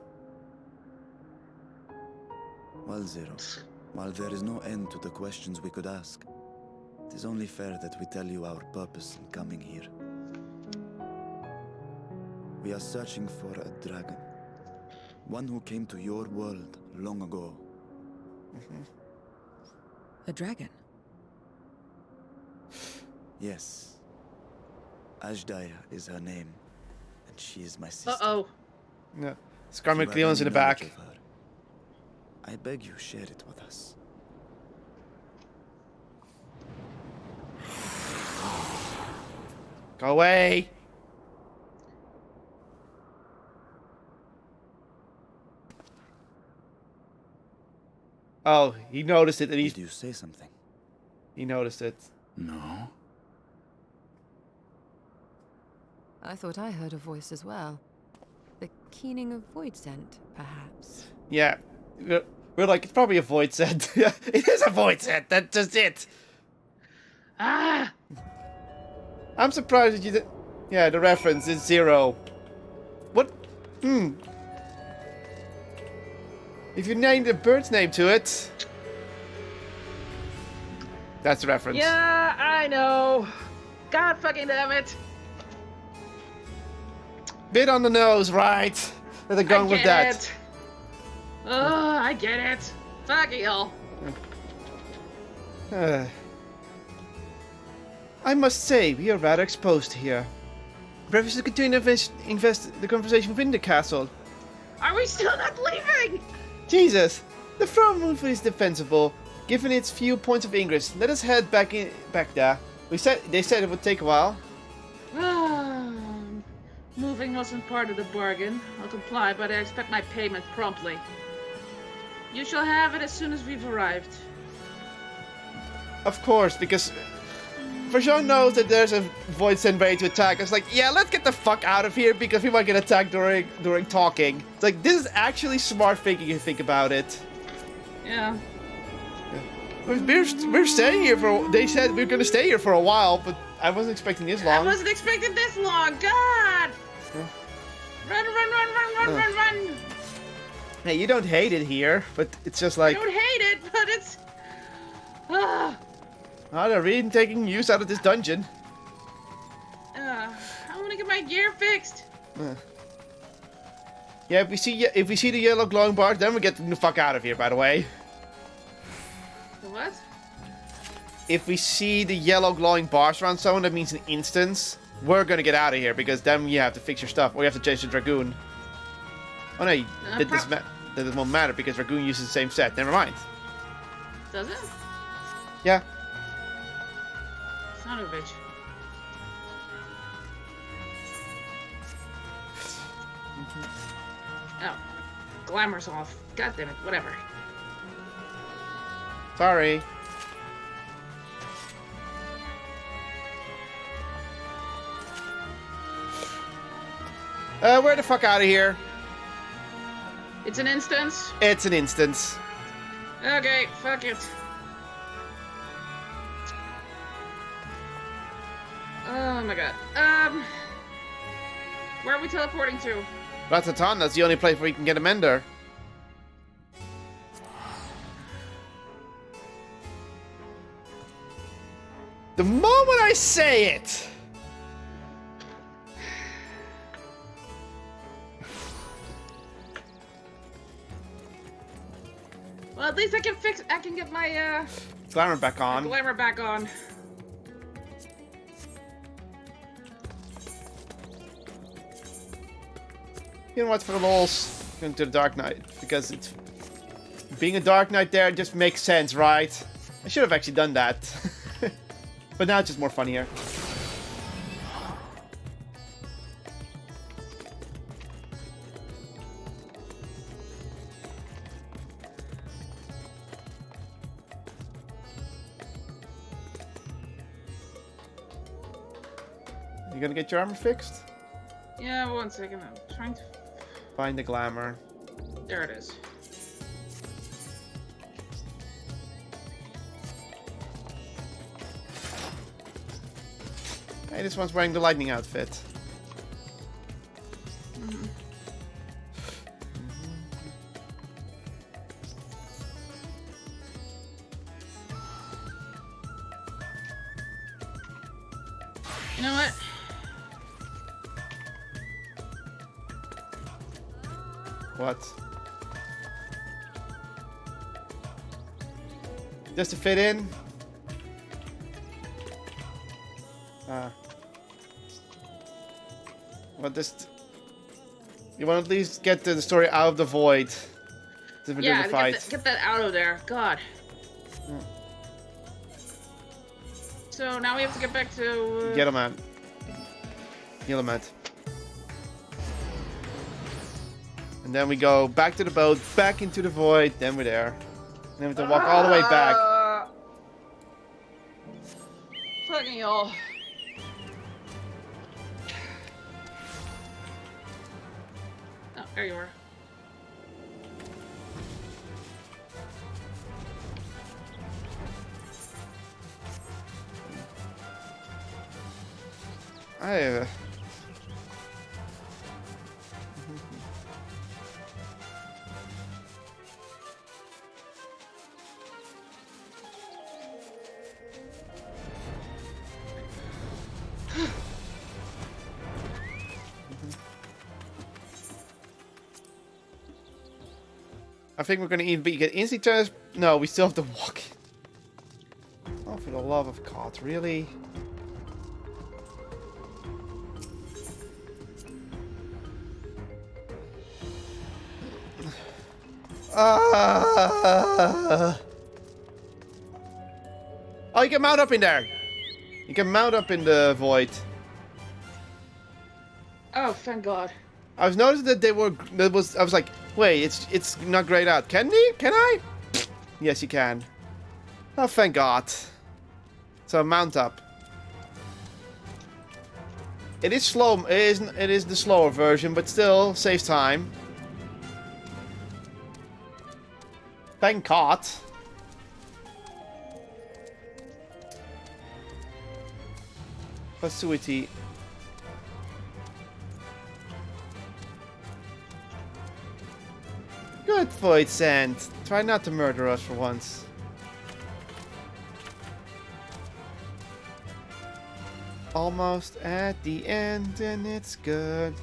Well, Zero, while there is no end to the questions we could ask, it is only fair that we tell you our purpose in coming here. We are searching for a dragon. One who came to your world long ago. A dragon? Yes. Ajdaya is her name, and she is my sister. Uh-oh. Yeah. If Scarlet you have Cleon's in any the back. knowledge of her, I beg you share it with us. Go away. Oh, he noticed it and Did you say something? he noticed it. No. I thought I heard a voice as well. The keening of void scent, perhaps. Yeah. We're like, it's probably a void set. Yeah, it is a void set. That's just it. Ah! I'm surprised that you did. Yeah, the reference is 0. What? If you named a bird's name to it. That's the reference. Yeah, I know. God fucking damn it. Bit on the nose, right? They're going with that. It. Oh, I get it. Fucking hell. I must say, we are rather exposed here. Perhaps we should continue to invest the conversation within the castle. Are we still not leaving? Jesus, the front roof is defensible, given its few points of ingress. Let us head back there. They said it would take a while. Moving wasn't part of the bargain. I'll comply, but I expect my payment promptly. You shall have it as soon as we've arrived. Of course, because Vajon knows that there's a void sent ready to attack. It's like, yeah, let's get the fuck out of here because we might get attacked during talking. It's like, this is actually smart thinking if you think about it. Yeah. We're staying here for. They said we're gonna stay here for a while, but I wasn't expecting this long. I wasn't expecting this long. God! Yeah. Run! Hey, you don't hate it here, but it's just like. I don't hate it, but it's. Oh, they're really taking use out of this dungeon. I want to get my gear fixed. Yeah, if we see the yellow glowing bars, then we're getting the fuck out of here. By the way. The what? If we see the yellow glowing bars around someone, that means an instance. We're gonna get out of here because then you have to fix your stuff, or you have to change the dragoon. Oh no, that won't matter because dragoon uses the same set. Never mind. Does it? Yeah. Son of a bitch. Oh, glamour's off. God damn it. Whatever. Sorry. Where the fuck out of here? It's an instance. It's an instance. Okay, fuck it. Oh my god. Where are we teleporting to? Ratatan, that's the only place where you can get a mender. The moment I say it! Well, at least I can get my, Glamour back on. glamour back on. You know what, for the lols, going to the Dark Knight, because it's... Being a Dark Knight there just makes sense, right? I should have actually done that. But now it's just more fun here. You gonna get your armor fixed? Yeah, 1 second. I'm trying to Find the glamour. There it is. Hey, this one's wearing the lightning outfit. You know what? What? Just to fit in? What this? You want to at least get the story out of the void. To do Yeah, the fight. get that out of there. God. So now we have to get back to... Yellow man. Yellow man. And then we go back to the boat, back into the void, then we're there. And then we have to walk all the way back. Fucking hell. Oh, there you are. I think we're gonna either get instant turns. No, we still have to walk. Oh, for the love of God, really? Oh, you can mount up in there. You can mount up in the void. Oh, thank God. I was noticing that they were. I was like, wait, it's not grayed out. Can they? Can I? Yes, you can. Oh, thank God. So mount up. It is slow. It is the slower version, but still saves time. Thank God. Pasuity. Good fight, Sand. Try not to murder us for once. Almost at the end, and it's good.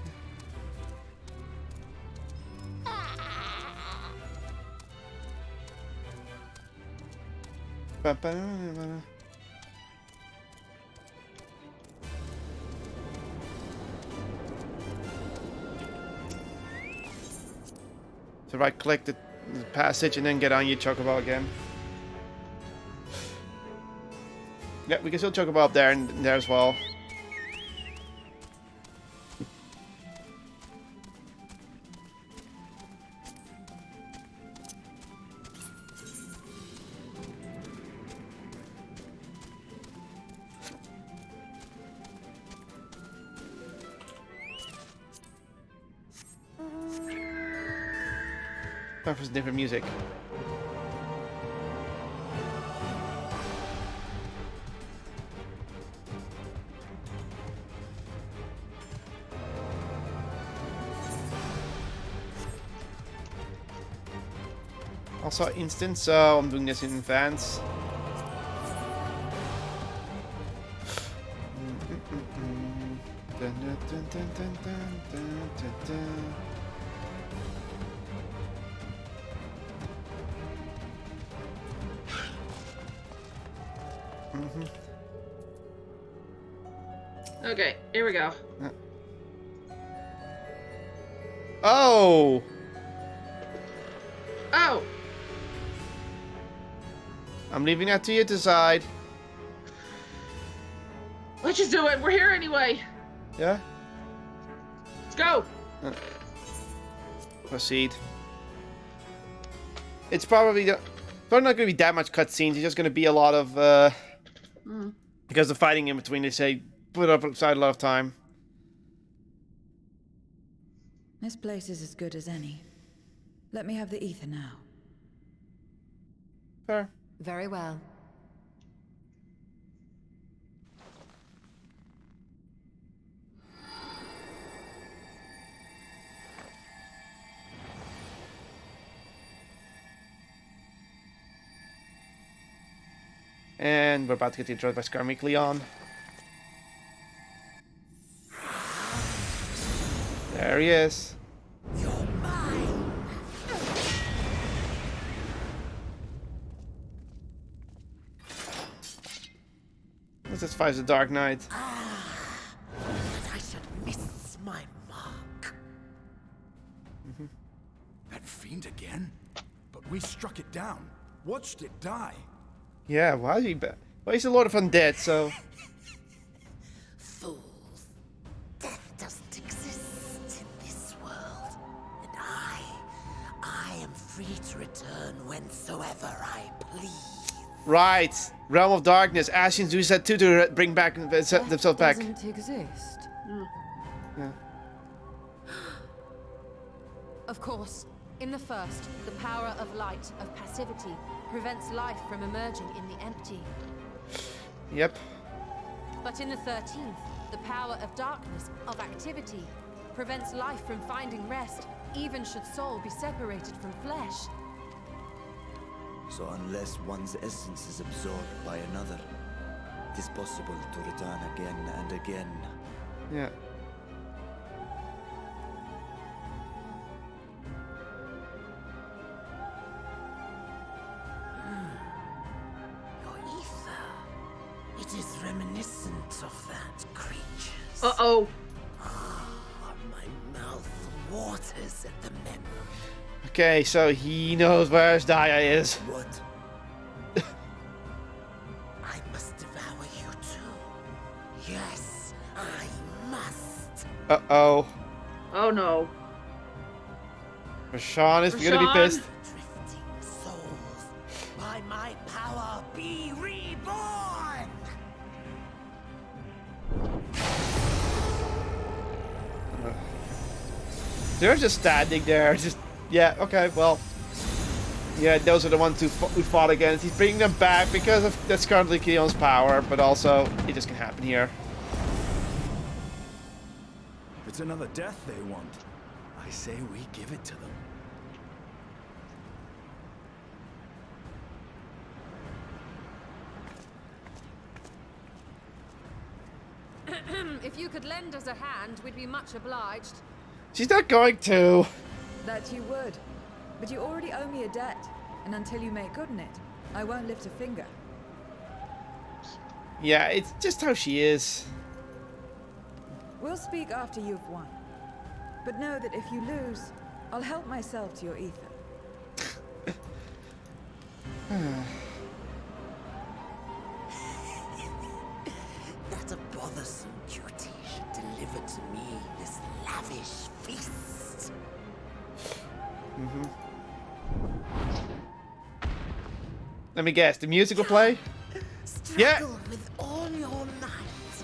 So right click the passage and then get on your chocobo again. Yeah, we can still chocobo up there and there as well. Time for some different music. Also instant, so I'm doing this in advance. Okay, here we go. Oh! Oh! I'm leaving that to you to decide. Let's just do it. We're here anyway. Yeah? Let's go. Proceed. It's probably not going to be that much cutscenes. It's just going to be a lot of because the fighting in between. They say put up aside a lot of time. This place is as good as any. Let me have the ether now. Fair. Very well. And we're about to get destroyed by Skarmic Leon. There he is. You're mine. This is Five the Dark Knight. But I should miss my mark. That fiend again? But we struck it down. Watched it die. Yeah, why is he bad? Well, he's a Lord of Undead, so... Fools. Death doesn't exist in this world. And I am free to return whensoever I please. Right. Realm of Darkness. Ascians do that too to bring back themselves back. Doesn't exist. Yeah. Of course. In the first, the power of light, of passivity, prevents life from emerging in the empty. Yep. But in the 13th, the power of darkness, of activity, prevents life from finding rest, even should soul be separated from flesh. So unless one's essence is absorbed by another, it is possible to return again and again. Yeah. Your ether. It is reminiscent of that creature's. Uh-oh. My mouth waters at the memory. Okay, so he knows where his Daya is. What? I must devour you too. Yes, I must. Uh-oh. Oh no. Rashawn is gonna be Rashawn? pissed. Drifting souls, by my power be reborn! They're just standing there, just... Yeah, okay, well... Yeah, those are the ones who fought against. He's bringing them back because of that's currently Keon's power, but also, it just can happen here. It's another death they want. I say we give it to them. If you could lend us a hand, we'd be much obliged. She's not going to. That you would. But you already owe me a debt. And until you make good on it, I won't lift a finger. Yeah, it's just how she is. We'll speak after you've won. But know that if you lose, I'll help myself to your ether. That a bothersome cutie should deliver to me this lavish feast. Let me guess, the music will play? Struggle with all your might.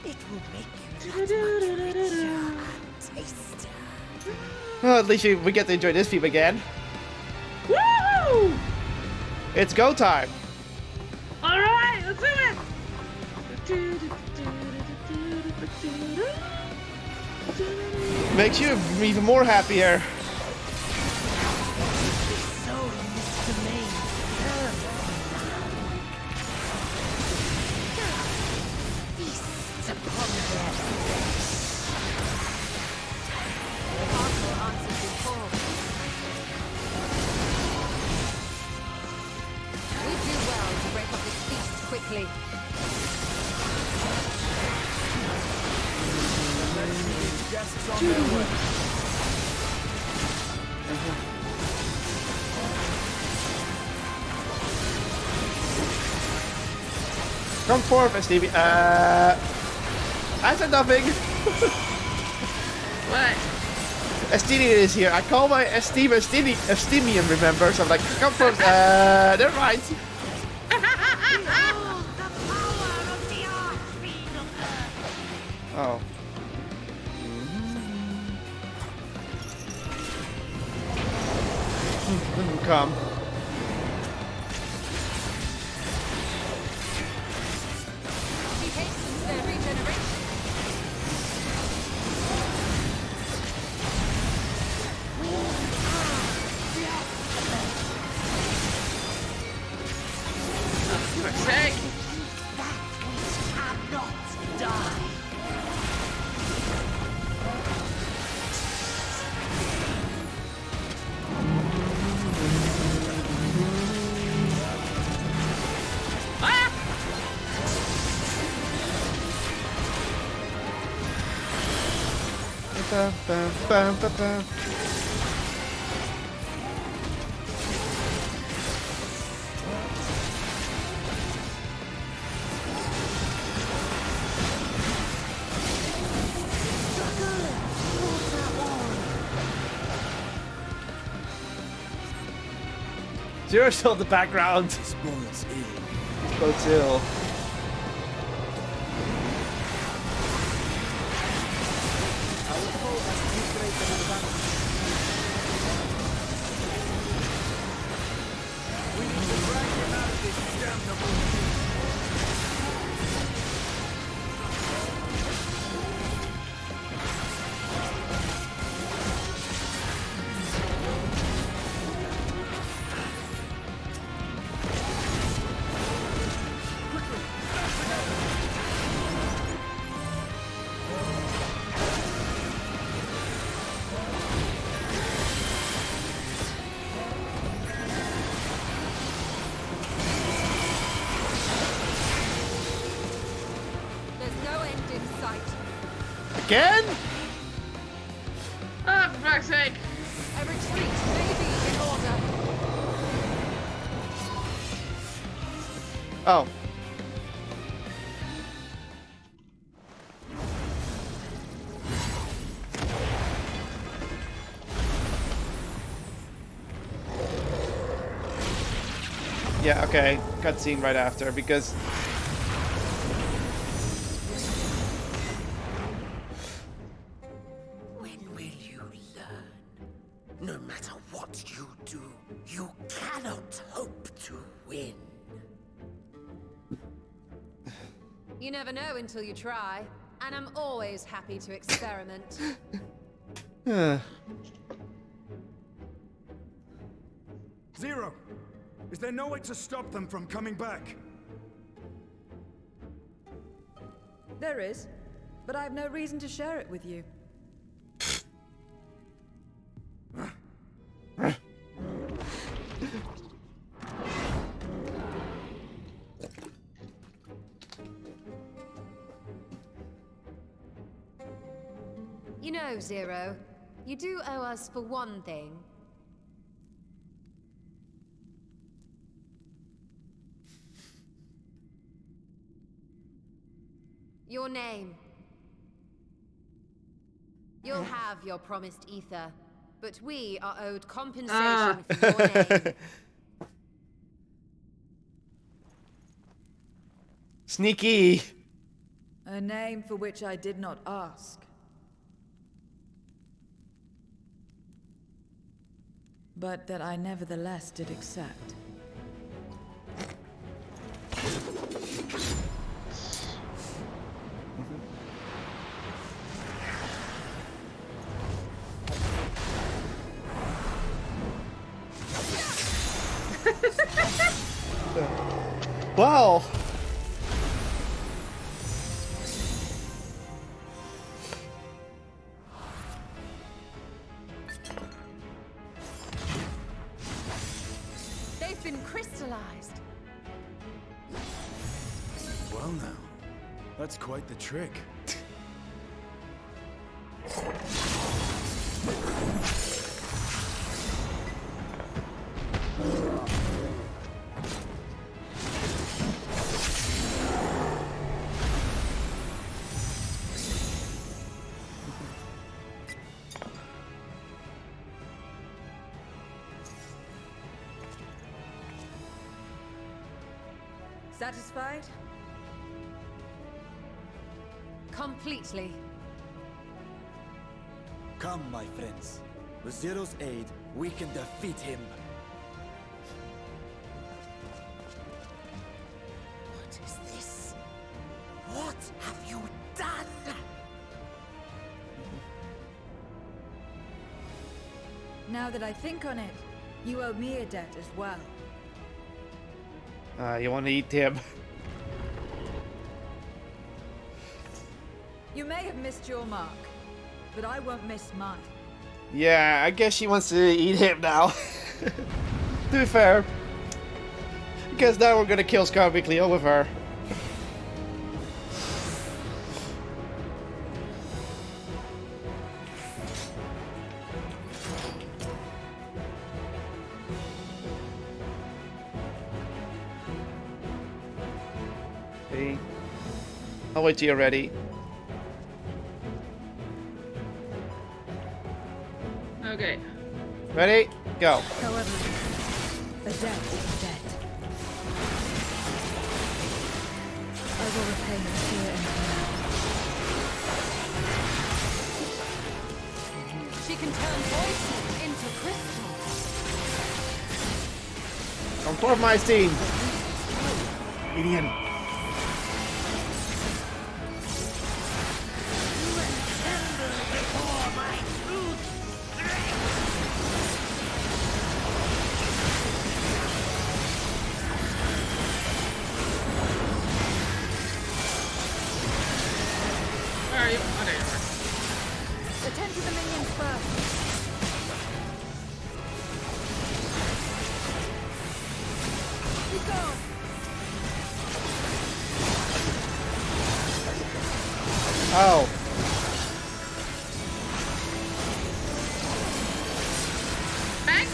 It will make you that much richer and tastier. Well, at least we get to enjoy this theme again. Woo! It's go time. All right, let's do it. Makes you even more happier. So, Mr. Main, feast upon their Castle answers your call. We do well to break up this feast quickly. Guests on their way. Come forth, Stevie. I said nothing. What? Estinian is here. I call my Estimian, remember? So I'm like, come forth. Never mind. Oh. Come. She hastens their regeneration. For sake. cannot die. Ah! Zero's still in the background. This bodes ill. Bodes ill. There's no end in sight. Again? Ah, for fuck's sake. A retreat may be in order. Oh. Yeah, okay. Cutscene right after, because... When will you learn? No matter what you do, you cannot hope to win. You never know until you try. And I'm always happy to experiment. Zero! Is there no way to stop them from coming back? There is, but I have no reason to share it with you. You know, Zero, you do owe us for one thing. Your name. You'll have your promised ether, but we are owed compensation for your name. Sneaky. A name for which I did not ask. But that I nevertheless did accept. Wow. They've been crystallized. Well now, that's quite the trick. Satisfied? Completely. Come, my friends. With Zero's aid, we can defeat him. What is this? What have you done? Now that I think on it, you owe me a debt as well. You want to eat him? You may have missed your mark, but I won't miss mine. Yeah, I guess she wants to eat him now. To be fair. Because now we're gonna kill Scar Weekly with her. Okay. I'll wait till you're ready. Okay. Ready? Go. However, a debt is a debt. I will repay you here and now. She can turn voices into crystal. Come toward my team. Idiot. Where are you? Oh, there you are. Attend to the minions first. You go. Oh. Bang!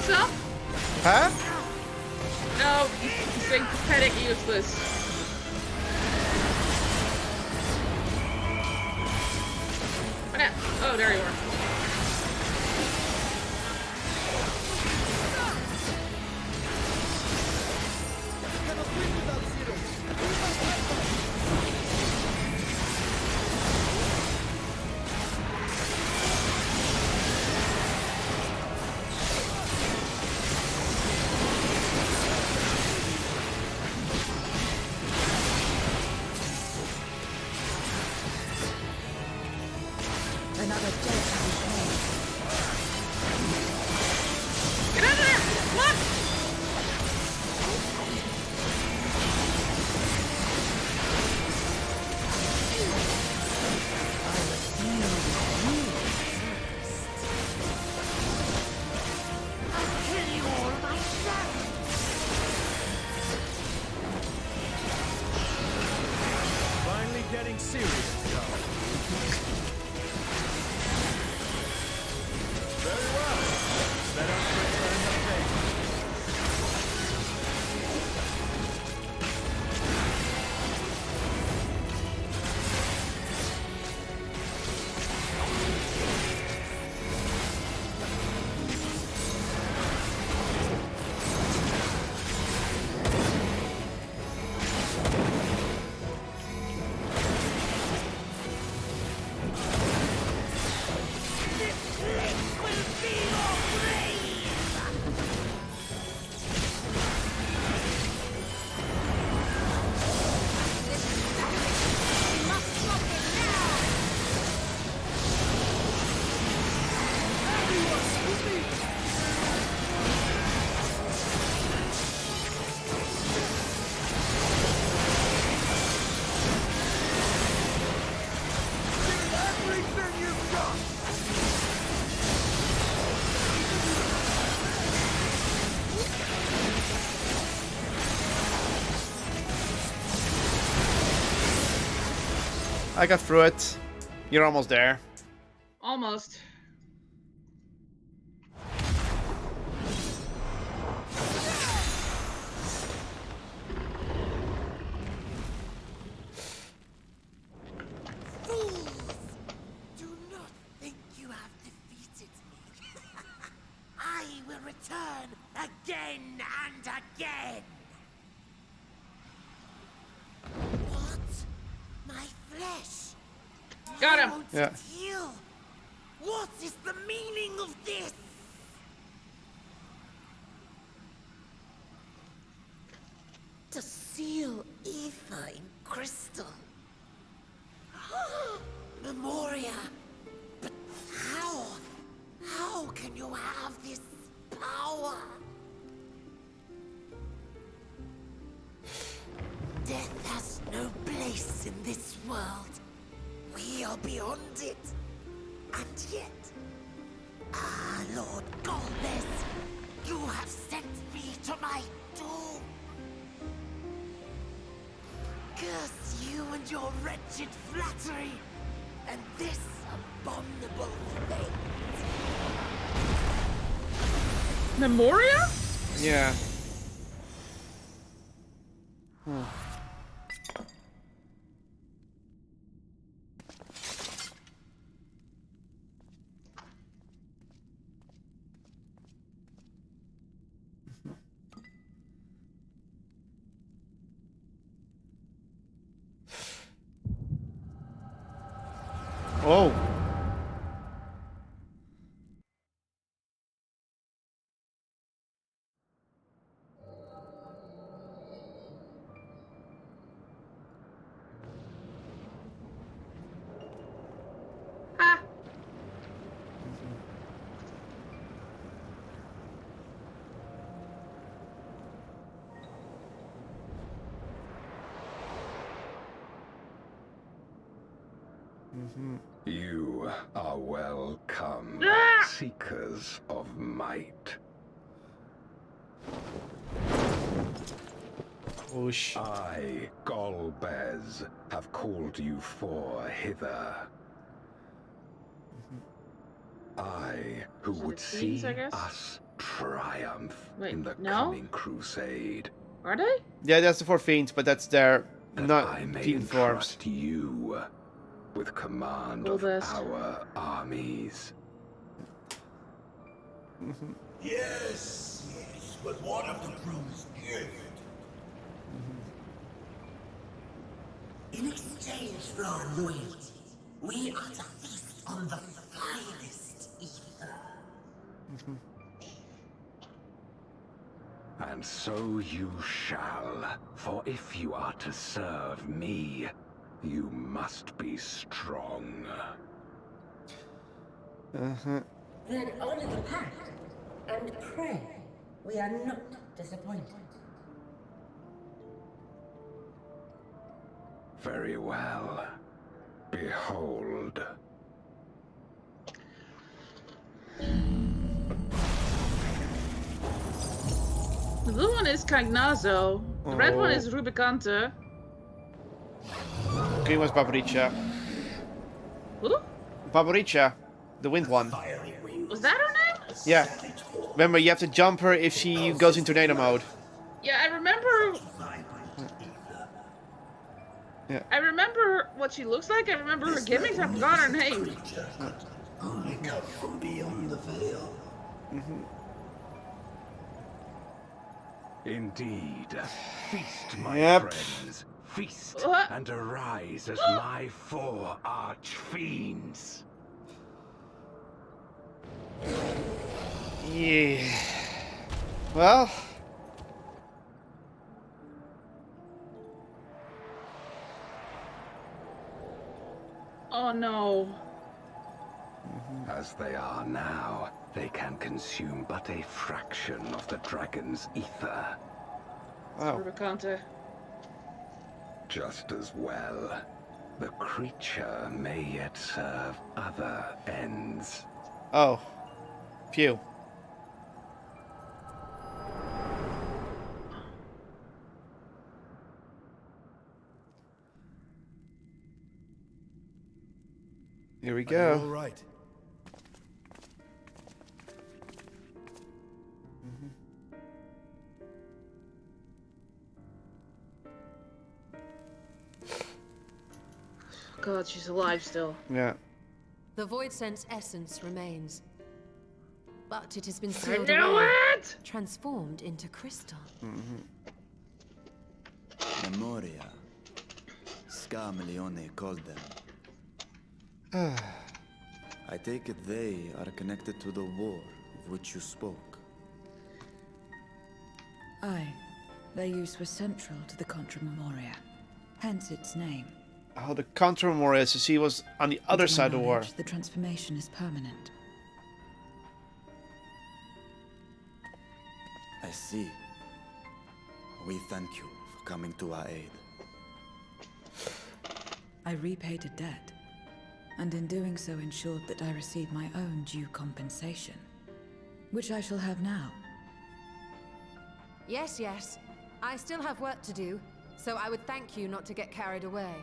yourself? Huh? No, he's saying pathetic useless. Oh, there you are. Another death has come. Get out of there! What? I'll kill you all myself. Finally getting serious, y'all. Very well. Set up for return of favor. I got through it. You're almost there. Almost. Fools! Do not think you have defeated me. I will return again and again. What? My flesh? Got You him. won't Yeah. heal. What is the meaning of this? To seal ether in crystal. Memoria. But how? How can you have this power? Death has no place in this world. We are beyond it. And yet... Ah, Lord Golbez, you have sent me to my doom. Curse you and your wretched flattery, and this abominable thing. Memoria? Yeah. Oh. Ah. You are welcome, seekers of might. Whoosh. I, Golbez, have called you for hither. I, who So would it seems, see I guess? us triumph Wait, in the no? coming crusade. Are they? Yeah, that's the 4 fiends, but that's their That not I may fiend forms. entrust you with command Cool of best. our armies. Yes, yes, but what of the promised gift? In exchange for our loyalty, we are to feast on the finest ether. And so you shall, for if you are to serve me, you must be strong. Then honor the pact and pray we are not disappointed. Very well. Behold. The blue one is Cagnazo. The red one Oh. is Rubicante. Green was Barbaricha. Who? Barbaricha, the wind one. Was that her name? Yeah. Remember, you have to jump her if she goes in tornado mode. Yeah, I remember. Yeah. I remember what she looks like. I remember her gimmicks. I forgot her name. Only come from beyond the veil. Indeed. Feast, my Yep. friends. Feast What? and arise as my 4 arch-fiends. Yeah. Well. Oh no. As they are now, they can consume but a fraction of the dragon's ether. Oh. Rubicante. Just as well, the creature may yet serve other ends. Oh. Phew. Here we Are you go. all right? God, she's alive still. Yeah. The Void Sense essence remains. But it has been I sealed knew away, it! transformed into crystal. Memoria. Scarmelione called them. I take it they are connected to the war of which you spoke. Aye. Their use was central to the Contra Memoria. Hence its name. Oh, the Contra Memoria, so she was on the other To my side of the war. knowledge, the transformation is permanent. I see. We thank you for coming to our aid. I repaid a debt, and in doing so ensured that I received my own due compensation, which I shall have now. Yes, yes. I still have work to do, so I would thank you not to get carried away.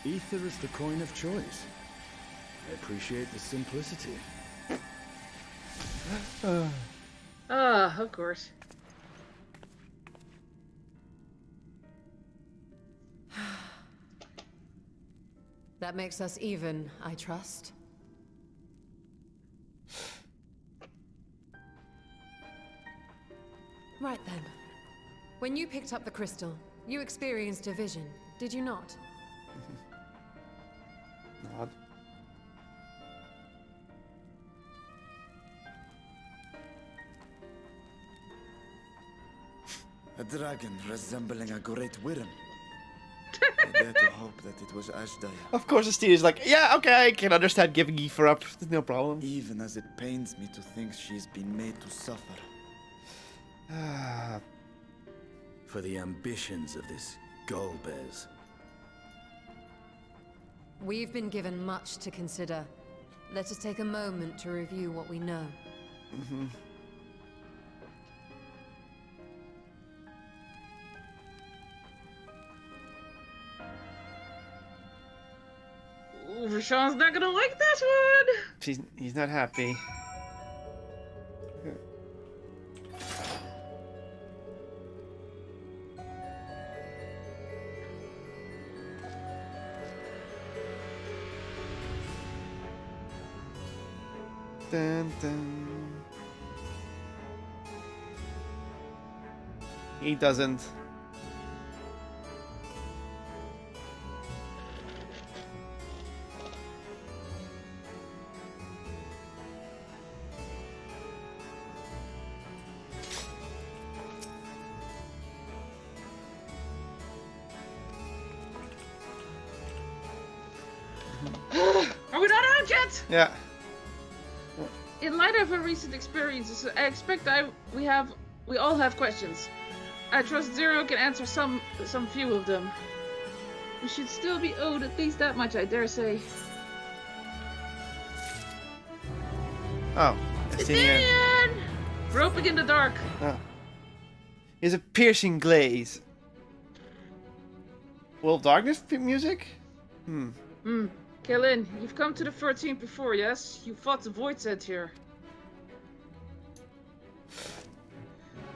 Ether is the coin of choice. I appreciate the simplicity. Ah, of course. That makes us even, I trust. Right then. When you picked up the crystal, you experienced a vision, did you not? Nod. A dragon resembling a great worm. I dare to hope that it was Ashdaya. Of course, the Steve is like, yeah, okay, I can understand giving Aoife up. There's no problem. Even as it pains me to think she's been made to suffer. For the ambitions of this Golbez. We've been given much to consider. Let us take a moment to review what we know. Ooh, Rashawn's not gonna like this one! He's not happy. Dun, dun. He doesn't. Are we not out yet? Yeah. In light of our recent experiences, I expect we all have questions. I trust Zero can answer some few of them. We should still be owed at least that much, I dare say. Oh, I see him. Athenian! Groping in the dark. Oh. He has a piercing glaze. Wolf Darkness music? Kaelin, you've come to the 13th before, yes? You fought the Void Set here.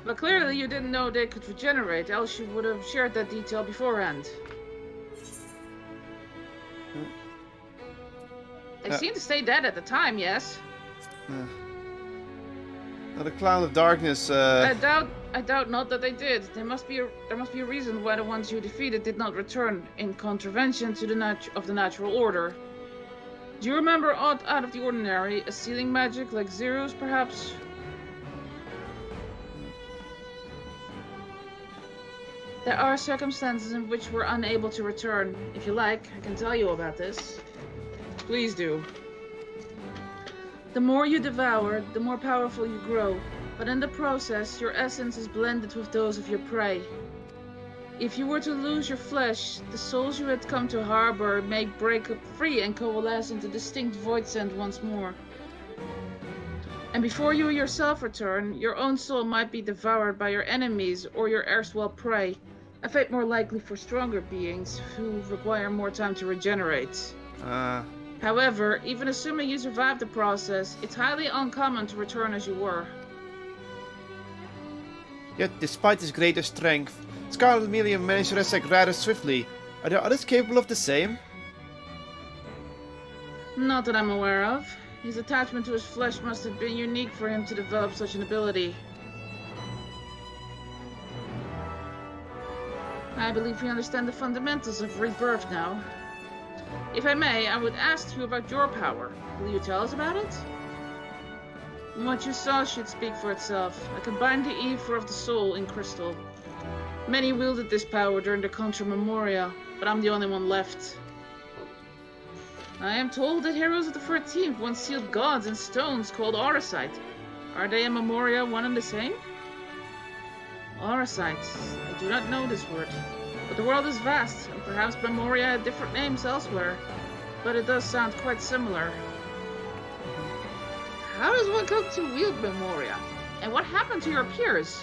But clearly you didn't know they could regenerate, else you would have shared that detail beforehand. They seemed to stay dead at the time, yes? Now the Cloud of Darkness, I doubt not that they did. There must be a reason why the ones you defeated did not return in contravention to the natural order. Do you remember aught out of the ordinary? A sealing magic like Zero's, perhaps? There are circumstances in which we're unable to return. If you like, I can tell you about this. Please do. The more you devour, the more powerful you grow, but in the process, your essence is blended with those of your prey. If you were to lose your flesh, the souls you had come to harbor may break up free and coalesce into distinct void scent once more. And before you yourself return, your own soul might be devoured by your enemies or your erstwhile prey, a fate more likely for stronger beings who require more time to regenerate. However, even assuming you survived the process, it's highly uncommon to return as you were. Yet, despite his greater strength, Scarlet Medium managed to resurrect rather swiftly. Are there others capable of the same? Not that I'm aware of. His attachment to his flesh must have been unique for him to develop such an ability. I believe we understand the fundamentals of rebirth now. If I may, I would ask you about your power. Will you tell us about it? What you saw should speak for itself. I combined the ether of the soul in crystal. Many wielded this power during the Contra Memoria, but I'm the only one left. I am told that heroes of the 13th once sealed gods in stones called Auracite. Are they and Memoria one and the same? Auracite. I do not know this word. But the world is vast, and perhaps Memoria had different names elsewhere. But it does sound quite similar. How does one come to wield Memoria? And what happened to your peers?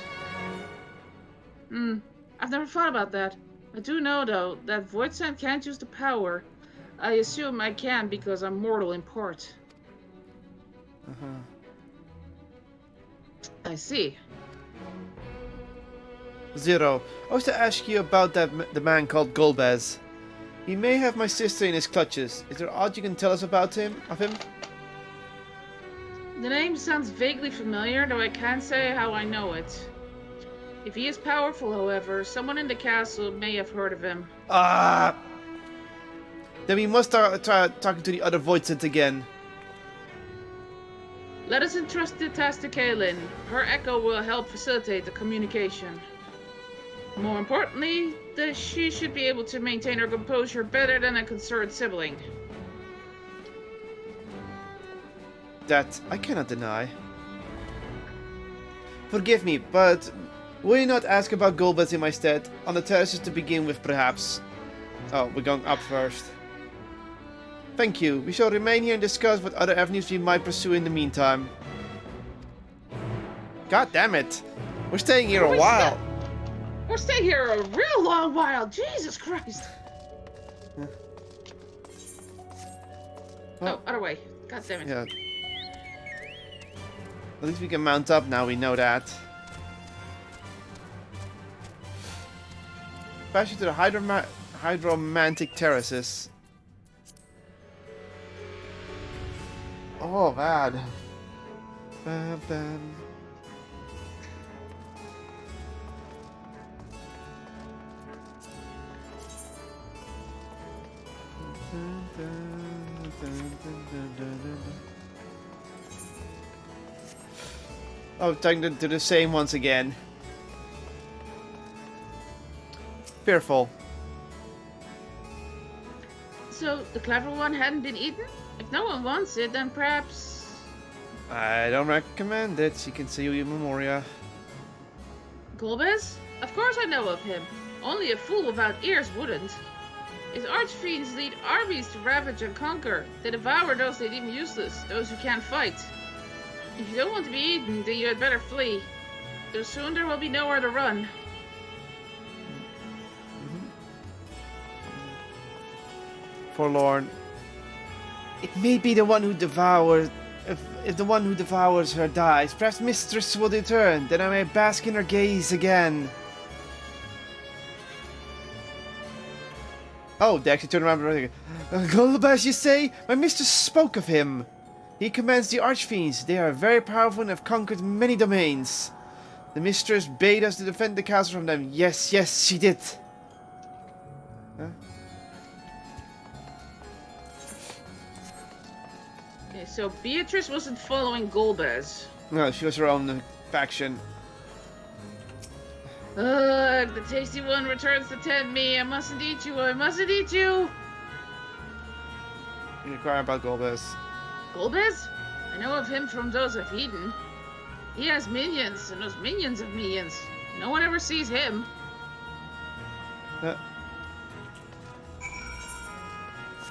I've never thought about that. I do know, though, that Void Sand can't use the power. I assume I can because I'm mortal in part. I see. Zero, I was to ask you about the man called Golbez. He may have my sister in his clutches. Is there aught you can tell us about him? The name sounds vaguely familiar, though I can't say how I know it. If he is powerful, however, someone in the castle may have heard of him. Then we must try talking to the other Voidsent again. Let us entrust the task to Kaelin. Her echo will help facilitate the communication. More importantly, she should be able to maintain her composure better than a concerned sibling. That I cannot deny. Forgive me, but Will you not ask about Golbez in my stead? On the terraces to begin with, perhaps. Oh, we're going up first. Thank you. We shall remain here and discuss what other avenues we might pursue in the meantime. God damn it. We're staying here a while. We're staying here a real long while. Jesus Christ. Oh, other way. God damn it. Yeah. At least we can mount up now, we know that. Passage to the hydromantic terraces. Oh, man. Bam, bam. Oh, time to do the same once again. Fearful. So, the clever one hadn't been eaten? If no one wants it, then perhaps... I don't recommend it. You can see you in Memoria. Golbez? Of course I know of him. Only a fool without ears wouldn't. His archfiends lead armies to ravage and conquer. They devour those they deem useless, those who can't fight. If you don't want to be eaten, then you had better flee. Though soon there will be nowhere to run. Forlorn. It may be the one who devours... If the one who devours her dies, perhaps Mistress will return. Then I may bask in her gaze again. Oh, they actually turned around and Golbez, you say? My mistress spoke of him. He commands the Archfiends. They are very powerful and have conquered many domains. The mistress bade us to defend the castle from them. Yes, yes, she did. Huh? Okay, so Beatrice wasn't following Golbez. No, she was her own faction. Ugh, the tasty one returns to tempt me. I mustn't eat you. I mustn't eat you. You inquire about Golbez. Golbez? I know of him from those I've eaten. He has minions, and those minions have minions. No one ever sees him.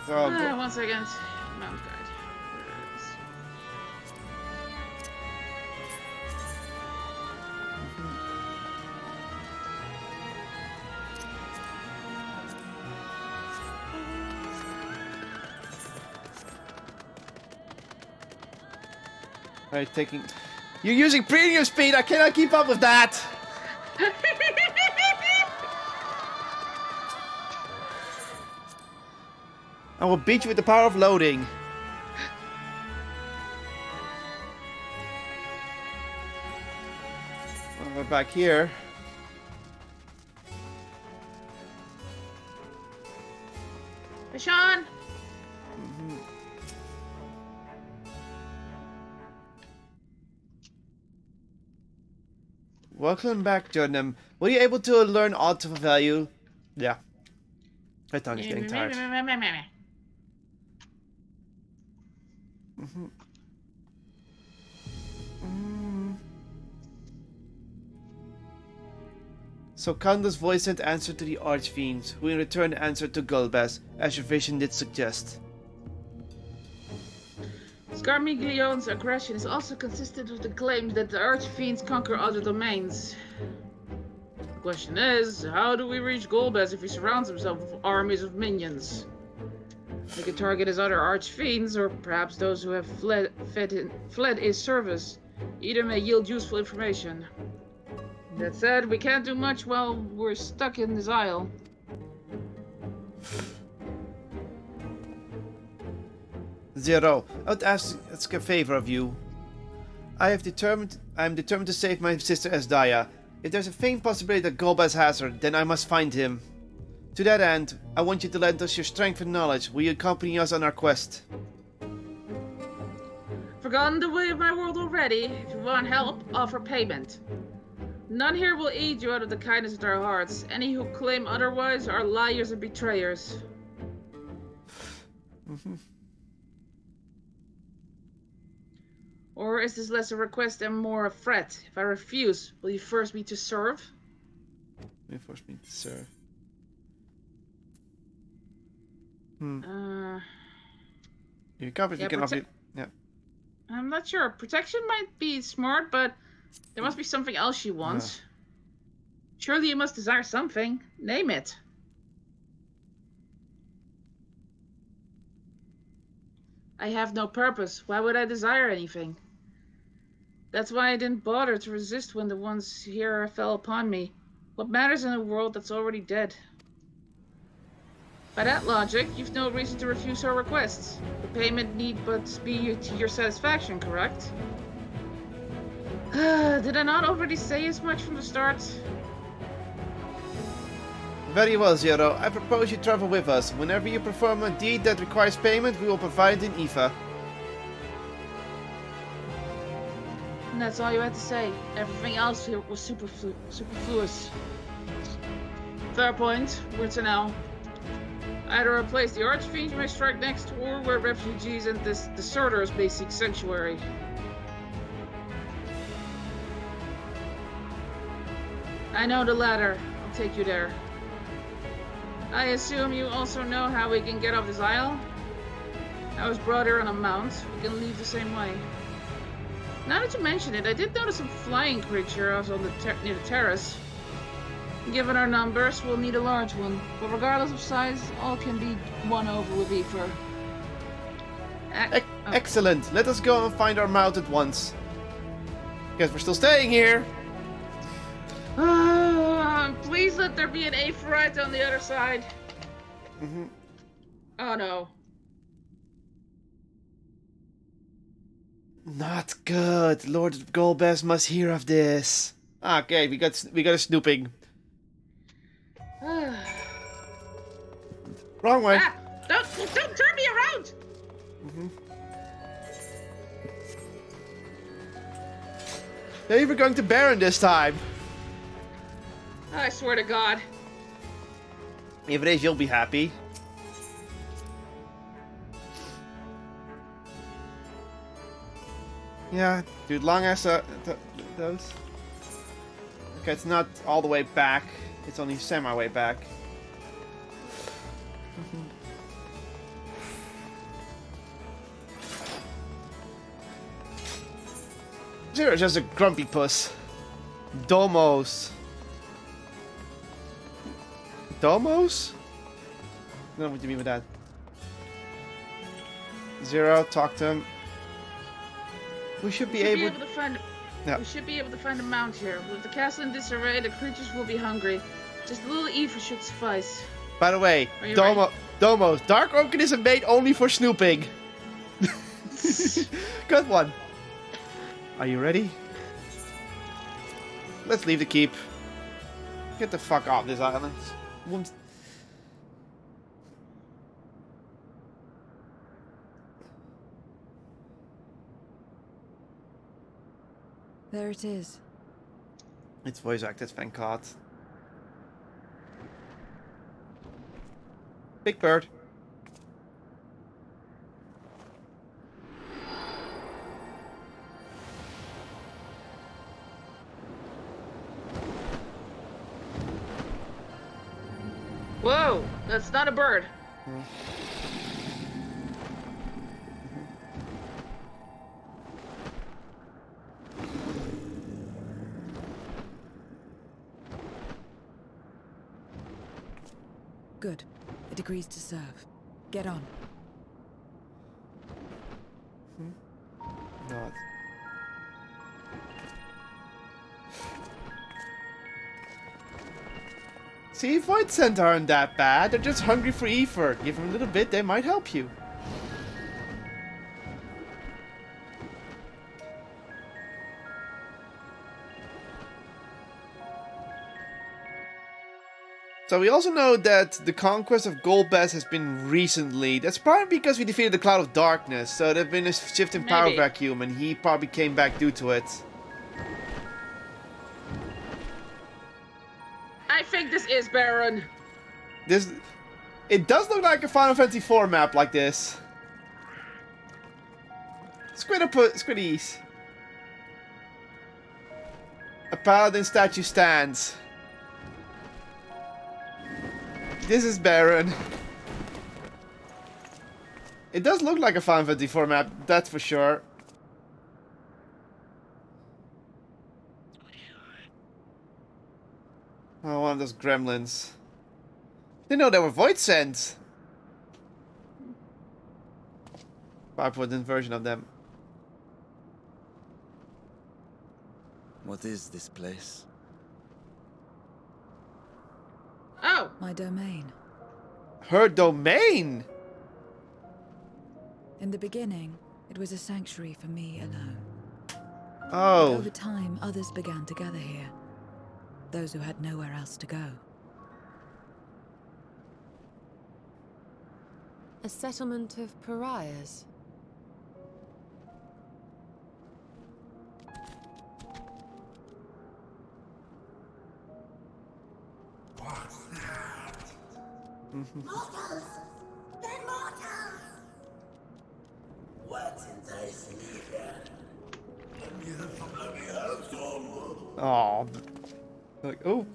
One second. Mount guide. Alright, taking... You're using premium speed! I cannot keep up with that! I will beat you with the power of loading. Well, we're back here. Hey, Sean! Welcome back, Jordan. Were you able to learn odds of value? Yeah. My tongue is getting tired. So Kanda's voice sent answer to the Archfiends, who in return answered to Golbez, as your vision did suggest. Scarmiglione's aggression is also consistent with the claim that the Archfiends conquer other domains. The question is, how do we reach Golbez if he surrounds himself with armies of minions? We could target his other Archfiends, or perhaps those who have fled his service. Either may yield useful information. That said, we can't do much while we're stuck in this isle. Zero, I would ask a favor of you. I am determined to save my sister Esdaya. If there's a faint possibility that Golbez has her, then I must find him. To that end, I want you to lend us your strength and knowledge. Will you accompany us on our quest? Forgotten the way of my world already? If you want help, offer payment. None here will aid you out of the kindness of their hearts. Any who claim otherwise are liars and betrayers. Or is this less a request and more a threat? If I refuse, will you force me to serve? You force me to serve. You can if you can obviously. Yeah. I'm not sure. Protection might be smart, but there must be something else you want. Surely you must desire something. Name it. I have no purpose. Why would I desire anything? That's why I didn't bother to resist when the ones here fell upon me. What matters in a world that's already dead? By that logic, you've no reason to refuse our requests. The payment need but be to your satisfaction, correct? Did I not already say as much from the start? Very well, Zero. I propose you travel with us. Whenever you perform a deed that requires payment, we will provide it in Eva. And that's all you had to say. Everything else here was superfluous. Fair point. Where to now? Either a place the Archfiends may strike next, or where refugees and deserters may seek sanctuary. I know the latter. I'll take you there. I assume you also know how we can get off this isle? I was brought here on a mount. We can leave the same way. Now that you mention it, I did notice some flying creatures on near the terrace. Given our numbers, we'll need a large one. But regardless of size, all can be won over with Ether. Excellent. Let us go and find our mount at once. Guess we're still staying here. Please let there be an Aphorite on the other side. Oh no. Not good. Lord Golbez must hear of this. Okay, we got a snooping. Wrong way. Don't turn me around. Hey, we're going to Baron this time. I swear to God. If it is, you'll be happy. Yeah, dude, long ass those. Okay, it's not all the way back. It's only semi way back. Zero's just a grumpy puss. Domos. Domos? I don't know what you mean with that. Zero, talk to him. We should be able to find. We should be able to find a mount here. With the castle in disarray, the creatures will be hungry. Just a little Eva should suffice. By the way, Domos, Dark Oaken isn't made only for snooping. Good one. Are you ready? Let's leave the keep. Get the fuck off this island. There it is. It's voice acted, thank God. Big bird. Whoa, that's not a bird. Good. It agrees to serve. Get on. Not. See, Void Centaur aren't that bad. They're just hungry for ether. Give them a little bit, they might help you. So we also know that the conquest of Golbez has been recently. That's probably because we defeated the Cloud of Darkness. So there's been a shift in power vacuum and he probably came back due to it. I think this is Baron. It does look like a Final Fantasy IV map like this. Squiddies. paladin statue stands. This is Baron. It does look like a Final Fantasy 4 map, that's for sure. Oh, one of those gremlins. Didn't know there were void sends. 5.0 version of them. What is this place? Oh! My domain. Her domain? In the beginning, it was a sanctuary for me alone. But Oh. over time, others began to gather here. Those who had nowhere else to go. A settlement of pariahs. What's that? Mortals! They're mortals! What did they see here? Let me have some bloody hellstorm! Oh. Like, oh.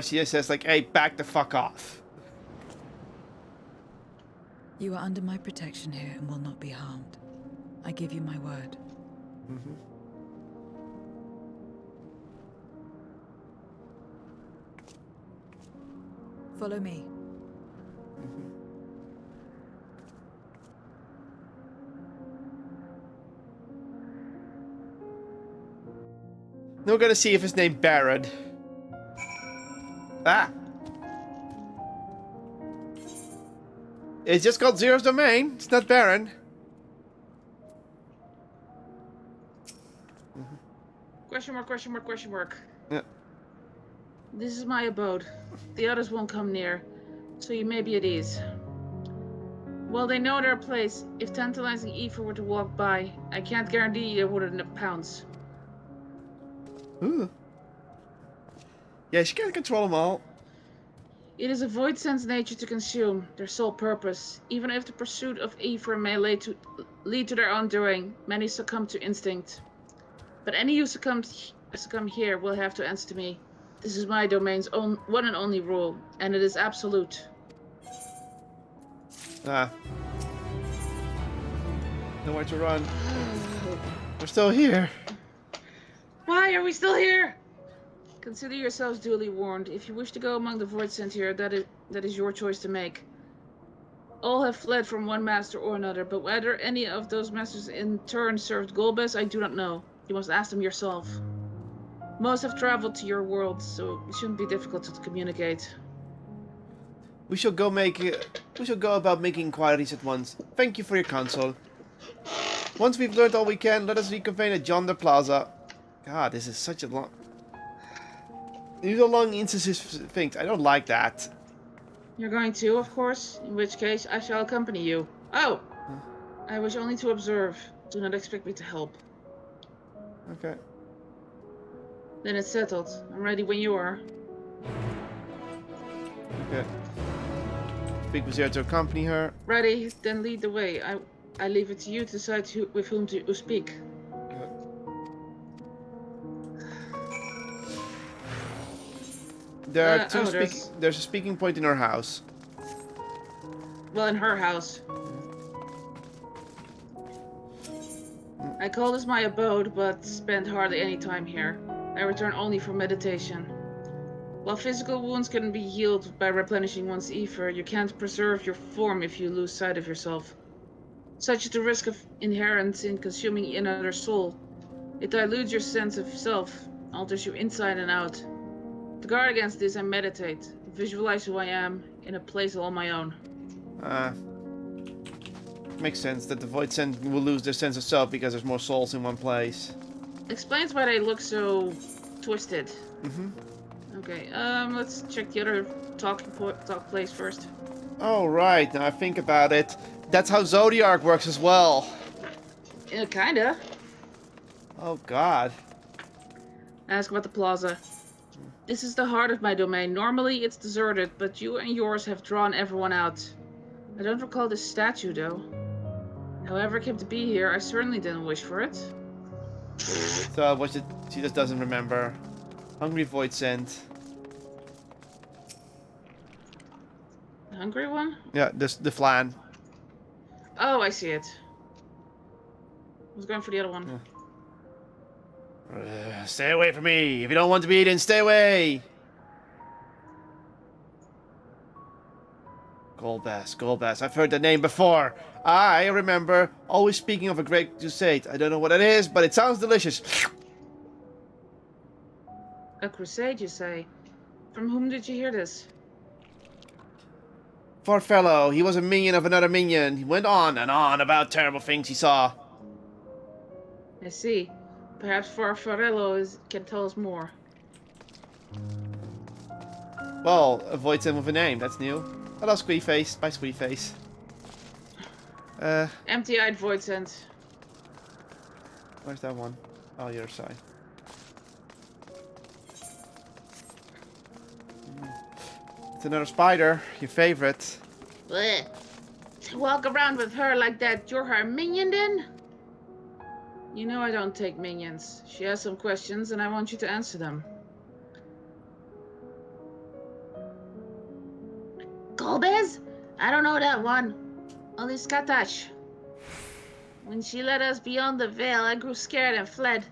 She just says like, hey, back the fuck off. You are under my protection here and will not be harmed. I give you my word. Follow me. Now we're gonna see if it's named Barad. Ah! It's just called Zero's Domain. It's not Baron. Question mark, question mark, question mark. Yeah. This is my abode. The others won't come near, so you may be at ease. Well, they know their place. If tantalizing Aoife were to walk by, I can't guarantee they wouldn't pounce. Ooh. Yeah, she can't control them all. It is a void sense nature to consume, their sole purpose. Even if the pursuit of Aoife may lead to their undoing, many succumb to instinct. But any who succumb here will have to answer to me. This is my domain's one and only rule, and it is absolute. Ah. Nowhere to run. We're still here. Why are we still here? Consider yourselves duly warned. If you wish to go among the void sent here, that is your choice to make. All have fled from one master or another, but whether any of those masters in turn served Golbez, I do not know. You must ask them yourself. Most have traveled to your world, so it shouldn't be difficult to communicate. We shall go about making inquiries at once. Thank you for your counsel. Once we've learned all we can, let us reconvene at Yonder Plaza. God, this is such a long... These are long instances of things. I don't like that. You're going to, of course, in which case I shall accompany you. Oh! I wish only to observe. Do not expect me to help. Okay. Then it's settled. I'm ready when you are. Okay. Speak with Zero to accompany her. Ready, then lead the way. I leave it to you to decide with whom to speak. There are there's a speaking point in her house. Well, in her house. I call this my abode, but spend hardly any time here. I return only for meditation. While physical wounds can be healed by replenishing one's ether, you can't preserve your form if you lose sight of yourself. Such is the risk inherent in consuming another soul. It dilutes your sense of self, alters you inside and out. To guard against this, I meditate, visualize who I am, in a place all my own. Makes sense that the Void Sent will lose their sense of self because there's more souls in one place. Explains why they look so twisted. Mm-hmm. Okay, let's check the other talk place first. Oh, right. Now I think about it. That's how Zodiac works as well. Kinda. Oh, God. Ask about the plaza. This is the heart of my domain. Normally it's deserted, but you and yours have drawn everyone out. I don't recall this statue, though. However it came to be here, I certainly didn't wish for it. So, what's it? She just doesn't remember. Hungry Void Scent. The hungry one? Yeah, the flan. Oh, I see it. I was going for the other one. Stay away from me. If you don't want to be eaten, stay away. Golbas. I've heard the name before. I remember always speaking of a great crusade. I don't know what it is, but it sounds delicious. A crusade, you say? From whom did you hear this? Poor fellow, he was a minion of another minion. He went on and on about terrible things he saw. I see. Perhaps Farfarello can tell us more. Well, avoid him with a name. That's new. Hello, Squeeface. Bye, Squeeface. Empty-eyed void sense. Where's that one? Oh, the other side. It's another spider. Your favorite. Blech. To walk around with her like that, you're her minion then? You know I don't take minions. She has some questions and I want you to answer them. Golbez? I don't know that one. Only Skatash. When she led us beyond the veil, I grew scared and fled.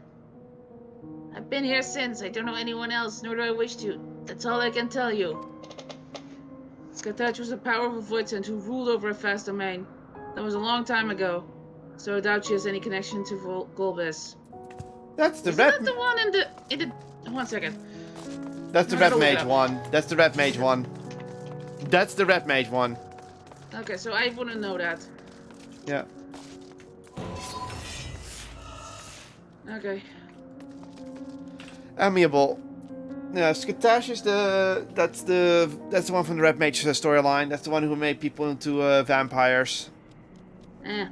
I've been here since. I don't know anyone else, nor do I wish to. That's all I can tell you. Skatach was a powerful voidsent who ruled over a vast domain. That was a long time ago, so I doubt she has any connection to Golbez. That's the Isn't red. that the one in the? 1 second. That's the red mage one. That's the red mage one. That's the red mage one. Okay, so I wouldn't know that. Yeah. Okay. Amiable. Yeah, Skatash is that's the one from the Red Mage storyline. That's the one who made people into vampires. Eh.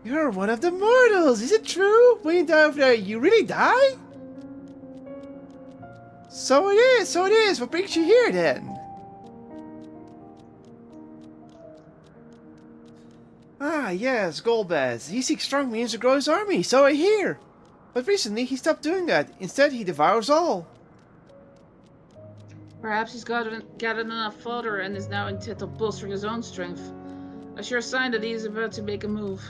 You're one of the mortals. Is it true? When you die over there, you really die? So it is. So it is. What brings you here then? Ah, yes, Golbez. He seeks strong means to grow his army, so I hear. But recently he stopped doing that. Instead, he devours all. Perhaps he's gathered enough fodder and is now intent on bolstering his own strength. A sure sign that he is about to make a move.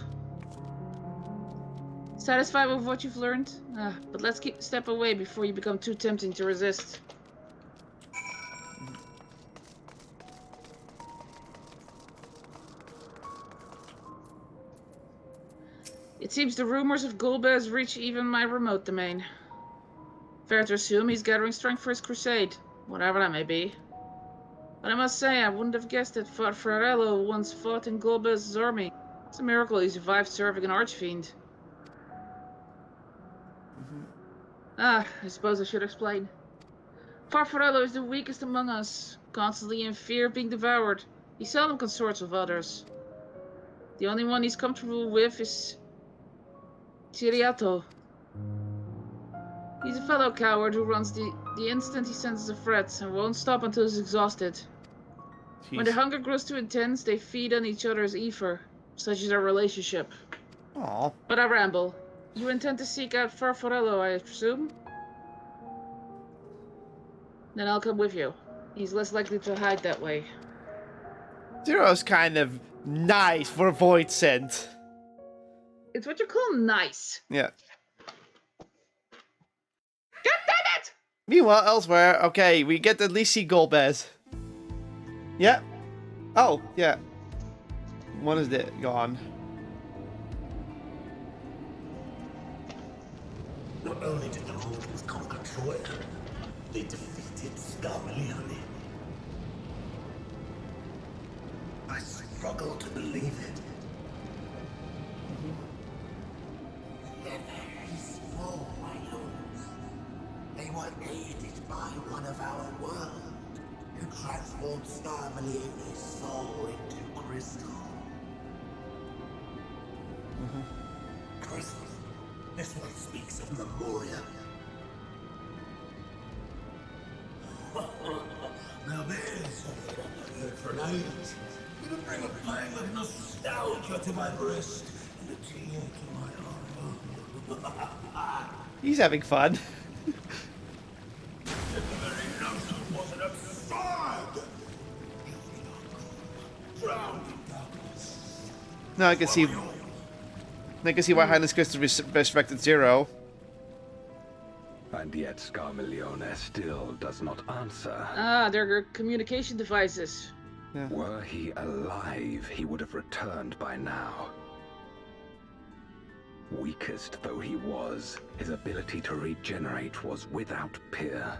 Satisfied with what you've learned? But let's step away before you become too tempting to resist. It seems the rumors of Golbez reach even my remote domain. Fair to assume he's gathering strength for his crusade, whatever that may be. But I must say, I wouldn't have guessed that Farfarello once fought in Golbez's army. It's a miracle he survived serving an archfiend. I suppose I should explain. Farfarello is the weakest among us, constantly in fear of being devoured. He seldom consorts with others. The only one he's comfortable with is Tiriato. He's a fellow coward who runs the instant he senses a threat and won't stop until he's exhausted. Jeez. When their hunger grows too intense, they feed on each other's ether, such is their relationship. Aww. But I ramble. You intend to seek out Farfarello, I presume? Then I'll come with you. He's less likely to hide that way. Zero's kind of nice for a void scent. It's what you call nice. Yeah. God damn it! Meanwhile, elsewhere, okay, we get to at least see Golbez. Yeah. Oh, yeah. One is gone. Not only did the Mortals conquer Troy, they defeated Scarmalione. I struggle to believe it. transformed Scarmalione's soul into crystal. Crystal. This one speaks of Memoria. Now there's something I've not heard for ages. It'll bring a pang of nostalgia to my breast and a tear to my heart. He's having fun. The very notion was an absurd. Drowned in darkness. Now I can see. I can see why Highness Crystal respected Zero. And yet Scarmalione still does not answer. Ah, they're communication devices. Yeah. Were he alive, he would have returned by now. Weakest though he was, his ability to regenerate was without peer.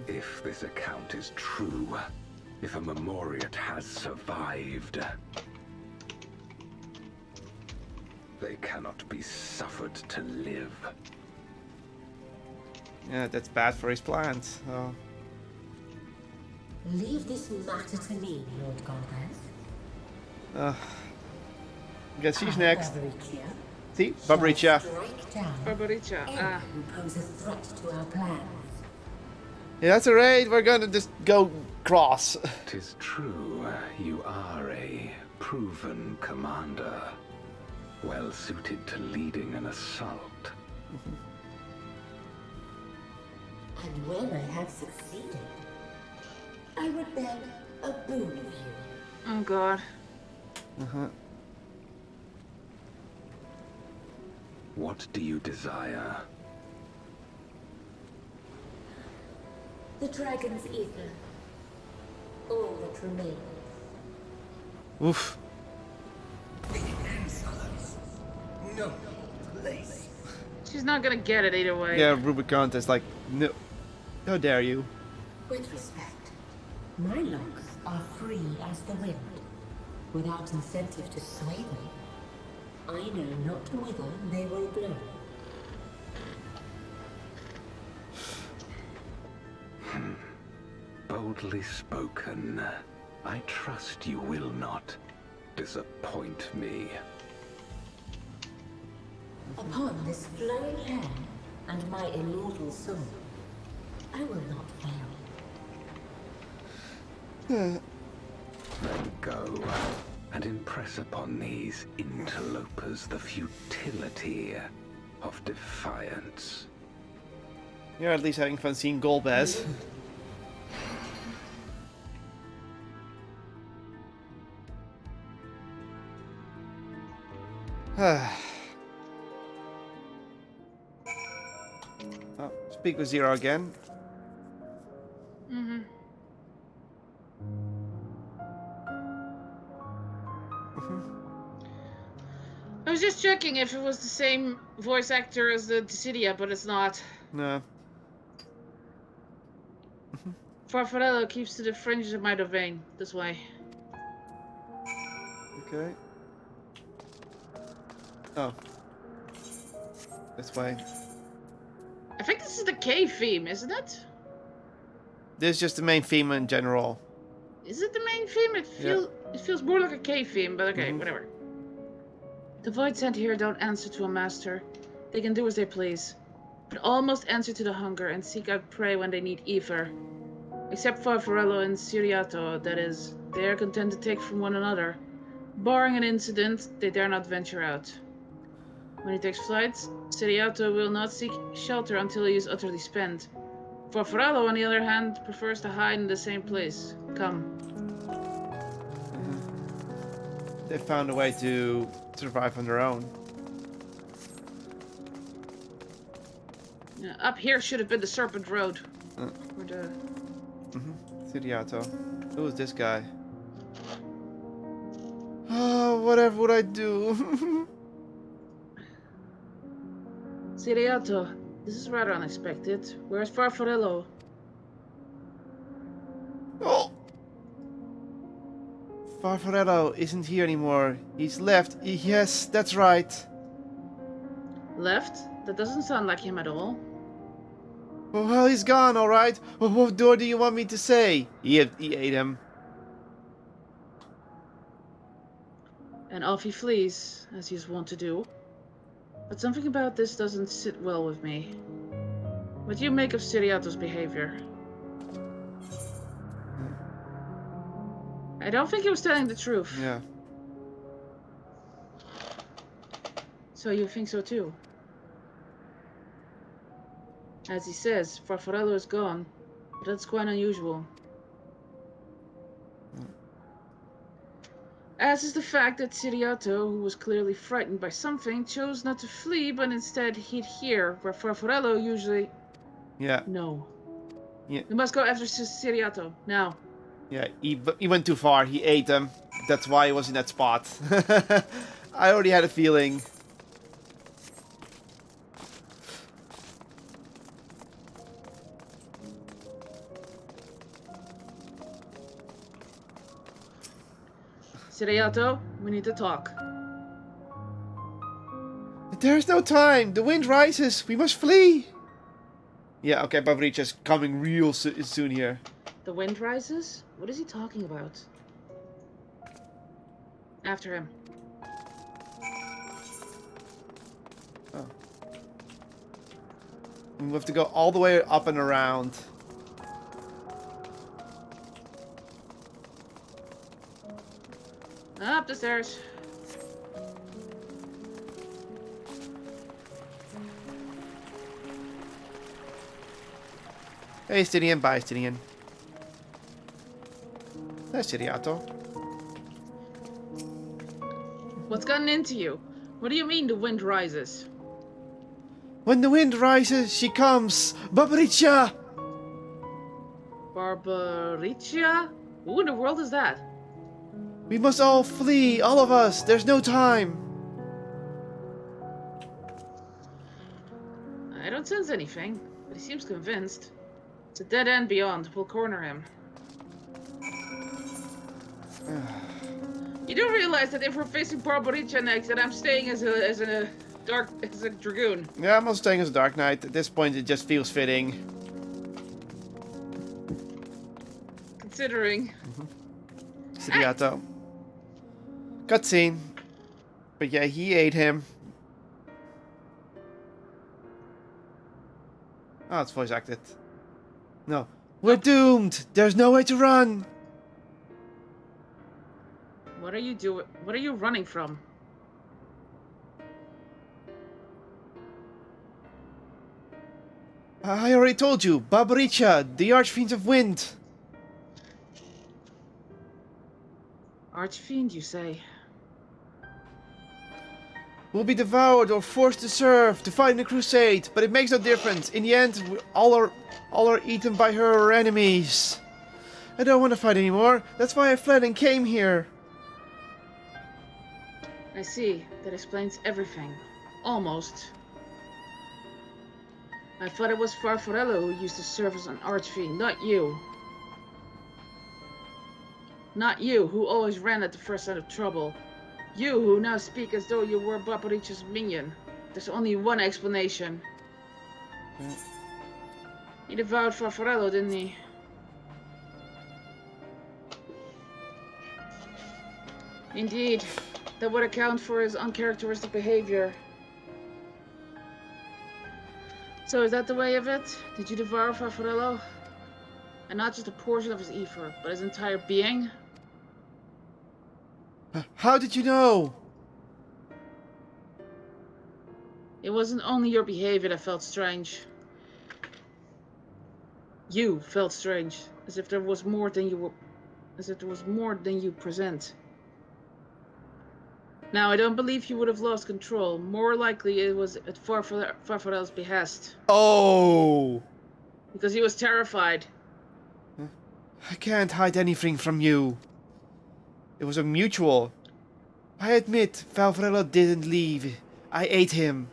If this account is true, if a Memoriat has survived, they cannot be suffered to live. Yeah, that's bad for his plans. Oh. Leave this matter to me, Lord Golbez. Guess she's next. Barbaricia See? Barbaricia. strike down Barbaricia. anyone who poses a threat to our plans. Yeah, that's alright. We're gonna just go cross. 'Tis true, you are a proven commander, well suited to leading an assault. And when I have succeeded, I would beg a boon of you. Oh god. What do you desire? The dragon's ether. All that remains. Oof. Insolence. No place. She's not gonna get it either way. Yeah, Rubicon is like, no. How dare you? With respect, my locks are free as the wind, without incentive to sway them. I know not whither they will blow. Boldly spoken. I trust you will not disappoint me. Upon this flowing hair and my immortal soul, I will not fail. Then go and impress upon these interlopers the futility of defiance. You're at least having fun seeing Golbez. Oh, speak with Zero again. I was just checking if it was the same voice actor as the Dissidia, but it's not. No. Farfarello keeps to the fringes of my domain, this way. Okay. Oh. This way. I think this is the cave theme, isn't it? This is just the main theme in general. Is it the main theme? It feels more like a cave theme, but okay, whatever. The Void sent here don't answer to a master. They can do as they please. But all must answer to the hunger and seek out prey when they need ether. Except Farfarello and Siriato, that is, they are content to take from one another. Barring an incident, they dare not venture out. When he takes flight, Siriato will not seek shelter until he is utterly spent. Farfarello, on the other hand, prefers to hide in the same place. Come. They found a way to survive on their own. Up here should have been the Serpent Road. Or the... Siriato. Who is this guy? Oh, whatever would I do? Siriato, this is rather unexpected. Where's Farfarello? Oh! Farfarello isn't here anymore. He's left. Yes, that's right. Left? That doesn't sound like him at all. Well, he's gone, all right. Well, what door do you want me to say? He ate him. And off he flees, as he's wont to do. But something about this doesn't sit well with me. What do you make of Siriato's behavior? I don't think he was telling the truth. Yeah. So you think so too? As he says, Farfarello is gone. But that's quite unusual. As is the fact that Siriato, who was clearly frightened by something, chose not to flee, but instead hid here, where Farfarello usually... Yeah. No. Yeah. We must go after Siriato, now. Yeah, he went too far. He ate them. That's why he was in that spot. I already had a feeling. Siriato, we need to talk. There's no time. The wind rises. We must flee. Yeah, okay, Babricha's coming real soon here. The wind rises? What is he talking about? After him. Oh. We have to go all the way up and around. Up the stairs. Hey, Styrian, bye, Styrian. There's Siriato. What's gotten into you? What do you mean the wind rises? When the wind rises, she comes. Babricha! Barbaricia? Who in the world is that? We must all flee, all of us. There's no time. I don't sense anything, but he seems convinced. It's a dead end beyond. We'll corner him. You do realize that if we're facing Barbaricia next, that I'm staying as a dragoon. Yeah, I'm not staying as a Dark Knight. At this point, it just feels fitting. Considering. Siriato. Cutscene. But yeah, he ate him. Oh, it's voice acted. No. We're doomed! There's no way to run! What are you doing? What are you running from? I already told you. Barbaricha, the Archfiend of Wind. Archfiend, you say? We'll be devoured or forced to serve, to fight in a crusade, but it makes no difference. In the end, all are eaten by her enemies. I don't want to fight anymore. That's why I fled and came here. I see. That explains everything. Almost. I thought it was Farfarello who used to serve as an archfiend, not you. Not you, who always ran at the first sign of trouble. You, who now speak as though you were Barbaricha's minion. There's only one explanation. He devoured Farfarello, didn't he? Indeed. That would account for his uncharacteristic behavior. So is that the way of it? Did you devour Farfarello? And not just a portion of his ether, but his entire being? How did you know? It wasn't only your behavior that felt strange. You felt strange, as if there was more than you present. Now, I don't believe you would have lost control. More likely, it was at Farfarello's behest. Oh! Because he was terrified. I can't hide anything from you. It was a mutual. I admit, Farfarello didn't leave. I ate him.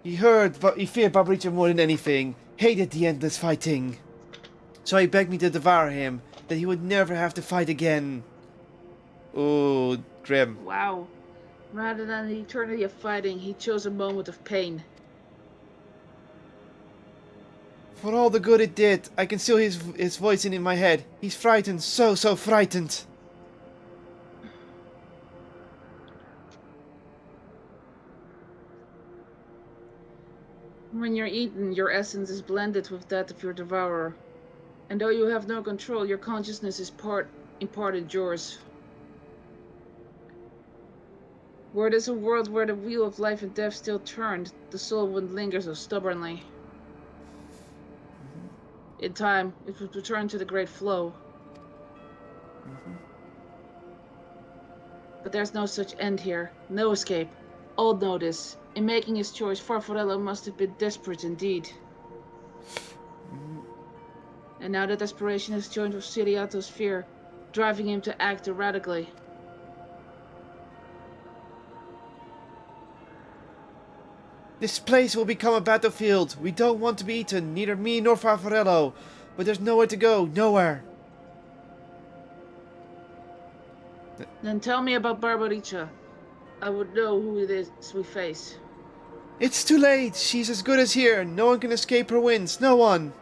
He feared Barbaricha more than anything. Hated the endless fighting. So he begged me to devour him, that he would never have to fight again. Oh, grim. Wow. Rather than an eternity of fighting, he chose a moment of pain. For all the good it did, I can still hear his voice in my head. He's frightened, so frightened. When you're eaten, your essence is blended with that of your devourer. And though you have no control, your consciousness is imparted yours. Were this a world where the wheel of life and death still turned, the soul wouldn't linger so stubbornly. In time, it would return to the great flow. But there's no such end here, no escape. All know this. In making his choice, Farfarello must have been desperate indeed. And now the desperation has joined with Siriato's fear, driving him to act erratically. This place will become a battlefield. We don't want to be eaten, neither me nor Farfarello. But there's nowhere to go, nowhere. Then tell me about Barbaricha. I would know who it is we face. It's too late. She's as good as here. No one can escape her winds. No one.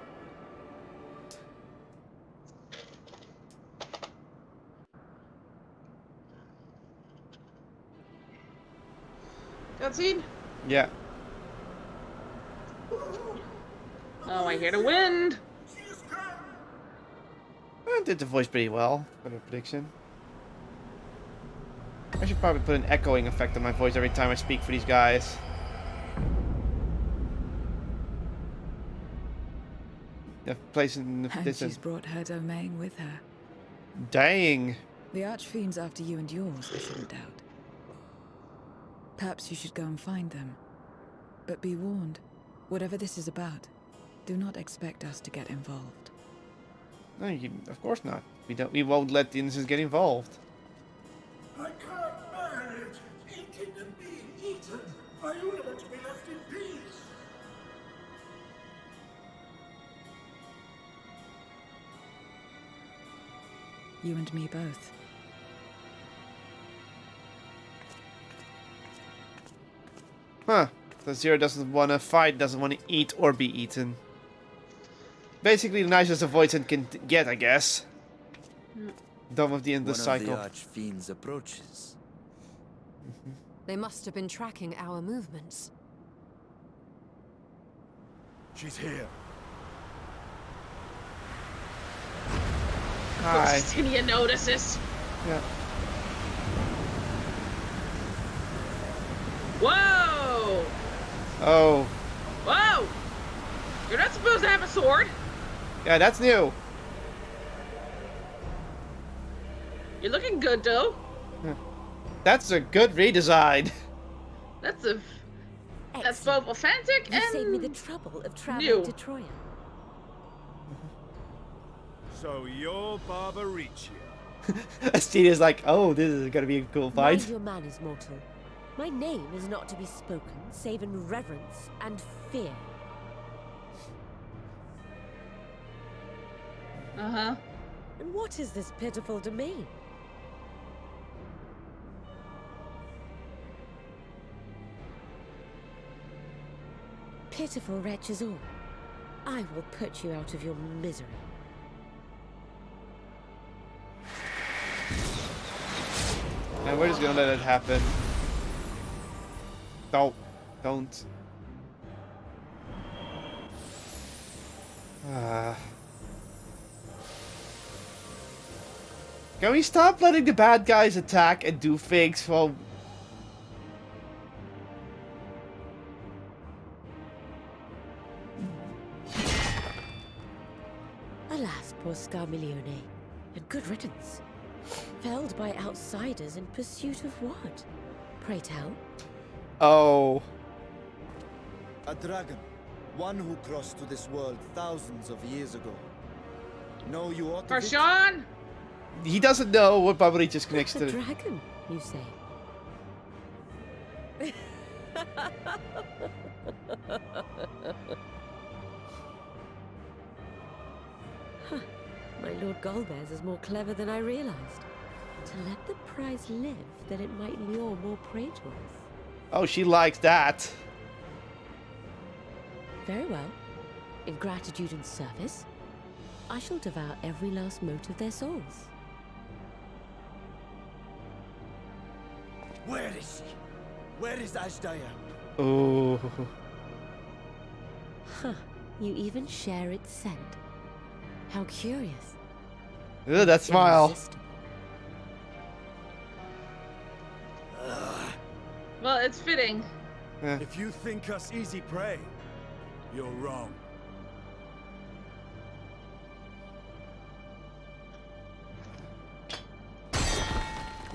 Cutscene? Yeah. Oh, I hear the wind. I did the voice pretty well for the prediction. I should probably put an echoing effect on my voice every time I speak for these guys. The place in the And distance. she's brought her domain with her. Dang. The Archfiend's after you and yours, I shouldn't doubt. Perhaps you should go and find them. But be warned, whatever this is about, do not expect us to get involved. No, of course not. We won't let the innocents get involved. I can't bear it! Eating and being eaten! I only want to be left in peace! You and me both. Huh. So Zero doesn't want to fight, doesn't want to eat or be eaten. Basically the nicest a Voidsent can get, I guess. Done with the endless cycle. One of the Archfiend's approaches. They must have been tracking our movements. She's here. Hi. Justinia notices. Yeah. Whoa! Oh. Whoa! You're not supposed to have a sword. Yeah, that's new. You're looking good, though. That's a good redesign. That's both Excellent. authentic You and saved me the trouble of traveling new. to Troya. So you're Barbaricha. Astinia's like, oh, this is gonna be a cool fight. Mind your manners, mortal. My name is not to be spoken, save in reverence and fear. Uh-huh. And what is this pitiful domain? Pitiful wretches all. I will put you out of your misery. And we're just gonna let it happen. Don't. Can we stop letting the bad guys attack and do things while... Alas, poor Scarmiglione, and good riddance. Felled by outsiders in pursuit of what? Pray tell. Oh. A dragon. One who crossed to this world thousands of years ago. Know you ought to... Parshawn! He doesn't know what Barbaricha's connection A to. dragon, you say? Huh. My Lord Golbez is more clever than I realized. To let the prize live, that it might lure more prey to us. Oh, she likes that. Very well. In gratitude and service, I shall devour every last mote of their souls. Where is she? Where is Ashdaya? Oh. Huh. You even share its scent. How curious. Ugh, that smile. Irresistible. Well, it's fitting. If you think us easy prey, you're wrong.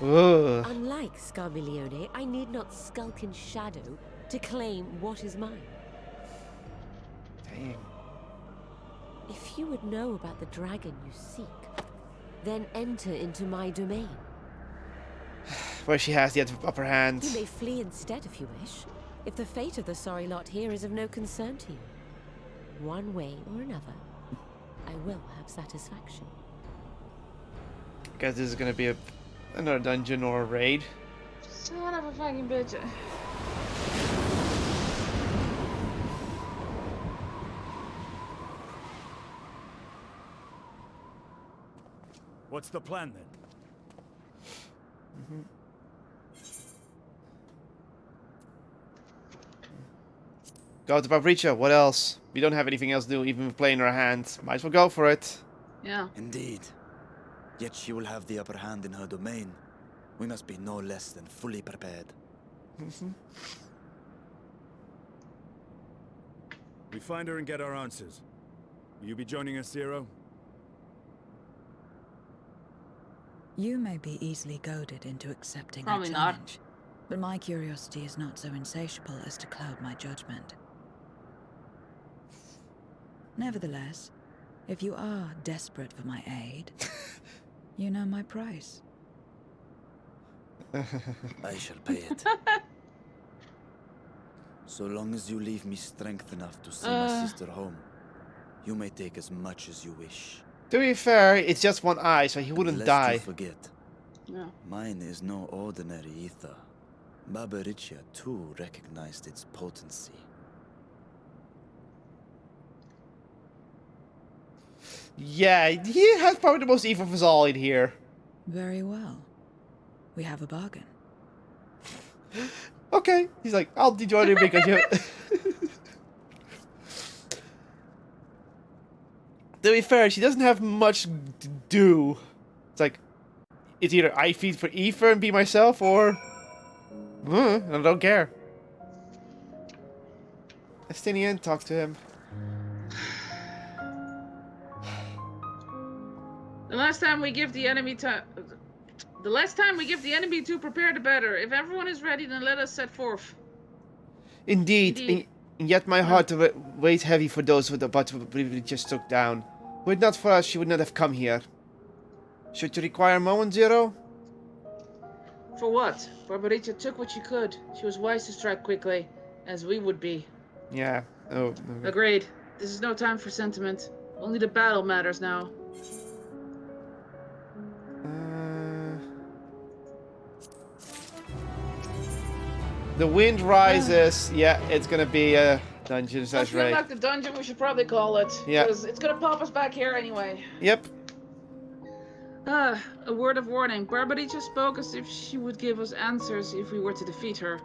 Ugh. Unlike Scarmiglione, I need not skulk in shadow to claim what is mine. Dang. If you would know about the dragon you seek, then enter into my domain. Where she has the upper hand. You may flee instead if you wish, if the fate of the sorry lot here is of no concern to you. One way or another, I will have satisfaction. Guess this is gonna be another dungeon or a raid. Son of a fucking bitch. What's the plan then? Go to Paprika, what else? We don't have anything else to do, even with play in our hands. Might as well go for it. Yeah. Indeed. Yet she will have the upper hand in her domain. We must be no less than fully prepared. We find her and get our answers. Will you be joining us, Zero? You may be easily goaded into accepting Probably a not. challenge, but my curiosity is not so insatiable as to cloud my judgment. Nevertheless, if you are desperate for my aid, you know my price. I shall pay it. So long as you leave me strength enough to see my sister home, you may take as much as you wish. To be fair, it's just one eye, so he wouldn't Lest die. you forget, Yeah. mine is no ordinary ether. Babaricia too recognized its potency. Yeah, he has probably the most evil of us all in here. Very well. We have a bargain. Okay, he's like, I'll join you because you. To be fair, she doesn't have much to do. It's like, it's either I feed for Aoife and be myself, or I don't care. Estinian, talk to him. The less time we give the enemy to prepare, the better. If everyone is ready, then let us set forth. Indeed, Indeed. and yet my heart weighs heavy for those who the butt we just took down. Were it not for us, she would not have come here. Should you require a moment, Zero? For what? Barbarica took what she could. She was wise to strike quickly, as we would be. Yeah. Oh. Okay. Agreed. This is no time for sentiment. Only the battle matters now. The wind rises. Yeah, it's gonna be a dungeon I slash feel raid. like the dungeon, we should probably call it. Yeah. Because it's gonna pop us back here anyway. Yep. A word of warning. Barbarica spoke as if she would give us answers if we were to defeat her.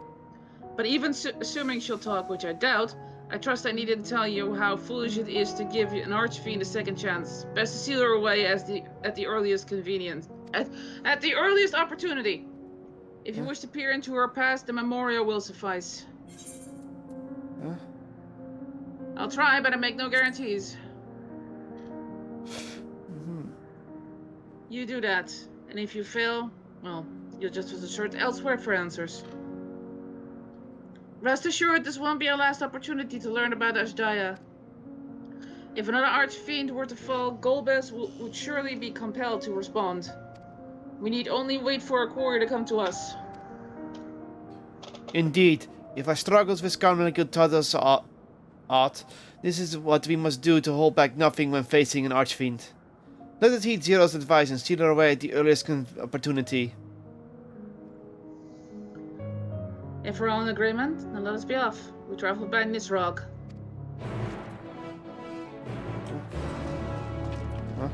But even assuming she'll talk, which I doubt, I trust I needed to tell you how foolish it is to give an archfiend a second chance. Best to seal her away at the earliest convenience. At the earliest opportunity. If you wish to peer into her past, the memorial will suffice. Huh? I'll try, but I make no guarantees. You do that, and if you fail, well, you'll just have to search elsewhere for answers. Rest assured, this won't be our last opportunity to learn about Ashdaya. If another archfiend were to fall, Golbez would surely be compelled to respond. We need only wait for a courier to come to us. Indeed. If our struggles with Scarmichael taught us aught, this is what we must do to hold back nothing when facing an archfiend. Let us heed Zero's advice and steal her away at the earliest opportunity. If we're all in agreement, then let us be off. We travel by Nisrog. Huh?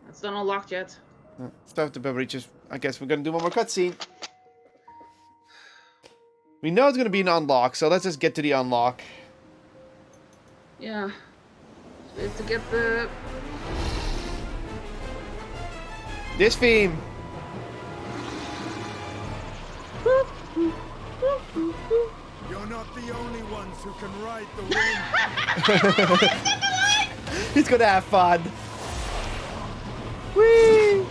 It's not unlocked yet. Stuff the beverages. I guess we're gonna do one more cutscene. We know it's gonna be an unlock, so let's just get to the unlock. Yeah. We have to get the... This theme. You're not the only ones who can ride the wind. He's gonna have fun. Whee!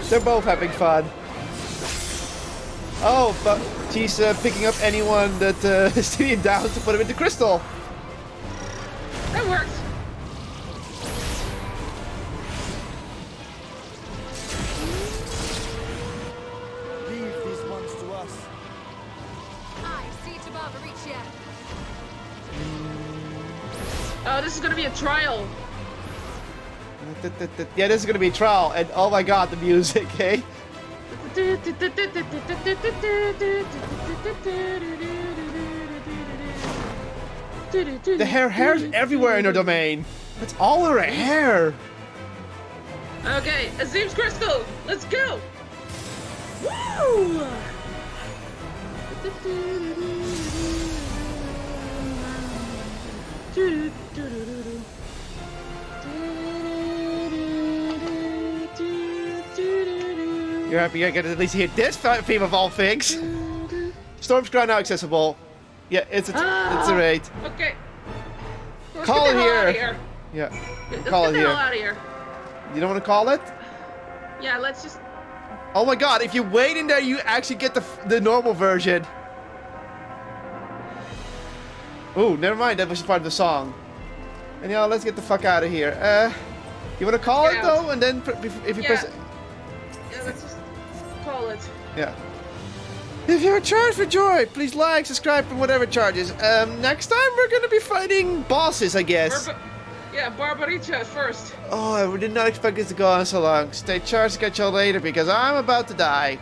They're both having fun. Oh, but she's picking up anyone that is sitting down to put him into crystal. That worked! Leave these ones to us. I see to Barbaricia. Oh, this is gonna be a trial. Yeah, this is gonna be a trial, and oh my god, the music, eh? The hair's everywhere in her domain. It's all her hair. Okay, Azim's crystal. Let's go. Woo! You're happy I get to at least hear this theme of all things. Storm's Crown now accessible. Yeah, it's a raid. Okay. Let's Call get it the hell out of here. here. Yeah, Let's call get it the hell here. out of here. You don't want to call it? Yeah, let's just... Oh my god, if you wait in there, you actually get the normal version. Ooh, never mind, that was part of the song. And yeah, let's get the fuck out of here. You want to call Get it out. though? And then if you press... Yeah, let's just call it. Yeah. If you're charged for joy, please like, subscribe, and whatever charges. Next time we're gonna be fighting bosses, I guess. Barbaricia first. Oh, I did not expect this to go on so long. Stay charged, catch y'all later, because I'm about to die.